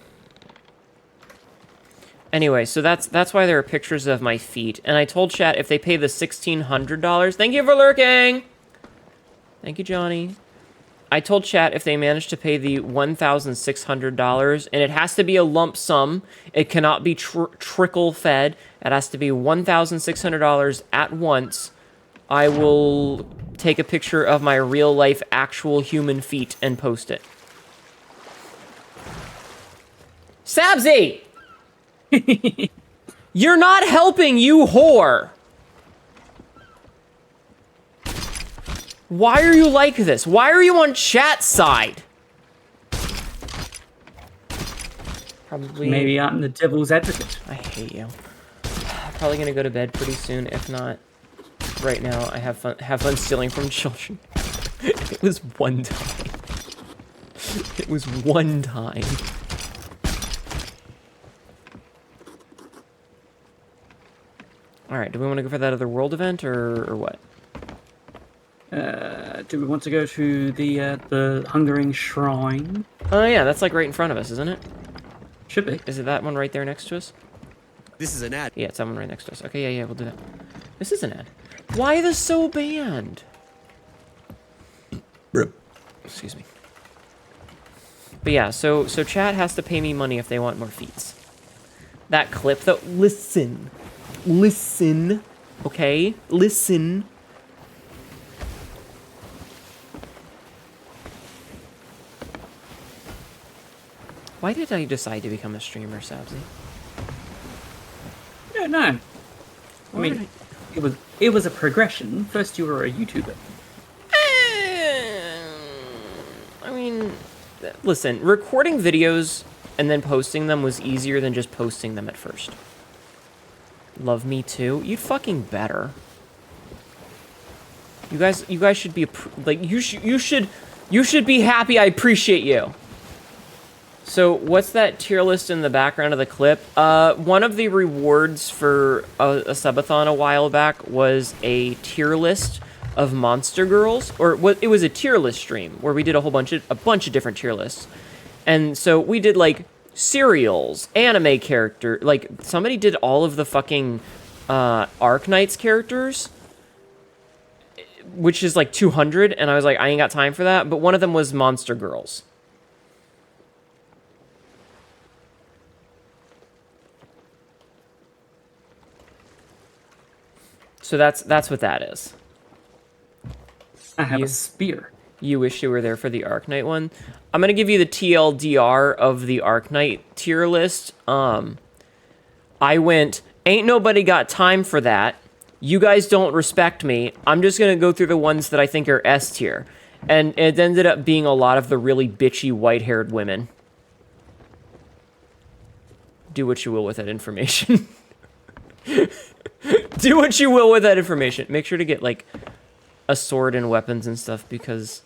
Anyway, so that's why there are pictures of my feet. And I told chat if they pay the $1,600... Thank you for lurking! Thank you, Johnny. I told chat if they manage to pay the $1,600, and it has to be a lump sum. It cannot be trickle-fed. It has to be $1,600 at once. I will take a picture of my real-life, actual human feet and post it. Sabzi! You're not helping, you whore! Why are you like this? Why are you on chat side? Probably... Maybe I'm the devil's advocate. I hate you. Probably gonna go to bed pretty soon. If not, right now, I have fun stealing from children. It was one time. It was one time. Alright, do we want to go for that other world event, or what? Do we want to go to the Hungering Shrine? Oh yeah, that's like right in front of us, isn't it? Should be. Is it that one right there next to us? This is an ad. Yeah, it's that one right next to us. Okay, yeah, we'll do that. This is an ad. Why the so banned? Excuse me. But yeah, so chat has to pay me money if they want more feats. That clip though, listen, okay, listen. Why did I decide to become a streamer, Sabzi? Yeah, no. I mean, it was a progression. First, you were a YouTuber. I mean, listen, recording videos and then posting them was easier than just posting them at first. Love me too. You'd fucking better. You guys should be like you should be happy. I appreciate you. So what's that tier list in the background of the clip? One of the rewards for a subathon a while back was a tier list of Monster Girls, or it was a tier list stream where we did a bunch of different tier lists, and so we did like cereals, anime character, like somebody did all of the fucking Arknights characters, which is like 200, and I was like, I ain't got time for that. But one of them was Monster Girls. So that's what that is. I have a spear. You wish you were there for the Arknight one. I'm gonna give you the TLDR of the Arknight tier list. I went, ain't nobody got time for that. You guys don't respect me. I'm just gonna go through the ones that I think are S tier. And it ended up being a lot of the really bitchy white-haired women. do what you will with that information. Do what you will with that information. Make sure to get, like, a sword and weapons and stuff, because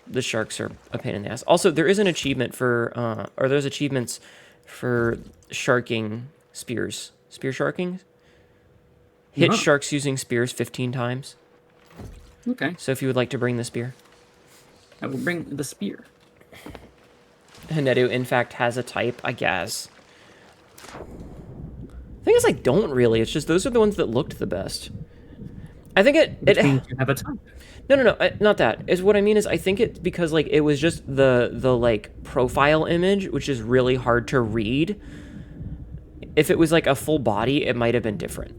the sharks are a pain in the ass. Also, there is an achievement for, or there's achievements for sharking spears. Spear sharking? Hit sharks using spears 15 times. Okay. So if you would like to bring the spear. I will bring the spear. Hnetu, in fact, has a type, I guess. The thing is, I don't really. It's just those are the ones that looked the best. I think Which means you have a type. No, not that. Is what I mean is I think it's because, like, it was just the like profile image, which is really hard to read. If it was like a full body, it might have been different.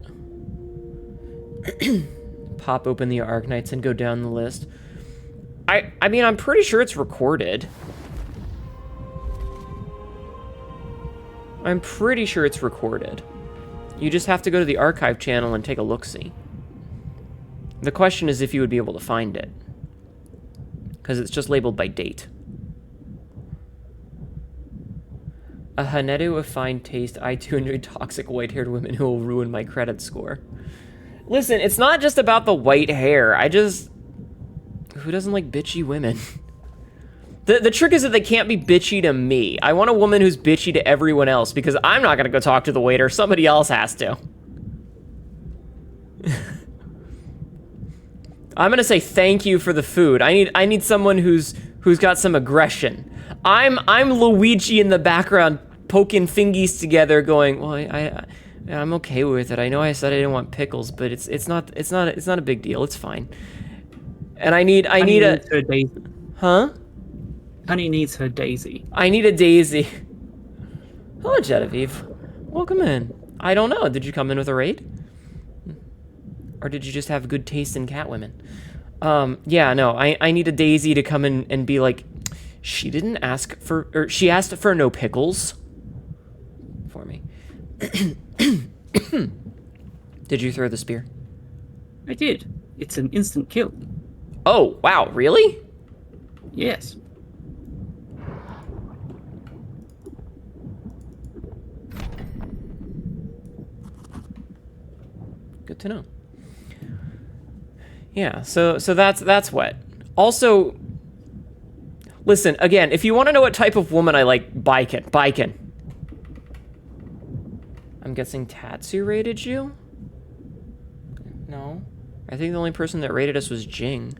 Pop open the Arknights and go down the list. I mean, I'm pretty sure it's recorded. I'm pretty sure it's recorded. You just have to go to the archive channel and take a look-see. The question is if you would be able to find it. Because it's just labeled by date. A Hnetu of fine taste. I too enjoy toxic white-haired women who will ruin my credit score. Listen, it's not just about the white hair. Who doesn't like bitchy women? The trick is that they can't be bitchy to me. I want a woman who's bitchy to everyone else, because I'm not gonna go talk to the waiter. Somebody else has to. I'm gonna say thank you for the food. I need someone who's got some aggression. I'm Luigi in the background poking fingies together, going, well, I'm okay with it. I know I said I didn't want pickles, but it's not a big deal. It's fine. And I need a Daisy. huh? Honey needs her Daisy. I need a Daisy. Hello, Genevieve. Welcome in. I don't know. Did you come in with a raid? Or did you just have good taste in cat women? Yeah, no. I need a Daisy to come in and be like, she didn't ask for, or she asked for no pickles for me. Did you throw the spear? I did. It's an instant kill. Oh, wow. Really? Yes. Good to know. Yeah, so that's what. Also, listen, again, if you want to know what type of woman I like, Biken. I'm guessing Tatsu rated you? No. I think the only person that rated us was Jing.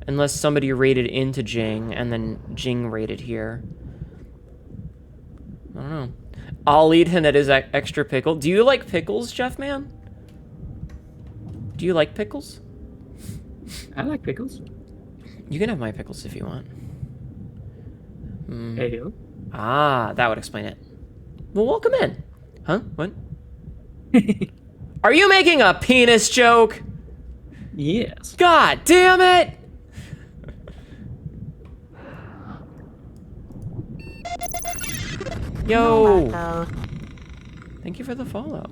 Unless somebody rated into Jing, and then Jing rated here. I don't know. I'll eat Hnetu's extra pickle. Do you like pickles, Jeff Man? Do you like pickles? I like pickles. You can have my pickles if you want. Hey, Ah, that would explain it. Well, welcome in. Huh? What? Are you making a penis joke? Yes. God damn it! Yo! Thank you for the follow.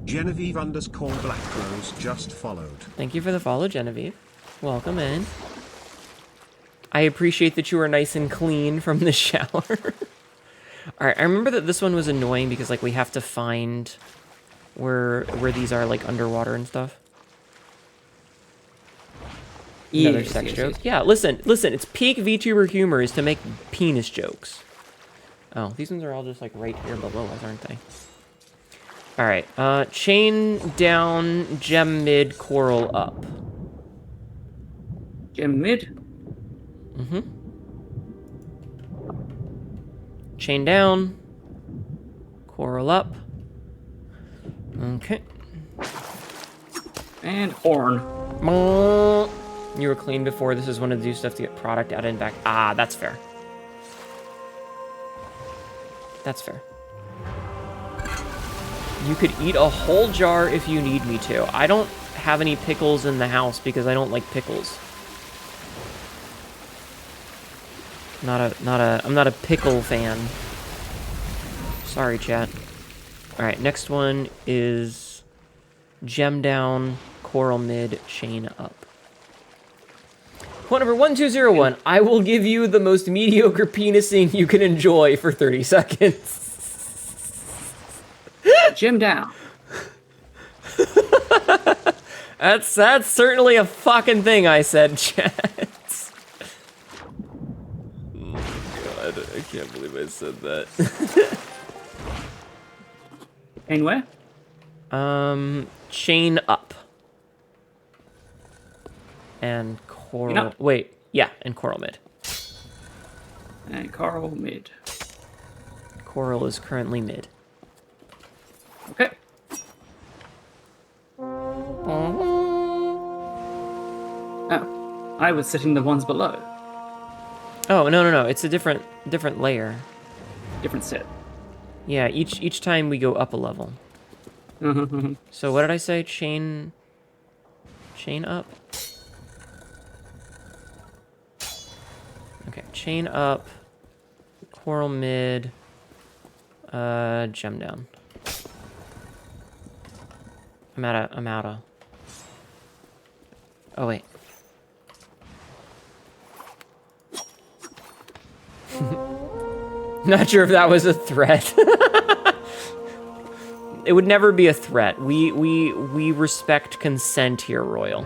Genevieve_Blackrose just followed. Thank you for the follow, Genevieve. Welcome in. I appreciate that you are nice and clean from the shower. Alright, I remember that this one was annoying because, like, we have to find where these are, like, underwater and stuff. Another sex joke. Yeah, listen, it's peak VTuber humor is to make penis jokes. Oh, these ones are all just, like, right here below us, aren't they? Alright, chain down, gem mid, coral up. Gem mid? Mm-hmm. Chain down, coral up. Okay. And horn. You were clean before. This is one of the stuff to get product out and back. Ah, that's fair. That's fair. You could eat a whole jar if you need me to. I don't have any pickles in the house because I don't like pickles. I'm not a pickle fan. Sorry, chat. Alright, next one is gem down, coral mid, chain up. Quote number 1201. I will give you the most mediocre penising you can enjoy for 30 seconds. Jim down. That's certainly a fucking thing I said, chat. Oh my god, I can't believe I said that. And where? Chain up. And coral. Chain up? Wait, yeah, and coral mid. And Coral mid. Coral is currently mid. Okay. Oh, I was setting the ones below. Oh no! It's a different layer. Different set. Yeah, each time we go up a level. So what did I say? Chain up. Okay, chain up. Coral mid. Gem down. I'm out of. Oh wait. Not sure if that was a threat. It would never be a threat. We respect consent here, Royal.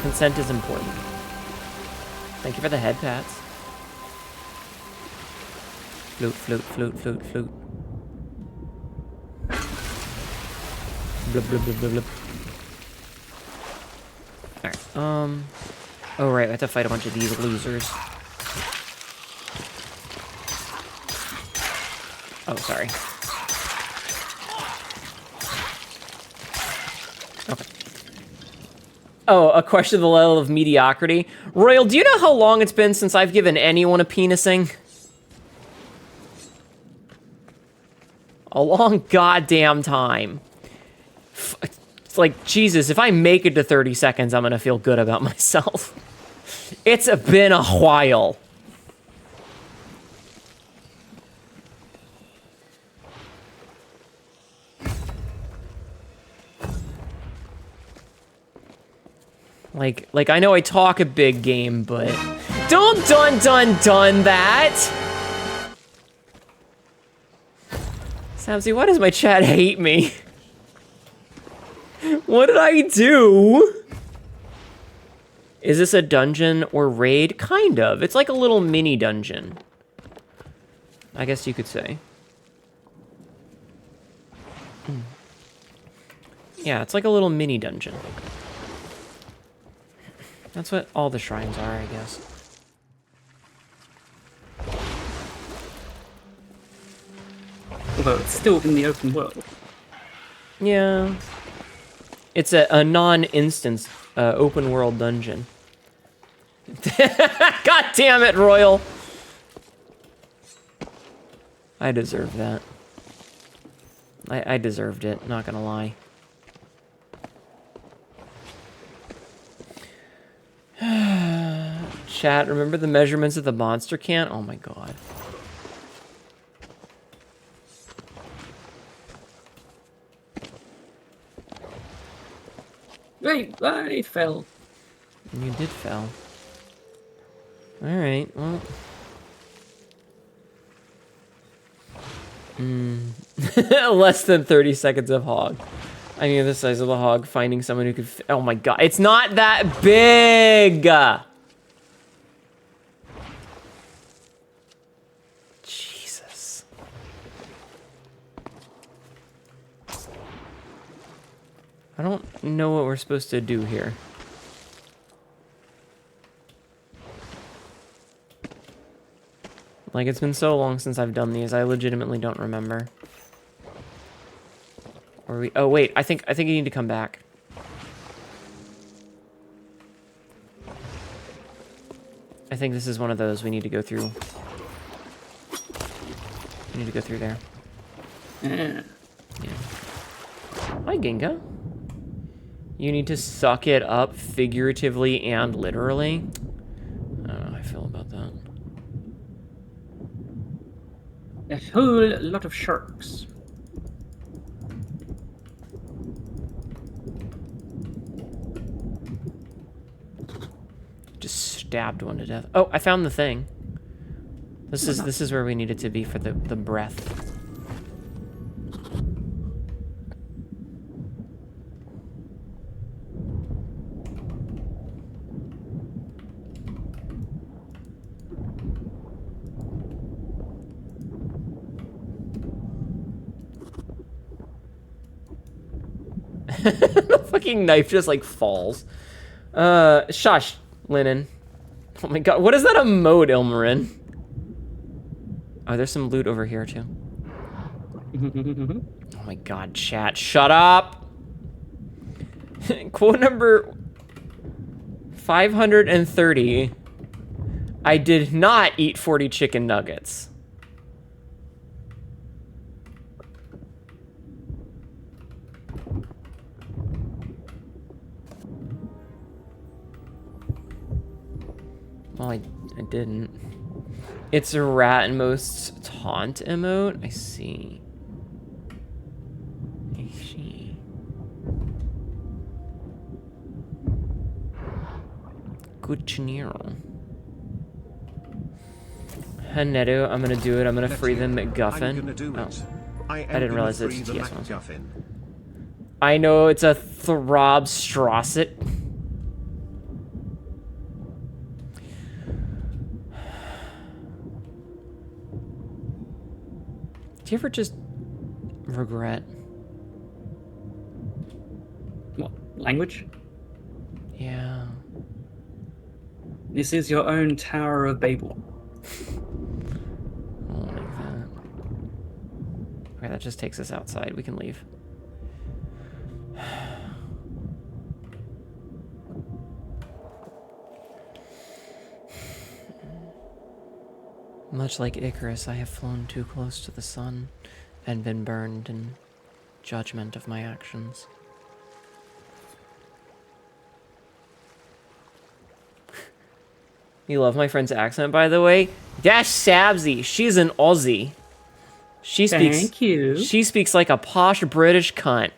Consent is important. Thank you for the head pats. Float, float, float, float, float. Blub, blub, blub, blub, blub. Alright, oh right, I have to fight a bunch of these losers. Oh, sorry. Okay. Oh, a question of the level of mediocrity. Royal, do you know how long it's been since I've given anyone a penising? A long goddamn time. It's like, Jesus, if I make it to 30 seconds, I'm gonna feel good about myself. It's been a while. Like I know I talk a big game, but don't done that. Samsy, why does my chat hate me? What did I do? Is this a dungeon or raid? Kind of. It's like a little mini dungeon, I guess you could say. Yeah, it's like a little mini dungeon. That's what all the shrines are, I guess. Although it's still in the open world. Yeah. It's a non-instance open world dungeon. God damn it, Royal! I deserve that. I deserved it, not gonna lie. Chat, remember the measurements of the monster can? Oh my god. Wait, I fell. You did fell. Alright, well. Less than 30 seconds of hog. I mean, the size of the hog, finding someone who could oh my god, it's not that big! Jesus. I don't know what we're supposed to do here. Like, it's been so long since I've done these, I legitimately don't remember. Or we, oh wait, I think you need to come back. I think this is one of those we need to go through. We need to go through there. Yeah. Hi, Ginga. You need to suck it up figuratively and literally. I don't know how I feel about that. A whole lot of sharks. stabbed one to death. Oh, I found the thing. This is where we needed to be for the breath. The fucking knife just like falls. Shush, Linen. Oh my god, what is that emote, Ilmarin? Oh, there's some loot over here too. Oh my god, chat, shut up! Quote number 530. I did not eat 40 chicken nuggets. Well, I didn't. It's a Ratmost's taunt emote? I see. I see. Good Chinero. Hnetu, I'm gonna do it. I'm gonna free the MacGuffin. I'm gonna do it. I didn't realize it's the TS ones. MacGuffin. I know it's a Throb Strosset. Do you ever just regret? What, language? Yeah. This is your own Tower of Babel. I don't like that. Okay, that just takes us outside. We can leave. Much like Icarus, I have flown too close to the sun and been burned in judgment of my actions. You love my friend's accent, by the way? That's Sabzi. She's an Aussie. She speaks. Thank you. She speaks like a posh British cunt.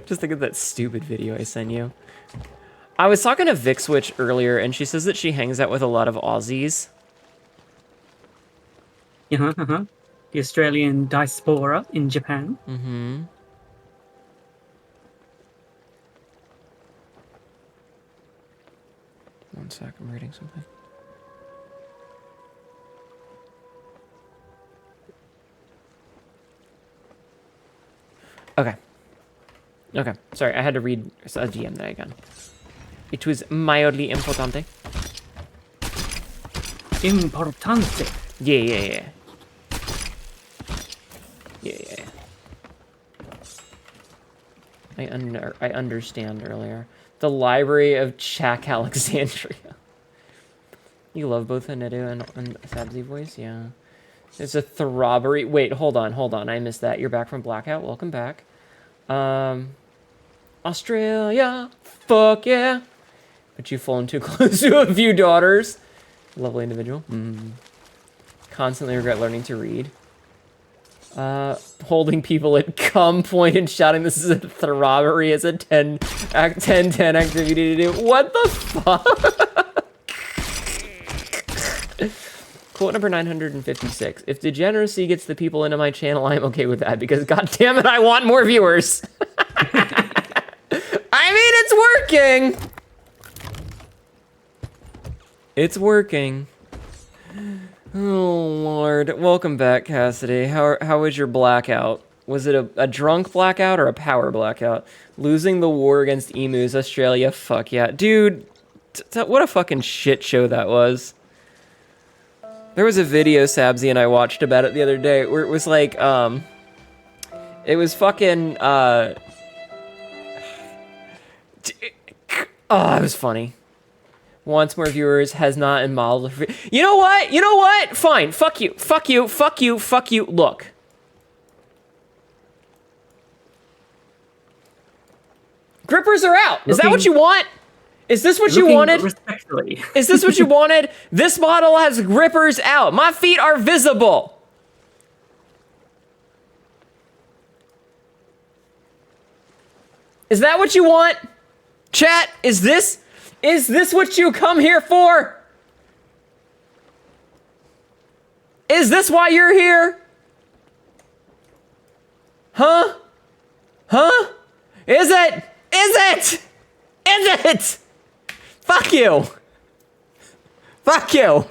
Just think of that stupid video I sent you. I was talking to VicSwitch earlier, and she says that she hangs out with a lot of Aussies. The Australian diaspora in Japan. Mm-hmm. One sec, I'm reading something. Okay. Okay, sorry, I had to read a GM that I got. It was mildly importante. Importante. Yeah. I understand earlier. The Library of Czech Alexandria. You love both Hnetu and Sabzi voice? Yeah. It's a throbbery. Wait, hold on. I missed that. You're back from Blackout. Welcome back. Australia. Fuck yeah. But you've flown too close to a few daughters. Lovely individual. Constantly regret learning to read. Holding people at gunpoint and shouting this is a throbbery is a 10-10 activity to do. What the fuck? Quote number 956. If degeneracy gets the people into my channel, I'm okay with that because god damn it, I want more viewers. I mean, it's working. It's working. Oh, Lord. Welcome back, Cassidy. How was your blackout? Was it a drunk blackout or a power blackout? Losing the war against emus, Australia, fuck yeah. Dude, what a fucking shit show that was. There was a video Sabzi and I watched about it the other day where it was like, it was fucking, oh, it was funny. Wants more viewers, has not in model. You know what? Fine. Fuck you. Look. Grippers are out. Is that what you want? Is this what you wanted? Respectfully. Is this what you wanted? This model has grippers out. My feet are visible. Is that what you want? Chat, is this what you come here for? Is this why you're here? Huh? Huh? Is it? Is it? Is it? Fuck you. Fuck you.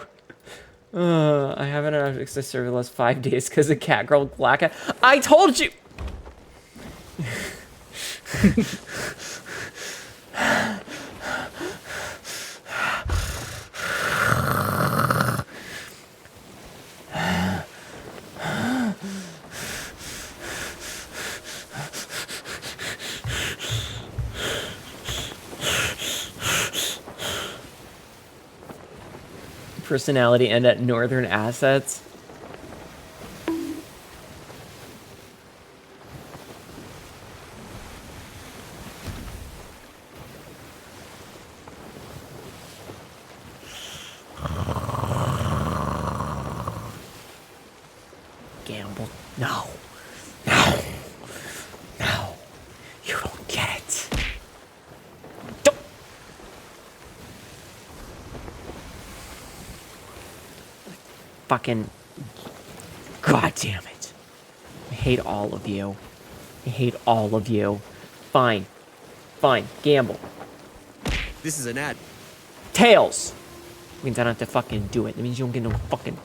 I haven't had access to server the last 5 days because of Catgirl Black. I told you. Personality and at Northern Assets. Gamble. No. No. No. You don't get it. Don't. Fucking. God damn it. I hate all of you. I hate all of you. Fine. Fine. Gamble. This is an ad. Tails. Means I don't have to fucking do it. That means you don't get no fucking.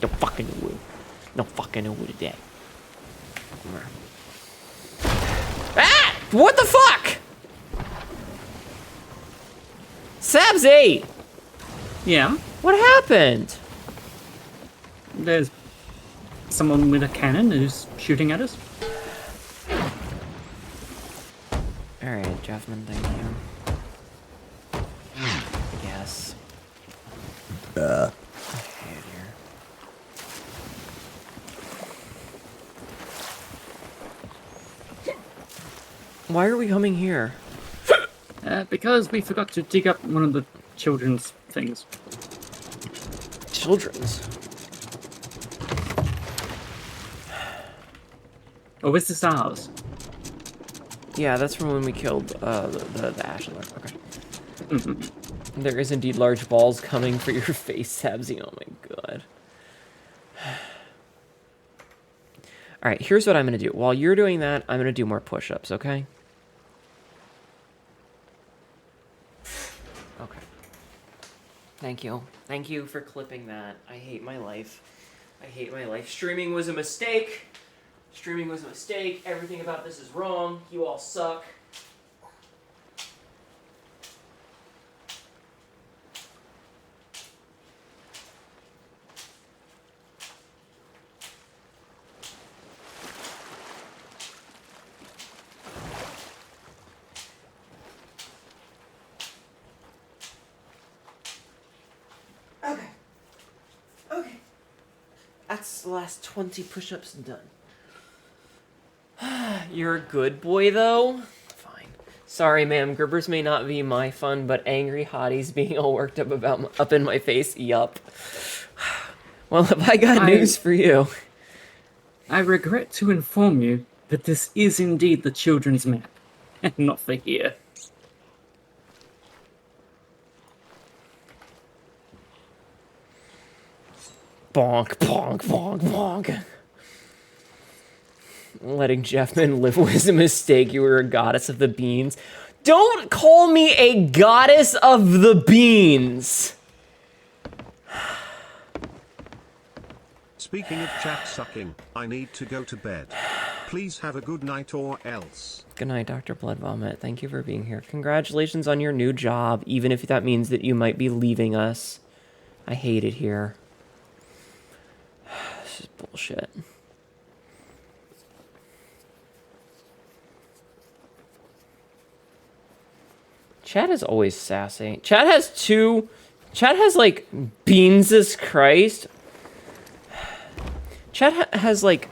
No fucking wood. No fucking wood today. Ah! What the fuck? Sabzy! Yeah, What happened? there's someone with a cannon who's shooting at us. Alright, Jeffman, thank you. I guess. I hate it here. Why are we coming here? Because we forgot to dig up one of the children's things. Children's. Oh, is this ours? Yeah, that's from when we killed the Ashlar. Okay. There is indeed large balls coming for your face, Sabzy. Oh my god. Alright, here's what I'm gonna do. While you're doing that, I'm gonna do more push-ups, okay? Okay. Thank you. Thank you for clipping that. I hate my life. I hate my life. Streaming was a mistake. Streaming was a mistake. Everything about this is wrong. You all suck. Okay. Okay. That's the last 20 push-ups done. You're a good boy, though? Fine. Sorry, ma'am. Grippers may not be my fun, but angry hotties being all worked up about up in my face, yup. Well, have I got news for you? I regret to inform you that this is indeed the children's map, and not for here. Bonk, bonk, bonk, bonk. Letting Jeffman live was a mistake. You were a goddess of the beans. Don't call me a goddess of the beans! Speaking of chat sucking, I need to go to bed. Please have a good night or else. Good night, Dr. Blood Vomit. Thank you for being here. Congratulations on your new job, even if that means that you might be leaving us. I hate it here. This is bullshit. Chad is always sassy. Chad has like Beans' Christ. Chad has like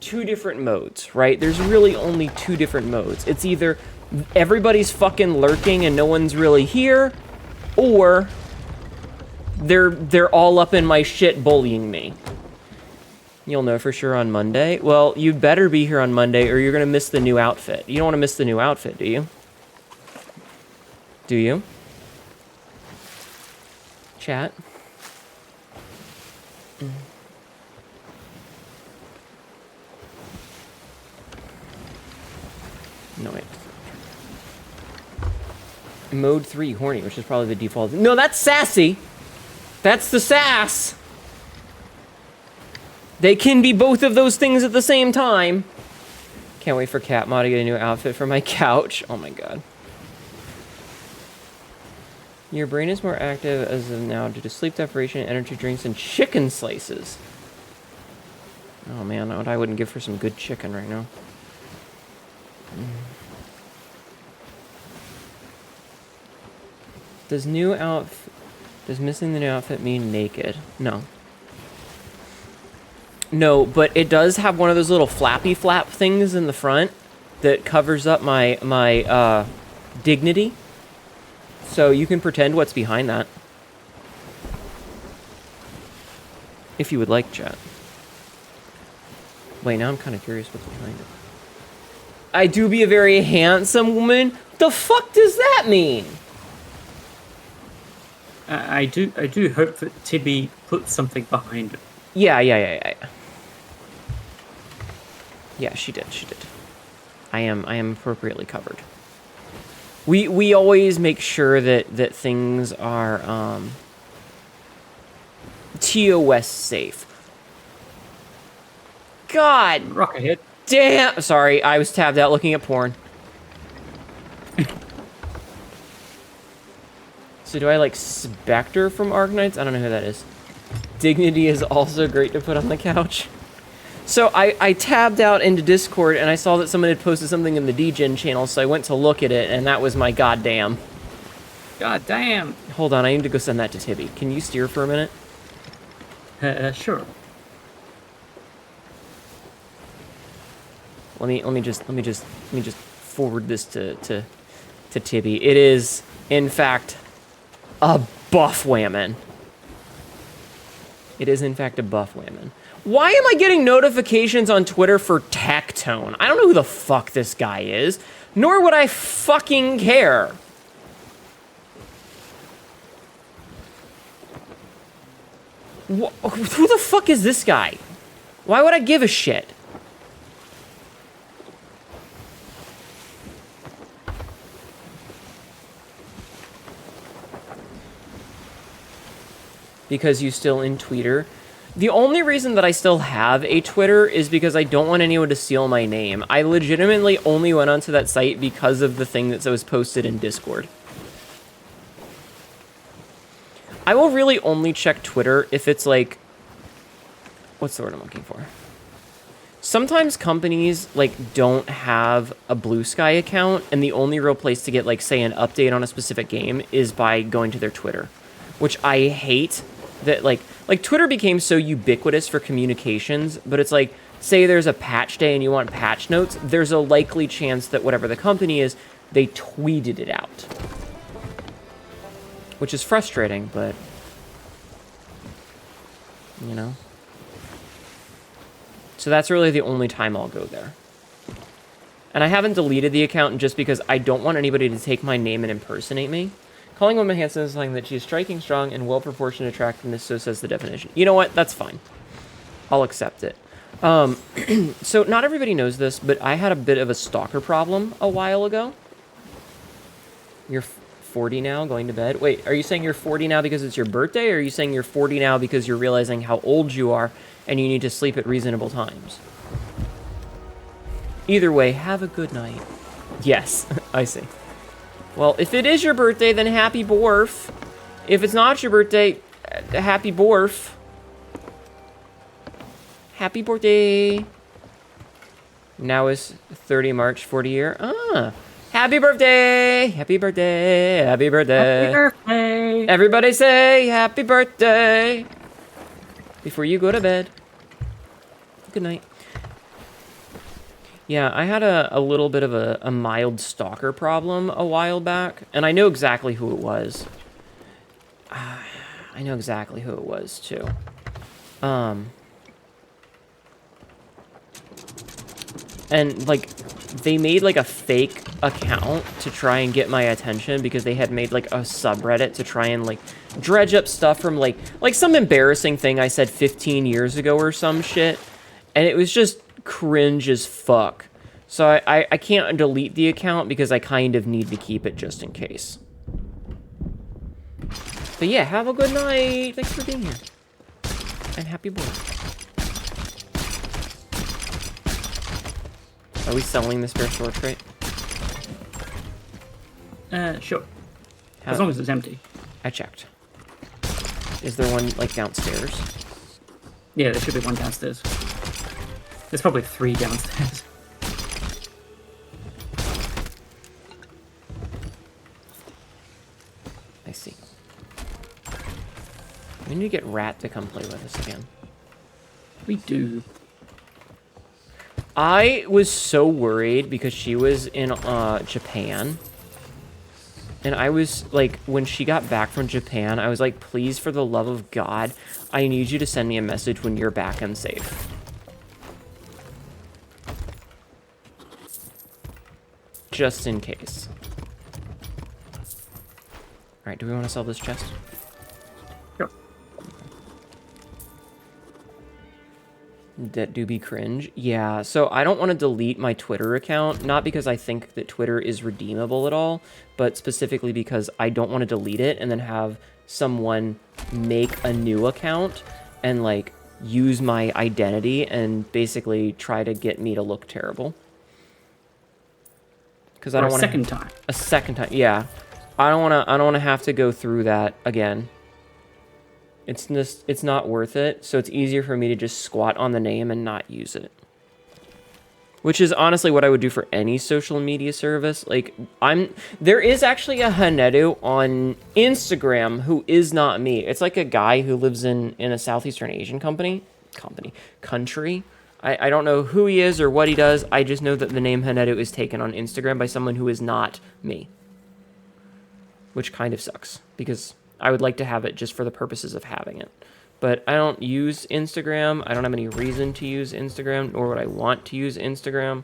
2 different modes, right? There's really only 2 different modes. It's either everybody's fucking lurking and no one's really here, or they're all up in my shit bullying me. You'll know for sure on Monday. Well, you'd better be here on Monday or you're gonna miss the new outfit. You don't want to miss the new outfit, do you? Do you? Chat? No, wait. Mode 3, horny, which is probably the default. No, that's sassy! That's the sass! They can be both of those things at the same time. Can't wait for Cat Mod to get a new outfit for my couch. Oh my god. Your brain is more active as of now due to sleep deprivation, energy drinks, and chicken slices. Oh man, what I wouldn't give for some good chicken right now. Does missing the new outfit mean naked? No. No, but it does have one of those little flappy flap things in the front that covers up my dignity. So you can pretend what's behind that. If you would like, chat. Wait, now I'm kind of curious what's behind it. I do be a very handsome woman? The fuck does that mean? I do hope that Tibby puts something behind it. Yeah. Yeah, she did. I am appropriately covered. We always make sure that things are TOS safe. God Rock ahead. damn! Sorry, I was tabbed out looking at porn. So do I like Spectre from Arknights? I don't know who that is. Dignity is also great to put on the couch. So I tabbed out into Discord and I saw that someone had posted something in the DGen channel, so I went to look at it and that was my goddamn. God damn. Hold on, I need to go send that to Tibby. Can you steer for a minute? Sure. Let me just forward this to Tibby. It is, in fact, a buff whammon. It is, in fact, a buff whammon. Why am I getting notifications on Twitter for Tectone? I don't know who the fuck this guy is, nor would I fucking care. Who the fuck is this guy? Why would I give a shit? Because you still in Twitter? The only reason that I still have a Twitter is because I don't want anyone to steal my name. I legitimately only went onto that site because of the thing that was posted in Discord. I will really only check Twitter if it's like... What's the word I'm looking for? Sometimes companies, like, don't have a Blue Sky account, and the only real place to get, like, say, an update on a specific game is by going to their Twitter. Which I hate. That, like Twitter became so ubiquitous for communications, but it's like, say there's a patch day and you want patch notes, there's a likely chance that whatever the company is, they tweeted it out. Which is frustrating, but, you know. So that's really the only time I'll go there. And I haven't deleted the account just because I don't want anybody to take my name and impersonate me. Calling a woman handsome is saying that she's striking, strong, and well-proportioned attractiveness, so says the definition. You know what? That's fine. I'll accept it. So not everybody knows this, but I had a bit of a stalker problem a while ago. You're 40 now, going to bed? Wait, are you saying you're 40 now because it's your birthday, or are you saying you're 40 now because you're realizing how old you are and you need to sleep at reasonable times? Either way, have a good night. Yes, I see. Well, if it is your birthday, then happy Borf. If it's not your birthday, happy Borf. Happy birthday. Now is 30 March, 40 year. Ah, happy birthday. Happy birthday. Happy birthday. Happy birthday. Everybody say happy birthday before you go to bed. Good night. Yeah, I had a little bit of a mild stalker problem a while back, and I know exactly who it was. I know exactly who it was, too. And, like, they made like a fake account to try and get my attention because they had made like a subreddit to try and like dredge up stuff from like some embarrassing thing I said 15 years ago or some shit. And it was just cringe as fuck. So I can't delete the account because I kind of need to keep it just in case. But yeah, have a good night. Thanks for being here. And happy birthday. Are we selling the spare sword trait? Sure. As long as it's empty. I checked. Is there one, like, downstairs? Yeah, there should be one downstairs. There's probably 3 downstairs. I see. We need to get Rat to come play with us again. We do. I was so worried because she was in Japan. And I was like, when she got back from Japan, I was like, please, for the love of God, I need you to send me a message when you're back and safe. Just in case. Alright, do we want to sell this chest? Sure. That do be cringe. Yeah, so I don't want to delete my Twitter account, not because I think that Twitter is redeemable at all, but specifically because I don't want to delete it and then have someone make a new account and like use my identity and basically try to get me to look terrible. Because I don't want a second time. A second time, yeah. I don't want to have to go through that again. It's not worth it, so it's easier for me to just squat on the name and not use it. Which is honestly what I would do for any social media service. Like, there is actually a Hnetu on Instagram who is not me. It's like a guy who lives in a Southeastern Asian country. I don't know who he is or what he does. I just know that the name Hnetu is taken on Instagram by someone who is not me. Which kind of sucks, because I would like to have it just for the purposes of having it. But I don't use Instagram. I don't have any reason to use Instagram, nor would I want to use Instagram.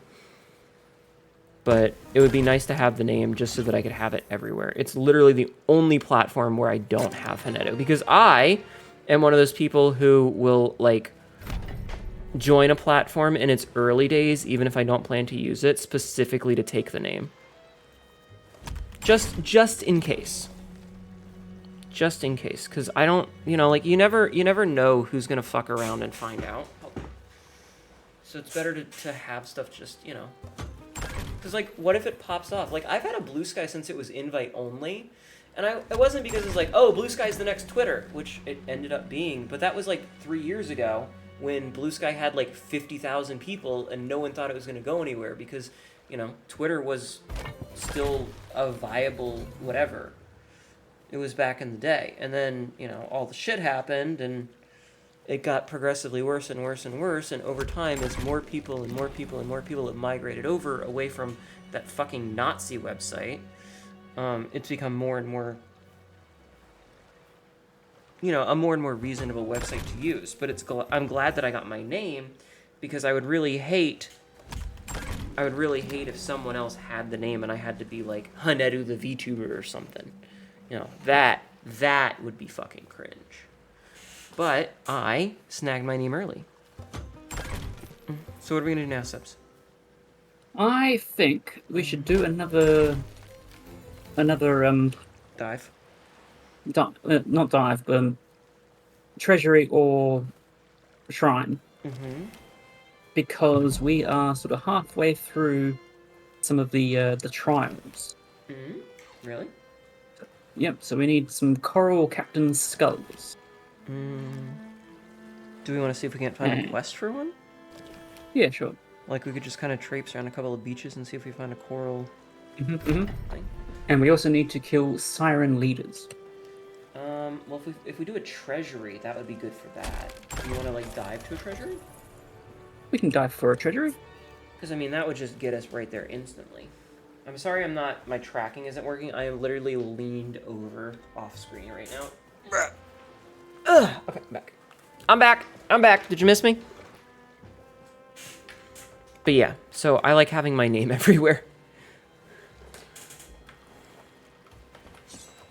But it would be nice to have the name just so that I could have it everywhere. It's literally the only platform where I don't have Hnetu, because I am one of those people who will, like, join a platform in its early days, even if I don't plan to use it, specifically to take the name. Just in case. Just in case, because I don't, like, you never know who's gonna fuck around and find out. So it's better to have stuff just, because, like, what if it pops off? Like, I've had a Blue Sky since it was invite only, and it wasn't because it's like, oh, Blue Sky's the next Twitter, which it ended up being, but that was like 3 years ago when Blue Sky had like 50,000 people and no one thought it was gonna go anywhere because, Twitter was still a viable whatever. It was back in the day. And then, all the shit happened and it got progressively worse and worse and worse. And over time, as more people and more people and more people have migrated over away from that fucking Nazi website, it's become more and more, a more and more reasonable website to use. But I'm glad that I got my name, because I would really hate if someone else had the name and I had to be like Hnetu the Vtuber or something. That would be fucking cringe. But I snagged my name early. So what are we gonna do now, Sebs? I think we should do another Dive? not dive, but treasury or shrine. Mm-hmm. Because we are sort of halfway through some of the trials. Mm-hmm. Really? Yep, so we need some coral captain skulls. Do we want to see if we can't find a quest for one? Yeah, sure. Like, we could just kind of traipse around a couple of beaches and see if we find a coral thing? And we also need to kill siren leaders. Well, if we do a treasury, that would be good for that. Do you want to, like, dive to a treasury? We can dive for a treasury. Because, I mean, that would just get us right there instantly. I'm sorry my tracking isn't working. I am literally leaned over off screen right now. Okay, I'm back. I'm back. Did you miss me? But yeah, so I like having my name everywhere.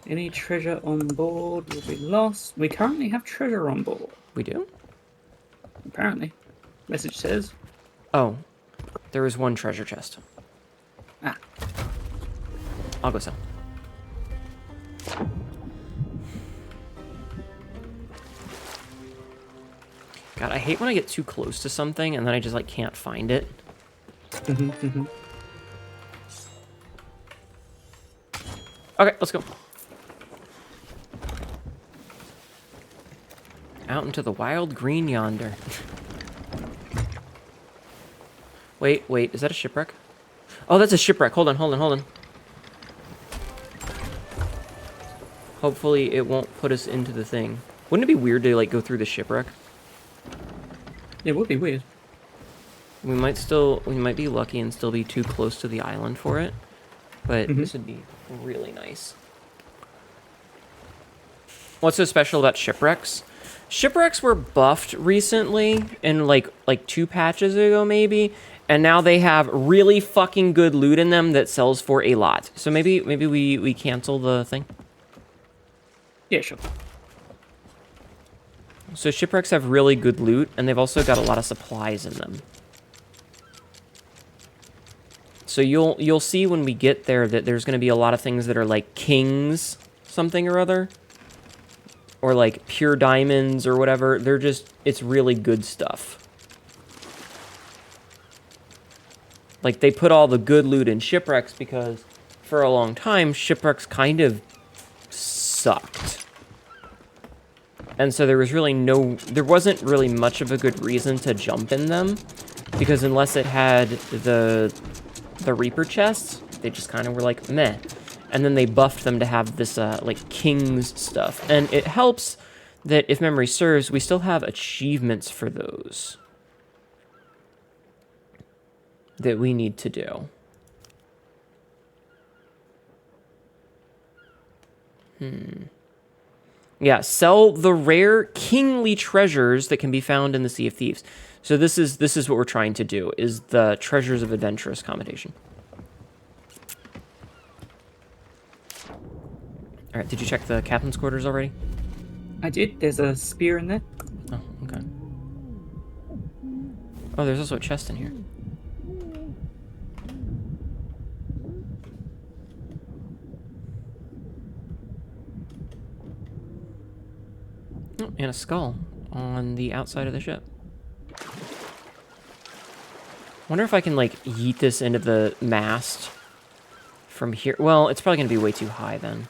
Any treasure on board will be lost. We currently have treasure on board. We do? Apparently. Message says. Oh, there is one treasure chest. Ah. I'll go sell. God, I hate when I get too close to something and then I just like can't find it. Okay, let's go. Out into the wild green yonder. Wait, is that a shipwreck? Oh, that's a shipwreck. Hold on. Hopefully it won't put us into the thing. Wouldn't it be weird to like go through the shipwreck? It would be weird. We might be lucky and still be too close to the island for it. But this would be really nice. What's so special about shipwrecks? Shipwrecks were buffed recently, in like 2 patches ago maybe, and now they have really fucking good loot in them that sells for a lot. So maybe we cancel the thing. Yeah, sure. So shipwrecks have really good loot, and they've also got a lot of supplies in them. So you'll see when we get there that there's going to be a lot of things that are like kings something or other. Or like pure diamonds or whatever. It's really good stuff. Like they put all the good loot in shipwrecks because for a long time, shipwrecks kind of sucked. And so there wasn't really much of a good reason to jump in them. Because unless it had the Reaper chests, they just kind of were like, meh. And then they buffed them to have this, like, King's stuff. And it helps that, if memory serves, we still have achievements for those that we need to do. Yeah, sell the rare kingly treasures that can be found in the Sea of Thieves. So this is what we're trying to do, is the Treasures of Adventurous Commendation. Alright, did you check the captain's quarters already? I did. There's a spear in there. Oh, okay. Oh, there's also a chest in here. Oh, and a skull on the outside of the ship. Wonder if I can, like, yeet this into the mast from here. Well, it's probably going to be way too high then.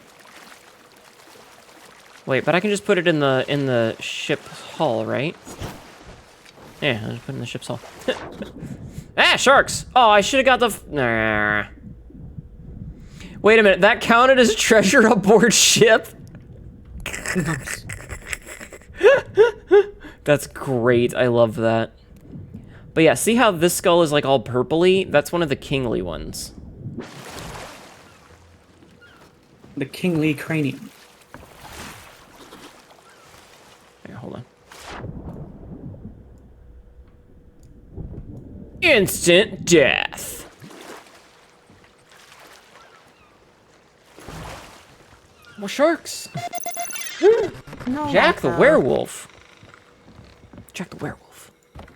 Wait, but I can just put it in the ship's hull, right? Yeah, I'll just put it in the ship's hull. Ah, sharks! Oh, I should have got the... Nah. Wait a minute, that counted as treasure aboard ship? That's great, I love that. But yeah, see how this skull is like all purpley? That's one of the kingly ones. The kingly cranium. Here, hold on. Instant death. More sharks. No, Jack the Michael. werewolf. Jack the werewolf.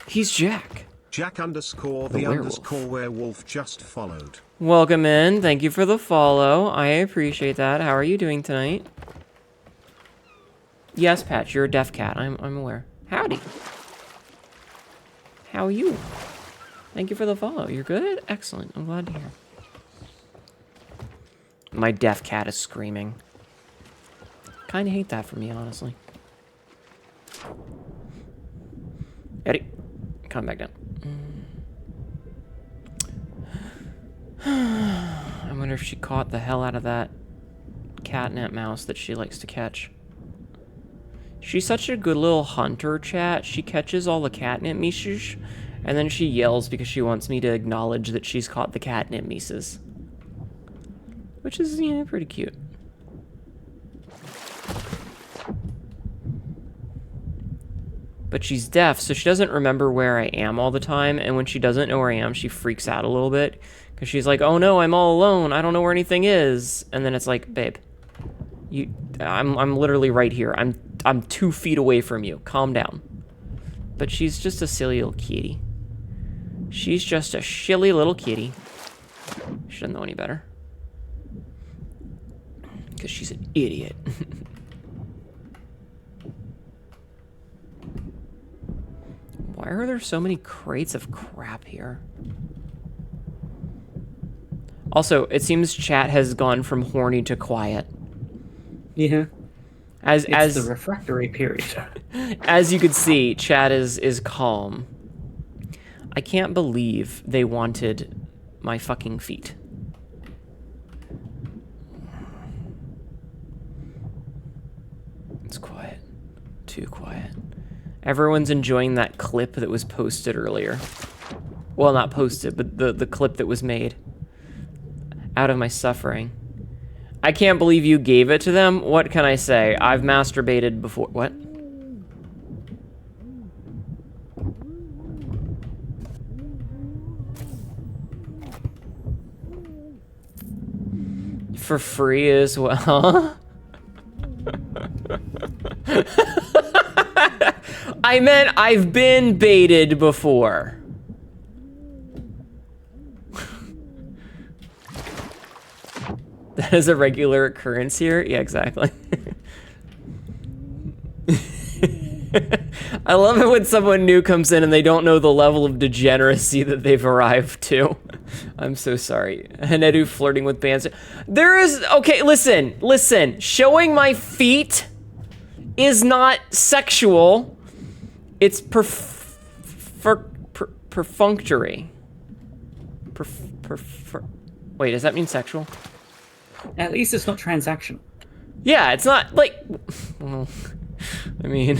He's Jack. Jack underscore The the werewolf. underscore werewolf just followed. Welcome in. Thank you for the follow. I appreciate that. How are you doing tonight? Yes, Pat, you're a deaf cat. I'm aware. Howdy. How are you? Thank you for the follow. You're good? Excellent. I'm glad to hear. My deaf cat is screaming. Kinda hate that for me, honestly. Eddie, come back down. I wonder if she caught the hell out of that catnip mouse that she likes to catch. She's such a good little hunter, chat. She catches all the catnip mices, and then she yells because she wants me to acknowledge that she's caught the catnip mices. Which is, yeah, pretty cute. but she's deaf, so she doesn't remember where I am all the time, and when she doesn't know where I am, she freaks out a little bit, because she's like, oh no, I'm all alone, I don't know where anything is, and then it's like, babe, I'm literally right here, I'm 2 feet away from you, calm down. But she's just a silly little kitty. She's just a shilly little kitty. She doesn't know any better. Because she's an idiot. Why are there so many crates of crap here? Also, it seems chat has gone from horny to quiet. Yeah. As It's the refractory period. As you could see, chat is calm. I can't believe they wanted my fucking feet. It's quiet. Too quiet. Everyone's enjoying that clip that was posted earlier. Well, not posted, but the clip that was made. Out of my suffering. I can't believe you gave it to them. What can I say? I've masturbated before. What? For free as well. I meant I've been baited before. That is a regular occurrence here? Yeah, exactly. I love it when someone new comes in and they don't know the level of degeneracy that they've arrived to. I'm so sorry. Hnetu flirting with bands. There is... Okay, listen. Showing my feet is not sexual. It's perfunctory. Wait, does that mean sexual? At least it's not transactional. Yeah, it's not like... Well, I mean...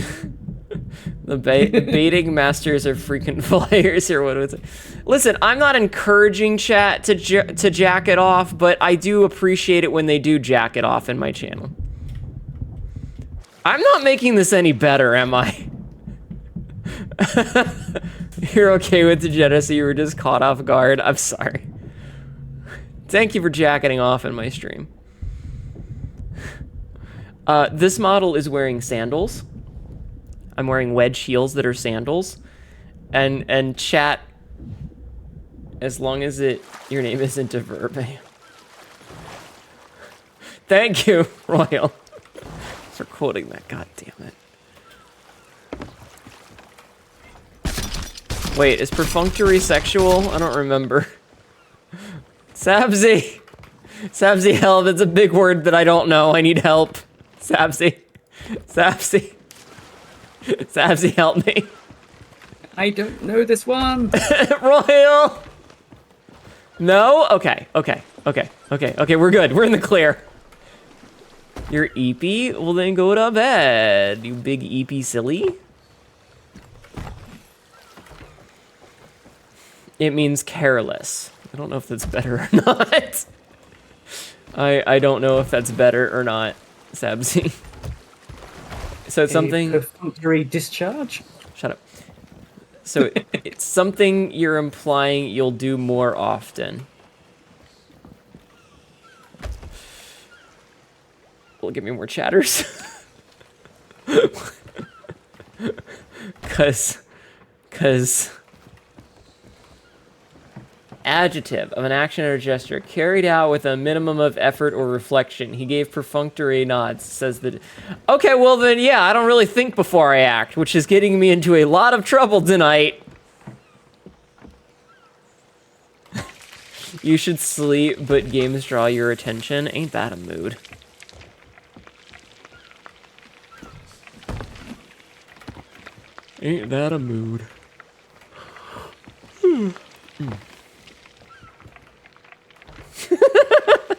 The baiting masters are freaking flyers, or what was it? Listen, I'm not encouraging chat to jack it off, but I do appreciate it when they do jack it off in my channel. I'm not making this any better, am I? You're okay with degeneracy, you were just caught off guard. I'm sorry. Thank you for jacketing off in my stream. This model is wearing sandals. I'm wearing wedge heels that are sandals. And chat, as long as your name isn't a verb. Thank you, Royal, for quoting that. God damn it. Wait, is perfunctory sexual? I don't remember. Sabzi! Sabzi, help. It's a big word that I don't know. I need help. Sabzi. Sabzi, help me. I don't know this one. Royal! No? Okay. We're good. We're in the clear. You're eepy? Well, then go to bed, you big eepy silly. It means careless. I don't know if that's better or not. I don't know if that's better or not, Sabzi. So it's something... Perfunctory discharge? Shut up. So it's something you're implying you'll do more often. Will it give me more chatters? Cause adjective of an action or gesture carried out with a minimum of effort or reflection. He gave perfunctory nods. Says that. Okay, well then, yeah, I don't really think before I act, which is getting me into a lot of trouble tonight. You should sleep, but games draw your attention. Ain't that a mood? Ain't that a mood?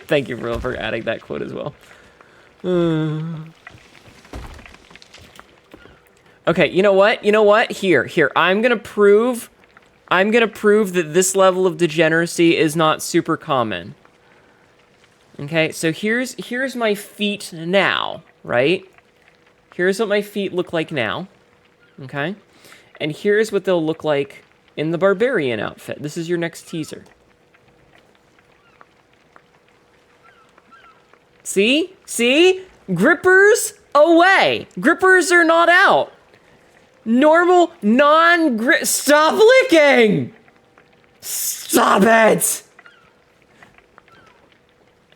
Thank you, Brill, for adding that quote as well. Okay, you know what? Here. I'm gonna prove that this level of degeneracy is not super common. Okay, so here's my feet now, right? Here's what my feet look like now. Okay? And here's what they'll look like in the barbarian outfit. This is your next teaser. See? See? Grippers away. Grippers are not out. Normal, non-grip. Stop licking! Stop it!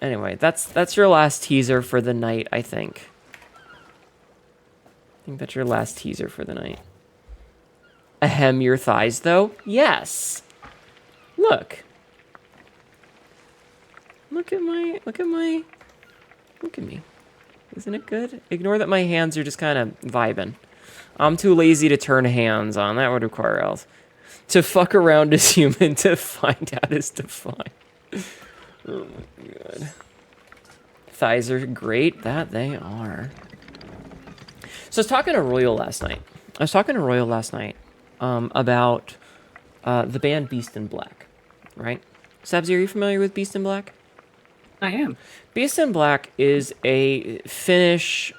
Anyway, that's your last teaser for the night, I think. I think that's your last teaser for the night. Ahem, your thighs, though? Yes. Look. Look at me. Isn't it good? Ignore that my hands are just kind of vibing. I'm too lazy to turn hands on. That would require else. To fuck around is human, to find out is divine. Oh my god. Thighs are great. That they are. So I was talking to Royal last night. About the band Beast in Black, right? Sabzi, are you familiar with Beast in Black? I am. Beast in Black is a Finnish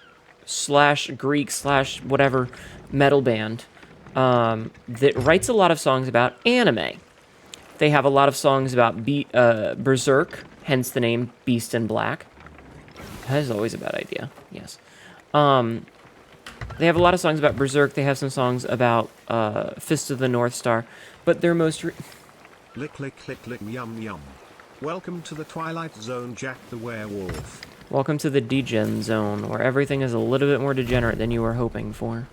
/ Greek / whatever metal band that writes a lot of songs about anime. They have a lot of songs about Berserk, hence the name Beast in Black. That is always a bad idea, yes. They have a lot of songs about Berserk. They have some songs about Fist of the North Star. But their most... Lick, lick, lick, lick, yum, yum. Welcome to the Twilight Zone, Jack the Werewolf. Welcome to the degen zone, where everything is a little bit more degenerate than you were hoping for.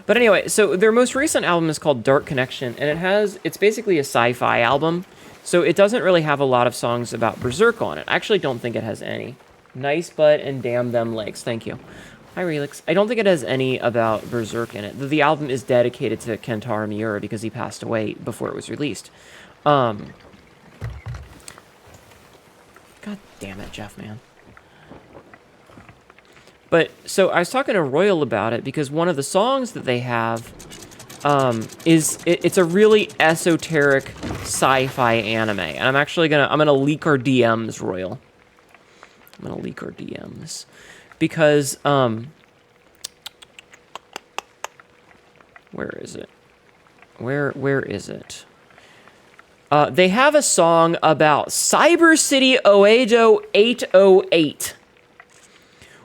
But anyway, so their most recent album is called Dark Connection, and it's basically a sci-fi album. So it doesn't really have a lot of songs about Berserk on it. I actually don't think it has any. Nice butt and damn them legs. Thank you. Hi, Relix. I don't think it has any about Berserk in it. The album is dedicated to Kentaro Miura because he passed away before it was released. God damn it, Jeff, man. But, so I was talking to Royal about it because one of the songs that they have it's a really esoteric sci-fi anime. And I'm gonna leak our DMs, Royal. I'm gonna leak our DMs. Because, where is it? Where is it? They have a song about Cyber City Oedo 808,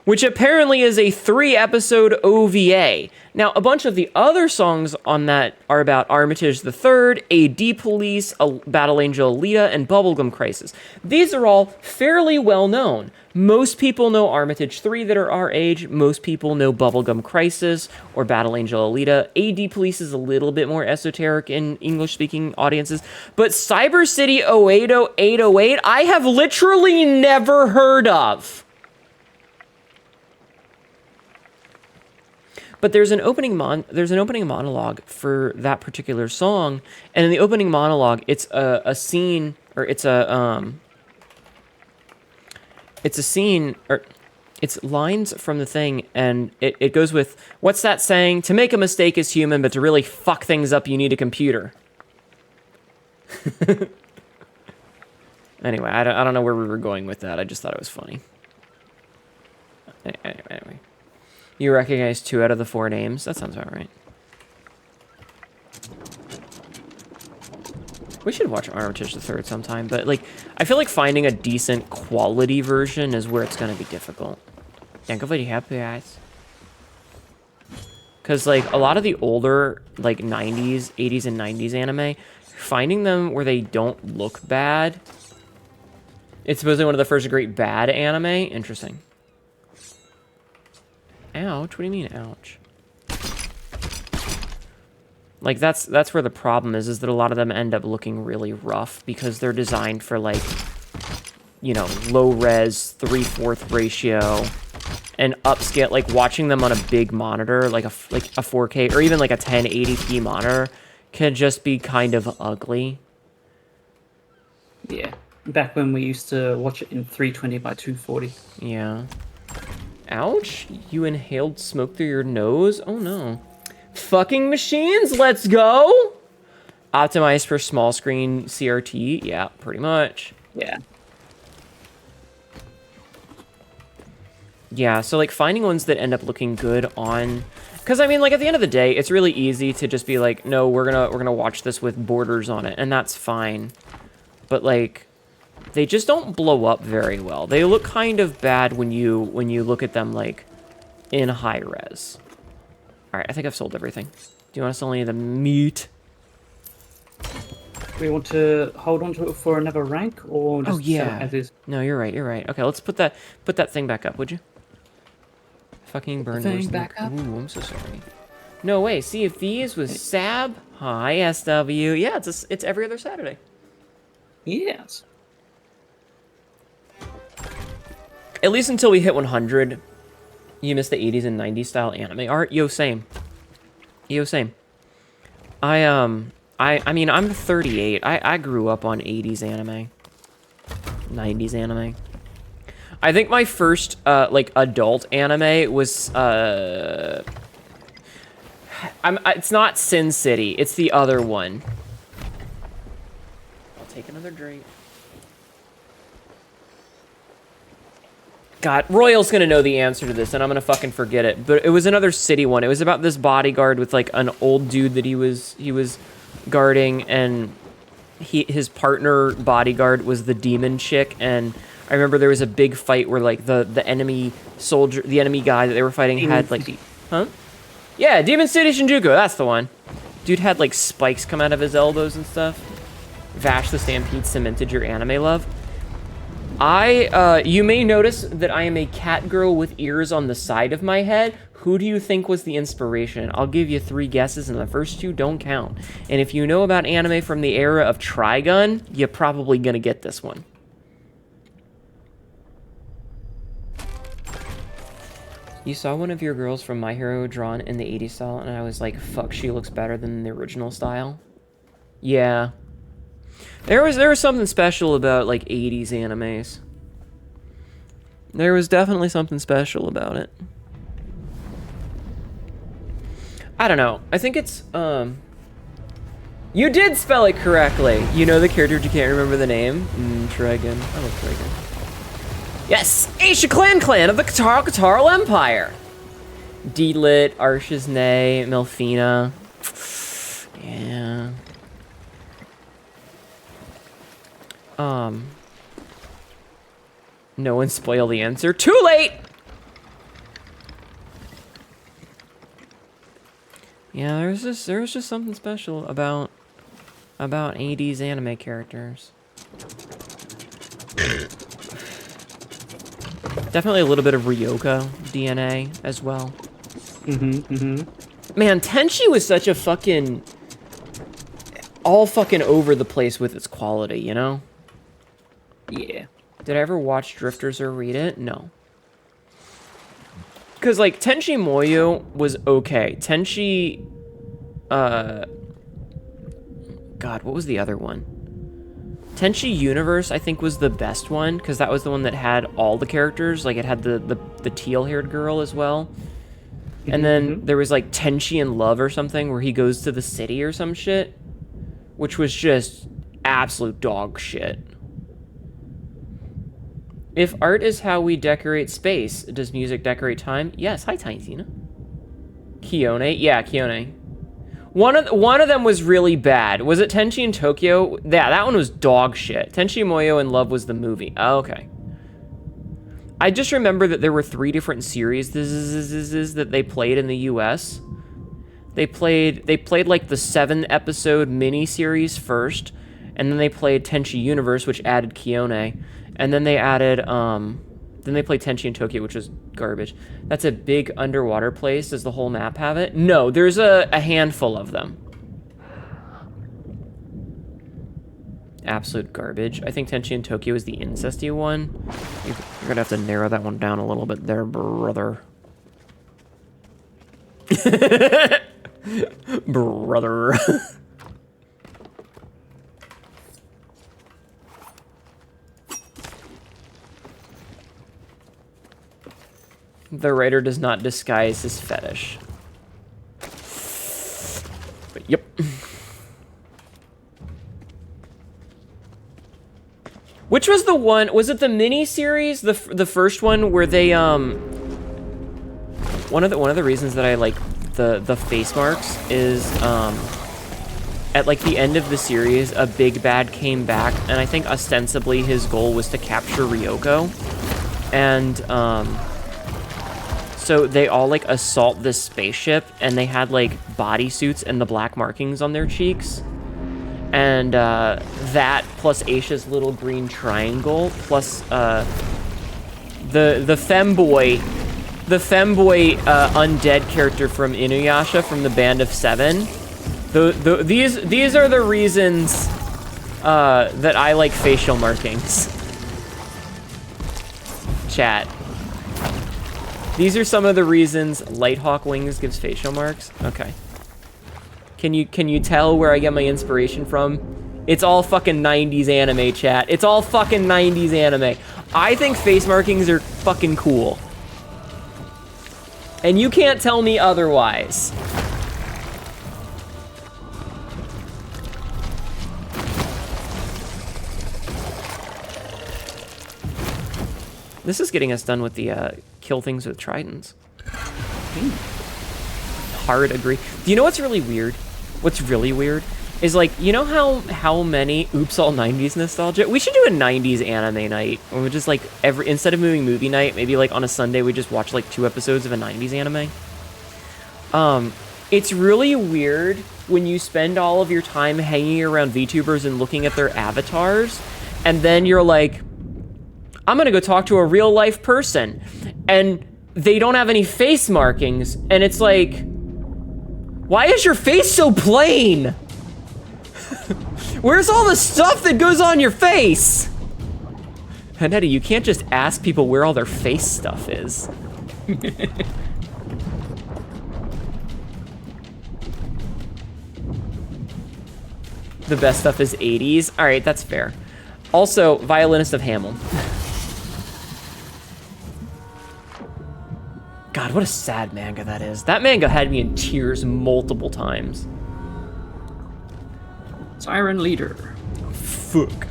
which apparently is a 3-episode OVA. Now, a bunch of the other songs on that are about Armitage the Third, AD Police, Battle Angel Alita, and Bubblegum Crisis. These are all fairly well known. Most people know Armitage 3 that are our age. Most people know Bubblegum Crisis or Battle Angel Alita. AD Police is a little bit more esoteric in English-speaking audiences. But Cyber City Oedo 808, I have literally never heard of. But there's an opening monologue for that particular song, and in the opening monologue, it's a scene, or it's lines from the thing, and it goes with, what's that saying? To make a mistake is human, but to really fuck things up, you need a computer. Anyway, I don't know where we were going with that. I just thought it was funny. Anyway. You recognize 2 out of the 4 names? That sounds about right. We should watch Armitage the Third sometime, but, like, I feel like finding a decent quality version is where it's gonna be difficult. Thank you for the happy eyes. Because, like, a lot of the older, like, 80s and 90s anime, finding them where they don't look bad, it's supposedly one of the first great bad anime. Interesting. Ouch, what do you mean, ouch? Like, that's where the problem is that a lot of them end up looking really rough because they're designed for, like, you know, low-res, 3/4 ratio, and upscale. Like, watching them on a big monitor, like a 4K, or even, like, a 1080p monitor, can just be kind of ugly. Yeah, back when we used to watch it in 320 by 240. Yeah. Ouch, you inhaled smoke through your nose? Oh no. Fucking machines, let's go! Optimized for small screen CRT? Yeah, pretty much. Yeah. Yeah, so like finding ones that end up looking good on... Because I mean, like at the end of the day, it's really easy to just be like, no, we're gonna watch this with borders on it, and that's fine. But like, they just don't blow up very well. They look kind of bad when you look at them like in high res. All right, I think I've sold everything. Do you want to sell any of the meat? We want to hold on to it for another rank, or just Oh yeah. sell it as is? No, you're right. You're right. Okay, let's put that thing back up, would you? Fucking burn thing yours. back up? Ooh, I'm so sorry. No way. Sea of Thieves with Sab. Hi, SW. Yeah, it's every other Saturday. Yes. At least until we hit 100. You miss the 80s and 90s style anime art. Yo, same. Yo, same. I mean, I'm 38. I grew up on 80s anime. 90s anime. I think my first, like, adult anime was, it's not Sin City. It's the other one. I'll take another drink. God, Royal's gonna know the answer to this, and I'm gonna fucking forget it. But it was another city one. It was about this bodyguard with, like, an old dude that he was guarding, and his partner bodyguard was the demon chick, and I remember there was a big fight where, like, the enemy soldier, the enemy guy that they were fighting had, like... Huh? Yeah, Demon City Shinjuku, that's the one. Dude had, like, spikes come out of his elbows and stuff. Vash the Stampede cemented your anime love. You may notice that I am a cat girl with ears on the side of my head. Who do you think was the inspiration? I'll give you 3 guesses, and the first 2 don't count. And if you know about anime from the era of Trigun, you're probably gonna get this one. You saw one of your girls from My Hero drawn in the 80s style, and I was like, fuck, she looks better than the original style. Yeah. There was something special about, like, 80s animes. There was definitely something special about it. I don't know. I think it's, You did spell it correctly. You know the character, but you can't remember the name? Trigun. I love Trigun. Yes! Aisha Clan of the Catarl Empire! D-Lit, Arshasne, Melfina. Yeah. No one spoil the answer. Too late! Yeah, there was just something special about 80s anime characters. Definitely a little bit of Ryoka DNA as well. Man, Tenchi was such a fucking... all fucking over the place with its quality, you know? Yeah. Did I ever watch Drifters or read it? No. Because, like, Tenchi Muyo was okay. Tenchi... God, what was the other one? Tenchi Universe, I think, was the best one, because that was the one that had all the characters. Like, it had the teal-haired girl as well. And then there was, like, Tenchi in Love or something, where he goes to the city or some shit. Which was just absolute dog shit. If art is how we decorate space, does music decorate time? Yes. Hi, Tiny Tina. Kione? Yeah, Kione. One of them was really bad. Was it Tenchi in Tokyo? Yeah, that one was dog shit. Tenchi Muyo in Love was the movie. Oh, okay. I just remember that there were 3 different series that they played in the US. They played like the 7-episode mini-series first, and then they played Tenchi Universe, which added Kione, and then they added, then they played Tenchi in Tokyo, which was garbage. That's a big underwater place. Does the whole map have it? No, there's a handful of them. Absolute garbage. I think Tenchi in Tokyo is the incesty one. You're gonna have to narrow that one down a little bit there, brother. Brother. The writer does not disguise his fetish. But yep. Which was the one? Was it the mini series? The first one where they one of the reasons that I like the face marks is at like the end of the series, a big bad came back, and I think ostensibly his goal was to capture Ryoko, and so they all like assault this spaceship, and they had like bodysuits and the black markings on their cheeks, and that plus Aisha's little green triangle plus the femboy undead character from Inuyasha from the Band of Seven. These are the reasons that I like facial markings. Chat. These are some of the reasons Lighthawk Wings gives facial marks. Okay. Can you tell where I get my inspiration from? It's all fucking 90s anime, chat. It's all fucking 90s anime. I think face markings are fucking cool. And you can't tell me otherwise. This is getting us done with the kill things with tridents. Hard agree. Do you know what's really weird? What's really weird is, like, you know how many oops all 90s nostalgia? We should do a 90s anime night. Or we just like instead of movie night, maybe like on a Sunday we just watch like 2 episodes of a 90s anime. It's really weird when you spend all of your time hanging around VTubers and looking at their avatars, and then you're like, I'm gonna go talk to a real life person, and they don't have any face markings, and it's like, why is your face so plain? Where's all the stuff that goes on your face? Hnetu, you can't just ask people where all their face stuff is. The best stuff is 80s. All right, that's fair. Also, Violinist of Hamel. God, what a sad manga that is. That manga had me in tears multiple times. Siren Leader. Fuck.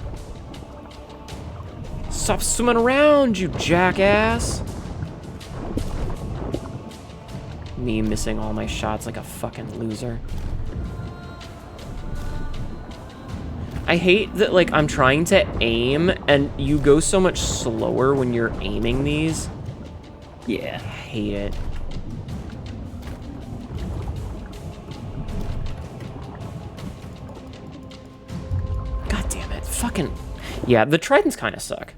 Stop swimming around, you jackass. Me missing all my shots like a fucking loser. I hate that, like, I'm trying to aim and you go so much slower when you're aiming these. Yeah, I hate it. God damn it. Fucking... Yeah, the tridents kind of suck.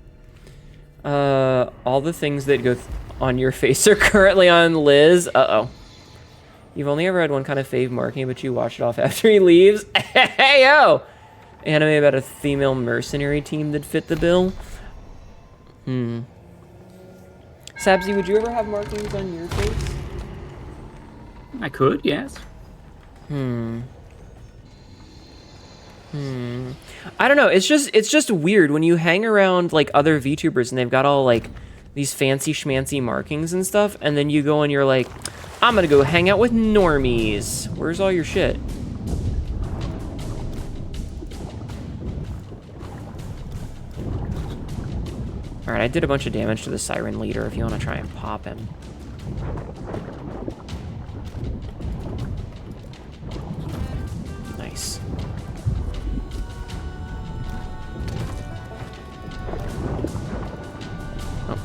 All the things that go on your face are currently on Liz. Uh-oh. You've only ever had one kind of fave marking, but you wash it off after he leaves. Hey, yo! Anime about a female mercenary team that fit the bill. Sabzi, would you ever have markings on your face? I could, yes. I don't know. It's just weird when you hang around like other VTubers and they've got all like these fancy schmancy markings and stuff, and then you go and you're like, I'm gonna go hang out with normies. Where's all your shit? Alright, I did a bunch of damage to the Siren Leader if you want to try and pop him. Nice. Oh.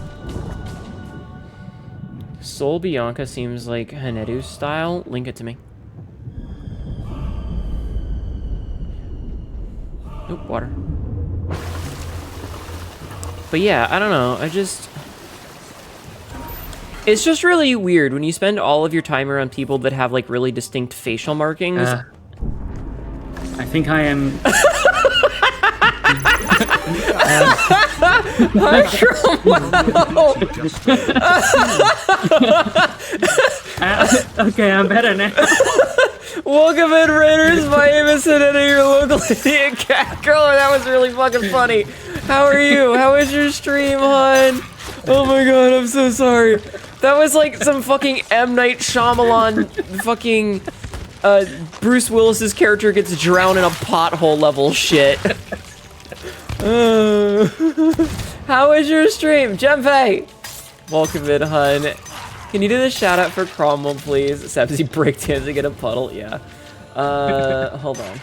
Soul Bianca seems like Hnetu's style. Link it to me. Oop, water. But yeah, I don't know, it's just really weird when you spend all of your time around people that have like really distinct facial markings. I think I am... Okay, I'm better now. Welcome in, Raiders. My name is Hnetu, your local idiot cat girl. That was really fucking funny. How are you? How was your stream, hon? Oh my god, I'm so sorry. That was like some fucking M. Night Shyamalan fucking Bruce Willis's character gets drowned in a pothole level shit. How was your stream? Jempe! Welcome in, hun. Can you do the shout out for Cromwell, please? Sebsy breakdancing in a puddle. Yeah. Hold on.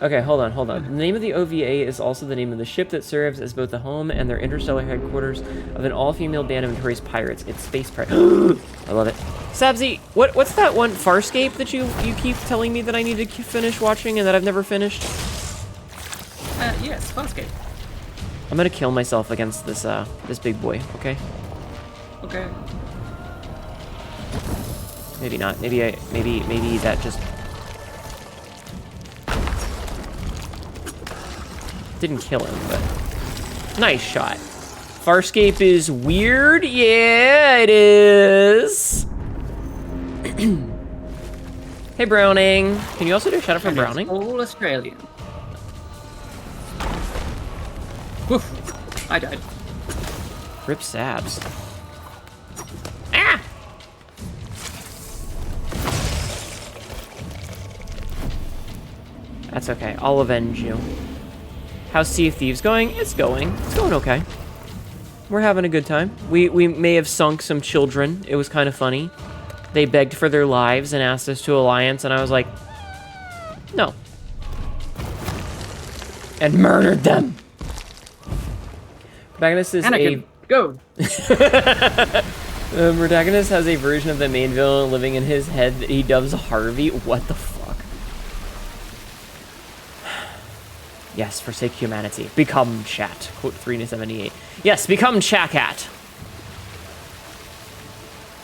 Okay, hold on. The name of the OVA is also the name of the ship that serves as both the home and their interstellar headquarters of an all-female band of notorious pirates. It's Space Pirates. I love it. Sabzi, what's that one Farscape that you keep telling me that I need to finish watching and that I've never finished? Yes, Farscape. I'm gonna kill myself against this this big boy. Okay. Okay. Maybe not. Maybe that just didn't kill him, but nice shot. Farscape is weird. Yeah, it is. Hey, Browning. Can you also do a shout out for Browning? All Australian. Woof. I died. Rip Sabs. Ah! That's okay. I'll avenge you. How's Sea of Thieves going? It's going. It's going okay. We're having a good time. We may have sunk some children. It was kind of funny. They begged for their lives and asked us to alliance, and I was like, no. And murdered them. Protagonist is Anakin, go. The protagonist has a version of the main villain living in his head that he dubs Harvey. What the fuck? Yes, forsake humanity. Become chat. Quote 378. Yes, become Chacat.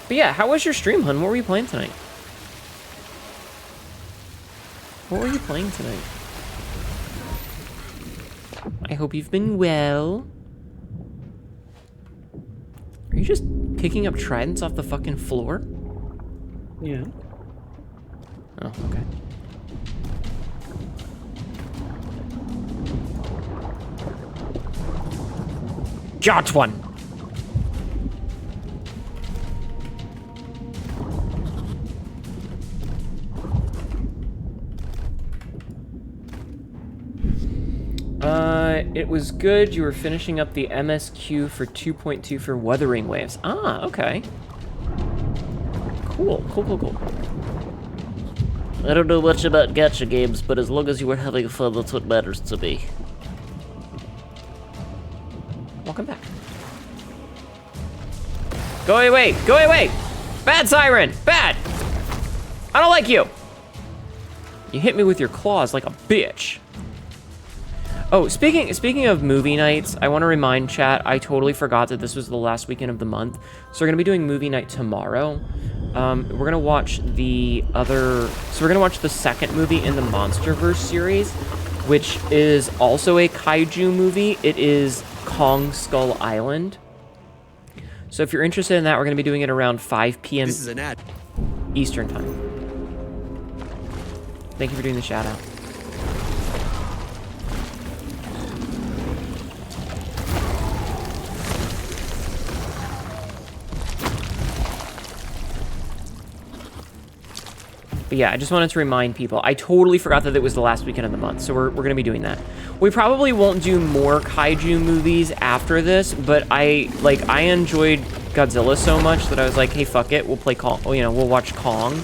But yeah, how was your stream, hun? What were you playing tonight? What were you playing tonight? I hope you've been well. Are you just picking up tridents off the fucking floor? Yeah. Oh, okay. Got one! It was good. You were finishing up the MSQ for 2.2 for Wuthering Waves. Ah, okay. Cool. I don't know much about gacha games, but as long as you were having fun, that's what matters to me. Welcome back. Go away! Go away! Bad Siren! Bad! I don't like you! You hit me with your claws like a bitch. Oh, speaking of movie nights, I want to remind chat, I totally forgot that this was the last weekend of the month. So we're going to be doing movie night tomorrow. We're going to watch the second movie in the MonsterVerse series, which is also a kaiju movie. It is Kong Skull Island. So if you're interested in that, we're going to be doing it around 5 p.m. This is an ad. Eastern time. Thank you for doing the shout out. But yeah, I just wanted to remind people. I totally forgot that it was the last weekend of the month, so we're going to be doing that. We probably won't do more kaiju movies after this, but I enjoyed Godzilla so much that I was like, hey, fuck it, we'll play Kong. Oh, we'll watch Kong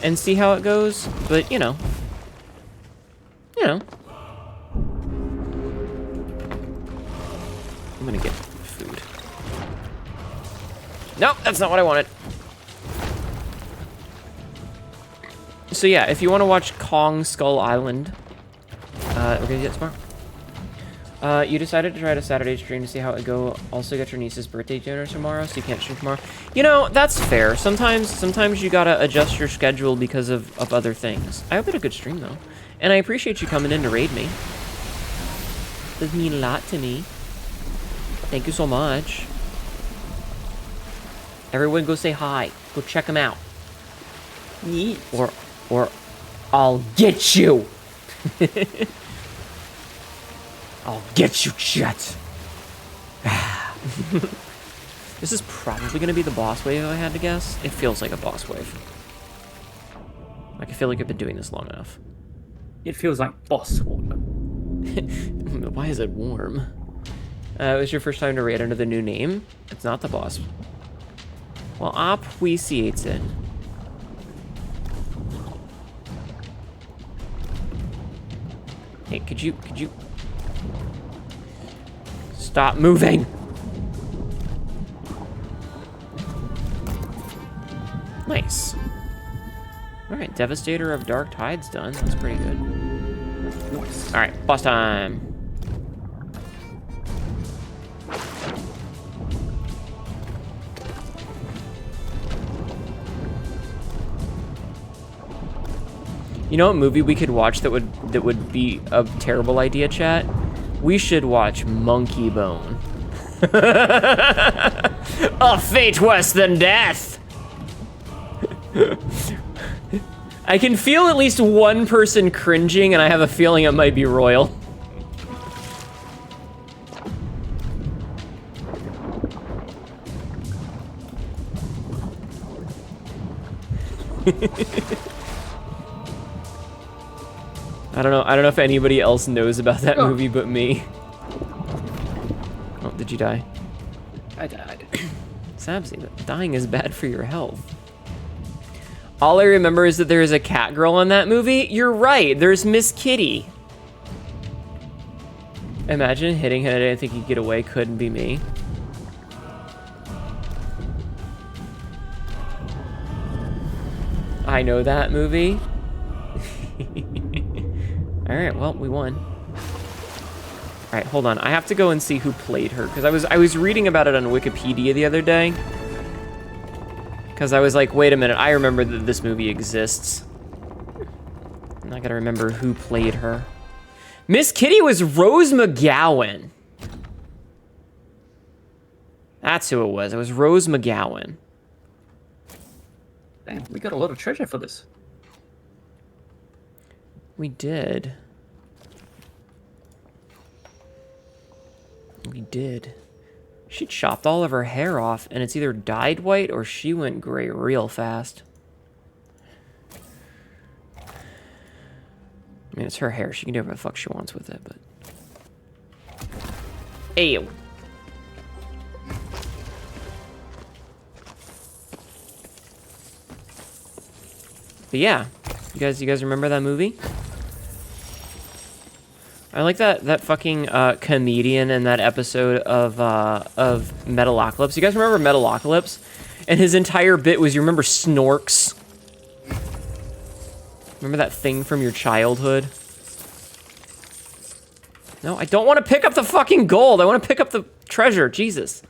and see how it goes. But you know. I'm gonna get food. Nope, that's not what I wanted. So yeah, if you want to watch Kong Skull Island, we're gonna do that tomorrow. You decided to try to Saturday stream to see how it go. Also got your niece's birthday dinner tomorrow, so you can't stream tomorrow. That's fair. Sometimes you gotta adjust your schedule because of other things. I hope you had a good stream though. And I appreciate you coming in to raid me. Does mean a lot to me. Thank you so much. Everyone go say hi. Go check them out. Yeah. Or I'll get you. I'll get you, chat. This is probably going to be the boss wave if I had to guess. It feels like a boss wave. Like, I feel like I've been doing this long enough. It feels like boss water. Why is it warm? It was your first time to raid under the new name? It's not the boss. Well, appreciates it. Hey, could you stop moving? Nice. All right, Devastator of Dark Tide's done. That's pretty good. Nice. All right, boss time. You know what movie we could watch that would be a terrible idea, chat? We should watch Monkey Bone. A fate worse than death. I can feel at least one person cringing, and I have a feeling it might be Royal. I don't know if anybody else knows about that movie but me. Oh, did you die? I died. Sabsy, dying is bad for your health. All I remember is that there is a cat girl in that movie. You're right, there's Miss Kitty. Imagine hitting it, I didn't think he'd get away, couldn't be me. I know that movie. Alright, well, we won. Alright, hold on. I have to go and see who played her, because I was reading about it on Wikipedia the other day. Because I was like, wait a minute, I remember that this movie exists. And I gotta remember who played her. Miss Kitty was Rose McGowan. That's who it was. It was Rose McGowan. Dang, we got a lot of treasure for this. We did. We did. She chopped all of her hair off, and it's either dyed white or she went gray real fast. I mean, it's her hair. She can do whatever the fuck she wants with it, but... Ew. But yeah, you guys remember that movie? I like that fucking comedian in that episode of Metalocalypse. You guys remember Metalocalypse? And his entire bit was, you remember Snorks? Remember that thing from your childhood? No, I don't want to pick up the fucking gold. I want to pick up the treasure. Jesus.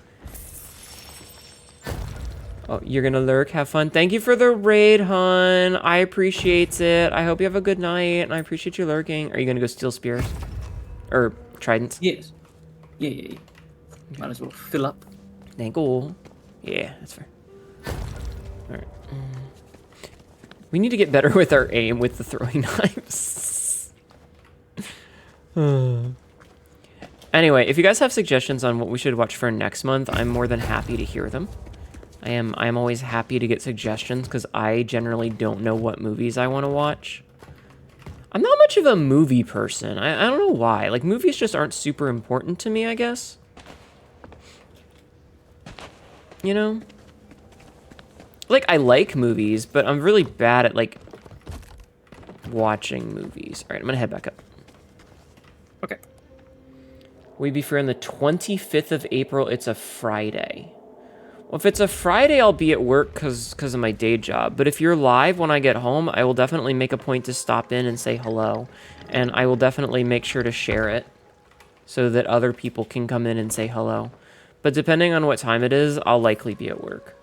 Oh, you're gonna lurk? Have fun. Thank you for the raid, hon. I appreciate it. I hope you have a good night, and I appreciate you lurking. Are you gonna go steal spears? Or tridents? Yes. Yeah. Might as well fill up. Thank you. Yeah, that's fair. Alright. We need to get better with our aim with the throwing knives. Anyway, if you guys have suggestions on what we should watch for next month, I'm more than happy to hear them. I'm always happy to get suggestions because I generally don't know what movies I want to watch. I'm not much of a movie person. I don't know why. Like, movies just aren't super important to me, I guess. You know? Like, I like movies, but I'm really bad at, like, watching movies. Alright, I'm gonna head back up. Okay. We be free on the 25th of April. It's a Friday. Well, if it's a Friday, I'll be at work because of my day job. But if you're live when I get home, I will definitely make a point to stop in and say hello. And I will definitely make sure to share it so that other people can come in and say hello. But depending on what time it is, I'll likely be at work.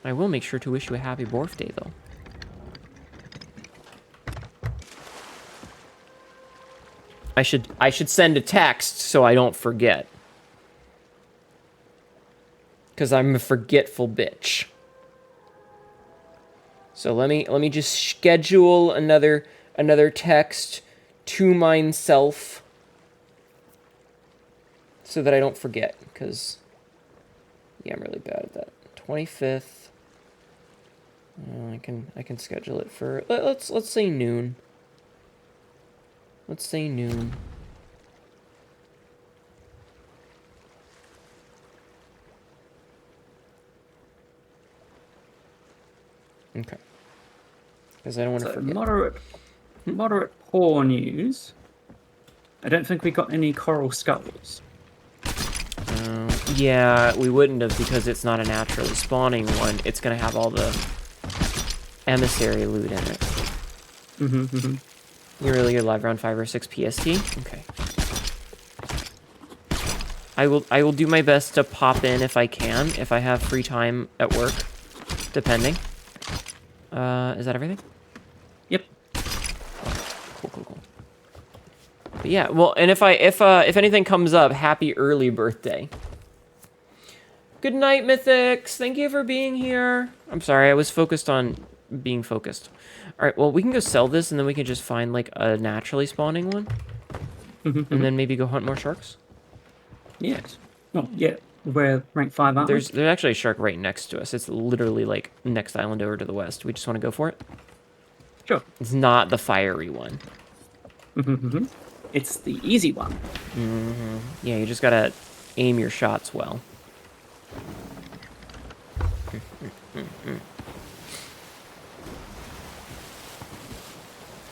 I will make sure to wish you a happy birthday, though. I should send a text so I don't forget. Because I'm a forgetful bitch. So let me just schedule another text to myself so that I don't forget. Because yeah, I'm really bad at that. 25th. I can schedule it for let's say noon. Let's say noon. Okay. Because I don't want to So forget. moderate poor news. I don't think we got any coral skulls. Yeah, we wouldn't have because it's not a naturally spawning one. It's gonna have all the emissary loot in it. You're really good live around 5 or 6 PST? Okay. I will do my best to pop in if I can, if I have free time at work, depending. Is that everything? Yep. Cool. But yeah, well, and if anything comes up, happy early birthday. Good night, Mythics. Thank you for being here. I'm sorry, I was focused on being focused. All right, well, we can go sell this, and then we can just find, like, a naturally spawning one. And then maybe go hunt more sharks. Yes. Oh, yeah. We're rank 5, aren't There's actually a shark right next to us. It's literally, like, next island over to the west. We just want to go for it? we? Sure. It's not the fiery one. It's the easy one. Yeah, you just gotta aim your shots well.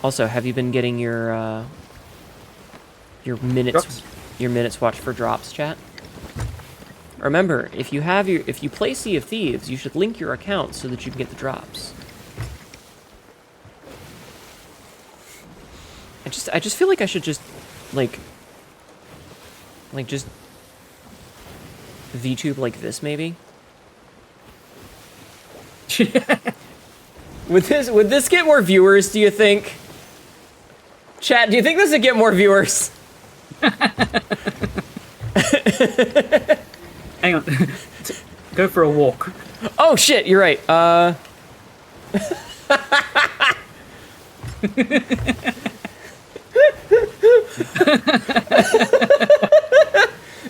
Also, have you been getting your minutes Drops? your minutes watched for drops, chat? Remember, if you play Sea of Thieves, you should link your account so that you can get the drops. I just feel like I should just like just VTube like this maybe. Would this get more viewers, do you think? Chat, do you think this would get more viewers? Hang on. Go for a walk. Oh shit, you're right.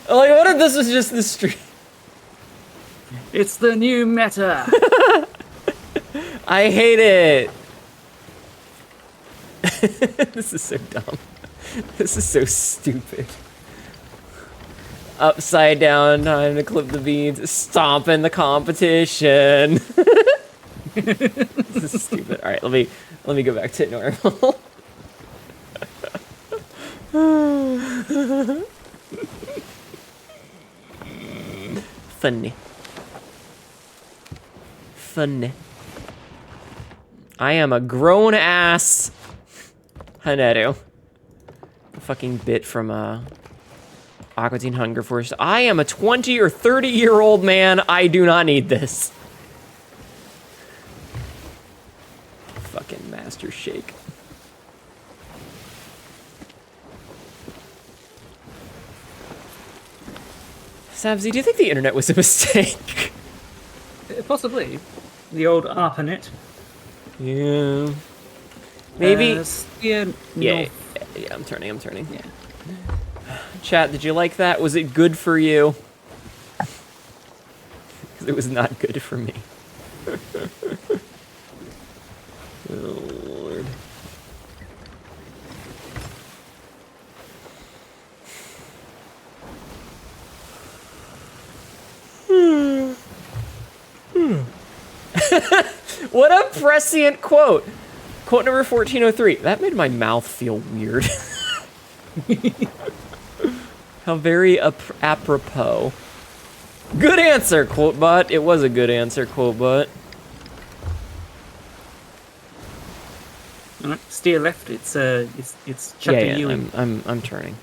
Like, what if this was just the street? It's the new meta. I hate it. This is so dumb. This is so stupid. Upside down, time to clip the beans, stomping the competition. This is stupid. All right, let me go back to normal. Funny. I am a grown ass Hnetu. A fucking bit from Aqua Teen Hunger Force. I am a 20 or 30-year-old man. I do not need this. Fucking Master Shake. Sabzi, do you think the internet was a mistake? Possibly. The old ARPANET. Yeah. Maybe. Yeah, I'm turning. Yeah. Chat, did you like that? Was it good for you? Because it was not good for me. Oh, Lord. What a prescient quote. Quote number 1403. That made my mouth feel weird. How very apropos. Good answer, quotebot. It was a good answer, quotebot. Alright, steer left. It's chapter Yeah, U. I'm turning.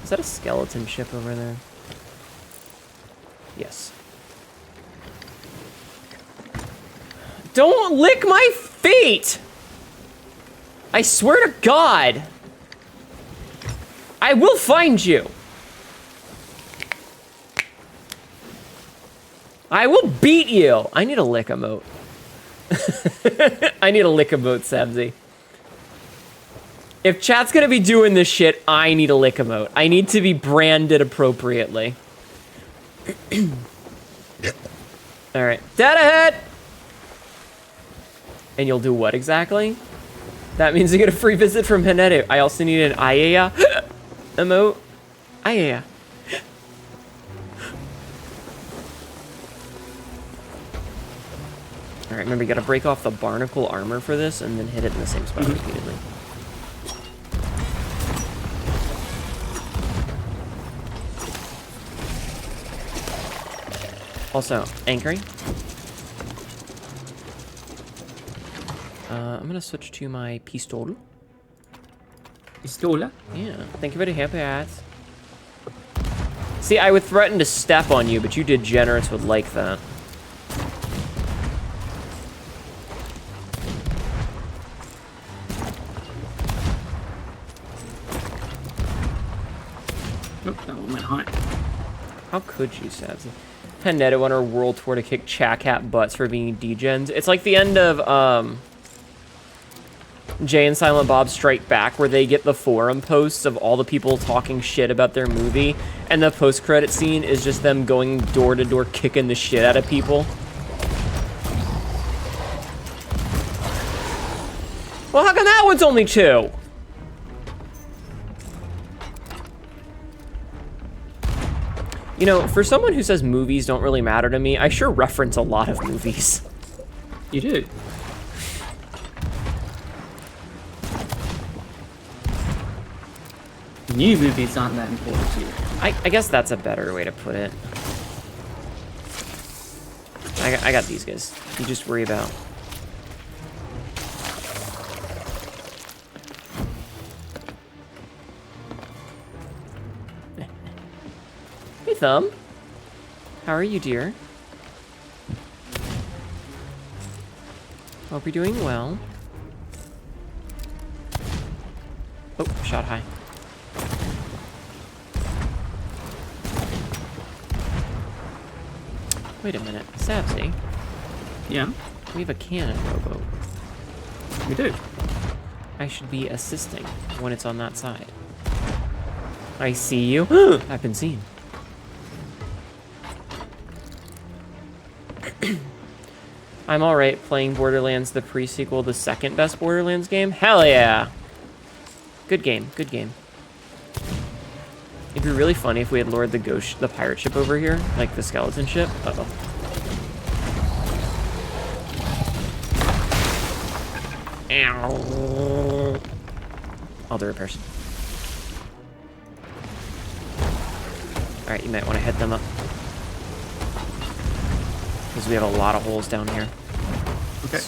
Is that a skeleton ship over there? Yes. Don't lick my feet! I swear to God! I will find you! I will beat you! I need a lick emote. I need a lick emote, Sabzi. If chat's gonna be doing this shit, I need a lick emote. I need to be branded appropriately. Alright, dead ahead! And you'll do what exactly? That means you get a free visit from Hnetu. I also need an Ayaya emote. Ayaya. Alright, remember, you gotta break off the barnacle armor for this, and then hit it in the same spot repeatedly. Also, anchoring. I'm gonna switch to my pistol. Pistola? Yeah, thank you very much. See, I would threaten to step on you, but you degenerates would like that. Oh, that one went high. How could you, Sabsy? Hnetu on her world tour to kick Chacat butts for being degens. It's like the end of, Jay and Silent Bob Strike Back, where they get the forum posts of all the people talking shit about their movie, and the post-credit scene is just them going door to door kicking the shit out of people. Well, how come that one's only 2? You know, for someone who says movies don't really matter to me, I sure reference a lot of movies. You do? New movies aren't that important to you. I guess that's a better way to put it. I got these guys. You just worry about. Hey, Thumb. How are you, dear? Hope you're doing well. Oh, shot high. Wait a minute, Sabsy. Yeah, We have a cannon rowboat. we do. I should be assisting when it's on that side. I see you. I've been seen. I'm alright playing Borderlands the pre-sequel, the second best Borderlands game. Hell yeah! Good game, good game. It'd be really funny if we had lured the pirate ship over here, like the skeleton ship. Uh-oh. Ow. All the repairs. Alright, you might want to hit them up. Because we have a lot of holes down here. Okay.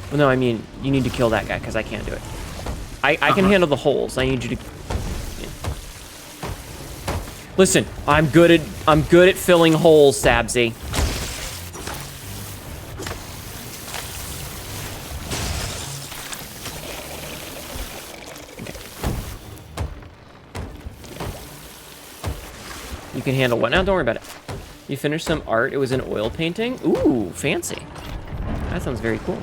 Well, no, I mean, you need to kill that guy, because I can't do it. I can handle the holes. I need you to... Yeah. Listen, I'm good at filling holes, Sabsy. Okay. You can handle what now? Don't worry about it. You finished some art. It was an oil painting. Ooh, fancy. That sounds very cool.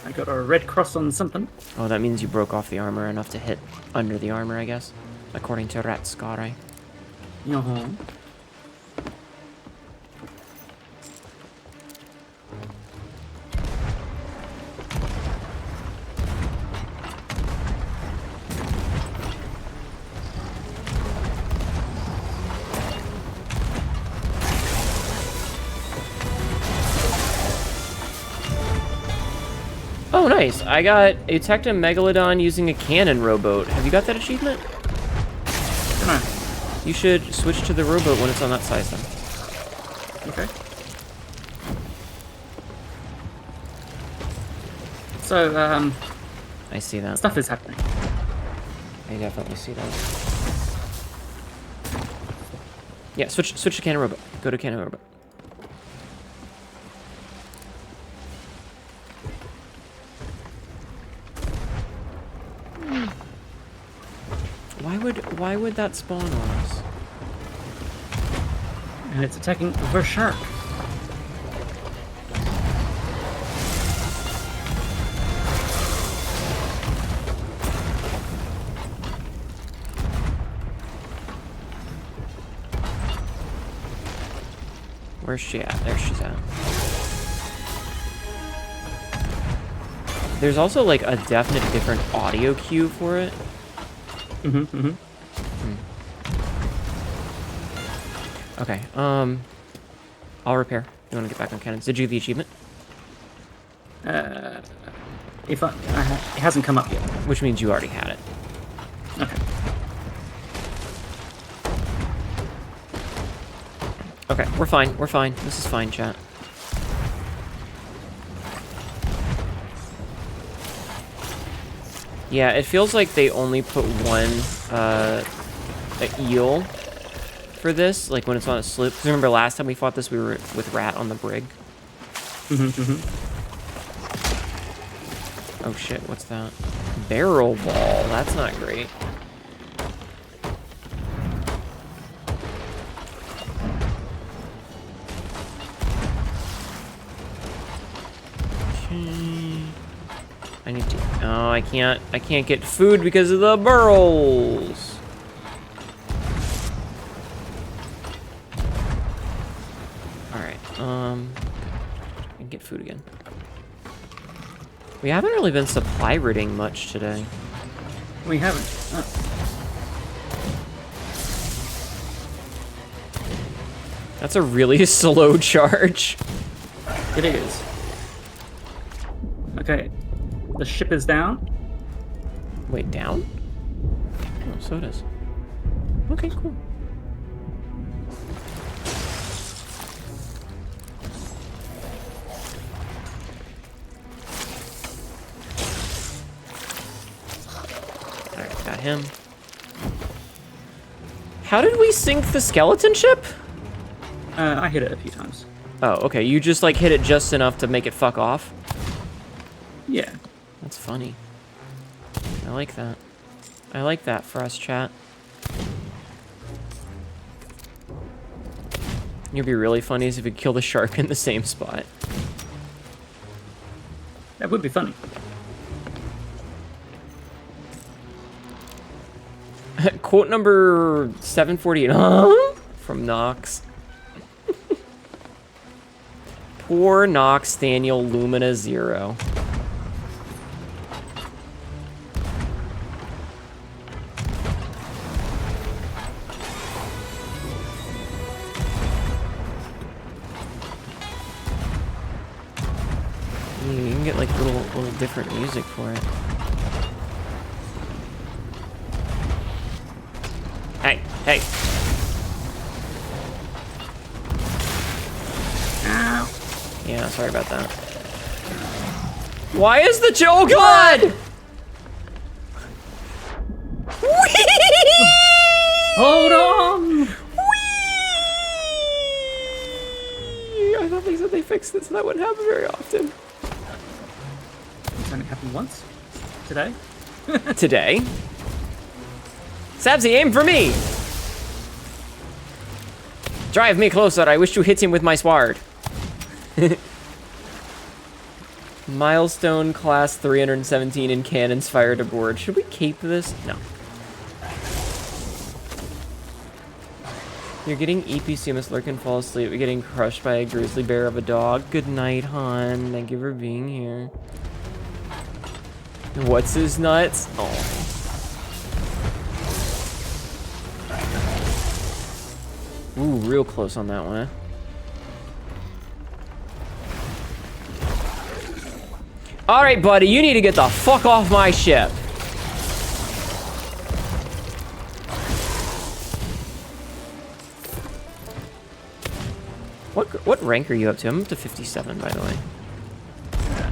I got a red cross on something. Oh, that means you broke off the armor enough to hit under the armor, I guess. According to Ratskare. Uh-huh. Oh, nice. I got attacked a megalodon using a cannon rowboat. Have you got that achievement? No. You should switch to the rowboat when it's on that size then. Okay. So, I see that. stuff is happening. I definitely see that. Yeah, switch to cannon rowboat. Go to cannon rowboat. Why would that spawn on us? And it's attacking the shark. Where's she at? There she's at. There's also like a definite different audio cue for it. Okay, I'll repair. You want to get back on cannons? Did you get the achievement? If it hasn't come up yet. Which means you already had it. Okay. Okay, we're fine. We're fine. This is fine, chat. Yeah, it feels like they only put one eel for this, like when it's on a sloop. Because remember last time we fought this, we were with Rat on the brig. Oh shit, what's that? Barrel ball. That's not great. I need to. Oh, I can't get food because of the burrows. All right. I can get food again. We haven't really been supply ridding much today. We haven't. Oh. That's a really slow charge. It is. Okay. The ship is down. Wait, down? Oh, so it is. Okay, cool. Alright, got him. How did we sink the skeleton ship? I hit it a few times. Oh, okay. You just like hit it just enough to make it fuck off? Yeah. That's funny. I like that. I like that for us, chat. It'd be really funny if we kill the shark in the same spot. That would be funny. Quote number 748. Huh? From Nox. Poor Nox Daniel Lumina 0. You can get like little different music for it. Hey, hey. Ow. Yeah, sorry about that. Why is the oh god! Hold on! I thought they said they fixed this, and that wouldn't happen very often. It's only happened once. Today. Today? Sabzi, aim for me! Drive me closer, I wish to hit him with my sword. Milestone class 317 in cannons fired aboard. Should we keep this? No. You're getting EPC, you must lurk and fall asleep. You're getting crushed by a grizzly bear of a dog. Good night, hon. Thank you for being here. What's his nuts? Oh. Ooh, real close on that one. All right, buddy, you need to get the fuck off my ship. What rank are you up to? I'm up to 57, by the way.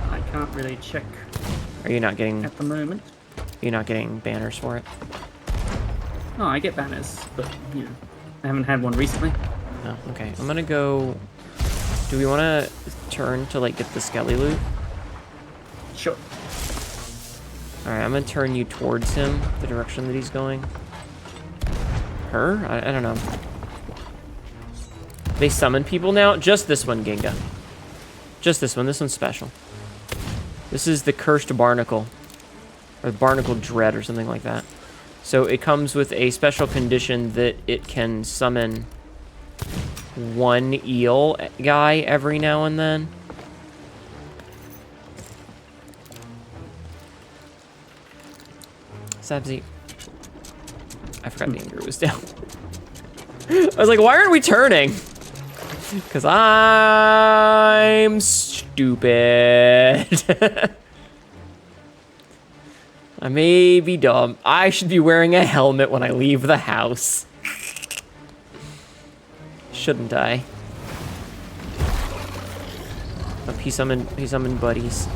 I can't really check Are you not getting? at the moment. You're not getting banners for it? Oh, I get banners, but you know, I haven't had one recently. No. Okay. I'm gonna go. Do we want to turn to like get the skelly loot? Sure. All right. I'm gonna turn you towards him, the direction that he's going. Her? I don't know. They summon people now? Just this one, Ginga. Just this one. This one's special. This is the Cursed Barnacle. Or Barnacle Dread or something like that. So it comes with a special condition that it can summon one eel guy every now and then. Sabzi. I forgot the anchor was down. I was like, why aren't we turning? Because I'm stupid. I may be dumb. I should be wearing a helmet when I leave the house. Shouldn't I? Oh, he summoned buddies.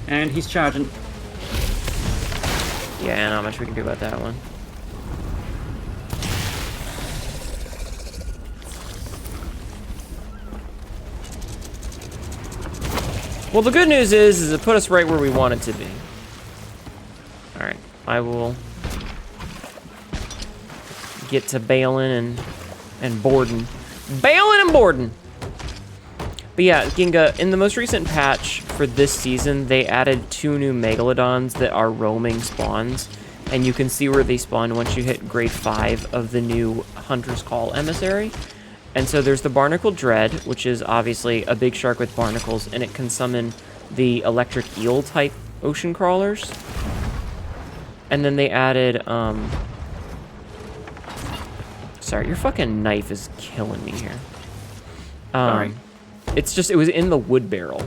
And he's charging. Yeah, not much we can do about that one. Well, the good news is it put us right where we wanted to be. Alright, I will get to bailing and boarding. Bailing and boarding! But yeah, Ginga, in the most recent patch for this season, they added 2 new Megalodons that are roaming spawns. And you can see where they spawn once you hit grade 5 of the new Hunter's Call Emissary. And so there's the Barnacle Dread, which is obviously a big shark with barnacles, and it can summon the electric eel type ocean crawlers. And then they added, sorry, your fucking knife is killing me here. Sorry. It's just, it was in the wood barrel.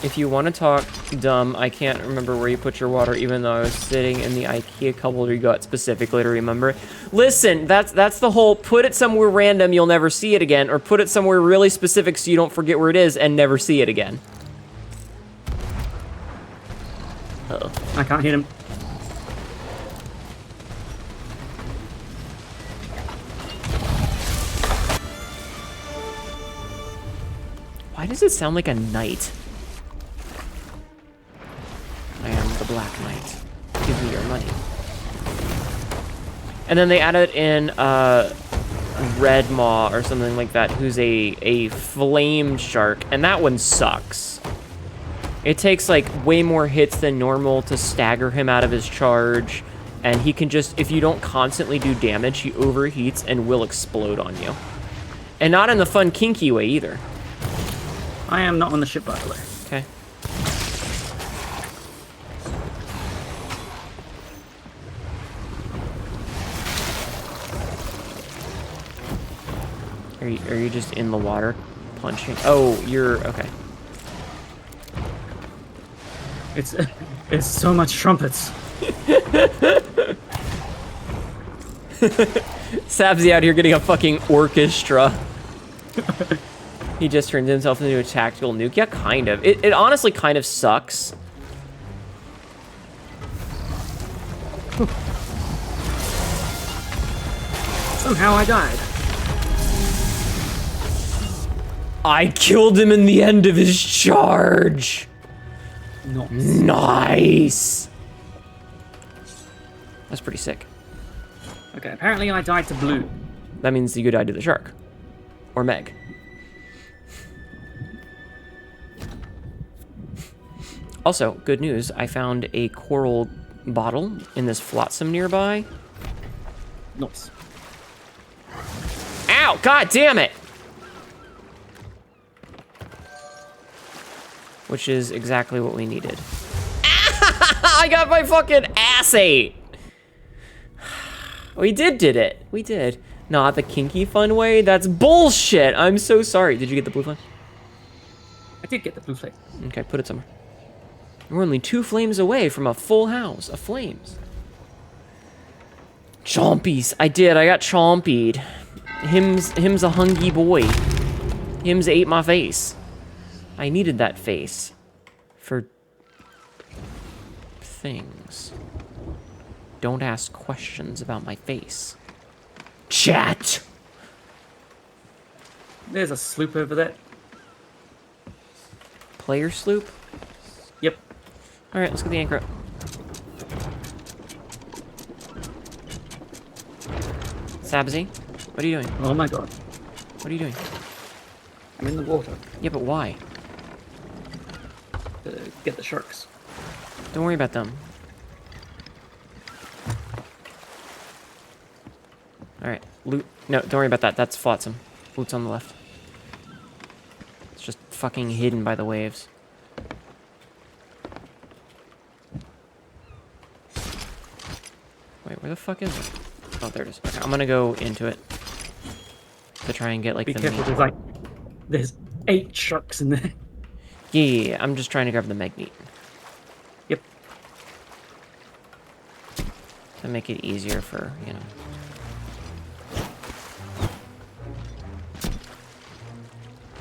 If you want to talk dumb, I can't remember where you put your water, even though I was sitting in the IKEA cupboard you got specifically to remember. Listen, that's the whole put it somewhere random, you'll never see it again, or put it somewhere really specific so you don't forget where it is and never see it again. Uh-oh. I can't hit him. Why does it sound like a knight? I am the Black Knight. Give me your money. And then they added in Red Maw or something like that, who's a flame shark, and that one sucks. It takes like way more hits than normal to stagger him out of his charge, and he can just, if you don't constantly do damage, he overheats and will explode on you. And not in the fun kinky way either. I am not on the ship, by the way. Okay. Are you just in the water punching? Oh, you're okay. It's so much trumpets. Sabzi out here getting a fucking orchestra. He just turned himself into a tactical nuke. Yeah, kind of. It honestly kind of sucks. Somehow I died. I killed him in the end of his charge. Nice. Nice. That's pretty sick. Okay, apparently I died to blue. That means you died to the shark. Or Meg. Also, good news, I found a coral bottle in this flotsam nearby. Nice. Ow! God damn it! Which is exactly what we needed. I got my fucking ass ate! We did it. We did. Not the kinky fun way? That's bullshit! I'm so sorry. Did you get the blue flame? I did get the blue flame. Okay, put it somewhere. We're only 2 flames away from a full house of flames. Chompies. I did. I got chompied. Him's a hungry boy. Him's ate my face. I needed that face for things. Don't ask questions about my face. Chat! There's a sloop over there. Player sloop? Yep. Alright, let's get the anchor up. Sabzi, what are you doing? Oh my god. What are you doing? I'm in the water Yeah, but why? to get the sharks. Don't worry about them. Alright, loot. No, don't worry about that. That's flotsam. Loot's on the left. It's just fucking hidden by the waves. fuck is it? Oh, there it is. Okay, I'm gonna go into it to try and get like Be the careful, meat. there's 8 sharks in there. Yeah, I'm just trying to grab the meg meat Yep. to make it easier for, you know.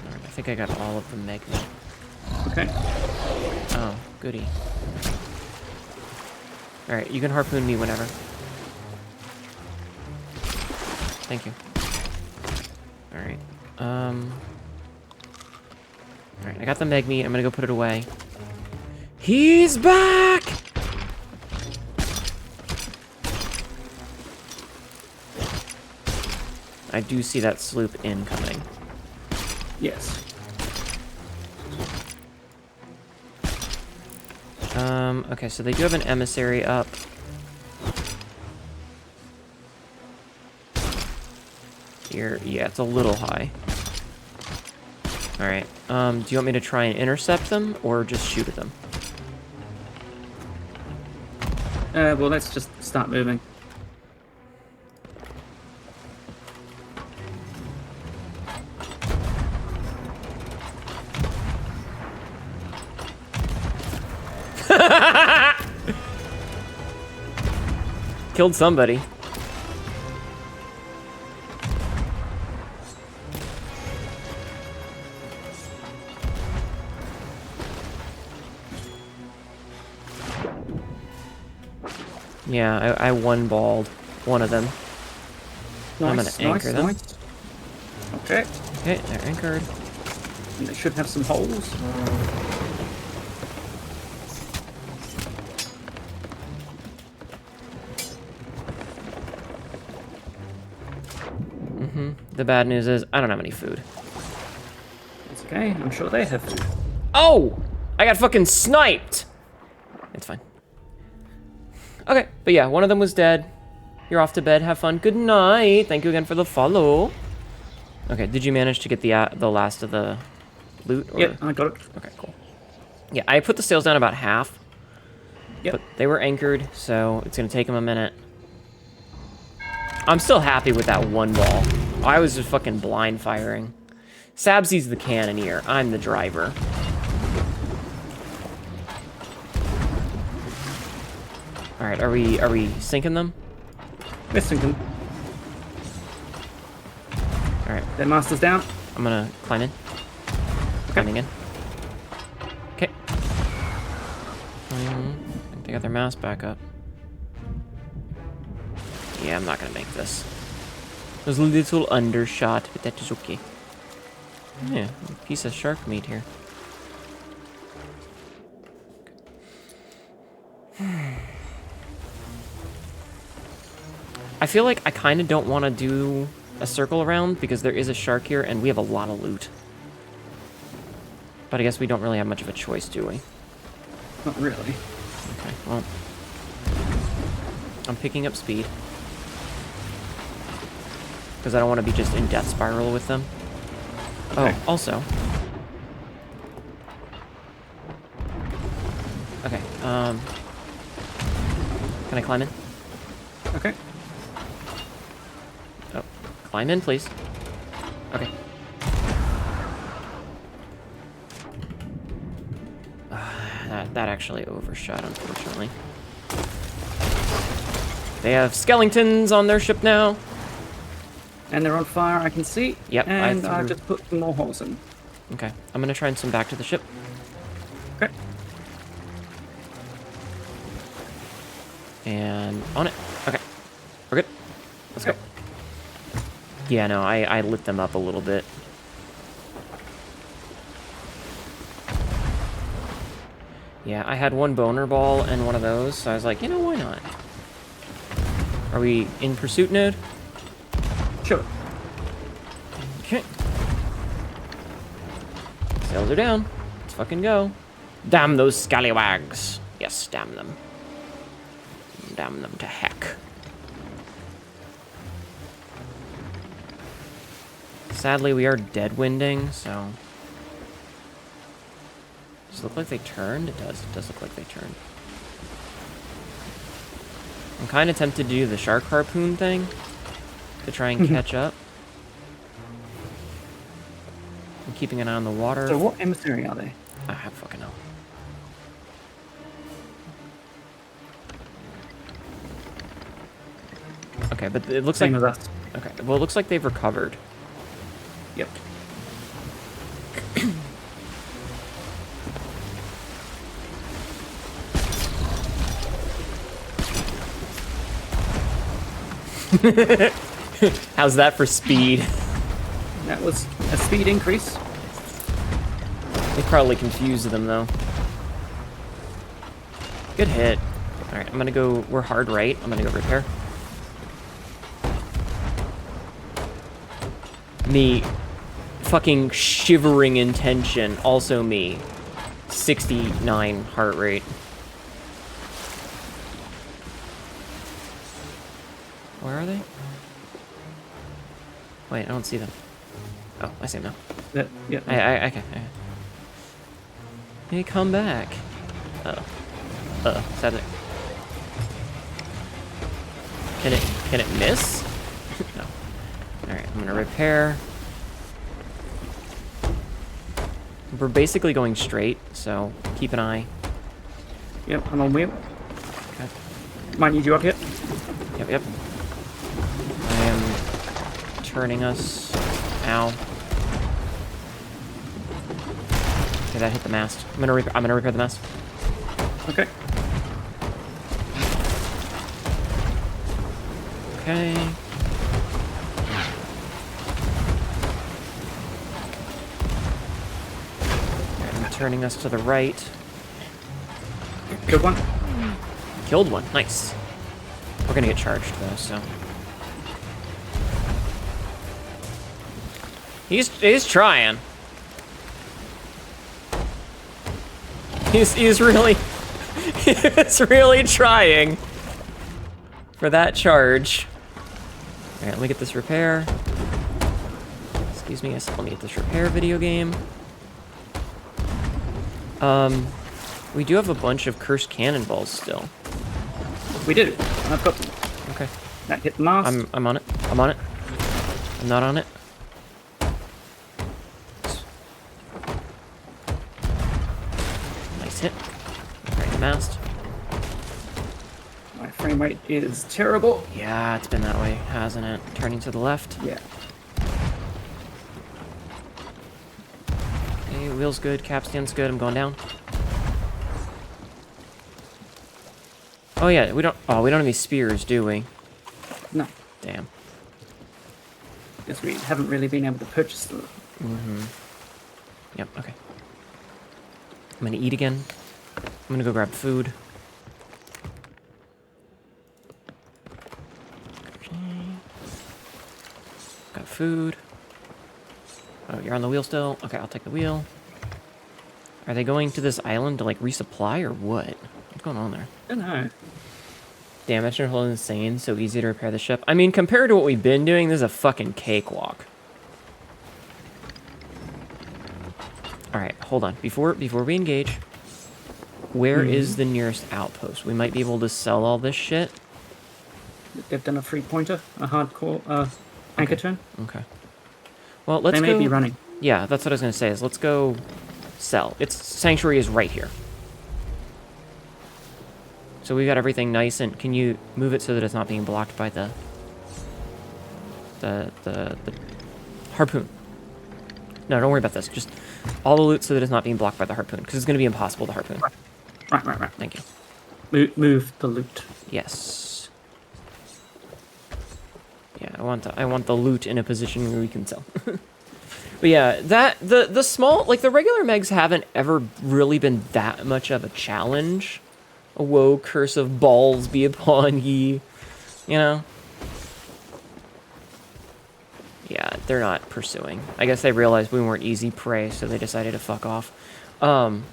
Alright, I think I got all of the meg meat. Okay. Oh, goody. Alright, you can harpoon me whenever. Thank you. Alright. Alright, I got the meg meat. I'm gonna go put it away. He's back! I do see that sloop incoming. Yes. Okay, so they do have an emissary up. Here, yeah, it's a little high. Alright, do you want me to try and intercept them, or just shoot at them? Well, let's just start moving. Killed somebody. Yeah, I one-balled one of them. Nice, I'm gonna anchor them. Nice. Okay. Okay, they're anchored. And they should have some holes. The bad news is, I don't have any food. It's okay. I'm sure they have food. Oh! I got fucking sniped! It's fine. Okay, but yeah, one of them was dead. You're off to bed. Have fun. Good night. Thank you again for the follow. Okay, did you manage to get the last of the loot? Or? Yep, I got it. Okay, cool. Yeah, I put the sails down about half. Yep. But they were anchored, so it's going to take them a minute. I'm still happy with that one ball. I was just fucking blind firing. Sabsy's the cannoneer. I'm the driver. All right, are we sinking them? We're sinking. All right, Their master's down. I'm gonna climb in. Climbing in. Okay. I think they got their mast back up. Yeah, I'm not gonna make this. It was a little undershot, but that is okay. Yeah, a piece of shark meat here. I feel like I kind of don't want to do a circle around because there is a shark here and we have a lot of loot. But I guess we don't really have much of a choice, do we? Not really. Okay, well. I'm picking up speed. Because I don't want to be just in death spiral with them. Okay. Oh, also. Okay, can I climb in? Okay. Oh, climb in, please. Okay. That actually overshot, unfortunately. They have skeletons on their ship now. And they're on fire, I can see. Yep, And I I've threw- just put some more holes in. Okay, I'm gonna try and swim back to the ship. Okay. And on it. Okay, we're good. Let's go. Yeah, no, I lit them up a little bit. Yeah, I had one boner ball and one of those, so I was like, you know, why not? Are we in pursuit mode? Sure. Okay. Sails are down. Let's fucking go. Damn those scallywags. Yes, damn them. Damn them to heck. Sadly, we are deadwinding, so... Does it look like they turned? It does. It does look like they turned. I'm kind of tempted to do the shark harpoon thing to try and catch up. I'm keeping an eye on the water. So what emissary are they? I have fucking know. Okay, but it looks Same like... as us. Okay, well, it looks like they've recovered. Yep. How's that for speed? That was a speed increase. They probably confused them, though. Good hit. Alright, I'm gonna go... We're hard right. I'm gonna go repair. Me fucking shivering in tension. Also me. 69 heart rate. Where are they? Wait, I don't see them. Oh, I see them now. Yeah. Okay. Hey, come back. Sadly. Can it miss? No. Alright, I'm gonna repair. We're basically going straight, so keep an eye. Yep, I'm on wheel. Okay. Might need you up here. Yep. I am turning us. Ow. Okay, that hit the mast. I'm gonna repair the mast. Okay. Okay. I'm turning us to the right. Good one. Killed one. Nice. We're gonna get charged though, so. He's trying. He's really he's really trying for that charge. Alright, let me get this repair. Excuse me, let me get this repair video game. We do have a bunch of cursed cannonballs still. We do. I've got them. Okay. That hit the mast. I'm on it. I'm on it. I'm not on it. Nice hit. Right, the mast. My frame rate is terrible. Yeah, it's been that way, hasn't it? Turning to the left. Yeah. Okay, wheel's good, capstan's good. I'm going down. Oh yeah, we don't have any spears, do we? No. Damn. Because we haven't really been able to purchase them. Yep, okay. I'm gonna eat again. I'm gonna go grab food. Okay. Got food. Oh, you're on the wheel still? Okay, I'll take the wheel. Are they going to this island to, like, resupply or what? What's going on there? I don't know. Damage control is insane, so easy to repair the ship. I mean, compared to what we've been doing, this is a fucking cakewalk. Alright, hold on. Before we engage, where is the nearest outpost? We might be able to sell all this shit. They've done a 3-pointer, a hardcore anchor turn. Okay. Well, let's go... They may be running. Yeah, that's what I was going to say, is let's go sell. Sanctuary is right here. So we got everything nice, and can you move it so that it's not being blocked by the harpoon? No, don't worry about this. Just all the loot so that it's not being blocked by the harpoon, because it's going to be impossible to harpoon. Right. Thank you. Move the loot. Yes. Yeah, I want the loot in a position where we can sell. But yeah, the small, like the regular megs haven't ever really been that much of a challenge. A woe curse of balls be upon ye, you know? Yeah, they're not pursuing. I guess they realized we weren't easy prey, so they decided to fuck off. But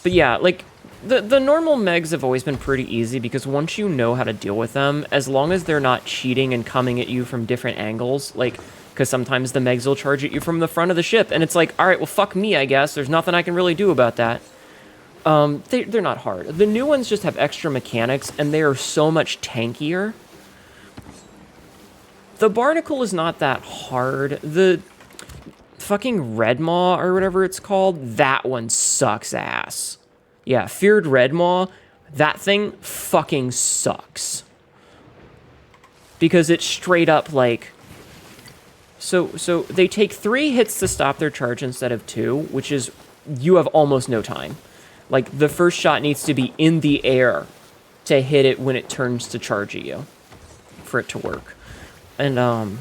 yeah, like, the normal megs have always been pretty easy, because once you know how to deal with them, as long as they're not cheating and coming at you from different angles, like, because sometimes the megs will charge at you from the front of the ship, and it's like, alright, well, fuck me, I guess. There's nothing I can really do about that. They're not hard. The new ones just have extra mechanics, and they are so much tankier. The barnacle is not that hard. The fucking red maw, or whatever it's called, that one sucks ass. Yeah, feared red maw, that thing fucking sucks. Because it's straight up like... So they take 3 hits to stop their charge instead of 2, which is... You have almost no time. Like, the first shot needs to be in the air to hit it when it turns to charge at you. For it to work. And,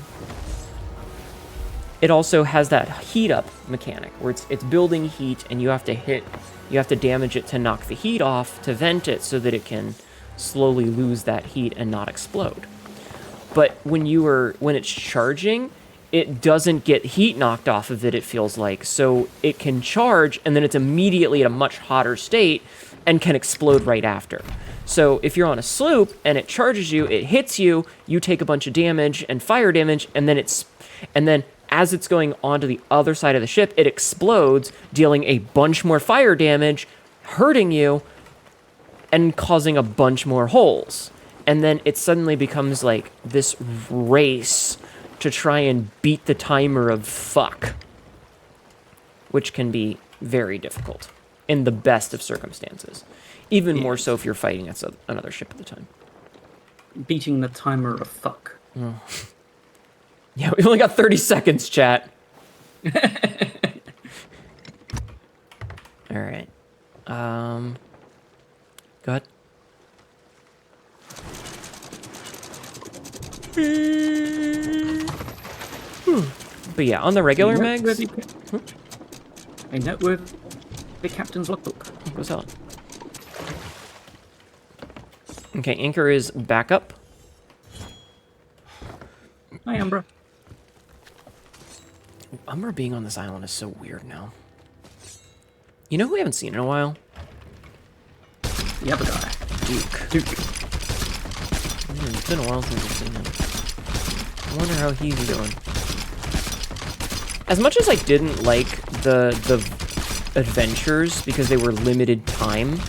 it also has that heat up mechanic, where it's building heat, and you have to damage it to knock the heat off, to vent it, so that it can slowly lose that heat and not explode. But when it's charging, it doesn't get heat knocked off of it, it feels like. So it can charge, and then it's immediately at a much hotter state and can explode right after. So if you're on a sloop and it charges you, it hits you, you take a bunch of damage and fire damage, and then as it's going onto the other side of the ship, it explodes, dealing a bunch more fire damage, hurting you, and causing a bunch more holes. And then it suddenly becomes like this race to try and beat the timer of fuck, which can be very difficult in the best of circumstances. Even more so if you're fighting at another ship at the time. Beating the timer of fuck. Oh. Yeah, we only got 30 seconds, chat. All right. Go ahead. But yeah, on the regular megs... A note with the captain's logbook. What's that? Okay, anchor is back up. Hi, Umbra. Umbra being on this island is so weird now. You know who we haven't seen in a while? The other guy. Duke. It's been a while since I've seen him. I wonder how he's doing. As much as I didn't like the adventures because they were limited time,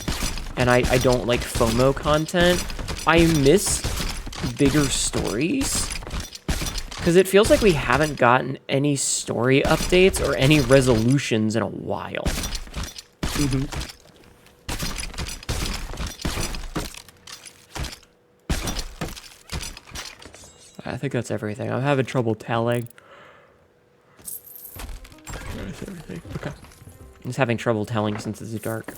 and I don't like FOMO content, I miss bigger stories. Because it feels like we haven't gotten any story updates or any resolutions in a while. Mm-hmm. I think that's everything. I'm having trouble telling. That's everything. Okay. I'm just having trouble telling since it's dark.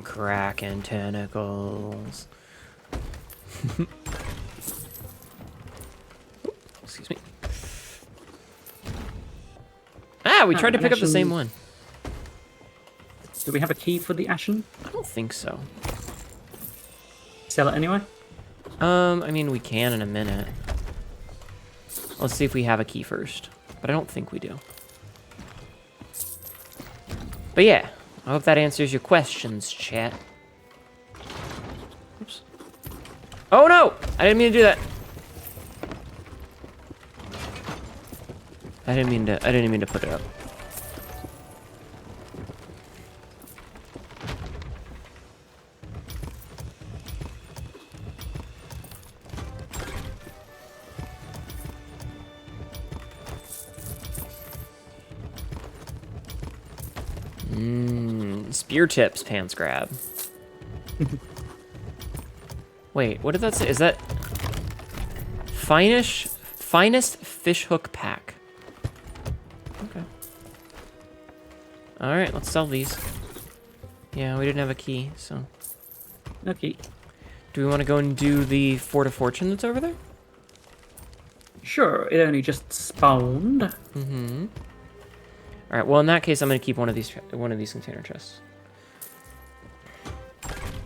Kraken tentacles. Excuse me. Ah, we tried to pick up the same one. Do we have a key for the Ashen? I don't think so. Sell it anyway? I mean, we can in a minute. Let's see if we have a key first. But I don't think we do. But yeah, I hope that answers your questions, chat. Oops. Oh no! I didn't mean to do that. I didn't mean to put it up. Spear tips, pants grab. Wait, what did that say? Is that finest fish hook pack? Okay. All right, let's sell these. Yeah, we didn't have a key, so. Okay. Do we want to go and do the Fort of Fortune that's over there? Sure, it only just spawned. Mm-hmm. All right. Well, in that case, I'm gonna keep one of these container chests.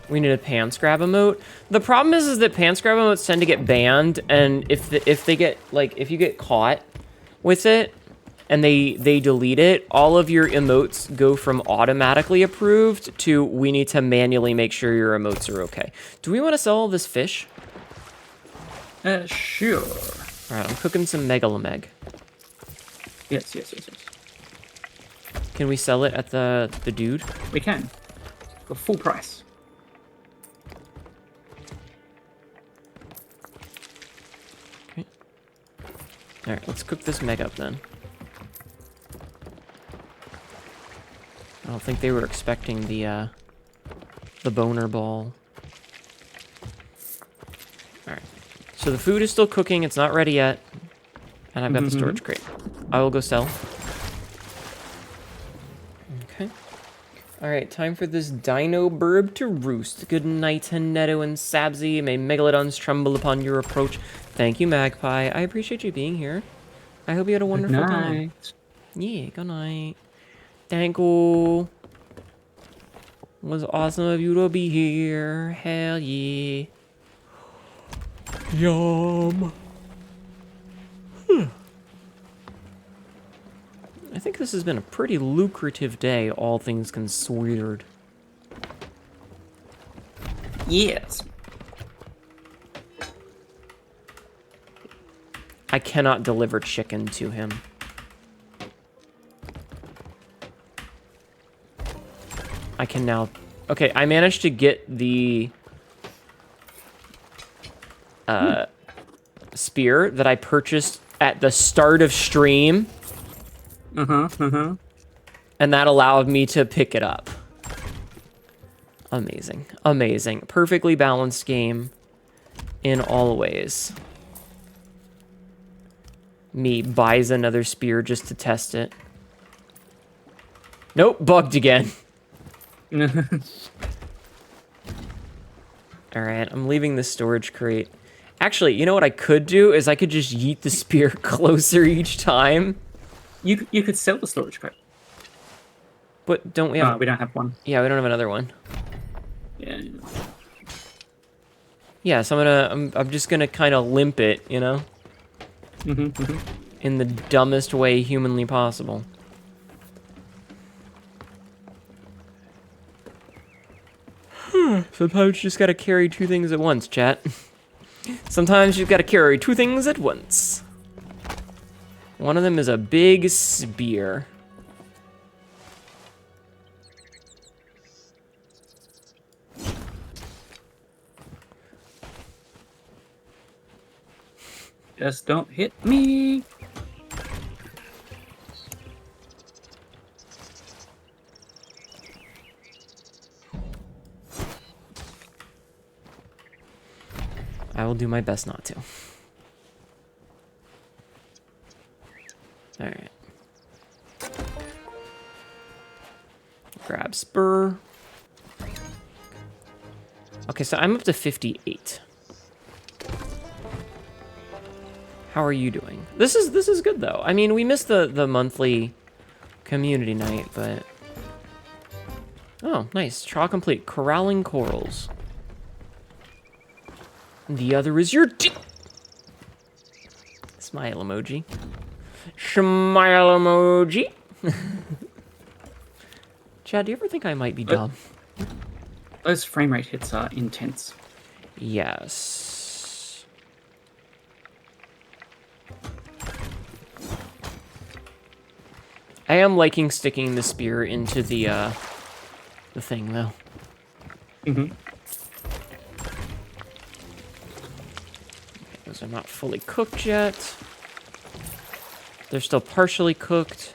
We need a pants grab emote. The problem is that pants grab emotes tend to get banned, and if they get if you get caught with it and they delete it, all of your emotes go from automatically approved to we need to manually make sure your emotes are okay. Do we want to sell all this fish? Sure. Alright, I'm cooking some Megalameg. Yes. Can we sell it at the dude? We can. For full price. Okay. Alright, let's cook this Meg up then. I don't think they were expecting the boner ball. Alright. So the food is still cooking, it's not ready yet. And I've got the storage crate. I will go sell. Okay. Alright, time for this dino burb to roost. Good night, Hnetu and Sabzi. May megalodons tremble upon your approach. Thank you, Magpie. I appreciate you being here. I hope you had a wonderful time. Yeah, good night. Thank you. It was awesome of you to be here. Hell yeah. Yum. I think this has been a pretty lucrative day, all things considered. Yes. I cannot deliver chicken to him. I can now... Okay, I managed to get the... spear that I purchased at the start of stream. And that allowed me to pick it up. Amazing. Amazing. Perfectly balanced game in all ways. Me buys another spear just to test it. Nope, bugged again. Alright, I'm leaving the storage crate. Actually, you know what I could do is I could just yeet the spear closer each time. You could sell the storage crate. But don't we have... we don't have one. Yeah, we don't have another one. Yeah. Yeah, so I'm just gonna kind of limp it, you know? In the dumbest way humanly possible. Sometimes you just gotta carry two things at once, chat. Sometimes you've gotta carry two things at once. One of them is a big spear. Just don't hit me. I will do my best not to. Alright. Grab spur. Okay, so I'm up to 58. How are you doing? This is good though. I mean, we missed the monthly community night, but oh, nice. Trial complete. Corralling corals. The other is your smile emoji. Smile emoji. Chad, do you ever think I might be dumb? Those frame rate hits are intense. Yes. I am liking sticking the spear into the thing though. Those are not fully cooked yet. They're still partially cooked.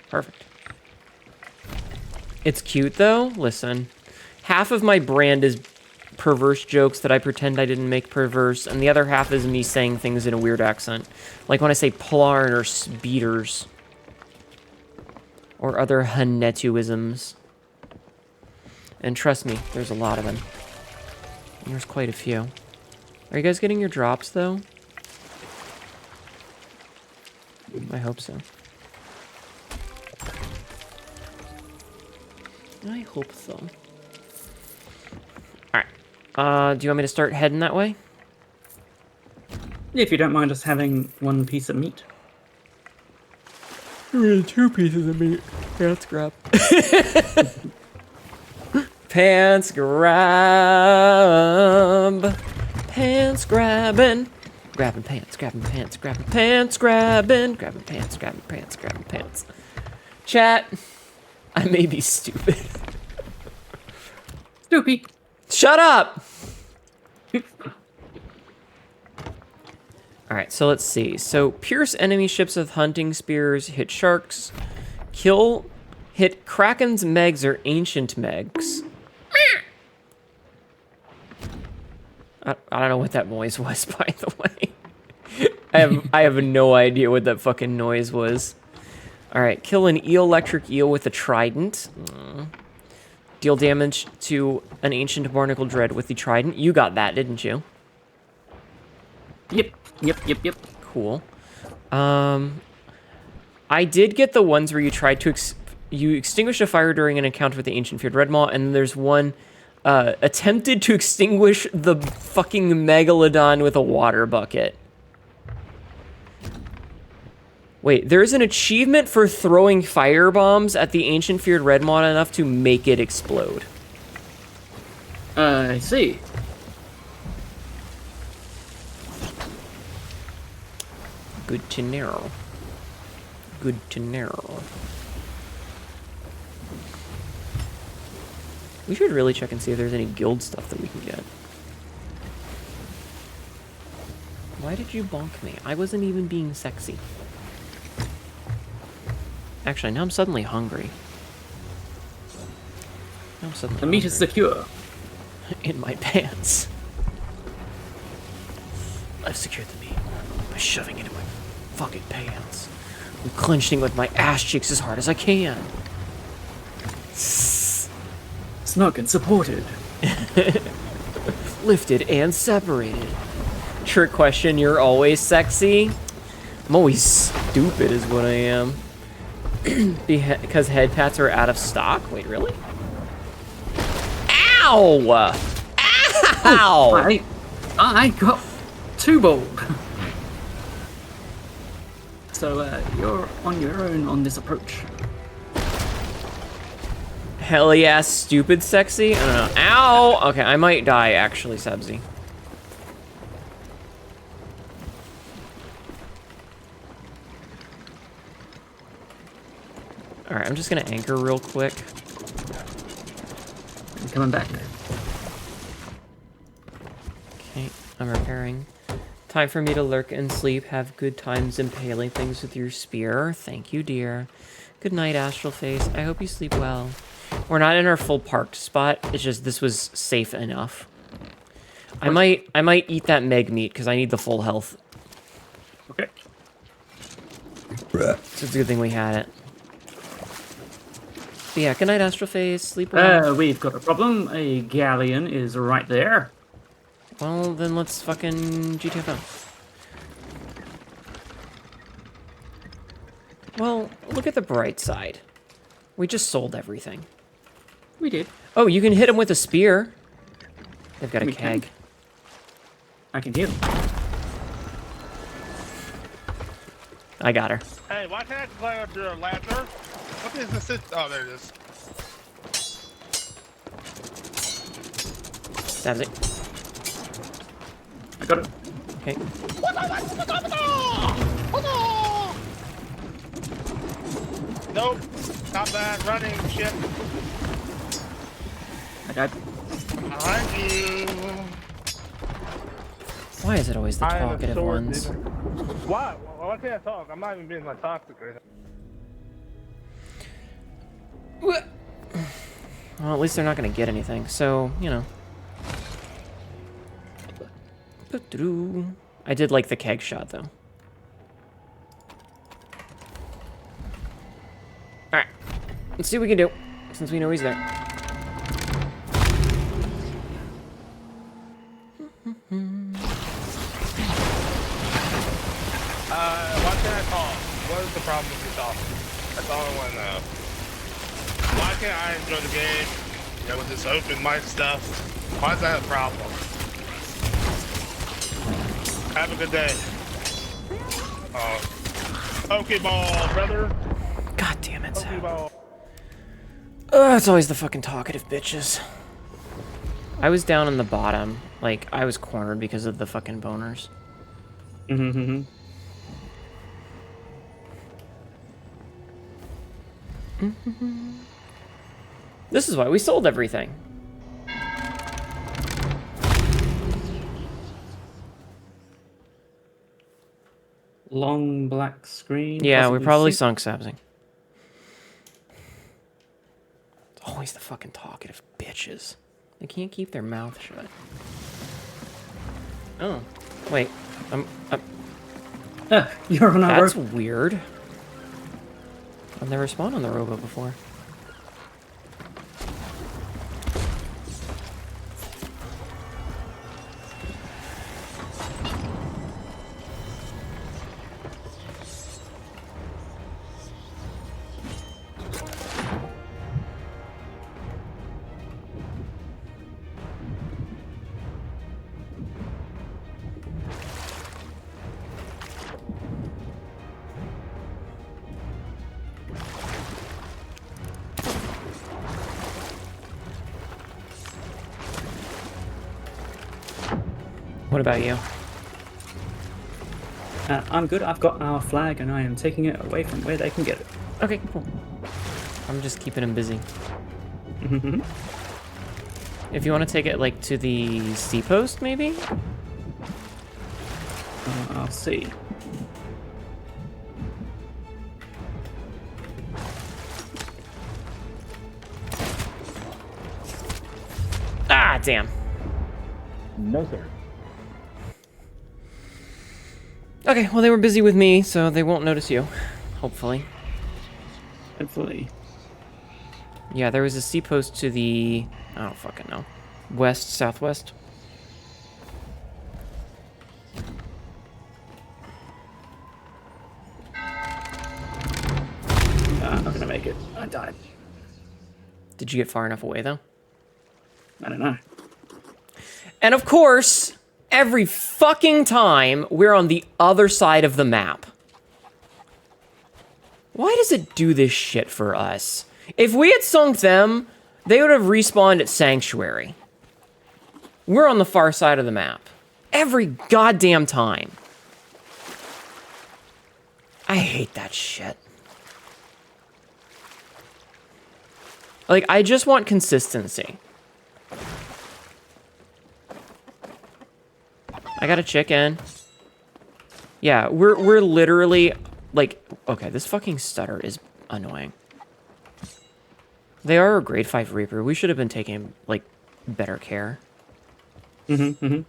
Perfect. It's cute though. Listen, half of my brand is perverse jokes that I pretend I didn't make perverse, and the other half is me saying things in a weird accent. Like when I say plarn or speeders. Or other Hnetuisms. And trust me, there's a lot of them. And there's quite a few. Are you guys getting your drops, though? I hope so. I hope so. Alright. Do you want me to start heading that way? If you don't mind us having one piece of meat. Really, 2 pieces of meat. Yeah, let's grab. Pants grab. Pants grabbing. Grabbing pants, grabbing pants, grabbing pants, grabbing. Grabbing pants, grabbing pants, grabbing pants. Chat, I may be stupid. Stoopy. Shut up! Alright, so let's see. So, pierce enemy ships with hunting spears, hit sharks, hit Kraken's Megs or Ancient Megs. I don't know what that noise was, by the way. I have no idea what that fucking noise was. Alright, kill an electric eel with a trident. Deal damage to an ancient barnacle dread with the trident. You got that, didn't you? Yep. Cool. I did get the ones where you tried to you extinguish a fire during an encounter with the ancient feared red maw, and there's one attempted to extinguish the fucking megalodon with a water bucket. Wait, there's an achievement for throwing fire bombs at the ancient feared red maw enough to make it explode. I see. Good to know. Good to know. We should really check and see if there's any guild stuff that we can get. Why did you bonk me? I wasn't even being sexy. Actually, now I'm suddenly hungry. Now I'm suddenly The meat is secure. in my pants. I've secured the meat by shoving it in my fucking pants. I'm clenching with my ass cheeks as hard as I can. Snug and supported. Lifted and separated. Trick question, you're always sexy? I'm always stupid is what I am. Because head pats are out of stock? Wait, really? Ow! Ow! I got too bold. So, you're on your own on this approach. Hell yeah, stupid sexy? I don't know. Ow! Okay, I might die, actually, Sebzy. Alright, I'm just gonna anchor real quick. I'm coming back. Okay, I'm repairing. Time for me to lurk and sleep. Have good times impaling things with your spear. Thank you, dear. Good night, Astral Face. I hope you sleep well. We're not in our full parked spot. It's just this was safe enough. I might eat that meg meat because I need the full health. Okay. So it's a good thing we had it. But yeah, good night, Astral Face. Sleep well. We've got a problem. A galleon is right there. Well, then let's fucking GTFO. Well, look at the bright side. We just sold everything. We did. Oh, you can hit him with a spear. They've got a We keg. can. I can hear them. I got her. Hey, why can't I climb up your ladder? What is this? Oh, there it is. That's it. I got it. Okay. Nope. Not bad. Running shit. I died. Behind you. Why is it always the I am a talkative sword ones? leader. Why? Why can't I talk? I'm not even being like toxic right now. Well, at least they're not going to get anything, so, you know. I did like the keg shot, though. Alright. Let's see what we can do, since we know he's there. Why can't I talk? What is the problem with you talking? That's all I want to know. Why can't I enjoy the game? You know, with this open mic stuff? Why is that a problem? Have a good day. Pokeball, brother. God damn it, Sam. Pokeball. It's always the fucking talkative bitches. I was down in the bottom. Like, I was cornered because of the fucking boners. Mm-hmm. This is why we sold everything. Long black screen. Yeah, we possibly probably sync. sunk Sabsing. It's always the fucking talkative bitches. They can't keep their mouth shut. Oh, wait. You're on our That's road. weird. I've never spawned on the robo before. What about you? I'm good. I've got our flag, and I am taking it away from where they can get it. Okay, cool. I'm just keeping him busy. Mm-hmm. If you want to take it, like, to the sea post, maybe? I'll see. Ah, damn. No, sir. Okay, well, they were busy with me, so they won't notice you. Hopefully. Hopefully. Yeah, there was a sea post to the... I don't fucking know. West, southwest. I'm not gonna make it. I died. Did you get far enough away, though? I don't know. And of course, every fucking time, we're on the other side of the map. Why does it do this shit for us? If we had sunk them, they would have respawned at Sanctuary. We're on the far side of the map. Every goddamn time. I hate that shit. Like, I just want consistency. I got a chicken. Yeah, we're literally, like, okay, this fucking stutter is annoying. They are a grade 5 Reaper. We should have been taking, like, better care. Mm-hmm, mm-hmm.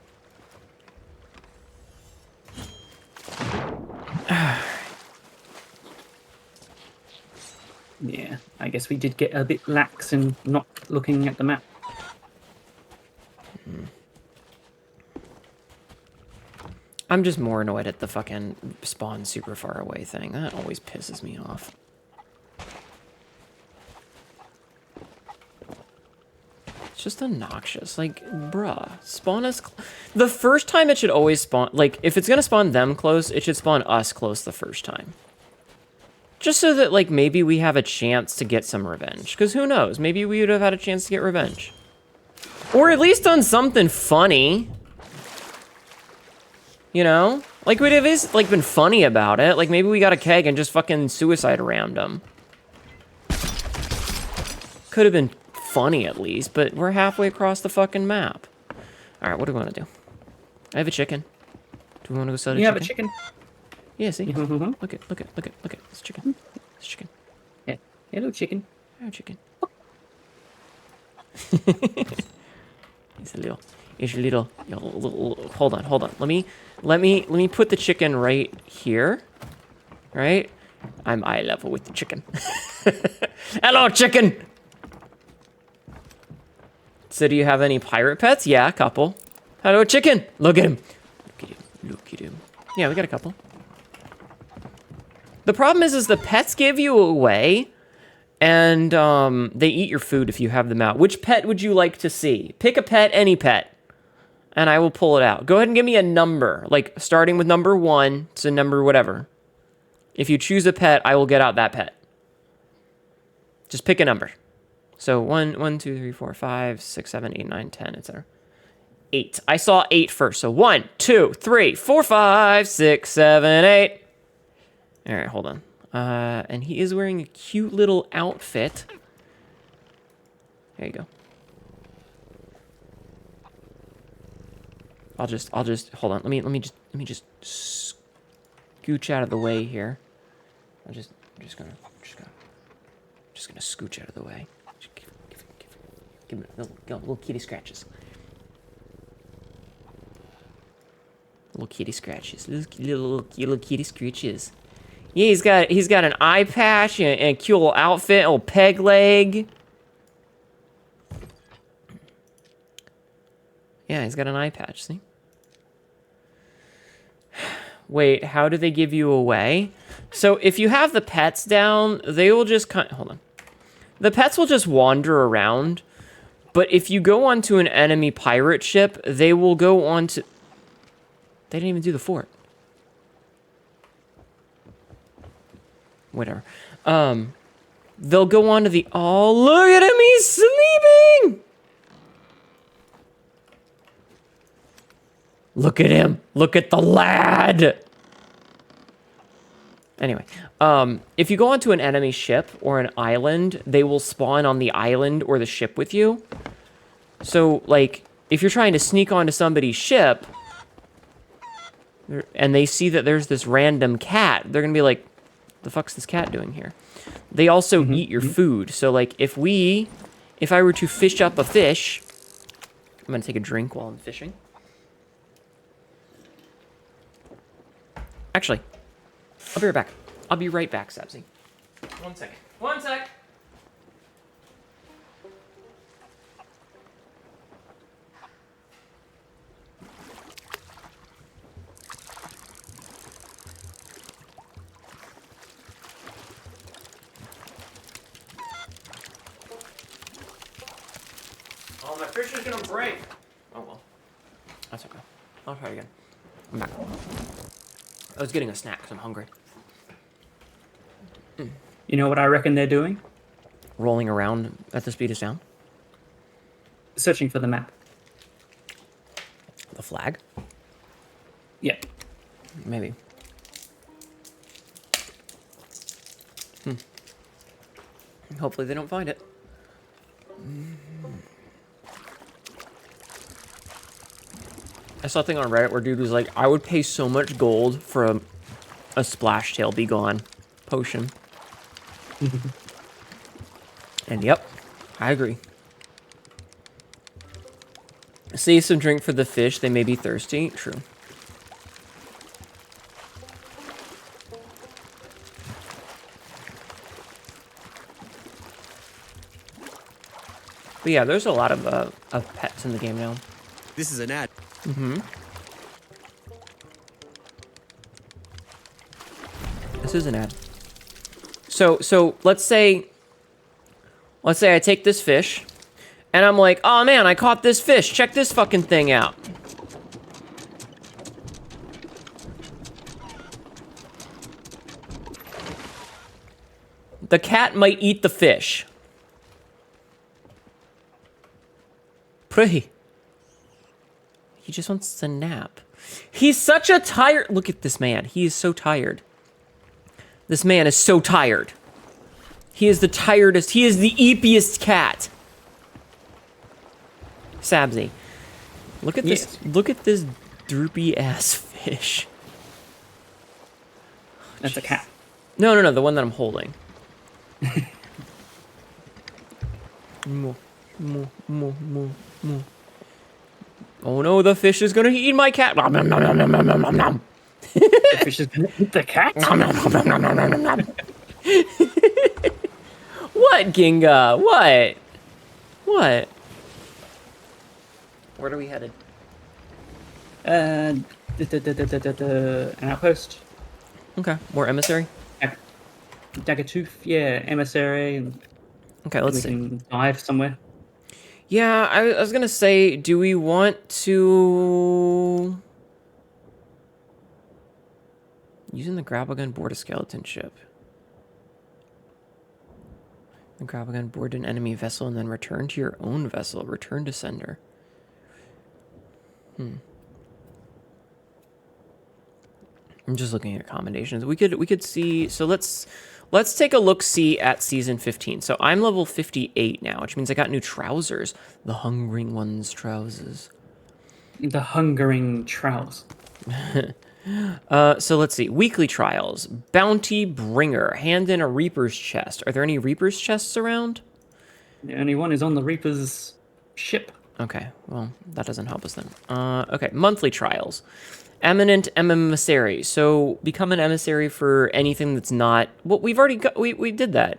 Yeah, I guess we did get a bit lax in not looking at the map. I'm just more annoyed at the fucking spawn super far away thing. That always pisses me off. It's just obnoxious. Like, bruh, spawn us... The first time it should always spawn... Like, if it's gonna spawn them close, it should spawn us close the first time. Just so that, like, maybe we have a chance to get some revenge. Because who knows? Maybe we would have had a chance to get revenge. Or at least done something funny. You know? Like, we'd have like, been funny about it. Like, maybe we got a keg and just fucking suicide around them. Could have been funny at least, but we're halfway across the fucking map. Alright, what do we want to do? I have a chicken. Do we want to go sell the chicken? You have a chicken? Yeah, see? Mm-hmm. Look at, look at, look at, look at. It's chicken. It's chicken. Yeah. Hello, chicken. Hello, chicken. It's a little, hold on. Let me put the chicken right here. Right? I'm eye level with the chicken. Hello, chicken! So do you have any pirate pets? Yeah, a couple. Hello, chicken! Look at him. Look at him. Yeah, we got a couple. The problem is the pets give you away, and they eat your food if you have them out. Which pet would you like to see? Pick a pet, any pet, and I will pull it out. Go ahead and give me a number, like starting with number 1 to number whatever. If you choose a pet, I will get out that pet. Just pick a number. So 1, 2, 3, 4, 5, 6, 7, 8, 9, 10, etc. 8. I saw 8 first. So 1, 2, 3, 4, 5, 6, 7, 8. All right, hold on. And he is wearing a cute little outfit. There you go. I'll just hold on. Let me just scooch out of the way here. I'm just gonna scooch out of the way. Just give him little kitty scratches. Little kitty scratches. Little kitty scratches. Yeah, he's got an eye patch and a cute little outfit, a little peg leg. Yeah, he's got an eye patch, see? Wait, how do they give you away? So if you have the pets down, they will just hold on. The pets will just wander around, but if you go onto an enemy pirate ship, they will go onto... They didn't even do the fort. Whatever. They'll go onto the... Oh, look at him! He's sleeping! Look at him. Look at the lad. Anyway, if you go onto an enemy ship or an island, they will spawn on the island or the ship with you. So, like, if you're trying to sneak onto somebody's ship and they see that there's this random cat, they're going to be like, the fuck's this cat doing here? They also eat your food. So, like, if I were to fish up a fish, I'm going to take a drink while I'm fishing. Actually, I'll be right back. I'll be right back, Sabzi. 1 second. 1 sec. Oh, my fish is gonna break. Oh well. That's okay. I'll try again. I'm back. I was getting a snack because I'm hungry. You know what I reckon they're doing? Rolling around at the speed of sound. Searching for the map. The flag? Yep. Maybe. Hopefully they don't find it. I saw a thing on Reddit where dude was like, I would pay so much gold for a Splash Tail Be Gone potion. And yep, I agree. Save some drink for the fish. They may be thirsty. True. But yeah, there's a lot of pets in the game now. This is an ad. This is an ad. So let's say I take this fish, and I'm like, oh man, I caught this fish. Check this fucking thing out. The cat might eat the fish. Pretty. He just wants to nap. He's such a tired... Look at this man. He is so tired. This man is so tired. He is the tiredest. He is the eepiest cat. Sabzi. Look at this. Look at this droopy ass fish. That's a cat. No. The one that I'm holding. Moo, moo, moo, moo, moo. Oh no, the fish is gonna eat my cat. Nom, nom, nom, nom, nom, nom, nom, nom. The fish is gonna eat the cat? Nom, nom, nom, nom, nom, nom, nom, nom. What, Ginga? What? What? Where are we headed? An outpost. Okay, more emissary. Daggertooth, yeah, emissary, and Okay, let's we see. can dive somewhere. Yeah, I was gonna say, do we want to... Using the grapple gun board a skeleton ship. The grapple gun board an enemy vessel and then return to your own vessel. Return to sender. I'm just looking at accommodations. We could see. So let's take a look see at season 15. So I'm level 58 now, which means I got new trousers. The Hungering One's trousers. The hungering trousers. So let's see. Weekly trials. Bounty Bringer. Hand in a Reaper's chest. Are there any Reaper's chests around? The only one is on the Reaper's ship. Okay, well, that doesn't help us then. Okay, monthly trials. Eminent emissary. So become an emissary for anything that's not... Well, we've already got... We did that.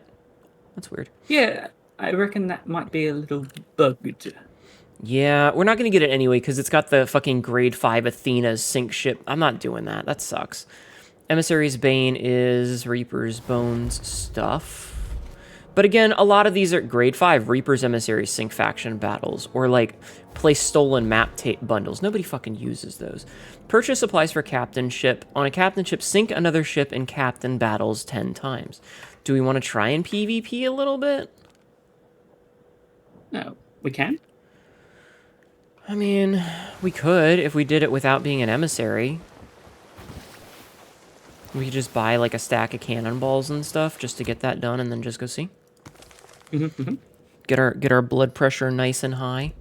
That's weird. Yeah, I reckon that might be a little bugged. Yeah, we're not going to get it anyway because it's got the fucking grade 5 Athena's sink ship. I'm not doing that. That sucks. Emissary's Bane is Reaper's Bones stuff. But again, a lot of these are grade 5 Reaper's Emissary sink faction battles or like play stolen map tape bundles. Nobody fucking uses those. Purchase supplies for captain ship. On a captain ship, sink another ship in captain battles 10 times. Do we want to try and PvP a little bit? No, we can. I mean, we could if we did it without being an emissary. We could just buy like a stack of cannonballs and stuff just to get that done and then just go see. Get our blood pressure nice and high.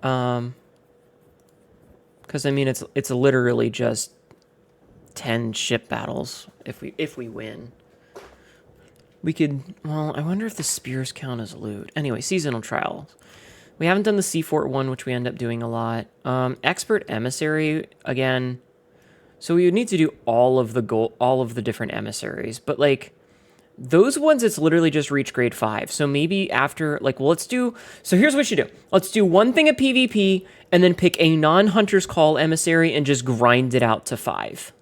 Because I mean it's literally just 10 ship battles if we win. We could, well, I wonder if the spears count as loot. Anyway, seasonal trials. We haven't done the Sea Fort one, which we end up doing a lot. Expert Emissary, again. So we would need to do all of the different emissaries. But, like, those ones, it's literally just reach grade 5. So maybe after, like, well, so here's what you do. Let's do one thing at PvP, and then pick a non-Hunter's Call emissary and just grind it out to 5.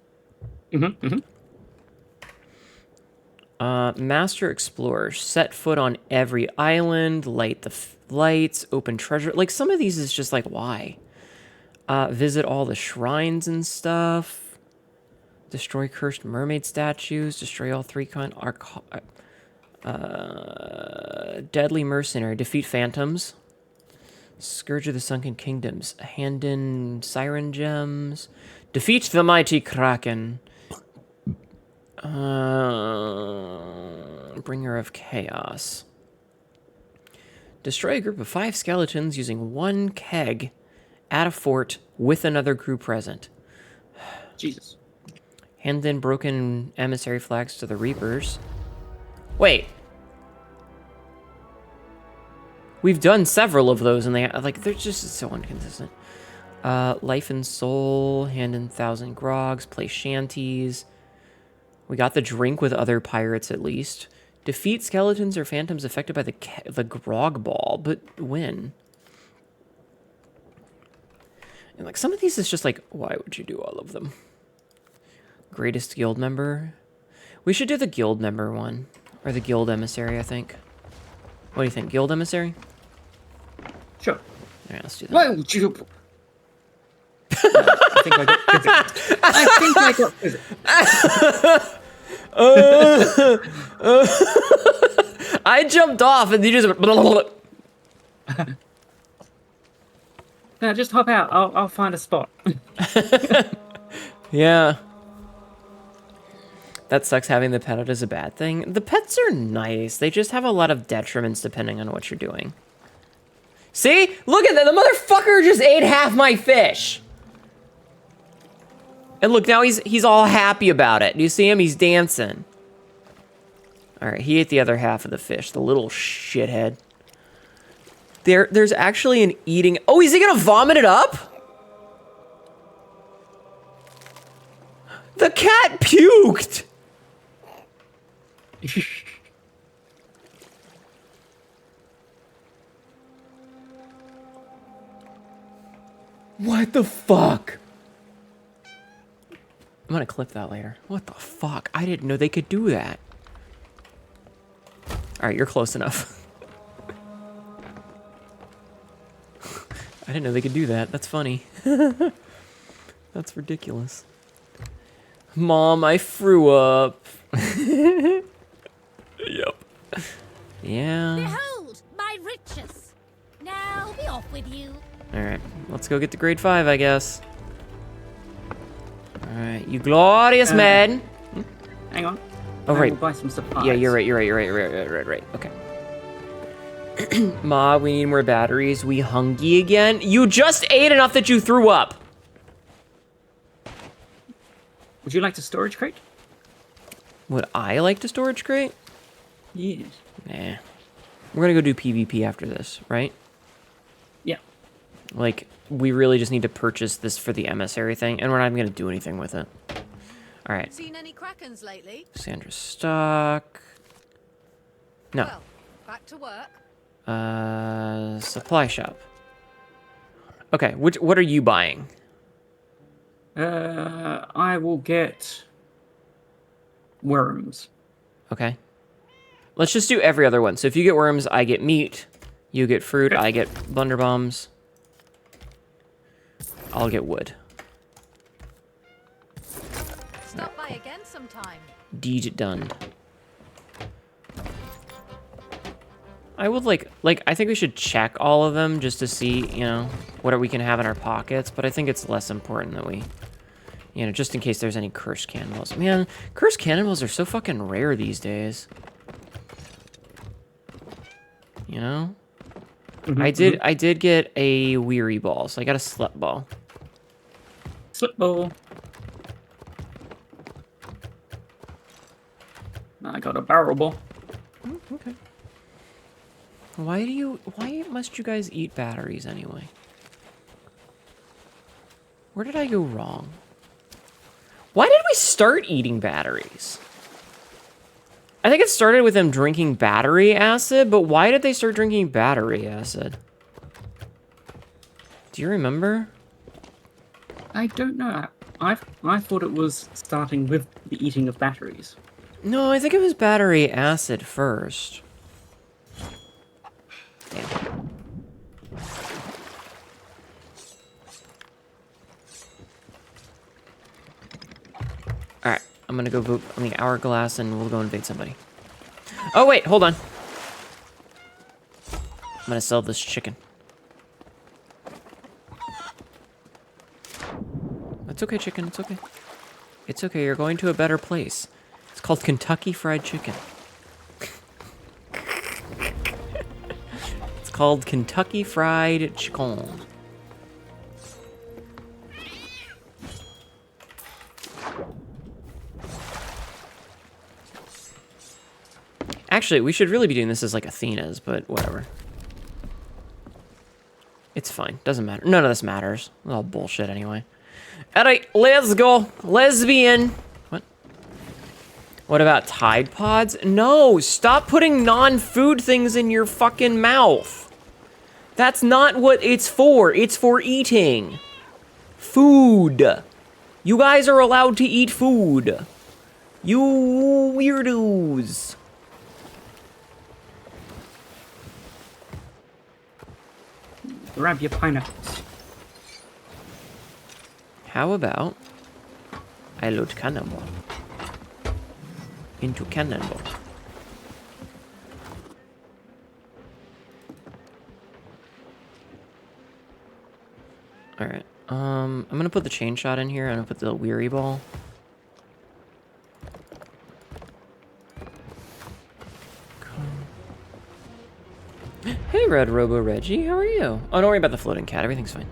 Master Explorer. Set foot on every island, light the lights, open treasure. Like, some of these is just like, why? Visit all the shrines and stuff. Destroy cursed mermaid statues. Destroy all 3 Deadly Mercenary. Defeat phantoms. Scourge of the Sunken Kingdoms. Hand in siren gems. Defeat the mighty Kraken. Bringer of Chaos. Destroy a group of 5 skeletons using 1 keg at a fort with another crew present. Jesus. Hand in broken emissary flags to the Reapers. Wait. We've done several of those and they're just so inconsistent. Life and Soul. Hand in 1,000 grogs. Play shanties. We got the drink with other pirates at least. Defeat skeletons or phantoms affected by the grog ball, but win. And like some of these is just like, why would you do all of them? Greatest guild member. We should do the guild member one. Or the guild emissary, I think. What do you think? Guild emissary? Sure. Alright, let's do that. Whoa, I think I got physics. I got physics. I jumped off and you just went No, just hop out. I'll find a spot. Yeah. That sucks having the pet out is a bad thing. The pets are nice. They just have a lot of detriments depending on what you're doing. See? Look at that. The motherfucker just ate half my fish. And look, now he's all happy about it. Do you see him? He's dancing. All right, he ate the other half of the fish. The little shithead. There's actually an eating... Oh, is he gonna vomit it up? The cat puked! What the fuck? I'm gonna clip that later. What the fuck? I didn't know they could do that. Alright, you're close enough. I didn't know they could do that. That's funny. That's ridiculous. Mom, I threw up. Yep. Yeah. Behold my riches. Now be off with you. Alright, let's go get the grade 5, I guess. Alright, you glorious man. Hang on. Oh, I right. will buy some supplies. Yeah, you're right. Okay. Ma, we need more batteries. We hungry again? You just ate enough that you threw up. Would you like a storage crate? Would I like to storage crate? Yes. Nah. We're gonna go do PvP after this, right? Yeah. Like, we really just need to purchase this for the emissary thing, and we're not even gonna do anything with it. Alright. Seen any krakens lately? Sandra's stock. No. Well, back to work. Supply shop. Okay, what are you buying? I will get worms. Okay. Let's just do every other one. So if you get worms, I get meat. You get fruit, I get blunder bombs. I'll get wood. Stop by again sometime. Deed done. I would like, I think we should check all of them just to see, you know, what we can have in our pockets, but I think it's less important that we, you know, just in case there's any cursed cannonballs. Man, cursed cannonballs are so fucking rare these days. You know? I did get a weary ball, so I got a slip ball. Slip ball. I got a barrel ball. Okay. Why must you guys eat batteries anyway? Where did I go wrong? Why did we start eating batteries? I think it started with them drinking battery acid, but why did they start drinking battery acid? Do you remember? I don't know. I thought it was starting with the eating of batteries. No, I think it was battery acid first. Damn. Alright, I'm gonna go vote on the hourglass and we'll go invade somebody. Oh wait, hold on. I'm gonna sell this chicken. It's okay, chicken, it's okay. It's okay, you're going to a better place. It's called Kentucky Fried Chicken. It's called Kentucky Fried Chicken. Actually, we should really be doing this as like Athena's, but whatever. It's fine, doesn't matter. None of this matters. It's all bullshit anyway. Alright, let's go. Lesbian. What? What about Tide Pods? No, stop putting non-food things in your fucking mouth. That's not what it's for. It's for eating. Food. You guys are allowed to eat food. You weirdos. Grab your pineapples. How about I load cannonball into cannonball? All right. I'm gonna put the chain shot in here. I'm gonna put the weary ball. Hey, Red Robo Reggie, how are you? Oh, don't worry about the floating cat. Everything's fine.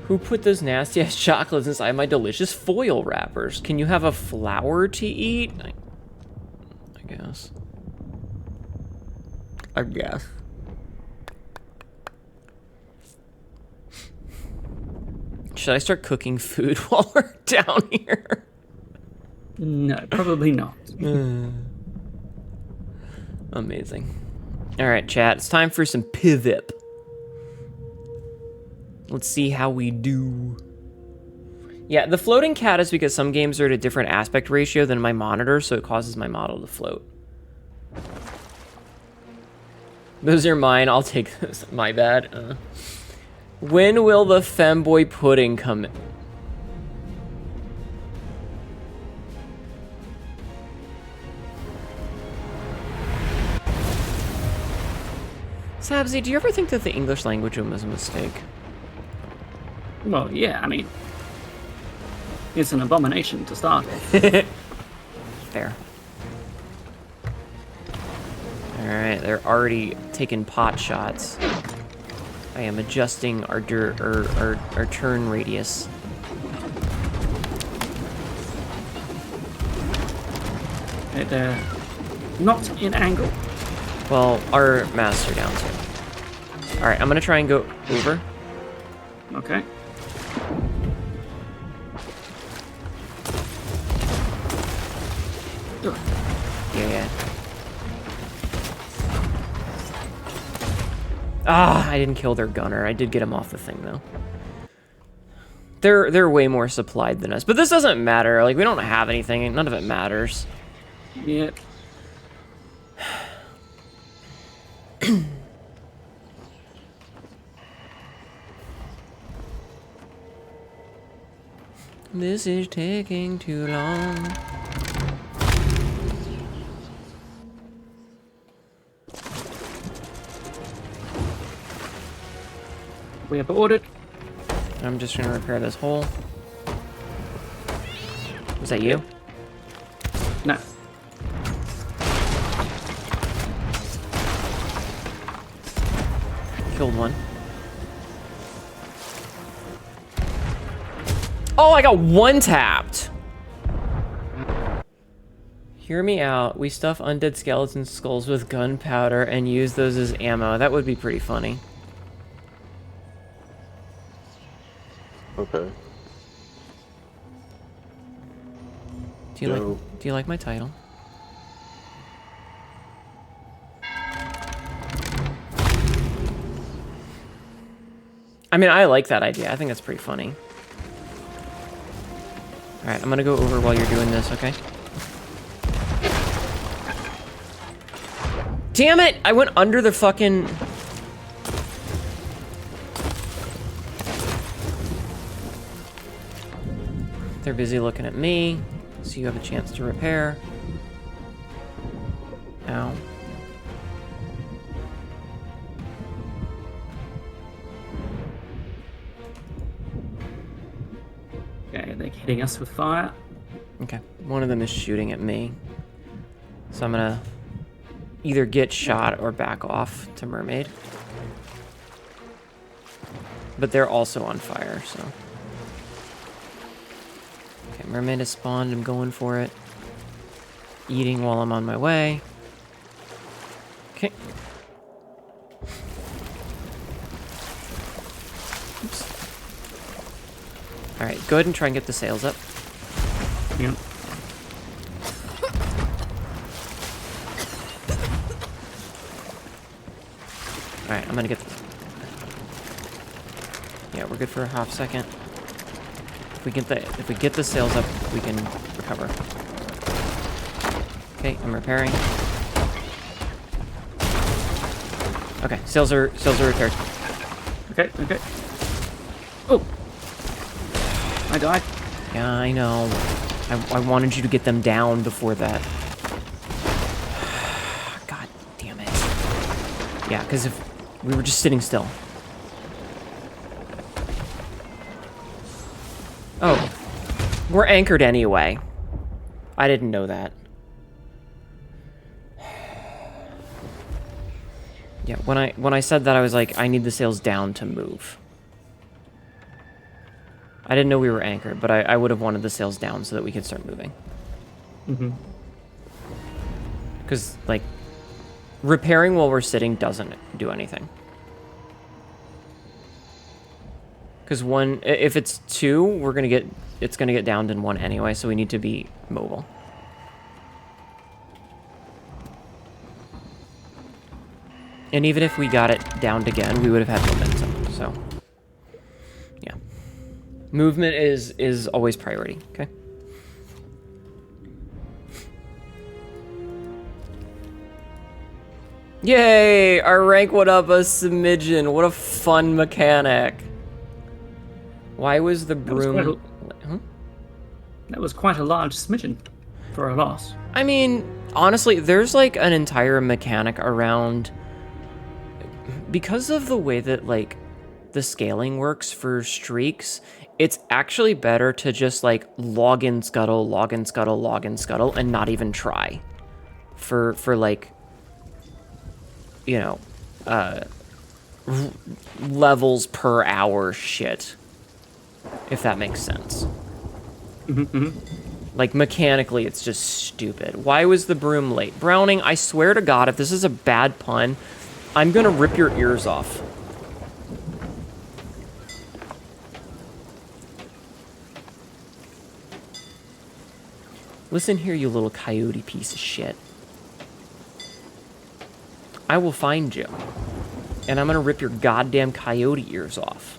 Who put those nasty ass chocolates inside my delicious foil wrappers? Can you have a flower to eat? I guess. I guess. Should I start cooking food while we're down here? No, probably not. Amazing. All right, chat. It's time for some pivip. Let's see how we do. Yeah, the floating cat is because some games are at a different aspect ratio than my monitor, so it causes my model to float. Those are mine. I'll take those. My bad. When will the femboy pudding come in? Sabzi, do you ever think that the English language was a mistake? Well, yeah, I mean, it's an abomination to start with. Fair. Alright, they're already taking pot shots. I am adjusting our turn radius. They're not in angle. Well, our masks are down too. Alright, I'm gonna try and go over. Okay. Yeah. Ah, I didn't kill their gunner. I did get him off the thing though. They're way more supplied than us, but this doesn't matter. Like, we don't have anything. None of it matters. Yep. This is taking too long. We have ordered. I'm just gonna repair this hole. Was that you? No. Killed one. Oh, I got one tapped. Hear me out. We stuff undead skeleton skulls with gunpowder and use those as ammo. That would be pretty funny. Okay. Do you like my title? I mean, I like that idea. I think that's pretty funny. Alright, I'm gonna go over while you're doing this, okay? Damn it! I went under the fucking... They're busy looking at me, so you have a chance to repair. Ow. Okay, they're hitting us with fire. Okay, one of them is shooting at me. So I'm gonna either get shot or back off to Mermaid. But they're also on fire, so... Okay, Mermaid has spawned. I'm going for it. Eating while I'm on my way. Okay. Oops. Alright, go ahead and try and get the sails up. Yeah. Alright, I'm gonna get this. Yeah, we're good for a half second. If we get the sails up, we can recover. Okay, I'm repairing. Okay, sails are repaired. Okay, okay. Oh! I died. Yeah, I know. I wanted you to get them down before that. God damn it. Yeah, because if we were just sitting still. Oh, we're anchored anyway. I didn't know that. Yeah, when I said that, I was like, I need the sails down to move. I didn't know we were anchored, but I would have wanted the sails down so that we could start moving. Mm-hmm. Because, like, repairing while we're sitting doesn't do anything. Because if it's two, it's gonna get downed in one anyway, so we need to be mobile. And even if we got it downed again, we would have had momentum, so. Yeah. Movement is always priority, okay? Yay! Our rank went up a smidgen. What a fun mechanic. Why was the broom... That was quite a large smidgen for a loss. I mean, honestly, there's like an entire mechanic around because of the way that, like, the scaling works for streaks, it's actually better to just, like, log in scuttle, log in scuttle, log in scuttle, and not even try. For like, you know, levels per hour shit. If that makes sense. Like, mechanically, it's just stupid. Why was the broom late? Browning, I swear to God, if this is a bad pun, I'm gonna rip your ears off. Listen here, you little coyote piece of shit. I will find you. And I'm gonna rip your goddamn coyote ears off.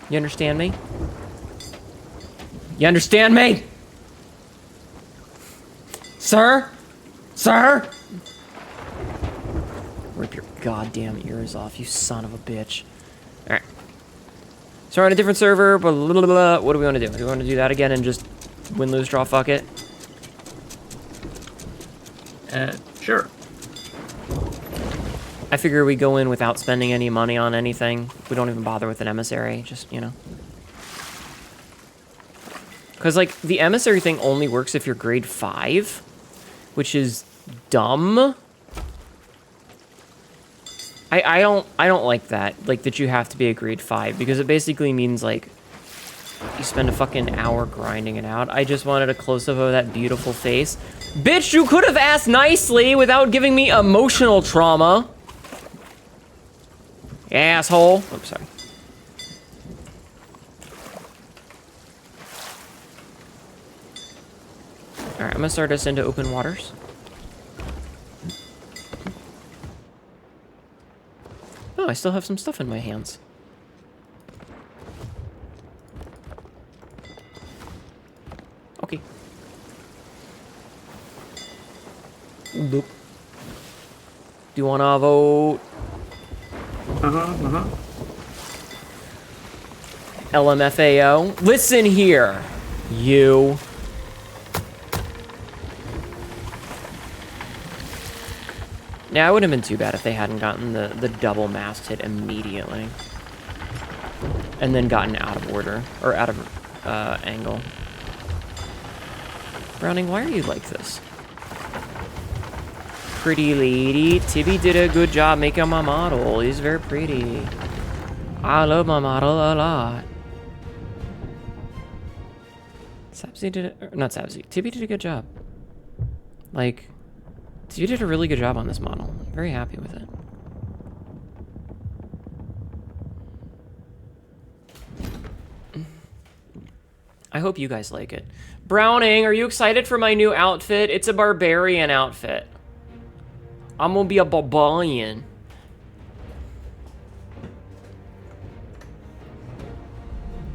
You understand me? You understand me? Sir? Sir? Rip your goddamn ears off, you son of a bitch. Alright. So we're on a different server, blah, blah, blah, blah. What do we want to do? Do we want to do that again and just win, lose, draw, fuck it? Sure. I figure we go in without spending any money on anything. We don't even bother with an emissary, just, you know. Because, like, the emissary thing only works if you're grade 5, which is dumb. I don't like that, like, that you have to be a grade 5, because it basically means, like, you spend a fucking hour grinding it out. I just wanted a close-up of that beautiful face. Bitch, you could have asked nicely without giving me emotional trauma. Asshole. Oops, sorry. Alright, I'm gonna start us into open waters. Oh, I still have some stuff in my hands. Okay. Boop. Do you wanna vote? LMFAO. Listen here, you. Yeah, it wouldn't have been too bad if they hadn't gotten the double mast hit immediately. And then gotten out of order, or out of angle. Browning, why are you like this? Pretty lady. Tibby did a good job making my model. He's very pretty. I love my model a lot. Sabzi did it, not Sabzi. Tibby did a good job. Like, Tibby did a really good job on this model. I'm very happy with it. I hope you guys like it. Browning, are you excited for my new outfit? It's a barbarian outfit. I'm gonna be a barbarian.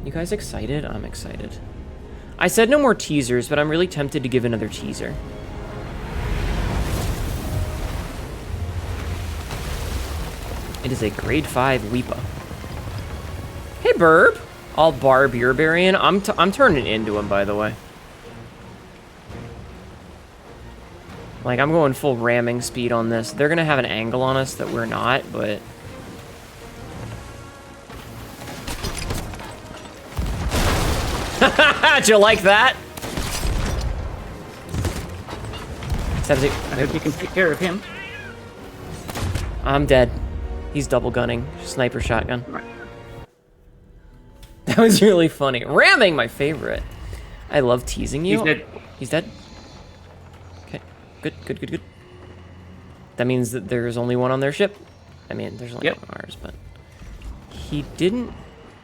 You guys excited? I'm excited. I said no more teasers, but I'm really tempted to give another teaser. It is a grade 5 Weepa. Hey, Burb. I'll barb your barbarian. I'm turning into him, by the way. Like, I'm going full ramming speed on this. They're gonna have an angle on us that we're not, but... Did you like that? I hope you can take care of him. I'm dead. He's double gunning. Sniper shotgun. Right. That was really funny. Ramming, my favorite. I love teasing you. He's dead. He's dead? Okay. Good, good, good, good. That means that there's only one on their ship. I mean, there's only one on ours, but... He didn't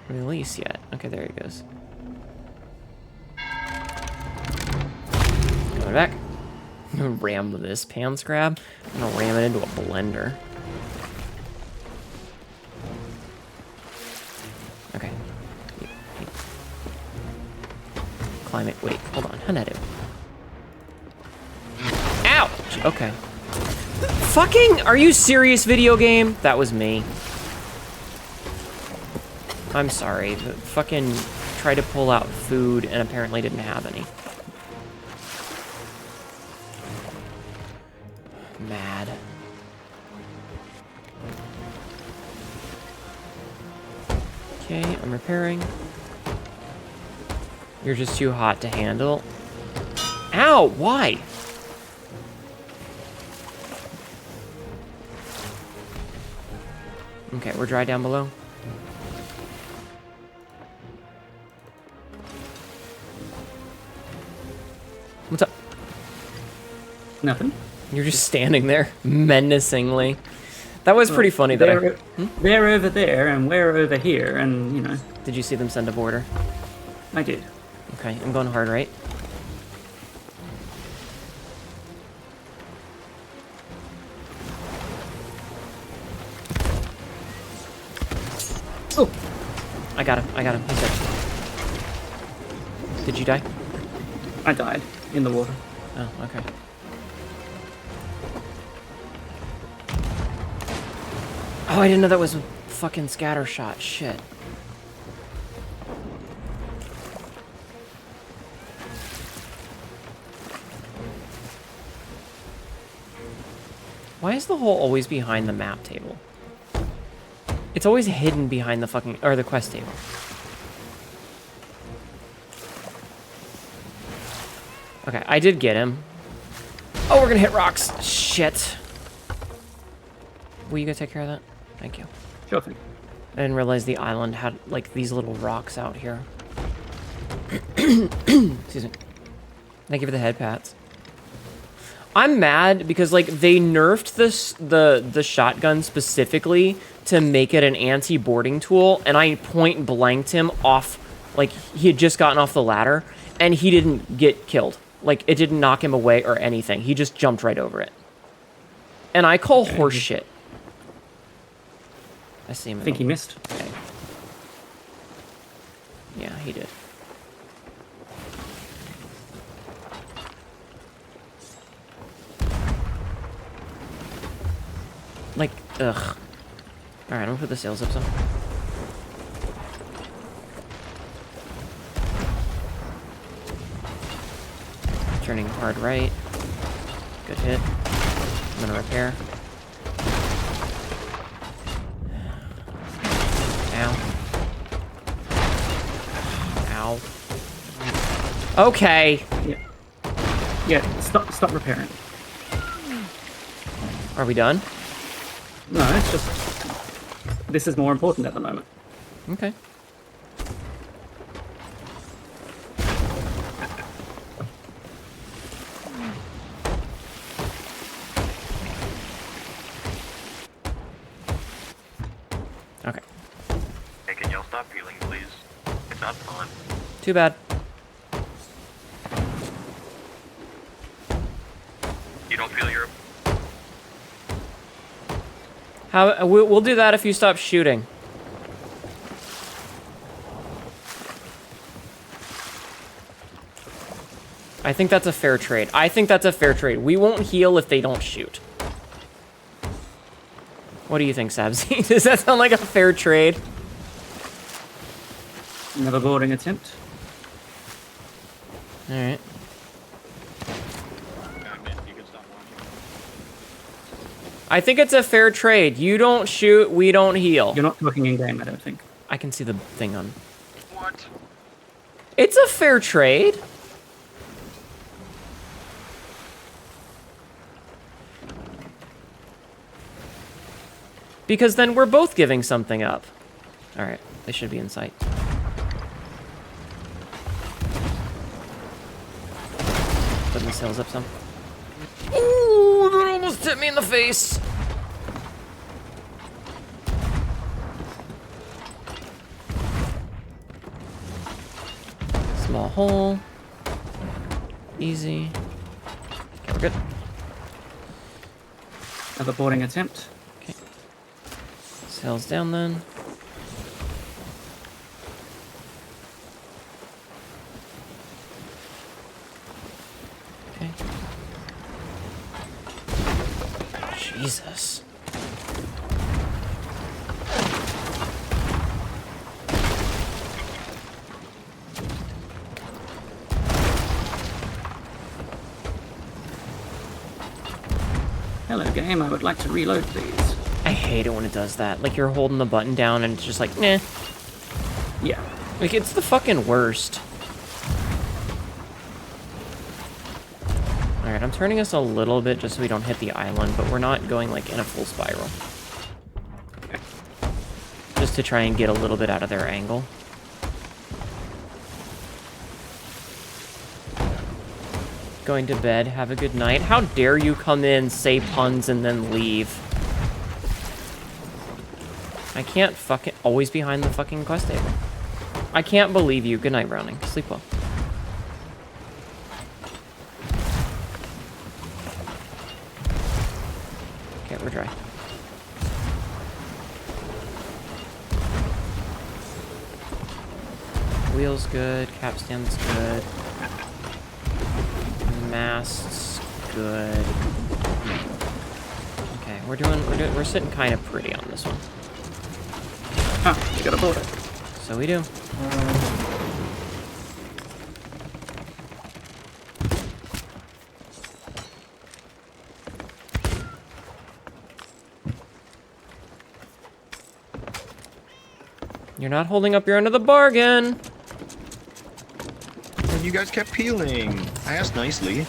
release yet. Okay, there he goes. Coming back. I'm gonna ram this pan scrab. I'm gonna ram it into a blender. Okay. Climate. Wait, hold on. Hnetu. Ouch! Okay. Fucking, are you serious, video game? That was me. I'm sorry, but fucking tried to pull out food and apparently didn't have any. Mad. Okay, I'm repairing. You're just too hot to handle. Ow! Why? Okay, we're dry down below. What's up? Nothing. You're just standing there menacingly. That was pretty funny. They're over there, and we're over here, and, you know. Did you see them send a border? I did. Okay, I'm going hard right. Oh! I got him, he's dead. Did you die? I died in the water. Oh, okay. Oh, I didn't know that was a fucking scatter shot. Shit. Why is the hole always behind the map table? It's always hidden behind the fucking, or the quest table. Okay, I did get him. Oh, we're gonna hit rocks. Shit. Will you go take care of that? Thank you. Sure thing. I didn't realize the island had, like, these little rocks out here. Excuse me. Thank you for the head pats. I'm mad because, like, they nerfed the shotgun specifically to make it an anti-boarding tool, and I point blanked him off, like, he had just gotten off the ladder, and he didn't get killed. Like, it didn't knock him away or anything. He just jumped right over it. And I call horse shit. I see him. I think he missed. Okay. Yeah, he did. Like, ugh. Alright, I'm gonna put the sails up some. Turning hard right. Good hit. I'm gonna repair. Ow. Ow. Okay. Yeah, stop repairing. Are we done? No, it's just... This is more important at the moment. Okay. Okay. Hey, can y'all stop healing, please? It's not fun. Too bad. You don't feel your... How we'll do that if you stop shooting. I think that's a fair trade. I think that's a fair trade. We won't heal if they don't shoot. What do you think, Sabzi? Does that sound like a fair trade? Another boarding attempt. Alright. I think it's a fair trade. You don't shoot, we don't heal. You're not talking in game, I don't think. I can see the thing on. What? It's a fair trade. Because then we're both giving something up. Alright, they should be in sight. Putting the sails up some. Ooh, that almost hit me in the face. Small hole. Easy. Okay, we're good. Another boarding attempt. Okay. Sails down then. Okay. Jesus. Hello, game. I would like to reload, please. I hate it when it does that. Like, you're holding the button down and it's just like, nah. Yeah. Like, it's the fucking worst. Alright, I'm turning us a little bit just so we don't hit the island, but we're not going, like, in a full spiral. Just to try and get a little bit out of their angle. Going to bed. Have a good night. How dare you come in, say puns, and then leave? I can't fucking... Always behind the fucking quest table. I can't believe you. Good night, Browning. Sleep well. Okay, we're dry. Wheel's good. Capstan's good. Mast's good. Okay, we're sitting kind of pretty on this one. Huh, you got a bullet. So we do. You're not holding up your end of the bargain. You guys kept peeling. I asked nicely.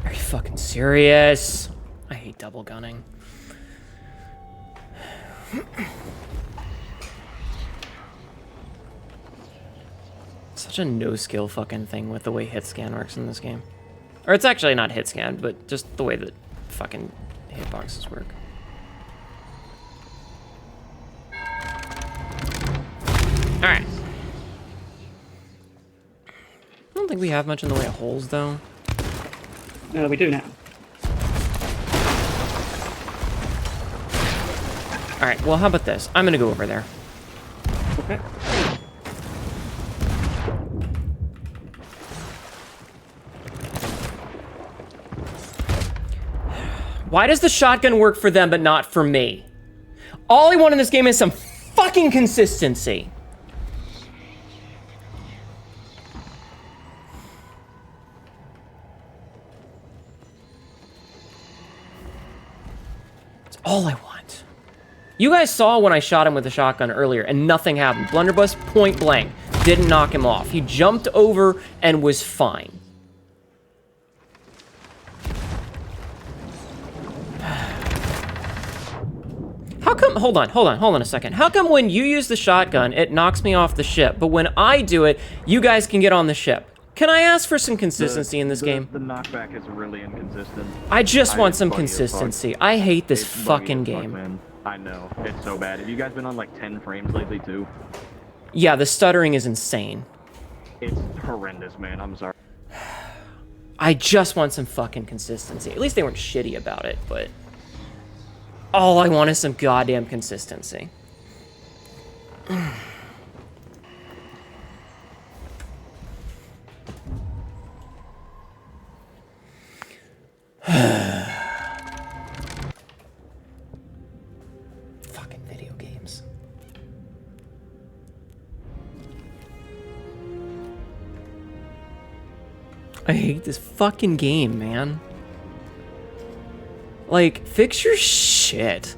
Are you fucking serious? I hate double gunning. Such a no-skill fucking thing with the way hit scan works in this game. Or it's actually not hit scan, but just the way that fucking hitboxes work. Alright. I don't think we have much in the way of holes, though. No, we do now. Alright, well, how about this? I'm gonna go over there. Okay. Why does the shotgun work for them but not for me? All I want in this game is some fucking consistency. That's all I want. You guys saw when I shot him with the shotgun earlier and nothing happened. Blunderbuss, point blank, didn't knock him off. He jumped over and was fine. How come, hold on a second. How come when you use the shotgun, it knocks me off the ship, but when I do it, you guys can get on the ship? Can I ask for some consistency in this game? The knockback is really inconsistent. I just want some It's buggy as fuck. consistency. I hate this It's buggy fucking as fuck, game. man. I know. It's so bad. Have you guys been on like 10 frames lately too? Yeah, the stuttering is insane. It's horrendous, man. I'm sorry. I just want some fucking consistency. At least they weren't shitty about it, but... all I want is some goddamn consistency. Fucking video games. I hate this fucking game, man. Like, fix your shit.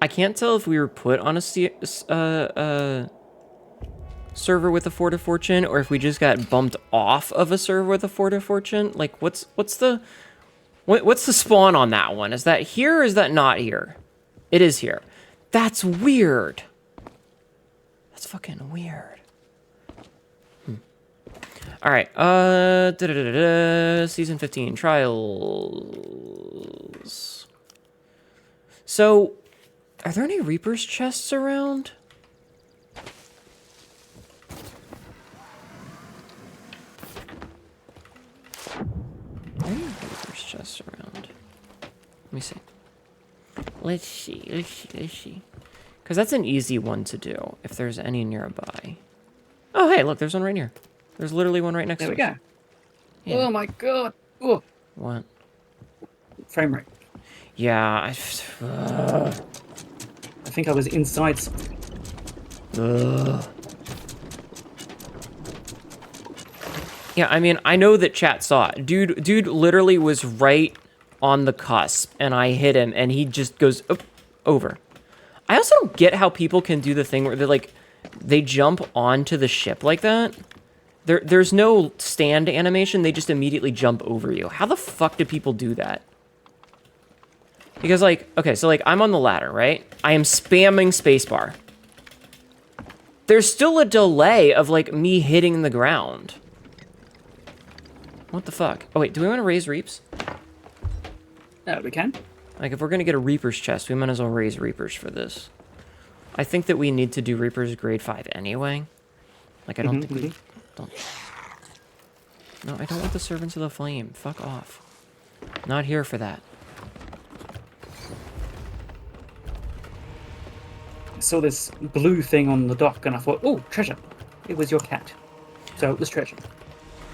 I can't tell if we were put on a server with a Fort of Fortune, or if we just got bumped off of a server with a Fort of Fortune. Like, what's the spawn on that one? Is that here or is that not here? It is here. That's weird. That's fucking weird. All right. Season 15 trials. So, are there any Reaper's chests around? Are there any Reaper's chests around? Let me see. Let's see. Because that's an easy one to do, if there's any nearby. Oh, hey, look, there's one right here. There's literally one right next to us. There we go. Yeah. Oh my god. Oh. What? frame rate. Yeah. I think I was inside something. Yeah, I mean, I know that chat saw it. Dude literally was right on the cusp, and I hit him, and he just goes over. I also don't get how people can do the thing where they jump onto the ship like that. There's no stand animation, they just immediately jump over you. How the fuck do people do that? Because, okay, so, I'm on the ladder, right? I am spamming spacebar. There's still a delay of, me hitting the ground. What the fuck? Oh, wait, do we want to raise Reaps? We can. If we're gonna get a Reaper's chest, we might as well raise Reapers for this. I think that we need to do Reapers grade 5 anyway. I don't think we... Don't... No, I don't want the Servants of the Flame. Fuck off. Not here for that. I saw this blue thing on the dock and I thought, oh, treasure. It was your cat. So it was treasure.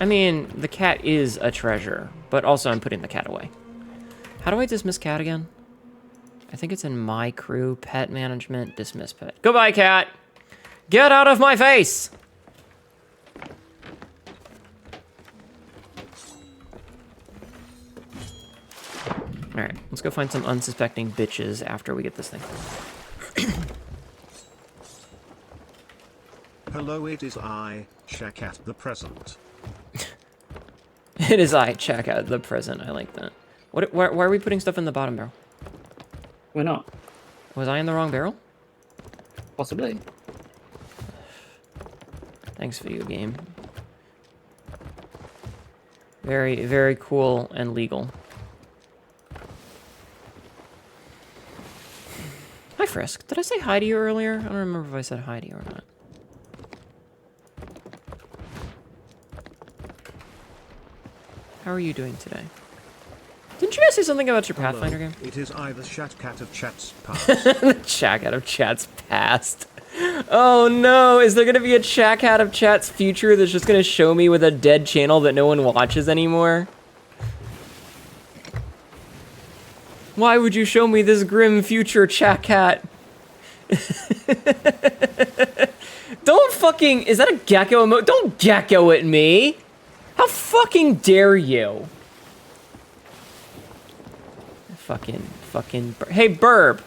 I mean, the cat is a treasure, but also I'm putting the cat away. How do I dismiss cat again? I think it's in my crew, pet management, dismiss pet. Goodbye, cat! Get out of my face! Alright, let's go find some unsuspecting bitches after we get this thing. Hello, it is I, Shakat the Present. It is I, Shakat the Present. I like that. Why are we putting stuff in the bottom barrel? We're not. Was I in the wrong barrel? Possibly. Thanks, video game. Very, very cool and legal. Hi, Frisk. Did I say hi to you earlier? I don't remember if I said hi to you or not. How are you doing today? Didn't you guys say something about your Pathfinder game? It is I, the Shatcat of Chat's Past. The Chatcat of Chat's past. Oh no, is there gonna be a Chatcat of Chat's future that's just gonna show me with a dead channel that no one watches anymore? Why would you show me this grim future, Chatcat? Don't fucking... Is that a gecko emote? Don't gecko at me! How fucking dare you? Fucking... Hey, Burb!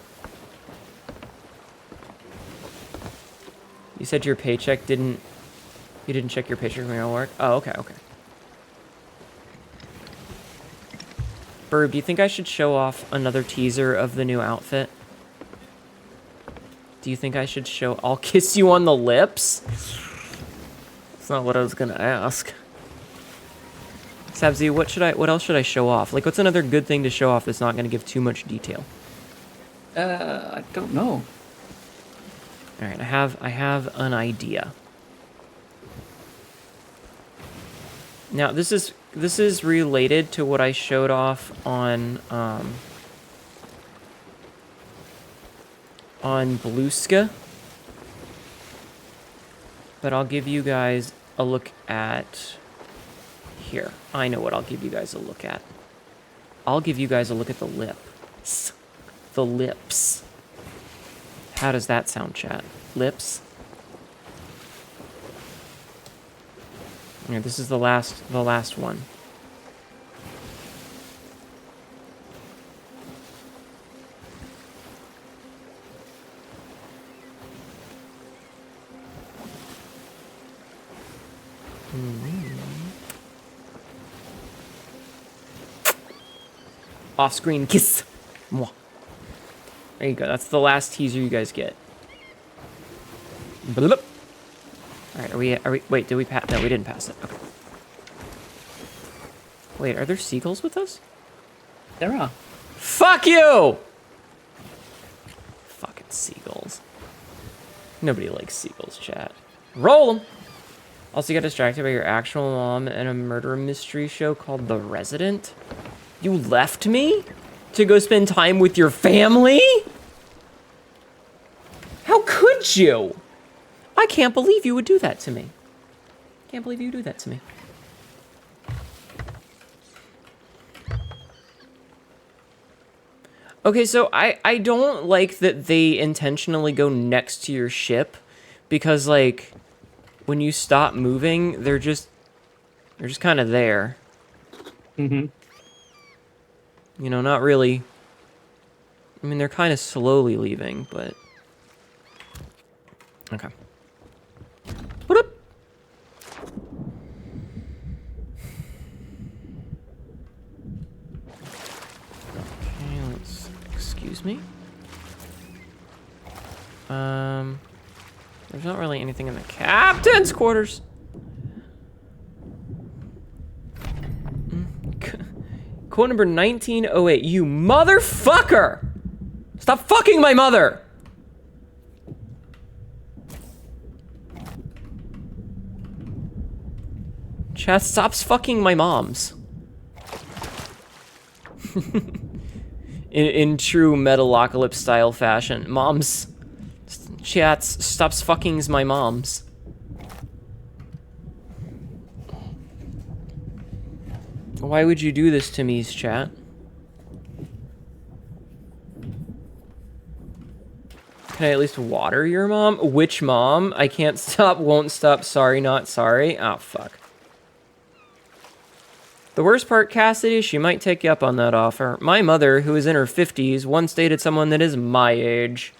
You said your paycheck didn't... You didn't check your paycheck when you were at work? Oh, okay. Burb, do you think I should show off another teaser of the new outfit? Do you think I should show... I'll kiss you on the lips? That's not what I was gonna ask. Sabzi, what else should I show off? What's another good thing to show off that's not gonna give too much detail? I don't know. Alright, I have an idea. Now, this is related to what I showed off on Blueska. But I'll give you guys a look at... Here, I know what I'll give you guys a look at. I'll give you guys a look at the lips. The lips. How does that sound, chat? Lips? Yeah, this is the last one. Off-screen kiss. Mwah. There you go. That's the last teaser you guys get. Bloop. All right. Are we? Wait. Did we pass? No, we didn't pass it. Okay. Wait. Are there seagulls with us? There are. Fuck you! Fucking seagulls. Nobody likes seagulls, chat. Roll them. Also, you got distracted by your actual mom and a murder mystery show called The Resident. You left me to go spend time with your family? How could you? I can't believe you would do that to me. Can't believe you would do that to me. Okay, so I don't like that they intentionally go next to your ship, because like when you stop moving, they're just kind of there. Mm-hmm. You know, not really. I mean, they're kind of slowly leaving, but okay. What up? Okay, let's excuse me. There's not really anything in the captain's quarters. Quote number 1908. You motherfucker! Stop fucking my mother! Chat stops fucking my moms. in true Metalocalypse style fashion. Moms. Chats stops fuckings my moms. Why would you do this to me, chat? Can I at least water your mom? Which mom? I can't stop, won't stop, sorry, not sorry. Oh, fuck. The worst part, Cassidy, she might take you up on that offer. My mother, who is in her 50s, once dated someone that is my age.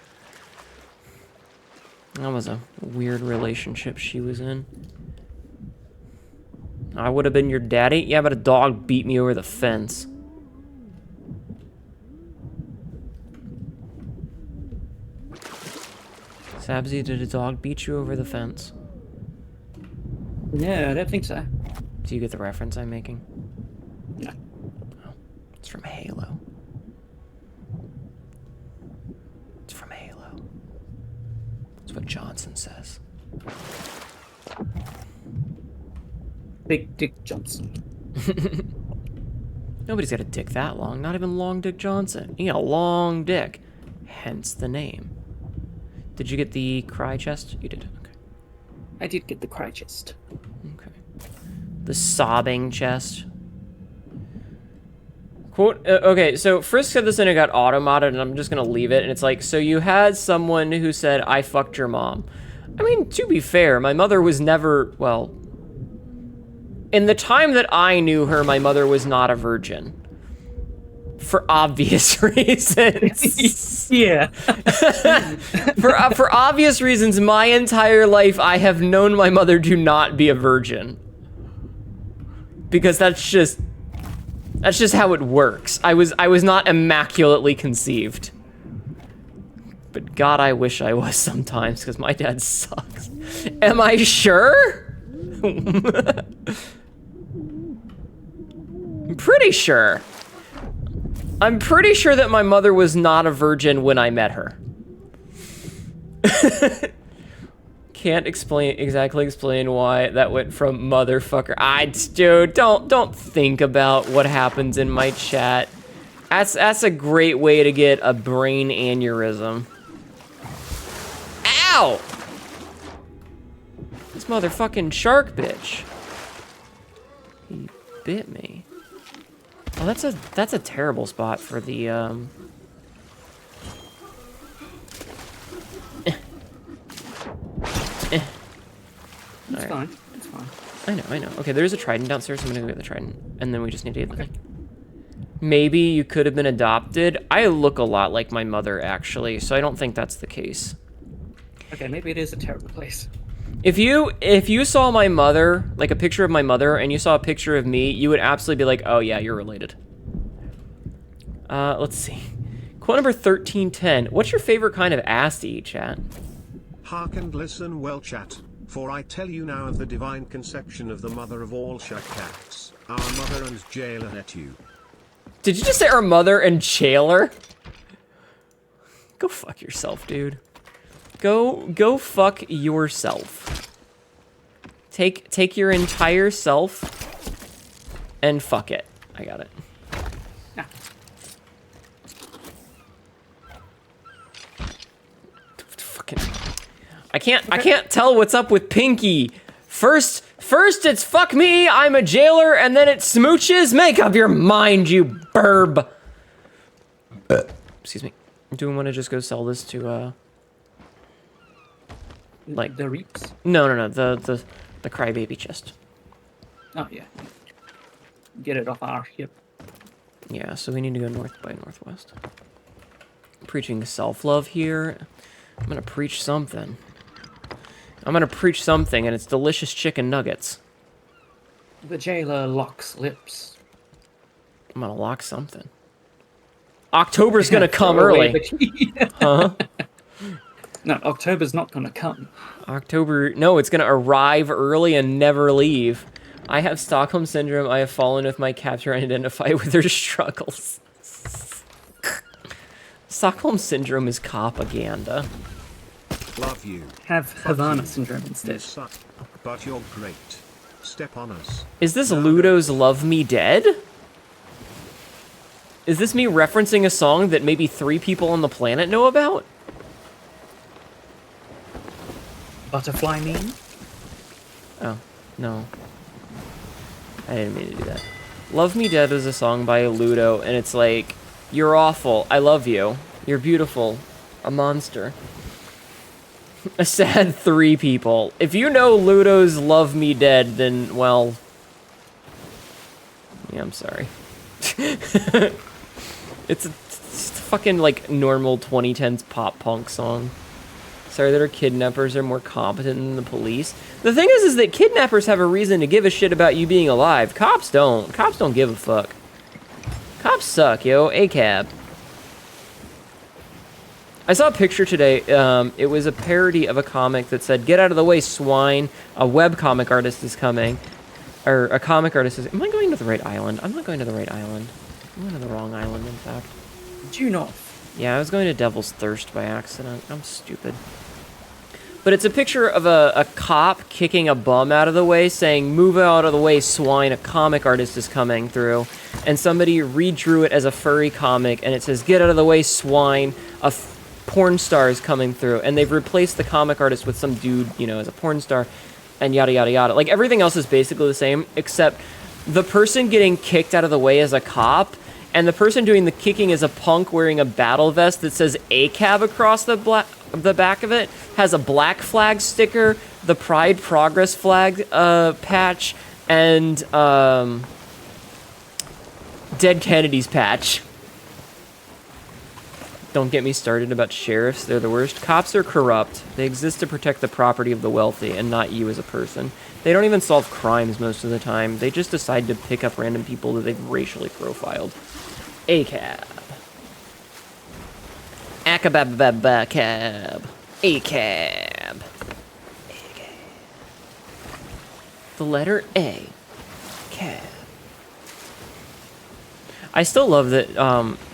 That was a weird relationship she was in. I would have been your daddy? Yeah, but a dog beat me over the fence. Sabzi, did a dog beat you over the fence? No, I don't think so. Do you get the reference I'm making? No. Oh, it's from Halo. It's from Halo. That's what Johnson says. Big Dick Johnson. Nobody's got a dick that long. Not even Long Dick Johnson. He got a long dick. Hence the name. Did you get the cry chest? You did. Okay. I did get the cry chest. Okay. The sobbing chest. Quote, okay, so Frisk said this and it got auto-modded, and I'm just gonna leave it, and it's like, so you had someone who said, I fucked your mom. I mean, to be fair, my mother was never, well, in the time that I knew her, my mother was not a virgin. For obvious reasons. Yeah. For obvious reasons, my entire life, I have known my mother to not be a virgin. Because that's just how it works. I was not immaculately conceived. But God, I wish I was sometimes, because my dad sucks. Am I sure? I'm pretty sure. I'm pretty sure that my mother was not a virgin when I met her. Can't exactly explain why that went from motherfucker. Dude, don't think about what happens in my chat. That's a great way to get a brain aneurysm. Ow! This motherfucking shark bitch. He bit me. Oh, that's a terrible spot for the It's fine. It's fine. I know. Okay, there's a trident downstairs. I'm gonna go get the trident, and then we just need to get the thing. Maybe you could have been adopted. I look a lot like my mother, actually, so I don't think that's the case. Okay, maybe it is a terrible place. If you saw my mother, like a picture of my mother, and you saw a picture of me, you would absolutely be like, oh yeah, you're related. Let's see. Quote number 1310. What's your favorite kind of ass to eat, chat? Hark and listen well, chat, for I tell you now of the divine conception of the mother of all shakats, our mother and jailer Hnetu. Did you just say our mother and jailer? Go fuck yourself, dude. Go fuck yourself. Take your entire self and fuck it. I got it. Yeah. Fucking I can't tell what's up with Pinky. First it's fuck me, I'm a jailer, and then it's smooches. Make up your mind, you burb. excuse me. Do we want to just go sell this to, like... The reaps? No, the crybaby chest. Oh, yeah. Get it off our ship. Yeah, so we need to go north by northwest. Preaching self-love here. I'm gonna preach something. I'm gonna preach something, and it's delicious chicken nuggets. The jailer locks lips. I'm gonna lock something. October's gonna come early. Huh? No, October's not gonna come. October... No, it's gonna arrive early and never leave. I have Stockholm Syndrome. I have fallen with my captor and identify with her struggles. Stockholm Syndrome is propaganda. Love you. Have Havana Syndrome instead. You suck, but you're great. Step on us. Is this Ludo's Love Me Dead? Is this me referencing a song that maybe 3 people on the planet know about? Butterfly meme? Oh, no. I didn't mean to do that. Love Me Dead is a song by Ludo, and it's like, you're awful, I love you, you're beautiful, a monster. A sad 3 people. If you know Ludo's Love Me Dead, then, well... Yeah, I'm sorry. It's a fucking, like, normal 2010s pop-punk song. Sorry that our kidnappers are more competent than the police. The thing is that kidnappers have a reason to give a shit about you being alive. Cops don't. Cops don't give a fuck. Cops suck, yo. ACAB. I saw a picture today. It was a parody of a comic that said, "Get out of the way, swine. A webcomic artist is coming." Or a comic artist is... Am I going to the right island? I'm not going to the right island. I'm going to the wrong island, in fact. Due north. Yeah, I was going to Devil's Thirst by accident. I'm stupid. But it's a picture of a cop kicking a bum out of the way, saying, "Move out of the way, swine, a comic artist is coming through." And somebody redrew it as a furry comic, and it says, "Get out of the way, swine, a porn star is coming through." And they've replaced the comic artist with some dude, you know, as a porn star, and yada, yada, yada. Like, everything else is basically the same, except the person getting kicked out of the way is a cop, and the person doing the kicking is a punk wearing a battle vest that says ACAB across the back of it, has a black flag sticker, the Pride Progress flag patch, and Dead Kennedys patch. Don't get me started about sheriffs, they're the worst. Cops are corrupt. They exist to protect the property of the wealthy and not you as a person. They don't even solve crimes most of the time. They just decide to pick up random people that they've racially profiled. ACAB. Acabababacab. ACAB. The letter A. Cab. I still love that,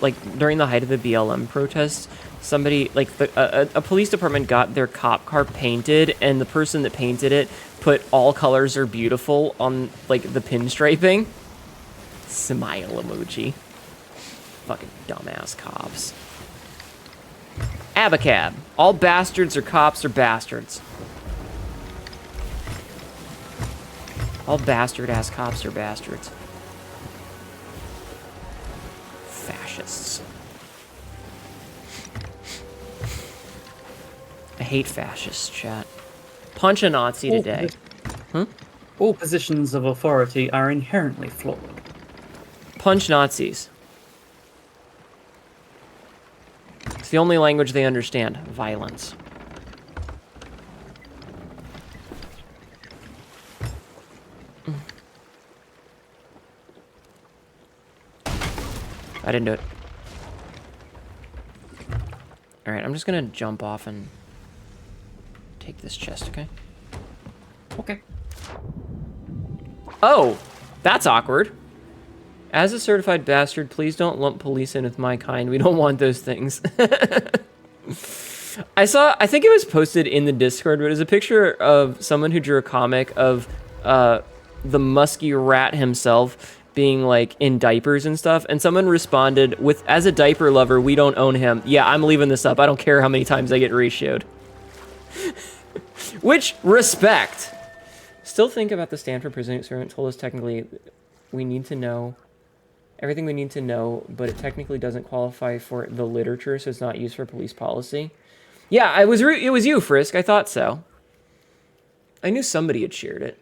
like, during the height of the BLM protests, somebody, like, a police department got their cop car painted, and the person that painted it put "all colors are beautiful" on, like, the pinstriping. Smile emoji. Fucking dumbass cops. Abacab. All bastards or cops are bastards. All bastard-ass cops are bastards. Fascists. I hate fascists, chat. Punch a Nazi today. All positions of authority are inherently flawed. Punch Nazis. It's the only language they understand. Violence. I didn't do it. Alright, I'm just gonna jump off and take this chest, okay? Okay. Oh! That's awkward. As a certified bastard, please don't lump police in with my kind. We don't want those things. I think it was posted in the Discord, but it was a picture of someone who drew a comic of the musky rat himself being like in diapers and stuff, and someone responded with, "As a diaper lover, we don't own him." Yeah, I'm leaving this up. I don't care how many times I get ratioed. Which, respect. Still think about the Stanford prison experiment told us technically we need to know everything we need to know, but it technically doesn't qualify for the literature, so it's not used for police policy. Yeah, it was you, Frisk. I thought so. I knew somebody had shared it.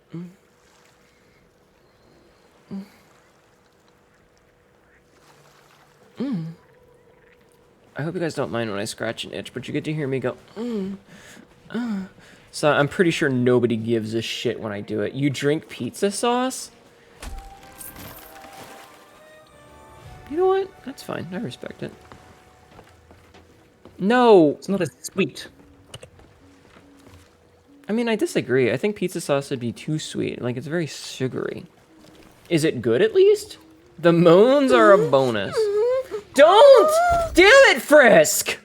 I hope you guys don't mind when I scratch and itch, but you get to hear me go, So I'm pretty sure nobody gives a shit when I do it. You drink pizza sauce? You know what? That's fine. I respect it. No! It's not as sweet. I mean, I disagree. I think pizza sauce would be too sweet. Like, it's very sugary. Is it good, at least? The moans are a bonus. Don't! Damn it, Frisk!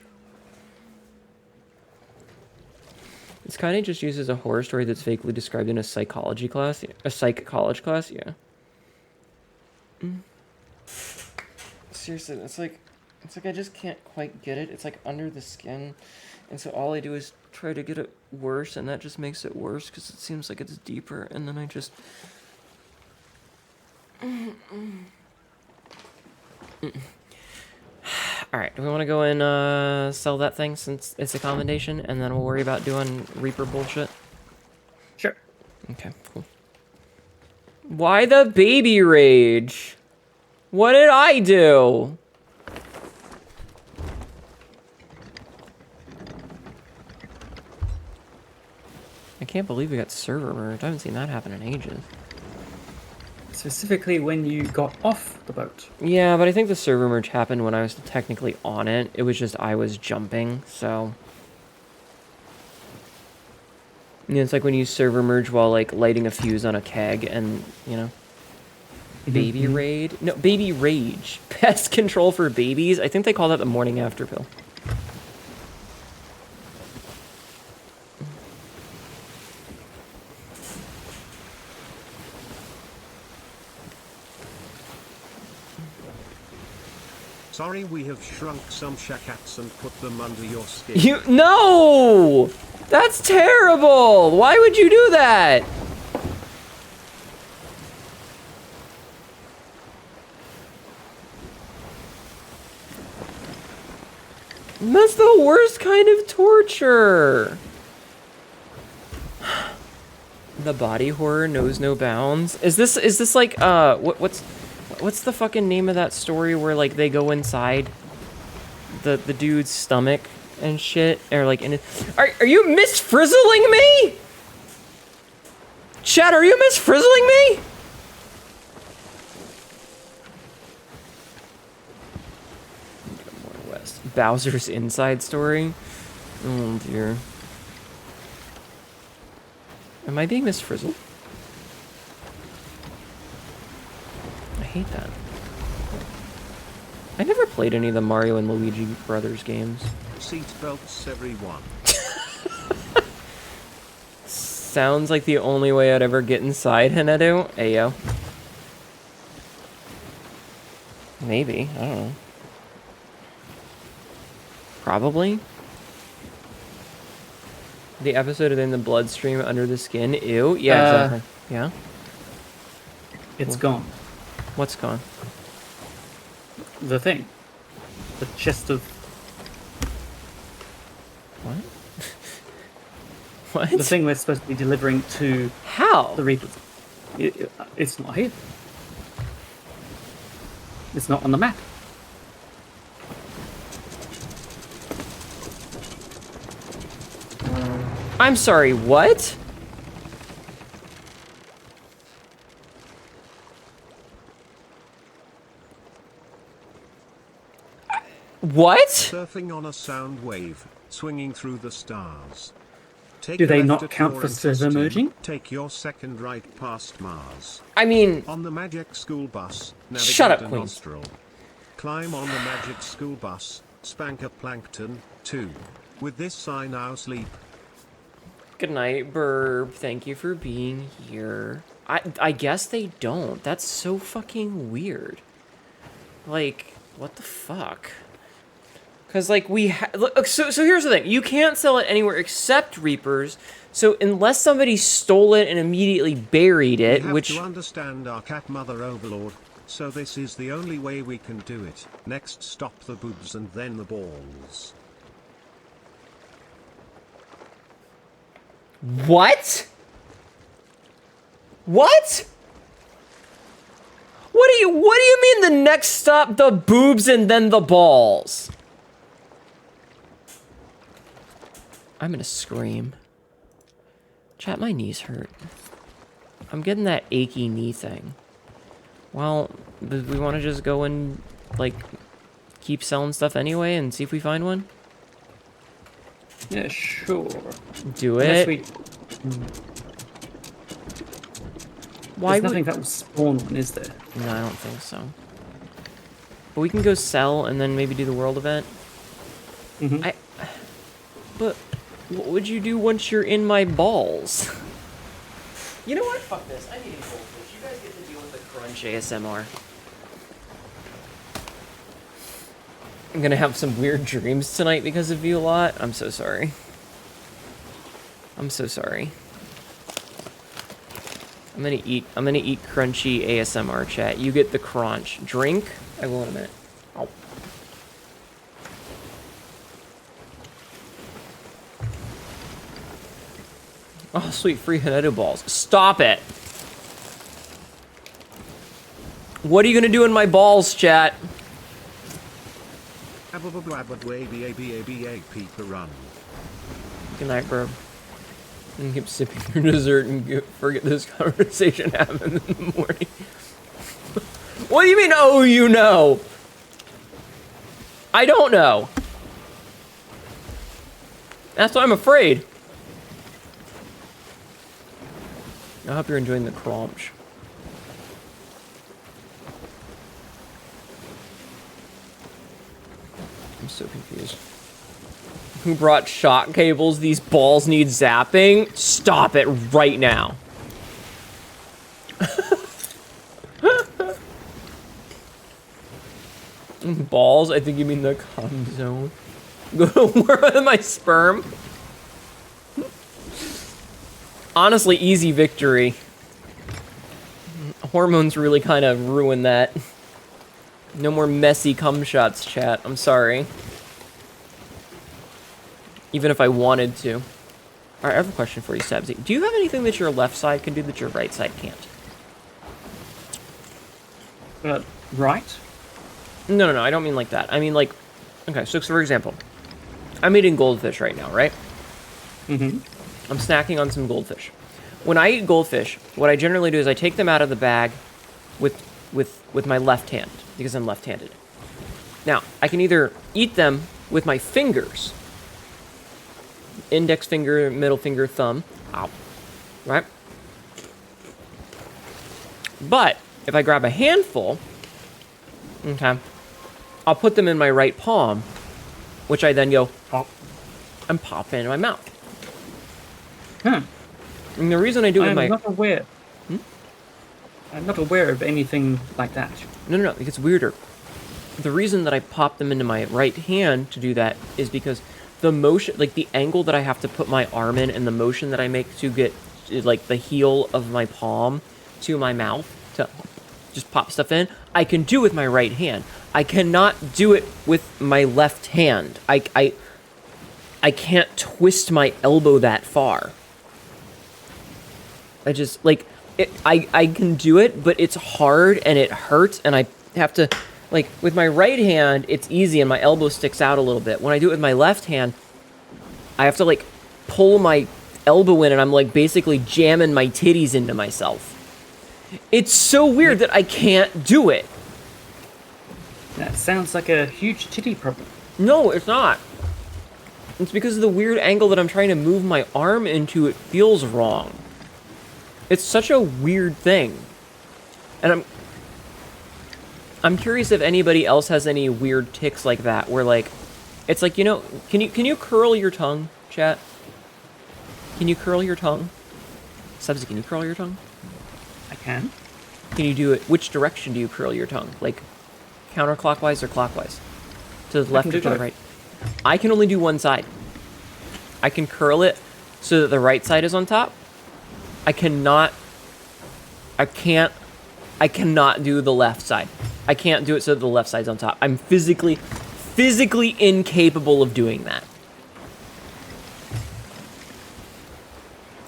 It's kind of just used as a horror story that's vaguely described in a psychology class. A psych college class, yeah. Seriously, it's like I just can't quite get it. It's like under the skin. And so all I do is try to get it worse, and that just makes it worse because it seems like it's deeper, and then I just... Alright, do we want to go and sell that thing since it's a commendation, and then we'll worry about doing Reaper bullshit? Sure. Okay, cool. Why the baby rage? What did I do? I can't believe we got server merge. I haven't seen that happen in ages. Specifically when you got off the boat. Yeah, but I think the server merge happened when I was technically on it. It was just I was jumping, so... Yeah, it's like when you server merge while, like, lighting a fuse on a keg and, you know... Baby raid? No, baby rage. Pest control for babies? I think they call that the morning after pill. Sorry, we have shrunk some shakats and put them under your skin. You- No! That's terrible! Why would you do that? That's the worst kind of torture. The body horror knows no bounds. Is this like what's the fucking name of that story where like they go inside the dude's stomach and shit, or like in it? Are you misfrizzling me? Chad, are you misfrizzling me? More west. Bowser's inside story. Oh dear. Am I being misfrizzled? I hate that. I never played any of the Mario and Luigi Brothers games. Seatbelts, everyone. Sounds like the only way I'd ever get inside Hnetu. Ayo. Maybe. I don't know. Probably. The episode of In the Bloodstream Under the Skin. Ew. Yeah, exactly. Yeah? It's gone. What's gone? The thing. The chest of... What? What? The thing we're supposed to be delivering to... How? The Reapers. It's not here. It's not on the map. I'm sorry, what? What? Surfing on a sound wave, swinging through the stars. Take Do they left not at count your for server intestine, merging? Take your second right past Mars. I mean... On the magic school bus, navigate Shut up, a Queen. nostril. Climb on the magic school bus, spank a plankton, 2. With this I now sleep. Good night, Burb. Thank you for being here. I guess they don't. That's so fucking weird. Like, what the fuck? Because, like, look, so here's the thing. You can't sell it anywhere except Reapers. So unless somebody stole it and immediately buried it, You have which... to understand our cat mother overlord. So this is the only way we can do it. Next stop the boobs and then the balls. What? What? What do you mean the next stop the boobs and then the balls? I'm gonna scream. Chat, my knees hurt. I'm getting that achy knee thing. Well, do we want to just go and, like, keep selling stuff anyway and see if we find one? Yeah, sure. Do Unless it. we... Why There's nothing that will spawn one, is there? No, I don't think so. But we can go sell and then maybe do the world event. Mm-hmm. But what would you do once you're in my balls? You know what? Fuck this. I'm eating goldfish. You guys get to deal with the crunch ASMR. I'm gonna have some weird dreams tonight because of you a lot. I'm so sorry. I'm so sorry. I'm gonna eat crunchy ASMR, chat. You get the crunch. Drink? I will in a minute. Ow. Oh, sweet, free Hnetu balls. Stop it! What are you gonna do in my balls, chat? Run. Good night, bro. And keep sipping your dessert and forget this conversation happened in the morning. What do you mean, oh, you know? I don't know. That's why I'm afraid. I hope you're enjoying the crunch. I'm so confused. Who brought shock cables? These balls need zapping? Stop it right now. Balls? I think you mean the cum zone. Where are my sperm? Honestly, easy victory. Hormones really kind of ruin that. No more messy cum shots, chat. I'm sorry. Even if I wanted to. Alright, I have a question for you, Sabzi. Do you have anything that your left side can do that your right side can't? Right? No, I don't mean like that. I mean like... Okay, so for example, I'm eating goldfish right now, right? Mm-hmm. I'm snacking on some goldfish. When I eat goldfish, what I generally do is I take them out of the bag with my left hand, because I'm left-handed. Now, I can either eat them with my fingers, index finger, middle finger, thumb, ow, right? But if I grab a handful, okay, I'll put them in my right palm, which I then go pop and pop into my mouth. Huh. And the reason I do it with my... I'm not aware. I'm not aware of anything like that. No, it gets weirder. The reason that I pop them into my right hand to do that is because the motion, like the angle that I have to put my arm in and the motion that I make to get, like, the heel of my palm to my mouth to just pop stuff in, I can do with my right hand. I cannot do it with my left hand. I can't twist my elbow that far. I just, like, I can do it, but it's hard and it hurts and I have to, like, with my right hand, it's easy and my elbow sticks out a little bit. When I do it with my left hand, I have to, like, pull my elbow in and I'm, like, basically jamming my titties into myself. It's so weird that I can't do it. That sounds like a huge titty problem. No, it's not. It's because of the weird angle that I'm trying to move my arm into. It feels wrong. It's such a weird thing. And I'm curious if anybody else has any weird tics like that, where, like, it's like, you know, can you curl your tongue, chat? Can you curl your tongue? Subsy, can you curl your tongue? I can. Can you do it? Which direction do you curl your tongue? Like, counterclockwise or clockwise? To the left or to the right? I can only do one side. I can curl it so that the right side is on top. I can't I cannot do the left side. I can't do it so that the left side's on top. I'm physically incapable of doing that.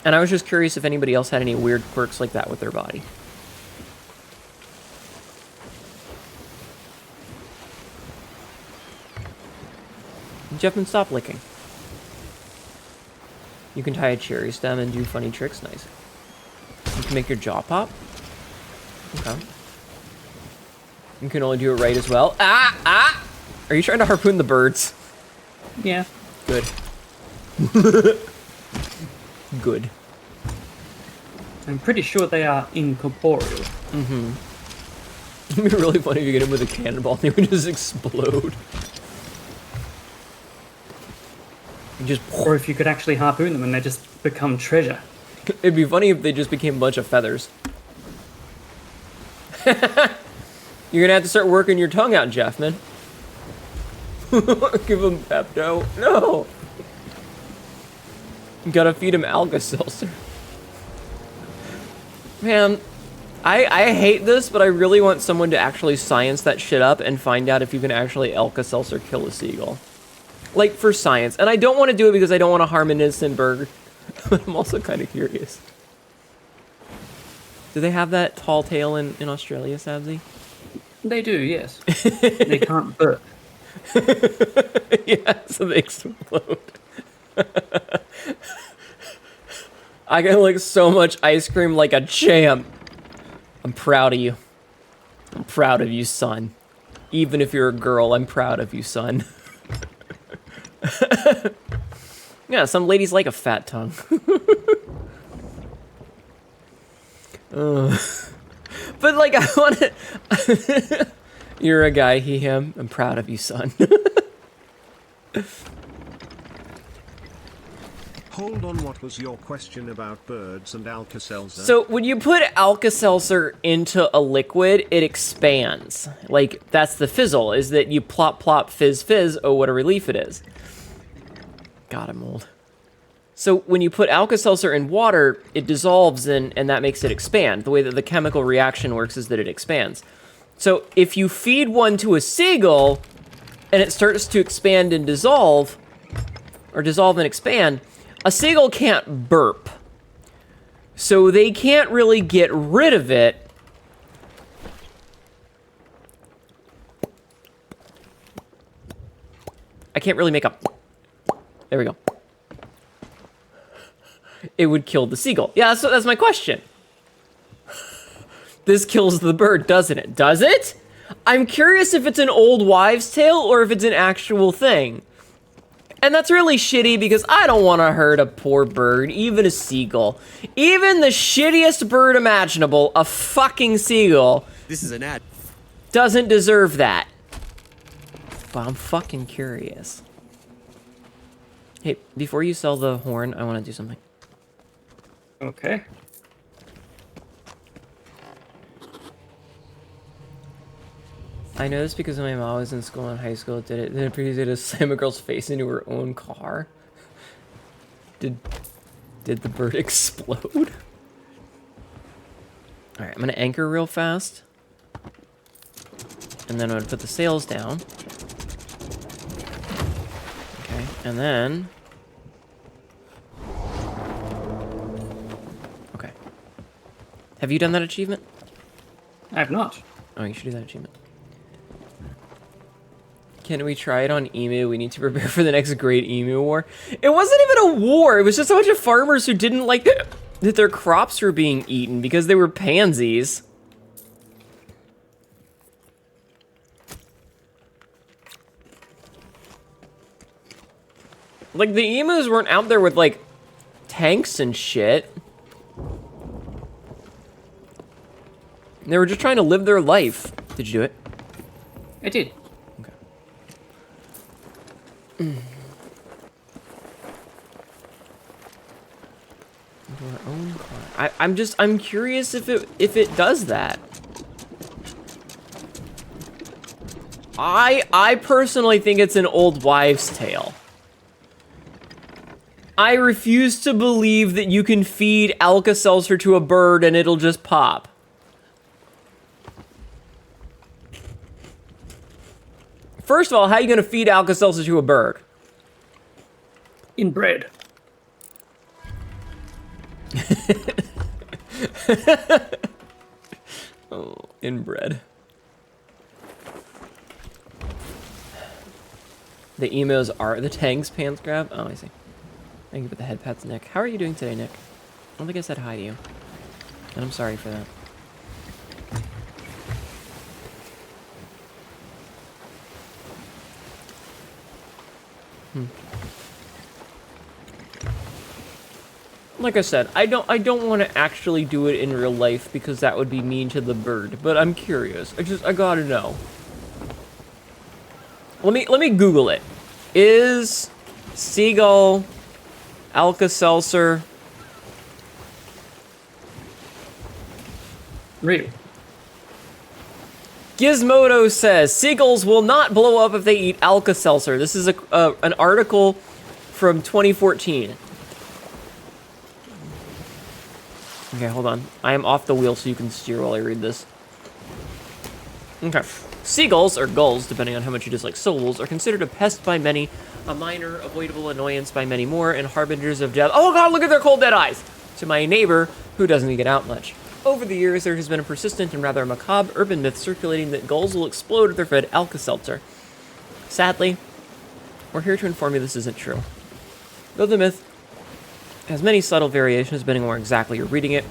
And I was just curious if anybody else had any weird quirks like that with their body. Jeffman, stop licking. You can tie a cherry stem and do funny tricks. Nice. You can make your jaw pop. Okay. You can only do it right as well. Ah! Are you trying to harpoon the birds? Yeah. Good. Good. I'm pretty sure they are incorporeal. Mm-hmm. It'd be really funny if you get him with a cannonball and they would just explode. Or if you could actually harpoon them and they just become treasure. It'd be funny if they just became a bunch of feathers. You're gonna have to start working your tongue out, Jeffman. Give him Pepto. No! You gotta feed him Alka-Seltzer. Man, I hate this, but I really want someone to actually science that shit up and find out if you can actually Alka-Seltzer kill a seagull. Like, for science. And I don't want to do it because I don't want to harm an innocent bird. But I'm also kind of curious. Do they have that tall tale in Australia, Sabzi? They do, yes. They can't burp. Yeah, so they explode. I can lick so much ice cream like a champ. I'm proud of you. I'm proud of you, son. Even if you're a girl, I'm proud of you, son. Yeah, some ladies like a fat tongue. But like, I want to... You're a guy, he, him. I'm proud of you, son. Hold on, what was your question about birds and Alka-Seltzer? So when you put Alka-Seltzer into a liquid, it expands. Like, that's the fizzle, is that you plop, plop, fizz, fizz. Oh, what a relief it is. God, I'm old. So when you put Alka-Seltzer in water, it dissolves and that makes it expand. The way that the chemical reaction works is that it expands. So if you feed one to a seagull and it starts to expand and dissolve, or dissolve and expand, a seagull can't burp. So they can't really get rid of it. I can't really make a... There we go. It would kill the seagull. Yeah, that's my question. This kills the bird, doesn't it? Does it? I'm curious if it's an old wives' tale or if it's an actual thing. And that's really shitty because I don't want to hurt a poor bird, even a seagull. Even the shittiest bird imaginable, a fucking seagull. This is an ad. Doesn't deserve that. But I'm fucking curious. Hey, before you sell the horn, I want to do something. Okay. I know this because when my mom was in school in high school, did it pretty to slam a girl's face into her own car? Did the bird explode? Alright, I'm gonna anchor real fast. And then I'm gonna put the sails down. Okay, and then... Okay. Have you done that achievement? I have not. Oh, you should do that achievement. Can we try it on emu? We need to prepare for the next great emu war. It wasn't even a war. It was just a bunch of farmers who didn't like that their crops were being eaten because they were pansies. Like, the emus weren't out there with, like, tanks and shit. They were just trying to live their life. Did you do it? I did. Okay. Into our own car. I'm curious if it does that. I personally think it's an old wives' tale. I refuse to believe that you can feed Alka-Seltzer to a bird and it'll just pop. First of all, how are you gonna feed Alka-Seltzer to a bird? In bread. Oh, inbred. The emos are the Tang's pants grab. Oh, I see. Thank you for the head pats, Nick. How are you doing today, Nick? I don't think I said hi to you. And I'm sorry for that. Like I said, I don't want to actually do it in real life because that would be mean to the bird, but I'm curious. I gotta know. Let me Google it. Is seagull Alka-Seltzer Real. Gizmodo says seagulls will not blow up if they eat Alka-Seltzer. This is an article from 2014. Okay, hold on. I am off the wheel so you can steer while I read this. Okay. Seagulls, or gulls, depending on how much you dislike syllables, are considered a pest by many, a minor, avoidable annoyance by many more, and harbingers of death. Oh god, look at their cold dead eyes! To my neighbor, who doesn't get out much. Over the years, there has been a persistent and rather macabre urban myth circulating that gulls will explode if they're fed Alka-Seltzer. Sadly, we're here to inform you this isn't true. Though the myth has many subtle variations depending on where exactly you're reading it,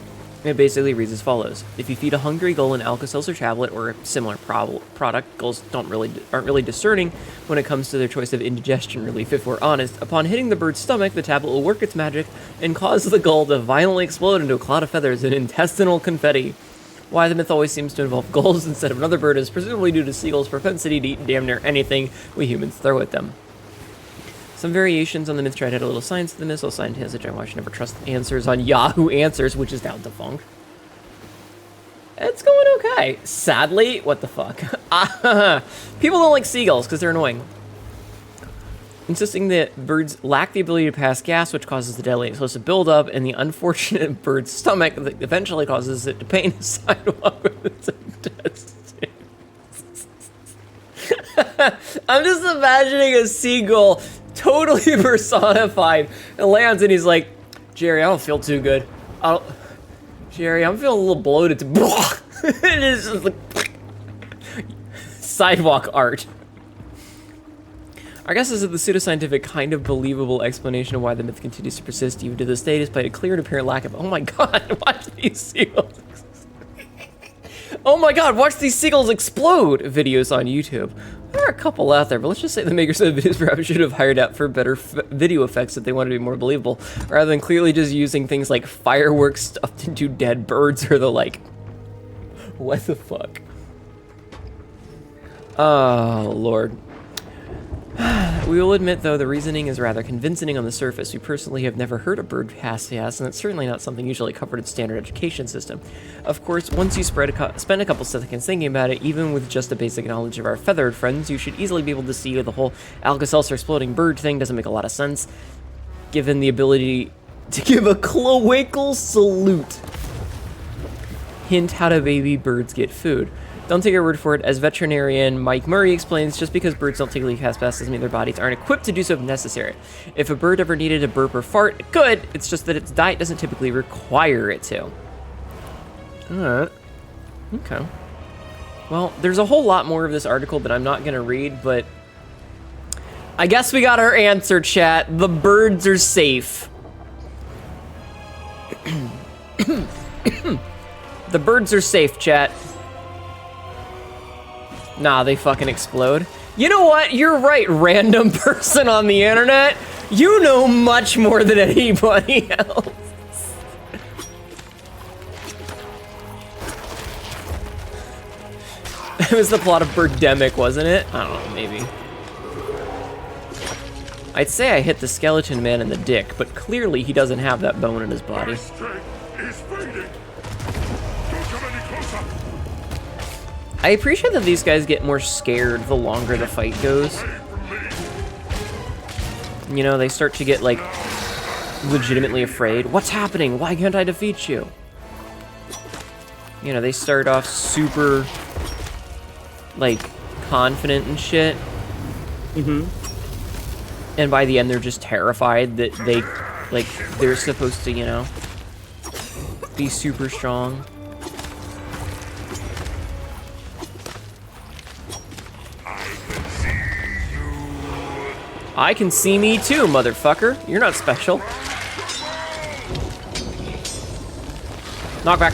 it basically reads as follows. If you feed a hungry gull an Alka-Seltzer tablet or a similar product, gulls aren't really discerning when it comes to their choice of indigestion relief. If we're honest, upon hitting the bird's stomach, the tablet will work its magic and cause the gull to violently explode into a cloud of feathers and intestinal confetti. Why the myth always seems to involve gulls instead of another bird is presumably due to seagulls' propensity to eat damn near anything we humans throw at them. Some variations on the myth try to add a little science to the myth, so scientists which I watch never trust answers on Yahoo Answers, which is now defunct. It's going okay. Sadly, what the fuck? People don't like seagulls because they're annoying. Insisting that birds lack the ability to pass gas, which causes the deadly explosive buildup, and the unfortunate bird's stomach that eventually causes it to paint the sidewalk with its intestines. I'm just imagining a seagull totally personified and lands and he's like, Jerry, I don't feel too good. Jerry, I'm feeling a little bloated. And it's just like sidewalk art. Our guess is that the pseudoscientific, kind of believable explanation of why the myth continues to persist even to this day, despite a clear and apparent lack of, oh my god, watch these seagulls. Oh my god, watch these seagulls explode videos on YouTube. There are a couple out there, but let's just say the makers of the videos perhaps should have hired out for better video effects if they wanted to be more believable, rather than clearly just using things like fireworks stuffed into dead birds or the like. What the fuck? Oh, Lord. We will admit, though, the reasoning is rather convincing on the surface. We personally have never heard a bird pass gas, and it's certainly not something usually covered in standard education system. Of course, once you spend a couple seconds thinking about it, even with just a basic knowledge of our feathered friends, you should easily be able to see the whole Alka-Seltzer exploding bird thing doesn't make a lot of sense, given the ability to give a cloacal salute. Hint how do baby birds get food. Don't take our word for it. As veterinarian Mike Murray explains, just because birds don't typically pass gas doesn't mean their bodies aren't equipped to do so if necessary. If a bird ever needed to burp or fart, it could. It's just that its diet doesn't typically require it to. Alright. Okay. Well, there's a whole lot more of this article that I'm not going to read, but I guess we got our answer, chat. The birds are safe. The birds are safe, chat. Nah, they fucking explode. You know what? You're right, random person on the internet. You know much more than anybody else. It was the plot of Birdemic, wasn't it? I don't know, maybe. I'd say I hit the skeleton man in the dick, but clearly he doesn't have that bone in his body. I appreciate that these guys get more scared the longer the fight goes. You know, they start to get, like, legitimately afraid. What's happening? Why can't I defeat you? You know, they start off super, like, confident and shit. And by the end, they're just terrified that they're supposed to, you know, be super strong. I can see me too, motherfucker. You're not special. Knockback.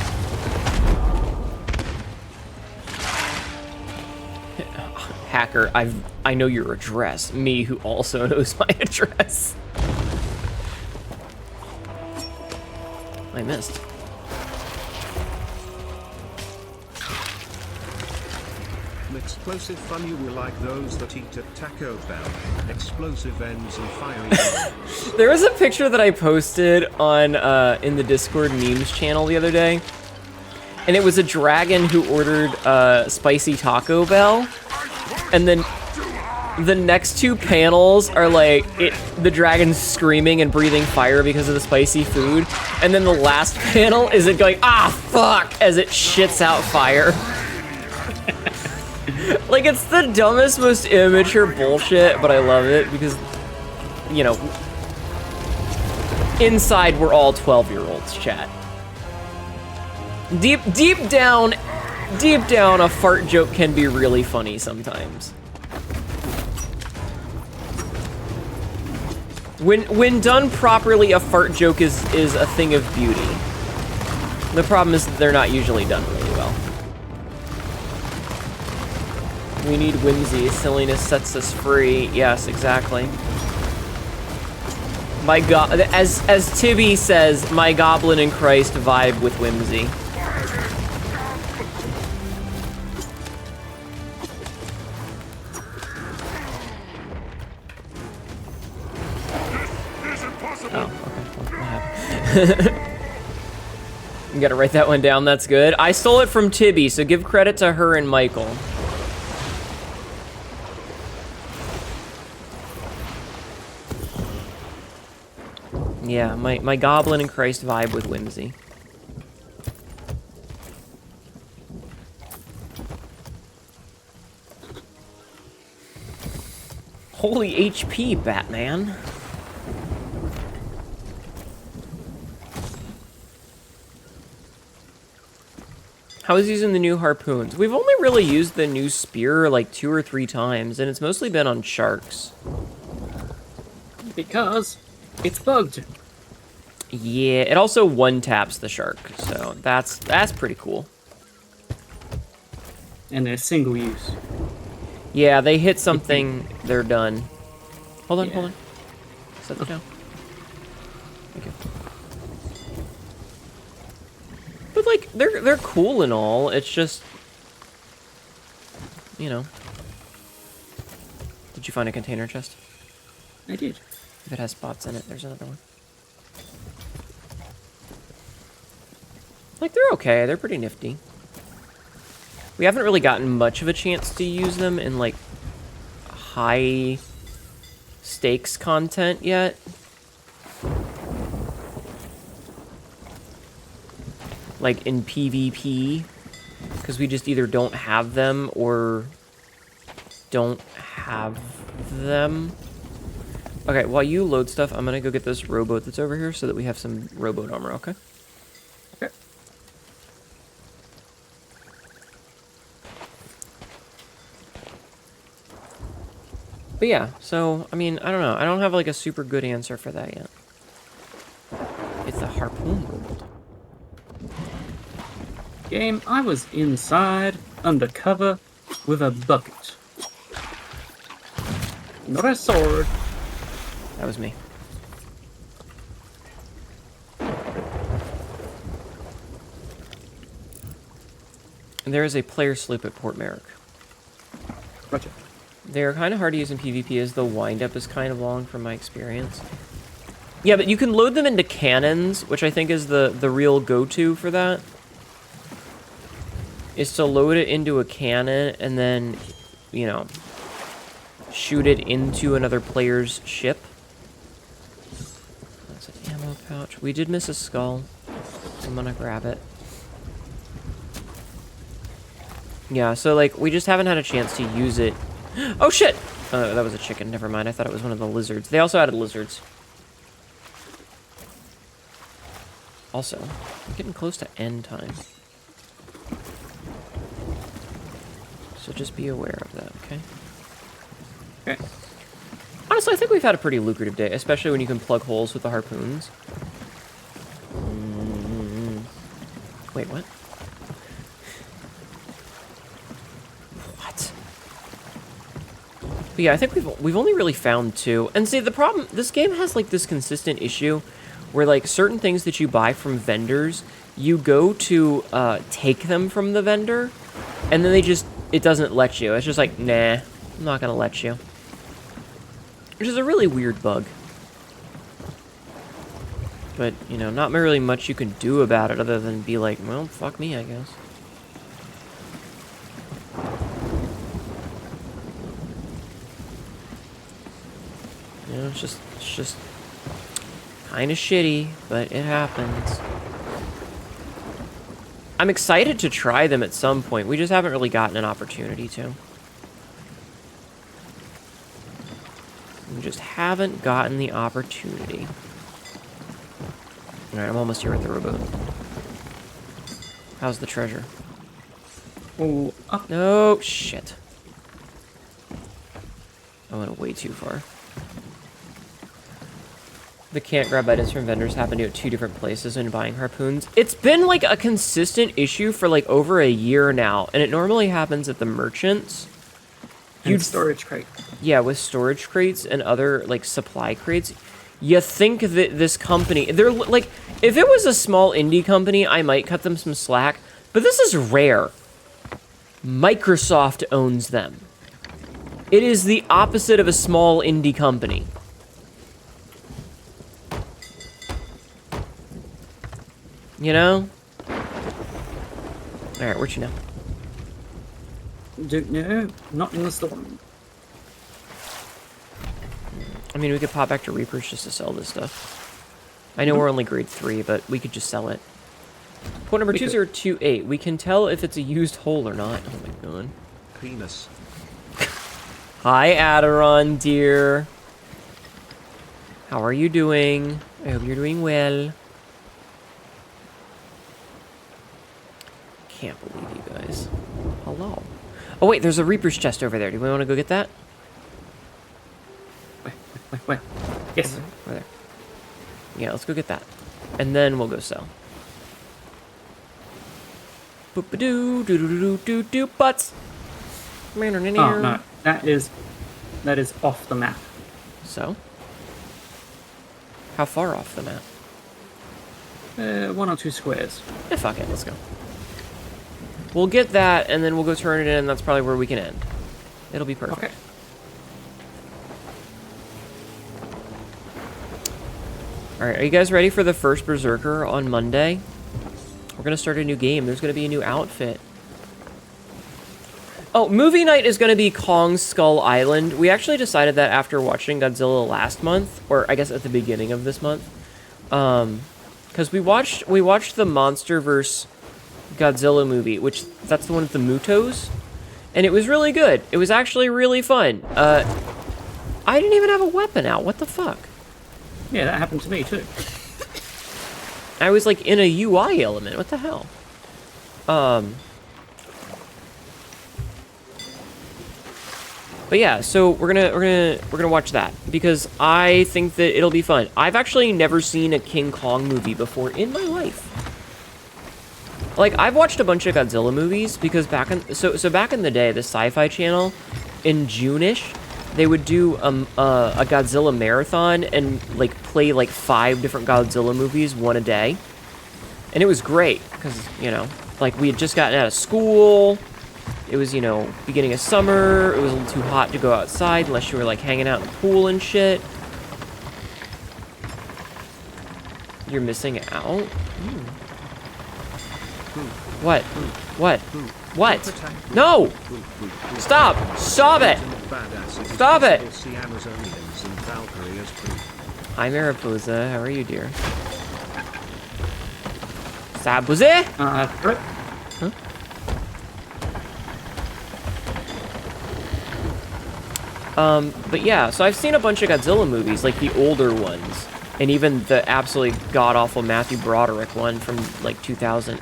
Hacker, I know your address. Me, who also knows my address. I missed. Explosive fun, you will like those that eat at Taco Bell. Explosive ends and fiery. There was a picture that I posted on in the Discord memes channel the other day, and it was a dragon who ordered spicy Taco Bell, and then the next two panels are like the dragon's screaming and breathing fire because of the spicy food, and then the last panel is it going ah fuck as it shits out fire. Like, it's the dumbest, most immature bullshit, but I love it because, you know, inside we're all 12-year-olds, chat. Deep down, a fart joke can be really funny sometimes. When done properly, a fart joke is a thing of beauty. The problem is they're not usually done really well. We need whimsy. Silliness sets us free. Yes, exactly. My as Tibby says, my Goblin in Christ vibe with whimsy. Oh, okay. Well, what happened? You gotta write that one down. That's good. I stole it from Tibby, so give credit to her and Michael. Yeah, my Goblin in Christ vibe with whimsy. Holy HP, Batman. How is using the new harpoons? We've only really used the new spear like 2 or 3 times, and it's mostly been on sharks. Because it's bugged. Yeah, it also one-taps the shark, so that's pretty cool. And they're single use. Yeah, they hit something, they're done. Hold on, hold on. Set that down. Thank you. But like, they're cool and all. It's just, you know. Did you find a container chest? I did. If it has spots in it, there's another one. Like, they're okay. They're pretty nifty. We haven't really gotten much of a chance to use them in, like, high stakes content yet. Like, in PvP. Because we just either don't have them or don't have them. Okay, while you load stuff, I'm gonna go get this rowboat that's over here so that we have some rowboat armor, okay? Okay. But yeah, so, I mean, I don't know. I don't have, like, a super good answer for that yet. It's the harpoon world. Game, I was inside, undercover, with a bucket. Not a sword. That was me. And there is a player sloop at Port Merrick. Gotcha. They're kind of hard to use in PvP as the wind-up is kind of long from my experience. Yeah, but you can load them into cannons, which I think is the real go-to for that. Is to load it into a cannon and then, you know, shoot it into another player's ship. That's an ammo pouch. We did miss a skull. I'm gonna grab it. Yeah, so, like, we just haven't had a chance to use it. Oh, shit! Oh, that was a chicken. Never mind. I thought it was one of the lizards. They also added lizards. Also, I'm getting close to end time. So just be aware of that, okay? Okay. Honestly, I think we've had a pretty lucrative day, especially when you can plug holes with the harpoons. Wait, what? What? But yeah, I think we've only really found 2. And see, the problem, this game has like this consistent issue where like certain things that you buy from vendors, you go to take them from the vendor, and then it doesn't let you. It's just like, nah, I'm not gonna let you. Which is a really weird bug. But, you know, not really much you can do about it other than be like, well, fuck me, I guess. You know, it's just kind of shitty, but it happens. I'm excited to try them at some point. We just haven't really gotten an opportunity to. We just haven't gotten the opportunity. Alright, I'm almost here with the rowboat. How's the treasure? Oh, up. No, shit. I went way too far. The can't grab items from vendors happen to at 2 different places when buying harpoons. It's been like a consistent issue for like over a year now, and it normally happens at the merchants. And storage crate. Yeah, with storage crates and other like supply crates. You think that this company, they're like, if it was a small indie company, I might cut them some slack, but this is rare. Microsoft owns them. It is the opposite of a small indie company. You know? Alright, where'd you know? No, not in the storm. I mean, we could pop back to Reapers just to sell this stuff. I know we're only grade 3, but we could just sell it. Point number 2028. We can tell if it's a used hole or not. Oh my god. Penis. Hi, Aderon, dear. How are you doing? I hope you're doing well. Can't believe you guys. Hello. Oh wait, there's a Reaper's chest over there. Do we want to go get that? Wait. Yes. Over there. Yeah, let's go get that. And then we'll go sell. Boop-a-doo, doo-doo-doo-doo-doo, butts. Oh, no. That is off the map. So? How far off the map? 1 or 2 squares. Yeah, fuck it. Let's go. We'll get that, and then we'll go turn it in, and that's probably where we can end. It'll be perfect. Okay. Alright, are you guys ready for the first Berserker on Monday? We're gonna start a new game. There's gonna be a new outfit. Oh, movie night is gonna be Kong Skull Island. We actually decided that after watching Godzilla last month, or I guess at the beginning of this month. Because we watched the MonsterVerse Godzilla movie, which that's the one with the Mutos, and it was really good. It was actually really fun. I didn't even have a weapon out. What the fuck? Yeah, that happened to me too. I was like in a UI element. What the hell? But yeah, so we're gonna watch that because I think that it'll be fun. I've actually never seen a King Kong movie before in my life. Like, I've watched a bunch of Godzilla movies because back in the day, the Sci-Fi Channel in June-ish, they would do a Godzilla marathon and like play like 5 different Godzilla movies, one a day, and it was great because, you know, like we had just gotten out of school. It was, you know, beginning of summer. It was a little too hot to go outside unless you were like hanging out in the pool and shit. You're missing out? What? What? What? No! Stop! Stop it! Stop it! Hi, Mariposa. How are you, dear? Sabuze? Huh? But yeah, so I've seen a bunch of Godzilla movies, like the older ones, and even the absolutely god-awful Matthew Broderick one from like 2000.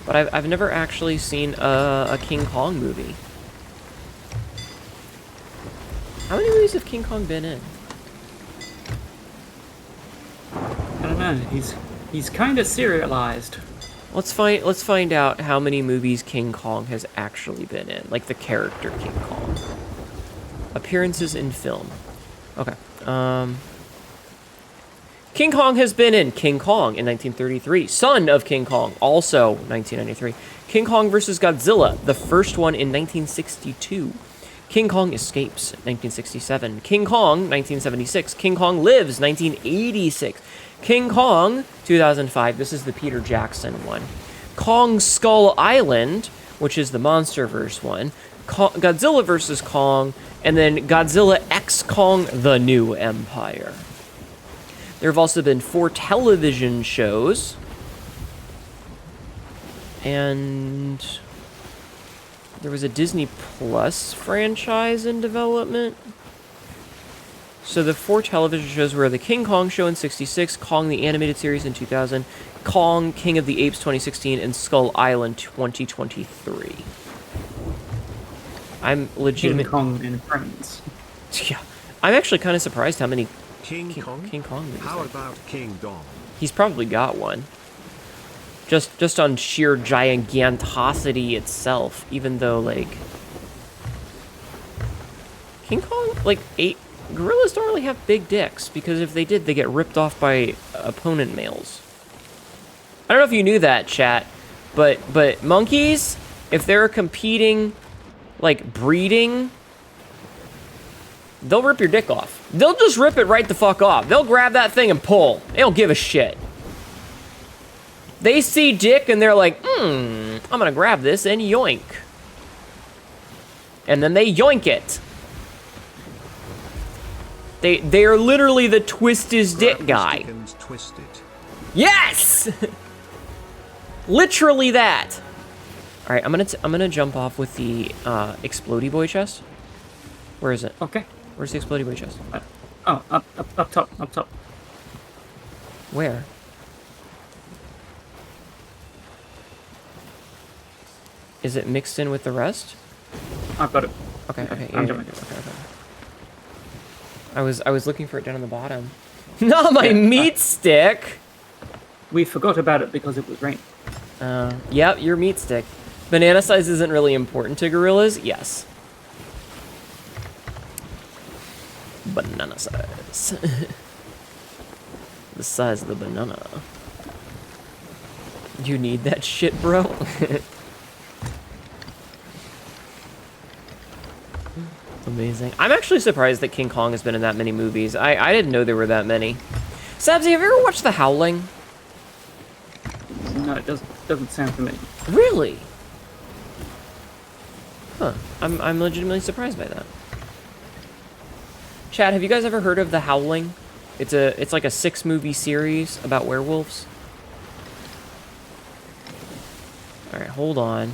But I've never actually seen a King Kong movie. How many movies have King Kong been in? I don't know. He's kind of serialized. Let's find out how many movies King Kong has actually been in, like the character King Kong. Appearances in film. Okay. King Kong has been in King Kong in 1933. Son of King Kong, also 1993. King Kong vs. Godzilla, the first one in 1962. King Kong Escapes, 1967. King Kong, 1976. King Kong Lives, 1986. King Kong, 2005. This is the Peter Jackson one. Kong Skull Island, which is the MonsterVerse one. Godzilla vs. Kong, and then Godzilla X Kong: The New Empire. There have also been 4 television shows. And there was a Disney Plus franchise in development. So the 4 television shows were the King Kong show in 66, Kong the Animated Series in 2000, Kong King of the Apes 2016, and Skull Island 2023. I'm legitimate. King Kong and Friends. Yeah, I'm actually kind of surprised how many King Kong movies. How about King Dong? He's probably got one. Just on sheer gigantosity itself, even though like King Kong, like gorillas don't really have big dicks, because if they did, they get ripped off by opponent males. I don't know if you knew that, chat, but monkeys, if they're competing, like breeding, they'll rip your dick off. They'll just rip it right the fuck off. They'll grab that thing and pull. They don't give a shit. They see dick and they're like, I'm gonna grab this and yoink. And then they yoink it. They are literally the twist his dick guy. Twist it. Yes! Literally that. All right, I'm gonna jump off with the explodey boy chest. Where is it? Okay. Where's the explodey boy chest? Up top. Where? Is it mixed in with the rest? I've got it. Okay. I'm Yeah, doing it. okay. I was looking for it down on the bottom. Not my meat stick. We forgot about it because it was raining. Yep, your meat stick. Banana size isn't really important to gorillas. Yes. Banana size. The size of the banana. You need that shit, bro. Amazing. I'm actually surprised that King Kong has been in that many movies. I didn't know there were that many. Sabzi, have you ever watched The Howling? No, it doesn't sound familiar. Really? Huh. I'm legitimately surprised by that. Chad, have you guys ever heard of The Howling? It's like a 6-movie series about werewolves. Alright, hold on.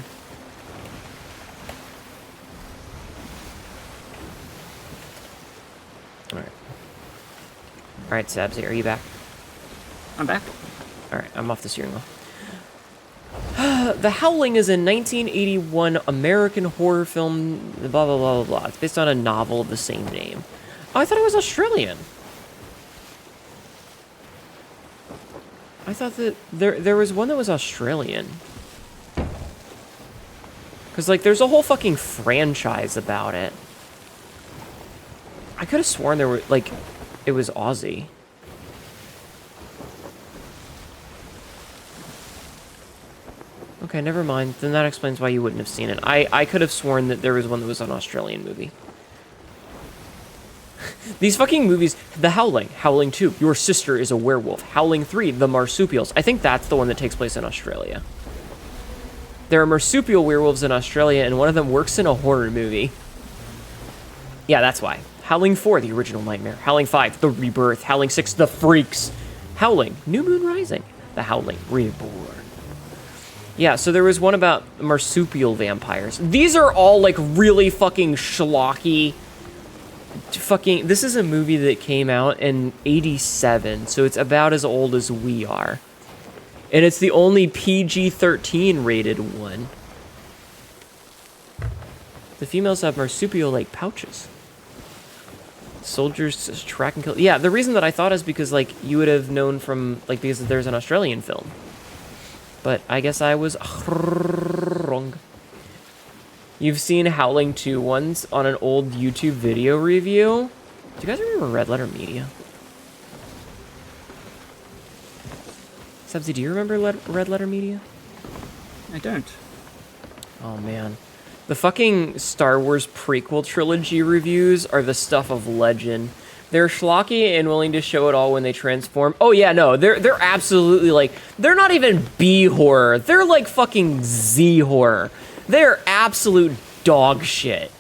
Alright, Sabzi, are you back? I'm back. Alright, I'm off the steering wheel. The Howling is a 1981 American horror film, blah, blah, blah, blah, blah. It's based on a novel of the same name. Oh, I thought it was Australian. I thought that there was one that was Australian. Because, like, there's a whole fucking franchise about it. I could have sworn there were, like, it was Aussie. Okay, never mind. Then that explains why you wouldn't have seen it. I could have sworn that there was one that was an Australian movie. These fucking movies. The Howling. Howling 2. Your Sister is a Werewolf. Howling 3. The Marsupials. I think that's the one that takes place in Australia. There are marsupial werewolves in Australia, and one of them works in a horror movie. Yeah, that's why. Howling 4, The Original Nightmare. Howling 5, The Rebirth. Howling 6, The Freaks. Howling, New Moon Rising. The Howling, Reborn. Yeah, so there was one about marsupial vampires. These are all, like, really fucking schlocky. Fucking... This is a movie that came out in '87, so it's about as old as we are. And it's the only PG-13 rated one. The females have marsupial-like pouches. Soldiers track and kill. Yeah, the reason that I thought is because, like, you would have known from, like, because there's an Australian film. But I guess I was wrong. You've seen Howling 2 once on an old YouTube video review. Do you guys remember Red Letter Media? Subsy, do you remember Red Letter Media? I don't. Oh, man. The fucking Star Wars prequel trilogy reviews are the stuff of legend. They're schlocky and willing to show it all when they transform. Oh yeah, no, they're absolutely like, they're not even B horror. They're like fucking Z horror. They're absolute dog shit.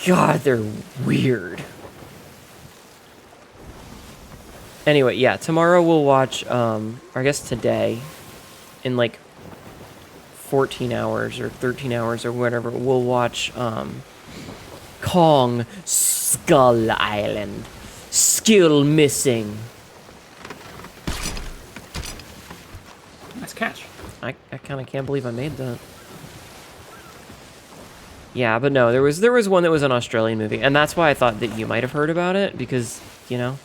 God, they're weird. Anyway, yeah, tomorrow we'll watch, or I guess today, in like 14 hours or 13 hours or whatever, we'll watch, Kong Skull Island. Skill missing. Nice catch. I kind of can't believe I made that. Yeah, but no, there was one that was an Australian movie, and that's why I thought that you might have heard about it, because, you know.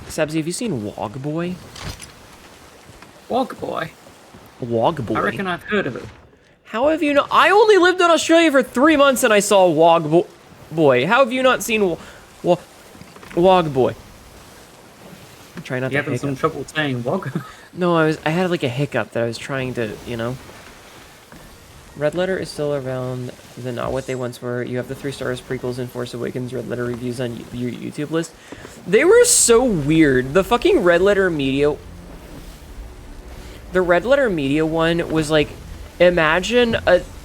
Sebsy, have you seen Wog Boy? Wog Boy? Wog Boy. I reckon I've heard of it. How have you not? I only lived in Australia for 3 months and I saw Wog Boy. How have you not seen Wog Boy? I'm trying not You to having some trouble saying Wog? No, I had like a hiccup that I was trying to, you know. Red Letter is still around. They're not what they once were. You have the 3 Star Wars prequels and Force Awakens Red Letter reviews on your YouTube list. They were so weird. The fucking Red Letter Media... The Red Letter Media one was like... Imagine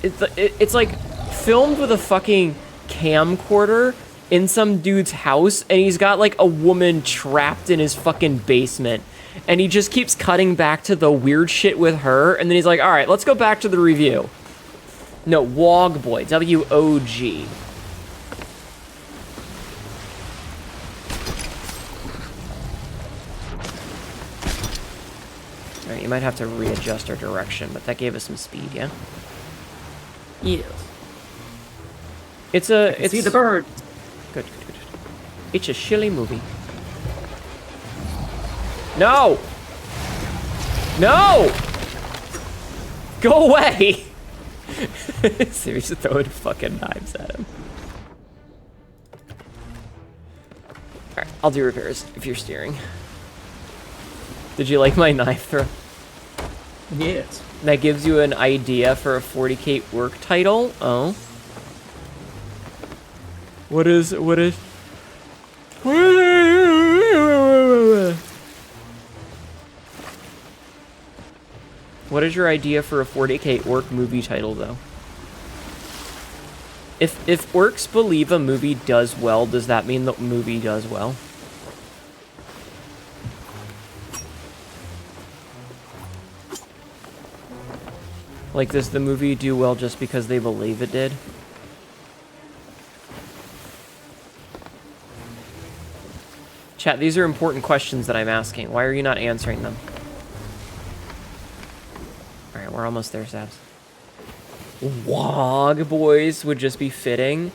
it's like filmed with a fucking camcorder in some dude's house, and he's got like a woman trapped in his fucking basement, and he just keeps cutting back to the weird shit with her, and then he's like, all right, let's go back to the review. No, Wog Boy, W-O-G. Alright, you might have to readjust our direction, but that gave us some speed, yeah? Yes. It's See the bird. Good. It's a shilly movie. No! No! Go away! Seriously, throwing fucking knives at him. Alright, I'll do repairs if you're steering. Did you like my knife throw? Yes. That gives you an idea for a 40k work title. Oh. What is... What is your idea for a 40k orc movie title, though? If orcs believe a movie does well, does that mean the movie does well? Like, does the movie do well just because they believe it did? Chat, these are important questions that I'm asking. Why are you not answering them? Alright, we're almost there, Sabs. Wog Boys would just be fitting.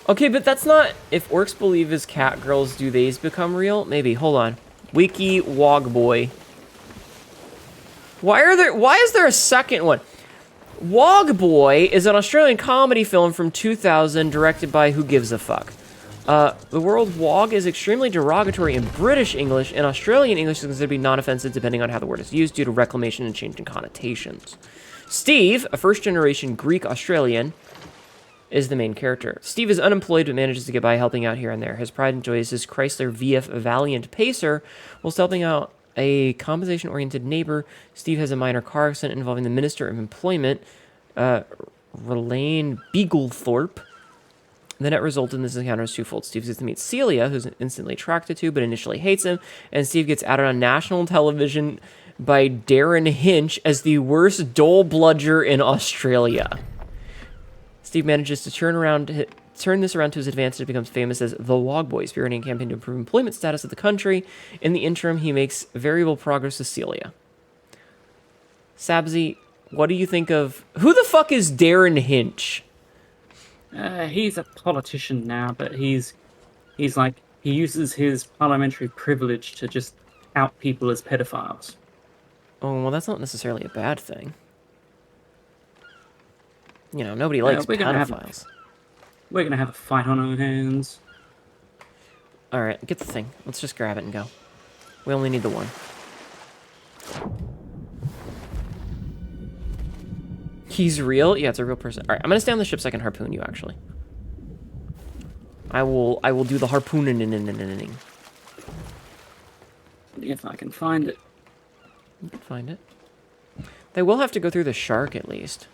Okay, but that's not... If orcs believe as cat girls, do they's become real? Maybe. Hold on. Wiki Wog Boy. Why is there a second one? Wog Boy is an Australian comedy film from 2000 directed by Who Gives a Fuck. The word wog is extremely derogatory in British English, and Australian English is considered to be non-offensive depending on how the word is used due to reclamation and change in connotations. Steve, a first-generation Greek-Australian, is the main character. Steve is unemployed but manages to get by helping out here and there. His pride and joy is his Chrysler VF Valiant Pacer, whilst helping out a compensation-oriented neighbor. Steve has a minor car accident involving the Minister of Employment, Relaine Beaglethorpe, The net result in this encounter is twofold. Steve gets to meet Celia, who's instantly attracted to, but initially hates him, and Steve gets outed on national television by Darren Hinch as the worst dole bludger in Australia. Steve manages to turn this around to his advantage and becomes famous as the Wog Boy, spearheading a campaign to improve employment status of the country. In the interim, he makes variable progress with Celia. Sabzi, what do you think of... Who the fuck is Darren Hinch? He's a politician now, but he's like, he uses his parliamentary privilege to just out people as pedophiles. Oh, well, that's not necessarily a bad thing. You know, nobody likes pedophiles. We're gonna have a fight on our hands. Alright, get the thing. Let's just grab it and go. We only need the one. He's real? Yeah, it's a real person. Alright, I'm gonna stay on the ship so I can harpoon you, actually. I will do the harpooning. If I can find it. You can find it. They will have to go through the shark, at least.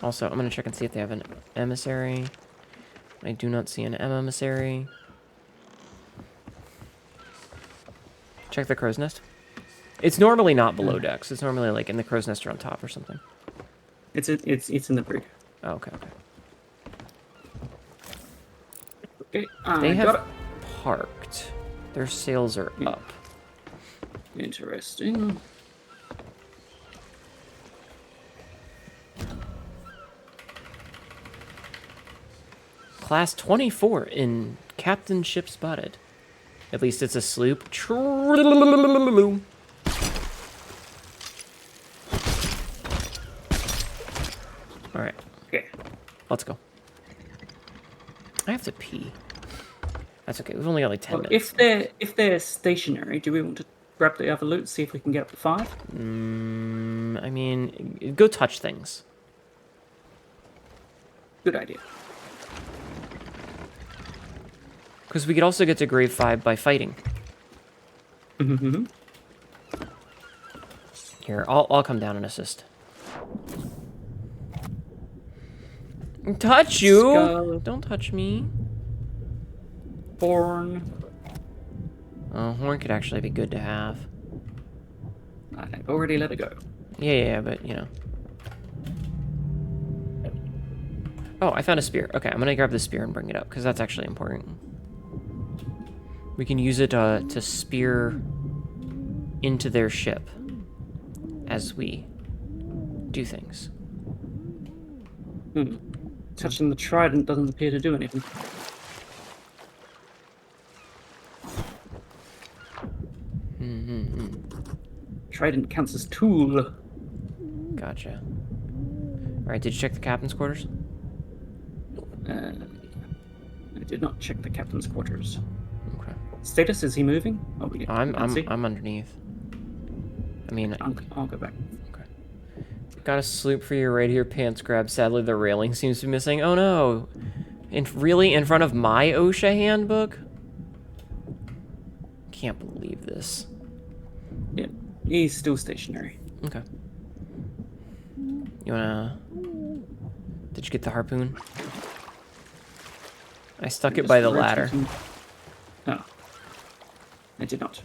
Also, I'm going to check and see if they have an emissary. I do not see an emissary. Check the crow's nest. It's normally not below decks. It's normally like in the crow's nest or on top or something. It's in the brig. Oh, okay. Okay, they have parked. Their sails are up. Interesting. Class 24 in Captain Ship spotted. At least it's a sloop. Alright. Okay. Let's go. I have to pee. That's okay. We've only got like 10 minutes. If they're stationary, do we want to grab the other loot, see if we can get up to 5? I mean, go touch things. Good idea. Because we could also get to grave 5 by fighting. Here, I'll come down and assist. Touch you! Skull. Don't touch me. Horn. Oh, horn could actually be good to have. I've already let it go. Yeah, but, you know. Oh, I found a spear. Okay, I'm gonna grab the spear and bring it up, because that's actually important. We can use it to spear into their ship as we do things. Touching the trident doesn't appear to do anything. Trident counts as tool. Gotcha. Alright, did you check the captain's quarters? I did not check the captain's quarters. Okay. Status, is he moving? Oh, I'm underneath. I mean, I'll go back. Okay. Got a sloop for your right here, pants grab. Sadly, the railing seems to be missing. Oh no! Really in front of my OSHA handbook? Can't believe this. Yeah, he's still stationary. Okay. You wanna... Did you get the harpoon? I stuck it by the ladder. No. I did not.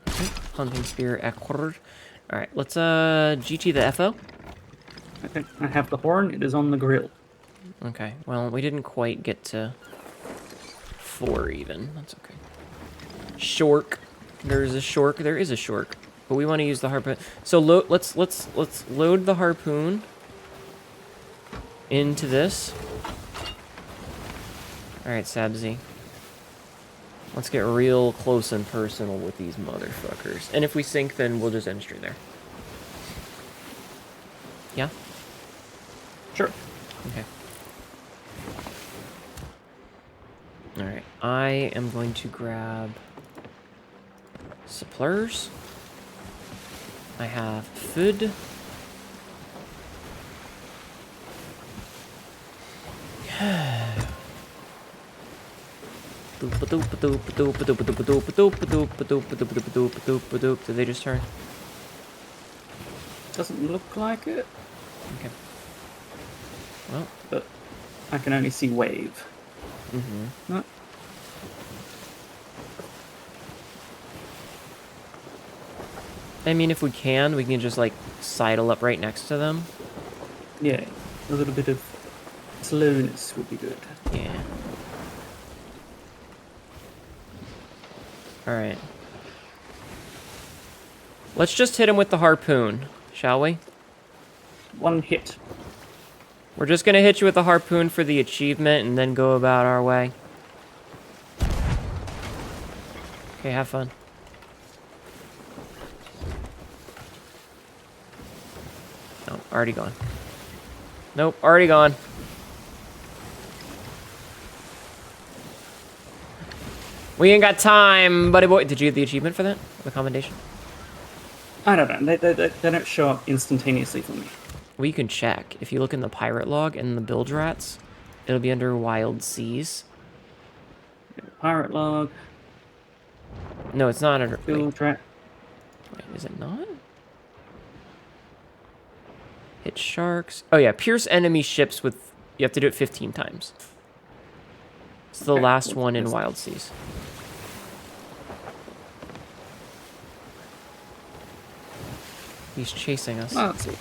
Okay. Hunting spear acquired. Alright, let's GT the FO. Okay, I have the horn, it is on the grill. Okay, well, we didn't quite get to 4 even. That's okay. Shork. There's a shork. There is a shork. But we want to use the harpoon. So let's load the harpoon into this. Alright, Sabzi. Let's get real close and personal with these motherfuckers. And if we sink, then we'll just end straight there. Yeah? Sure. Okay. Alright, I am going to grab supplies. I have food. Did they just turn? Doesn't look like it. Okay. Well, but I can only see wave. No. I mean, if we can just like sidle up right next to them. Yeah, a little bit of slowness would be good. Yeah. Alright. Let's just hit him with the harpoon, shall we? One hit. We're just gonna hit you with the harpoon for the achievement and then go about our way. Okay, have fun. No, already gone. Nope, already gone. We ain't got time, buddy boy. Did you get the achievement for that? The commendation? I don't know. They don't show up instantaneously for me. Well, you can check. If you look in the pirate log and the bilge rats, it'll be under Wild Seas. Pirate log. No, it's not under... Bilge rat. Wait, is it not? Hit sharks. Oh yeah, pierce enemy ships with... You have to do it 15 times. It's the last one in Wild Seas. He's chasing us. Oh, that's it.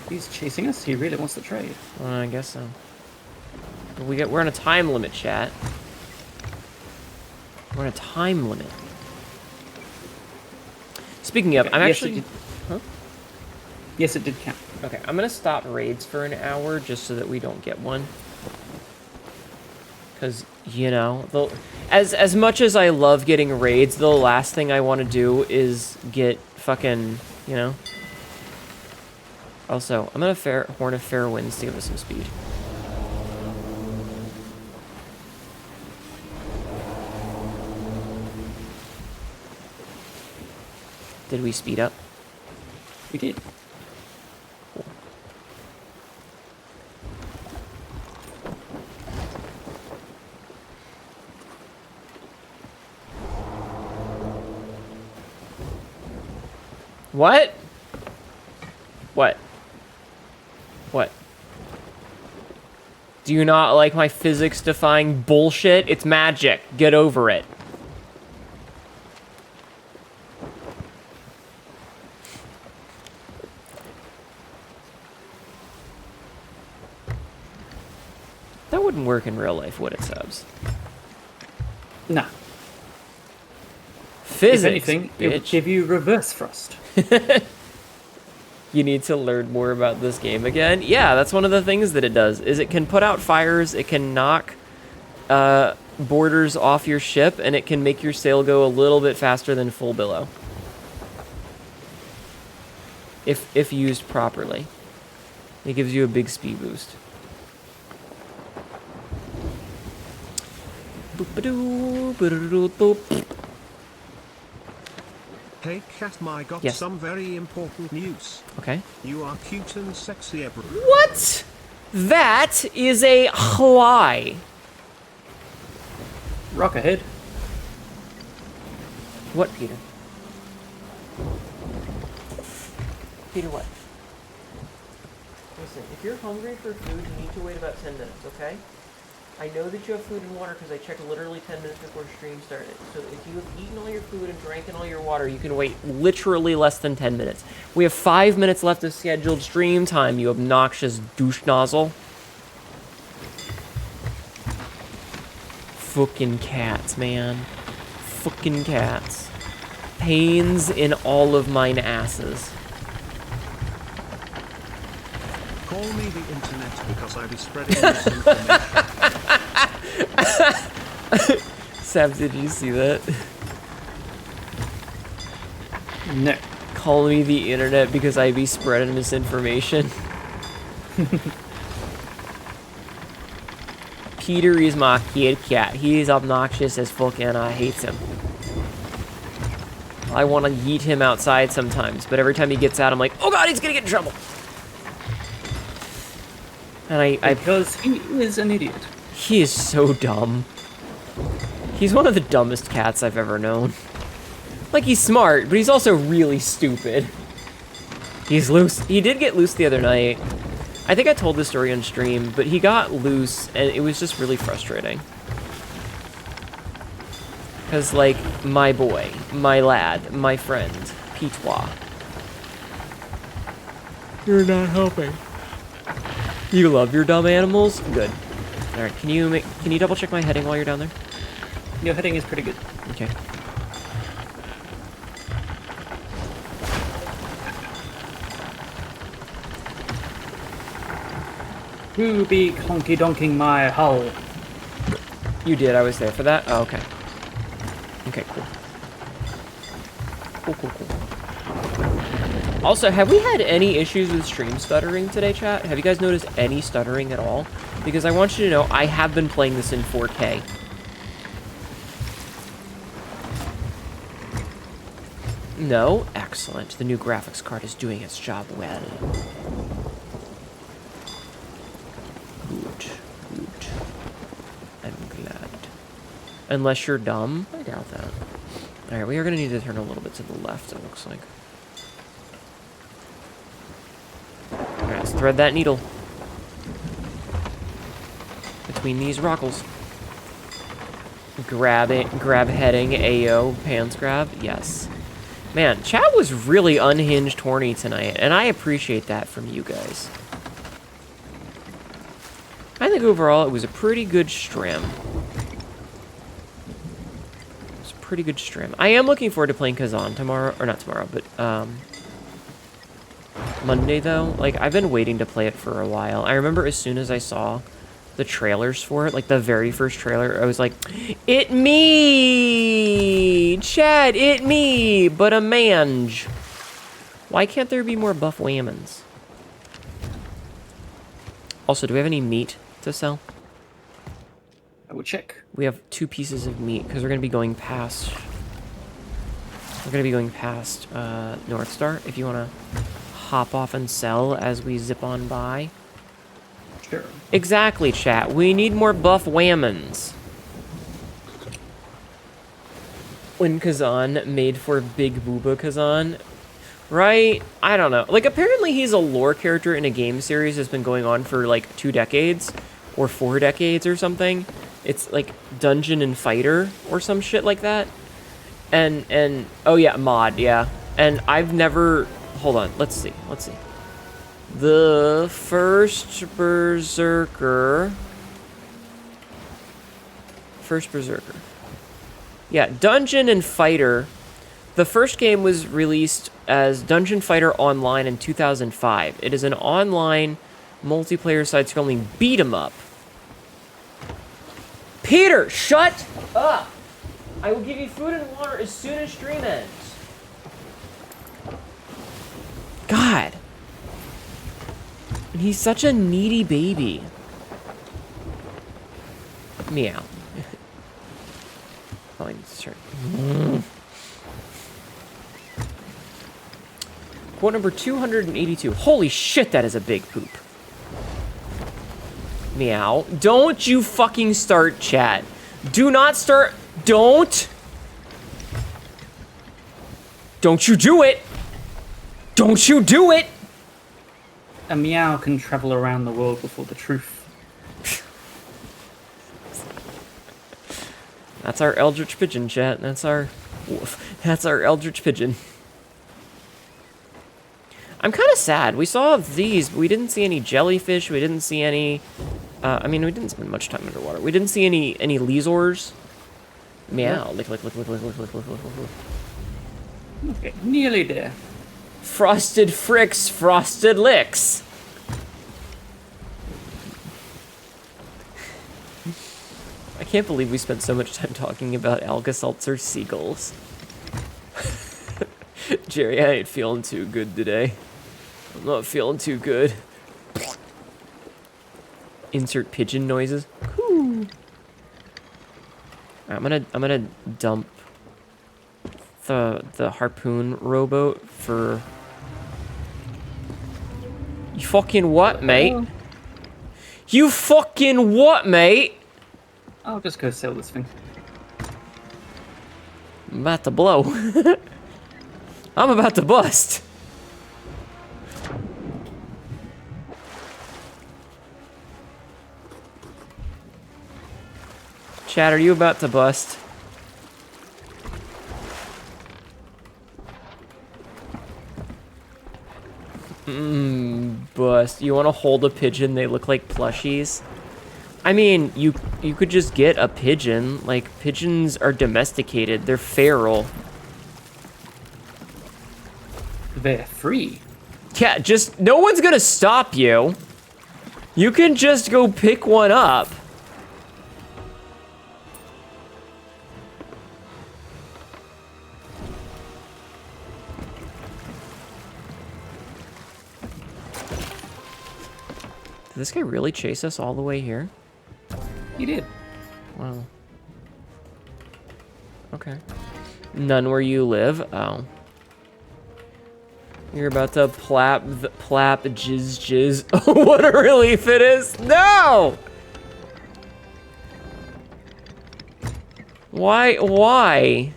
He's chasing us? He really wants to trade. Well, I guess so. But we're on a time limit, chat. We're on a time limit. Speaking of, I'm actually... Huh? Yes, it did count. Okay, I'm gonna stop raids for an hour just so that we don't get one. Because, you know, as much as I love getting raids, the last thing I want to do is get fucking, you know. Also, I'm gonna Horn of Fair Winds to give us some speed. Did we speed up? We did. Cool. What? What? What? Do you not like my physics-defying bullshit? It's magic. Get over it. That wouldn't work in real life, would it, Subs? Nah. Physics, if anything, it would give you reverse thrust. You need to learn more about this game again. Yeah, that's one of the things that it does, is it can put out fires, it can knock borders off your ship, and it can make your sail go a little bit faster than full billow. If used properly. It gives you a big speed boost. Hey Cat, I got Yes. some very important news. Okay. You are cute and sexy everywhere. What? That is a lie. Rock ahead. What, Peter? Peter, what? Listen, if you're hungry for food, you need to wait about 10 minutes, okay? I know that you have food and water because I checked literally 10 minutes before stream started. So if you have eaten all your food and drank all your water, you can wait literally less than 10 minutes. We have 5 minutes left of scheduled stream time, you obnoxious douche nozzle. Fucking cats, man. Fucking cats. Pains in all of mine asses. Call me the internet because I be spreading misinformation. Sab, did you see that? No. Call me the internet because I be spreading misinformation. Peter is my kid cat. He is obnoxious as fuck and I hate him. I want to yeet him outside sometimes, but every time he gets out, I'm like, oh god, he's gonna get in trouble. And Because he is an idiot. he is so dumb. He's one of the dumbest cats I've ever known. Like, he's smart, but he's also really stupid. He's loose. He did get loose the other night. I think I told this story on stream, but he got loose, and it was just really frustrating. Because, like, my boy, my lad, my friend, Pitois. You're not helping. You love your dumb animals? Good. Alright, can you double check my heading while you're down there? Your heading is pretty good. Okay. Who be honky donking my hull? You did, I was there for that? Oh, okay. Okay, cool. Cool. Also, have we had any issues with stream stuttering today, chat? Have you guys noticed any stuttering at all? Because I want you to know, I have been playing this in 4K. No? Excellent. The new graphics card is doing its job well. Good. I'm glad. Unless you're dumb? I doubt that. Alright, we are going to need to turn a little bit to the left, it looks like. Alright, let's thread that needle. Between these rockles. Grab heading, AO, pants grab, yes. Man, chat was really unhinged horny tonight, and I appreciate that from you guys. I think overall it was a pretty good stream. It's a pretty good stream. I am looking forward to playing Kazan tomorrow, or not tomorrow, but Monday though. Like, I've been waiting to play it for a while. I remember as soon as I saw the trailers for it, like the very first trailer, I was like, it me! Chad, it me! But a mange. Why can't there be more buff whammons? Also, do we have any meat to sell? I will check. We have 2 pieces of meat, because we're going to be going past... We're going to be going past North Star, if you want to hop off and sell as we zip on by. Sure. Exactly, chat. We need more buff whammons. When Kazan made for Big Booba Kazan, right? I don't know. Like, apparently he's a lore character in a game series that's been going on for, like, 2 decades. Or 4 decades or something. It's, like, Dungeon and Fighter or some shit like that. And, oh yeah, mod, yeah. And I've never... Hold on, let's see. The first Berserker. Yeah, Dungeon and Fighter. The first game was released as Dungeon Fighter Online in 2005. It is an online multiplayer side-scrolling beat-em-up. Peter, shut up! I will give you food and water as soon as stream ends. God. And he's such a needy baby. Meow. Oh, I need to start. Quote number 282. Holy shit, that is a big poop. Meow. Don't you fucking start, chat. Do not start. Don't you do it. Don't you do it. A meow can travel around the world before the truth. That's our eldritch pigeon, chat. That's our eldritch pigeon. I'm kind of sad. We saw these, but we didn't see any jellyfish. We didn't see any... I mean, we didn't spend much time underwater. We didn't see any lizards. Meow. Lick. Okay, nearly there. Frosted fricks, frosted licks. I can't believe we spent so much time talking about Alka-Seltzer seagulls. Jerry, I ain't feeling too good today. I'm not feeling too good. Insert pigeon noises. Coo. I'm gonna dump the harpoon rowboat for... You fucking what, mate? You fucking what, mate? I'll just go sell this thing. I'm about to blow. I'm about to bust. Chad, are you about to bust? Bust. You want to hold a pigeon? They look like plushies. I mean, you could just get a pigeon. Like, pigeons are domesticated. They're feral. They're free. Yeah, just no one's gonna stop you. You can just go pick one up. Did this guy really chase us all the way here? He did. Wow. Okay. None where you live? Oh. You're about to plap jizz. Oh, what a relief it is! No! Why?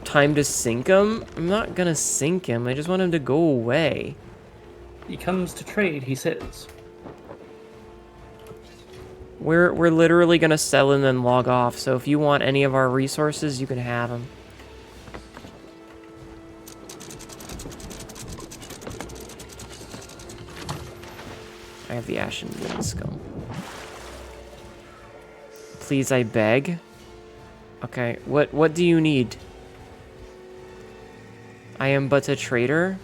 Time to sink him? I'm not gonna sink him. I just want him to go away. He comes to trade, he says. We're literally gonna sell and then log off. So if you want any of our resources, you can have them. I have the Ashen Wind Skull. Please, I beg. Okay, what do you need? I am but a trader.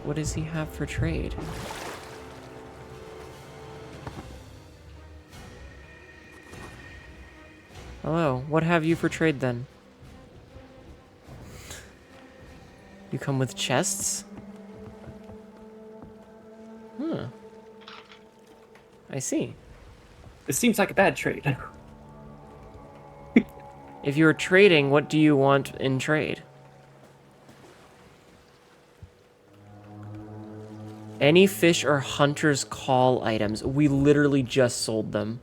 What does he have for trade? Hello, what have you for trade then? You come with chests? Huh. I see. This seems like a bad trade. If you're trading, what do you want in trade? Any fish or hunter's call items. We literally just sold them.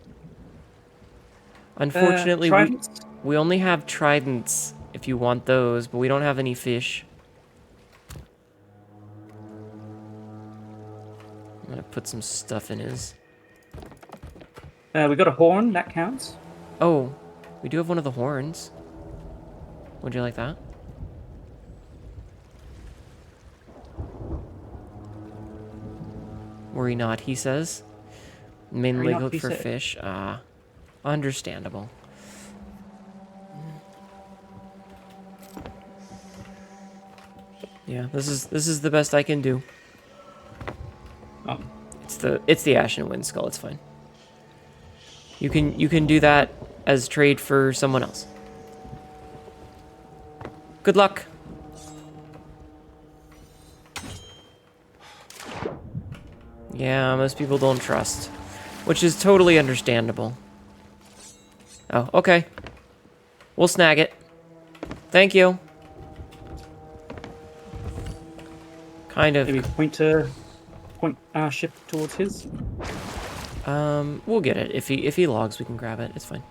Unfortunately, we only have tridents if you want those, but we don't have any fish. I'm gonna put some stuff in his. We got a horn, that counts. Oh, we do have one of the horns. Would you like that? Worry not, he says. Mainly look for fish. Understandable. Yeah, this is the best I can do. Oh. It's the Ashen Wind Skull. It's fine. You can do that as trade for someone else. Good luck. Yeah, most people don't trust, which is totally understandable. Oh, okay. We'll snag it. Thank you. Kind of. Maybe point our ship towards his. We'll get it. If he logs, we can grab it. It's fine.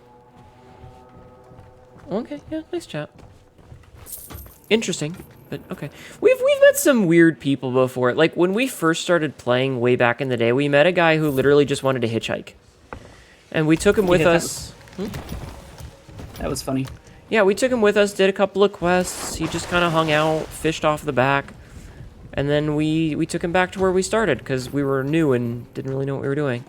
Okay, yeah, nice chat. Interesting, but okay. We've met some weird people before. Like when we first started playing way back in the day, we met a guy who literally just wanted to hitchhike, and we took him with us. That was funny. Yeah, we took him with us, did a couple of quests. He just kind of hung out, fished off the back, and then we took him back to where we started because we were new and didn't really know what we were doing.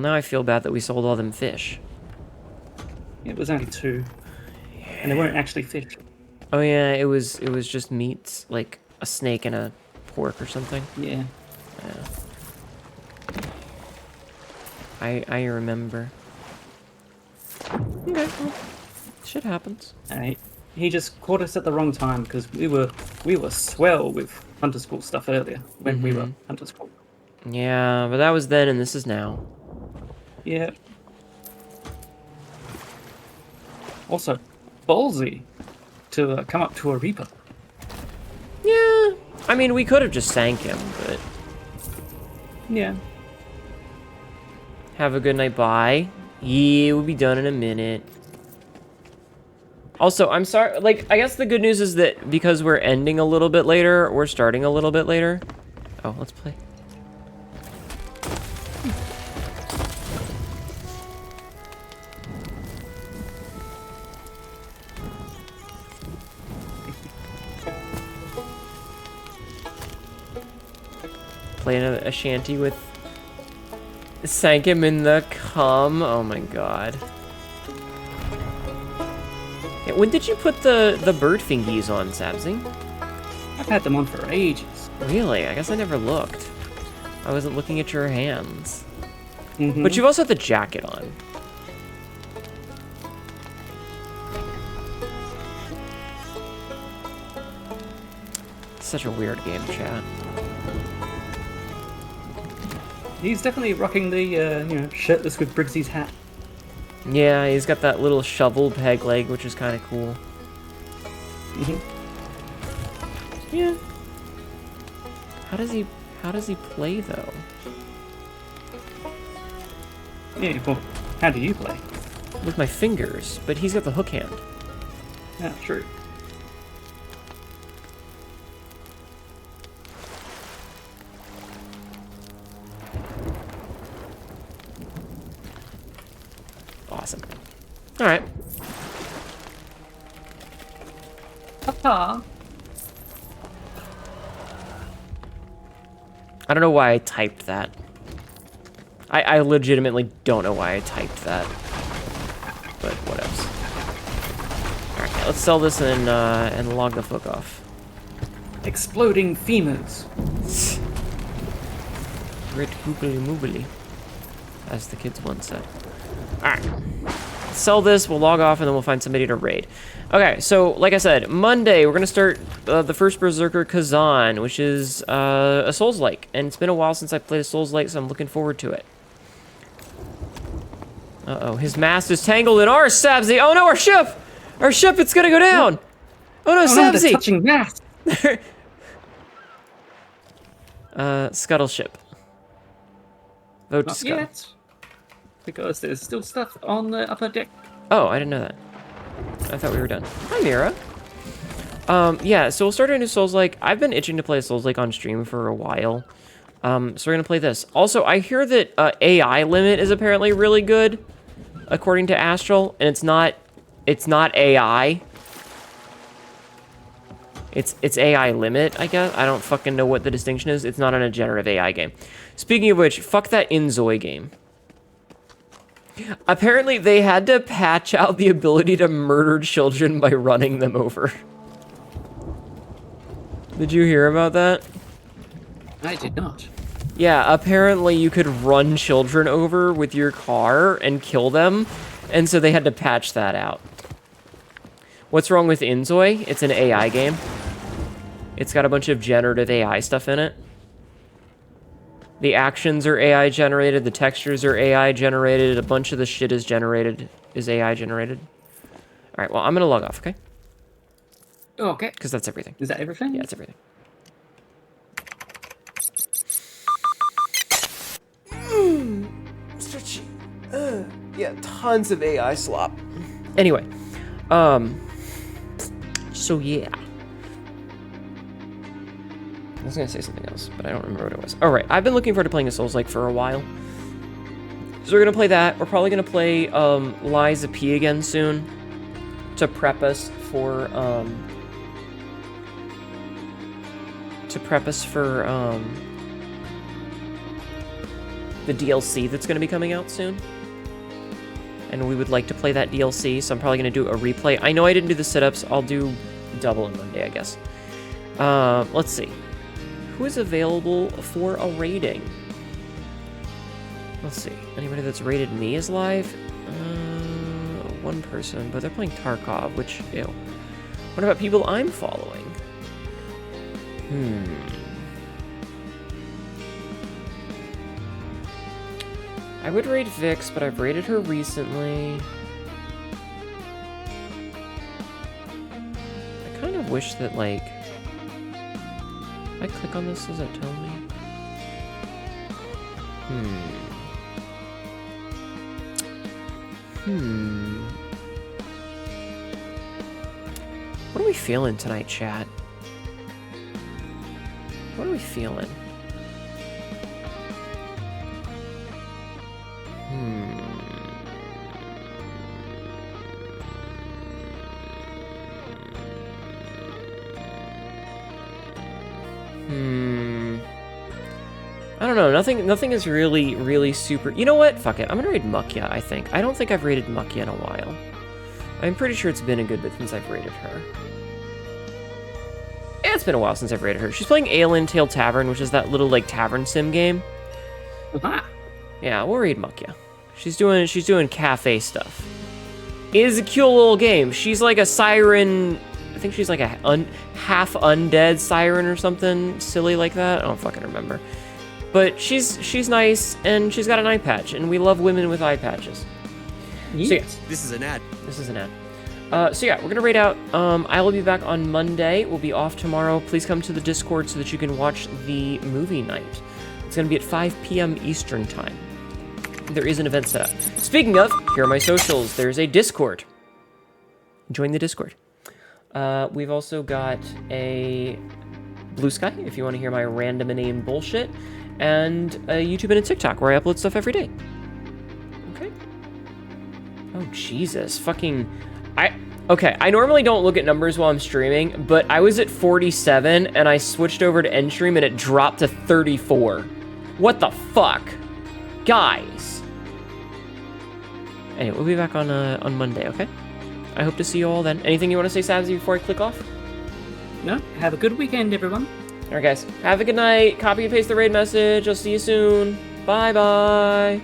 Now I feel bad that we sold all them fish. It was only 2. And they weren't actually fish. Oh yeah, it was just meats, like a snake and a pork or something. Yeah. I remember. Okay, well, shit happens. He just caught us at the wrong time because we were swell with Hunter School stuff earlier when we were Hunter School. Yeah, but that was then and this is now. Yeah. Also, ballsy to come up to a Reaper. Yeah, I mean, we could have just sank him, but... Yeah. Have a good night, bye. Yeah, we'll be done in a minute. Also, I'm sorry, like, I guess the good news is that because we're ending a little bit later, we're starting a little bit later. Oh, let's play. Playing a shanty with... Sank him in the cum. Oh my god. Yeah, when did you put the bird fingies on, Sabzi? I've had them on for ages. Really? I guess I never looked. I wasn't looking at your hands. But you've also had the jacket on. Such a weird game, chat. He's definitely rocking the, shirtless with Briggsy's hat. Yeah, he's got that little shovel peg leg, which is kind of cool. Yeah. How does he play, though? Yeah, well, how do you play? With my fingers, but he's got the hook hand. Yeah, true. Awesome. Alright. Papa. I don't know why I typed that. I legitimately don't know why I typed that. But whatevs. Alright, let's sell this and log the fuck off. Exploding femurs. Grit googly moogly, as the kids once said. Alright. Sell this, we'll log off, and then we'll find somebody to raid. Okay, so, like I said, Monday, we're going to start the first Berserker Kazan, which is a Souls-like. And it's been a while since I played a Souls-like, so I'm looking forward to it. Uh-oh, his mast is tangled in ours, Sabzi! Oh no, our ship! Our ship, it's gonna go down! Oh no, Sabzi! No, touching mast! Scuttle ship. Vote to Not scuttle. yet. Because there's still stuff on the upper deck. Oh, I didn't know that. I thought we were done. Hi, Mira. Yeah, so we'll start a new Souls-like. I've been itching to play a Souls-like on stream for a while. So we're gonna play this. Also, I hear that AI limit is apparently really good, according to Astral, and it's not AI. It's AI limit, I guess. I don't fucking know what the distinction is. It's not on a generative AI game. Speaking of which, fuck that Inzoi game. Apparently, they had to patch out the ability to murder children by running them over. Did you hear about that? I did not. Yeah, apparently you could run children over with your car and kill them, and so they had to patch that out. What's wrong with Inzoi? It's an AI game. It's got a bunch of generative AI stuff in it. The actions are AI generated, the textures are AI generated, a bunch of the shit is AI generated. Alright, well, I'm gonna log off, okay? Okay. Because that's everything. Is that everything? Yeah, it's everything. Stretchy. Yeah, tons of AI slop. Anyway, so yeah. I was gonna say something else, but I don't remember what it was. All right, I've been looking forward to playing a Souls-like for a while. So we're gonna play that. We're probably gonna play Liza P again soon to prep us for the DLC that's gonna be coming out soon. And we would like to play that DLC, so I'm probably gonna do a replay. I know I didn't do the sit-ups. I'll do double on Monday, I guess. Let's see. Who is available for a rating? Let's see. Anybody that's rated me is live? One person, but they're playing Tarkov, which, ew. What about people I'm following? I would rate Vix, but I've rated her recently. I kind of wish that, like... If I click on this, does it tell me? What are we feeling tonight, chat? What are we feeling? I don't know. Nothing is really super... You know what? Fuck it. I'm gonna raid Mukya, I think. I don't think I've rated Mukya in a while. I'm pretty sure it's been a good bit since I've rated her. Yeah, it's been a while since I've rated her. She's playing Alien Tale Tavern, which is that little, like, tavern sim game. Yeah, we'll raid Mukya. She's doing cafe stuff. It is a cute little game. She's like a siren... I think she's like a half undead siren or something silly like that. I don't fucking remember. But she's nice, and she's got an eye patch, and we love women with eye patches. Yes. So yeah, This is an ad. this is an ad. So yeah, we're gonna raid out. I will be back on Monday. We'll be off tomorrow. Please come to the Discord so that you can watch the movie night. It's gonna be at 5 p.m. Eastern time. There is an event set up. Speaking of, here are my socials. There's a Discord. Join the Discord. We've also got a Blue Sky, if you want to hear my random inane bullshit, and a YouTube and a TikTok where I upload stuff every day. Okay. Oh, Jesus. Fucking... Okay, I normally don't look at numbers while I'm streaming, but I was at 47, and I switched over to end stream, and it dropped to 34. What the fuck? Guys. Anyway, we'll be back on Monday, okay? I hope to see you all then. Anything you want to say, Sabzi, before I click off? No, have a good weekend, everyone. Alright, guys. Have a good night. Copy and paste the raid message. I'll see you soon. Bye-bye.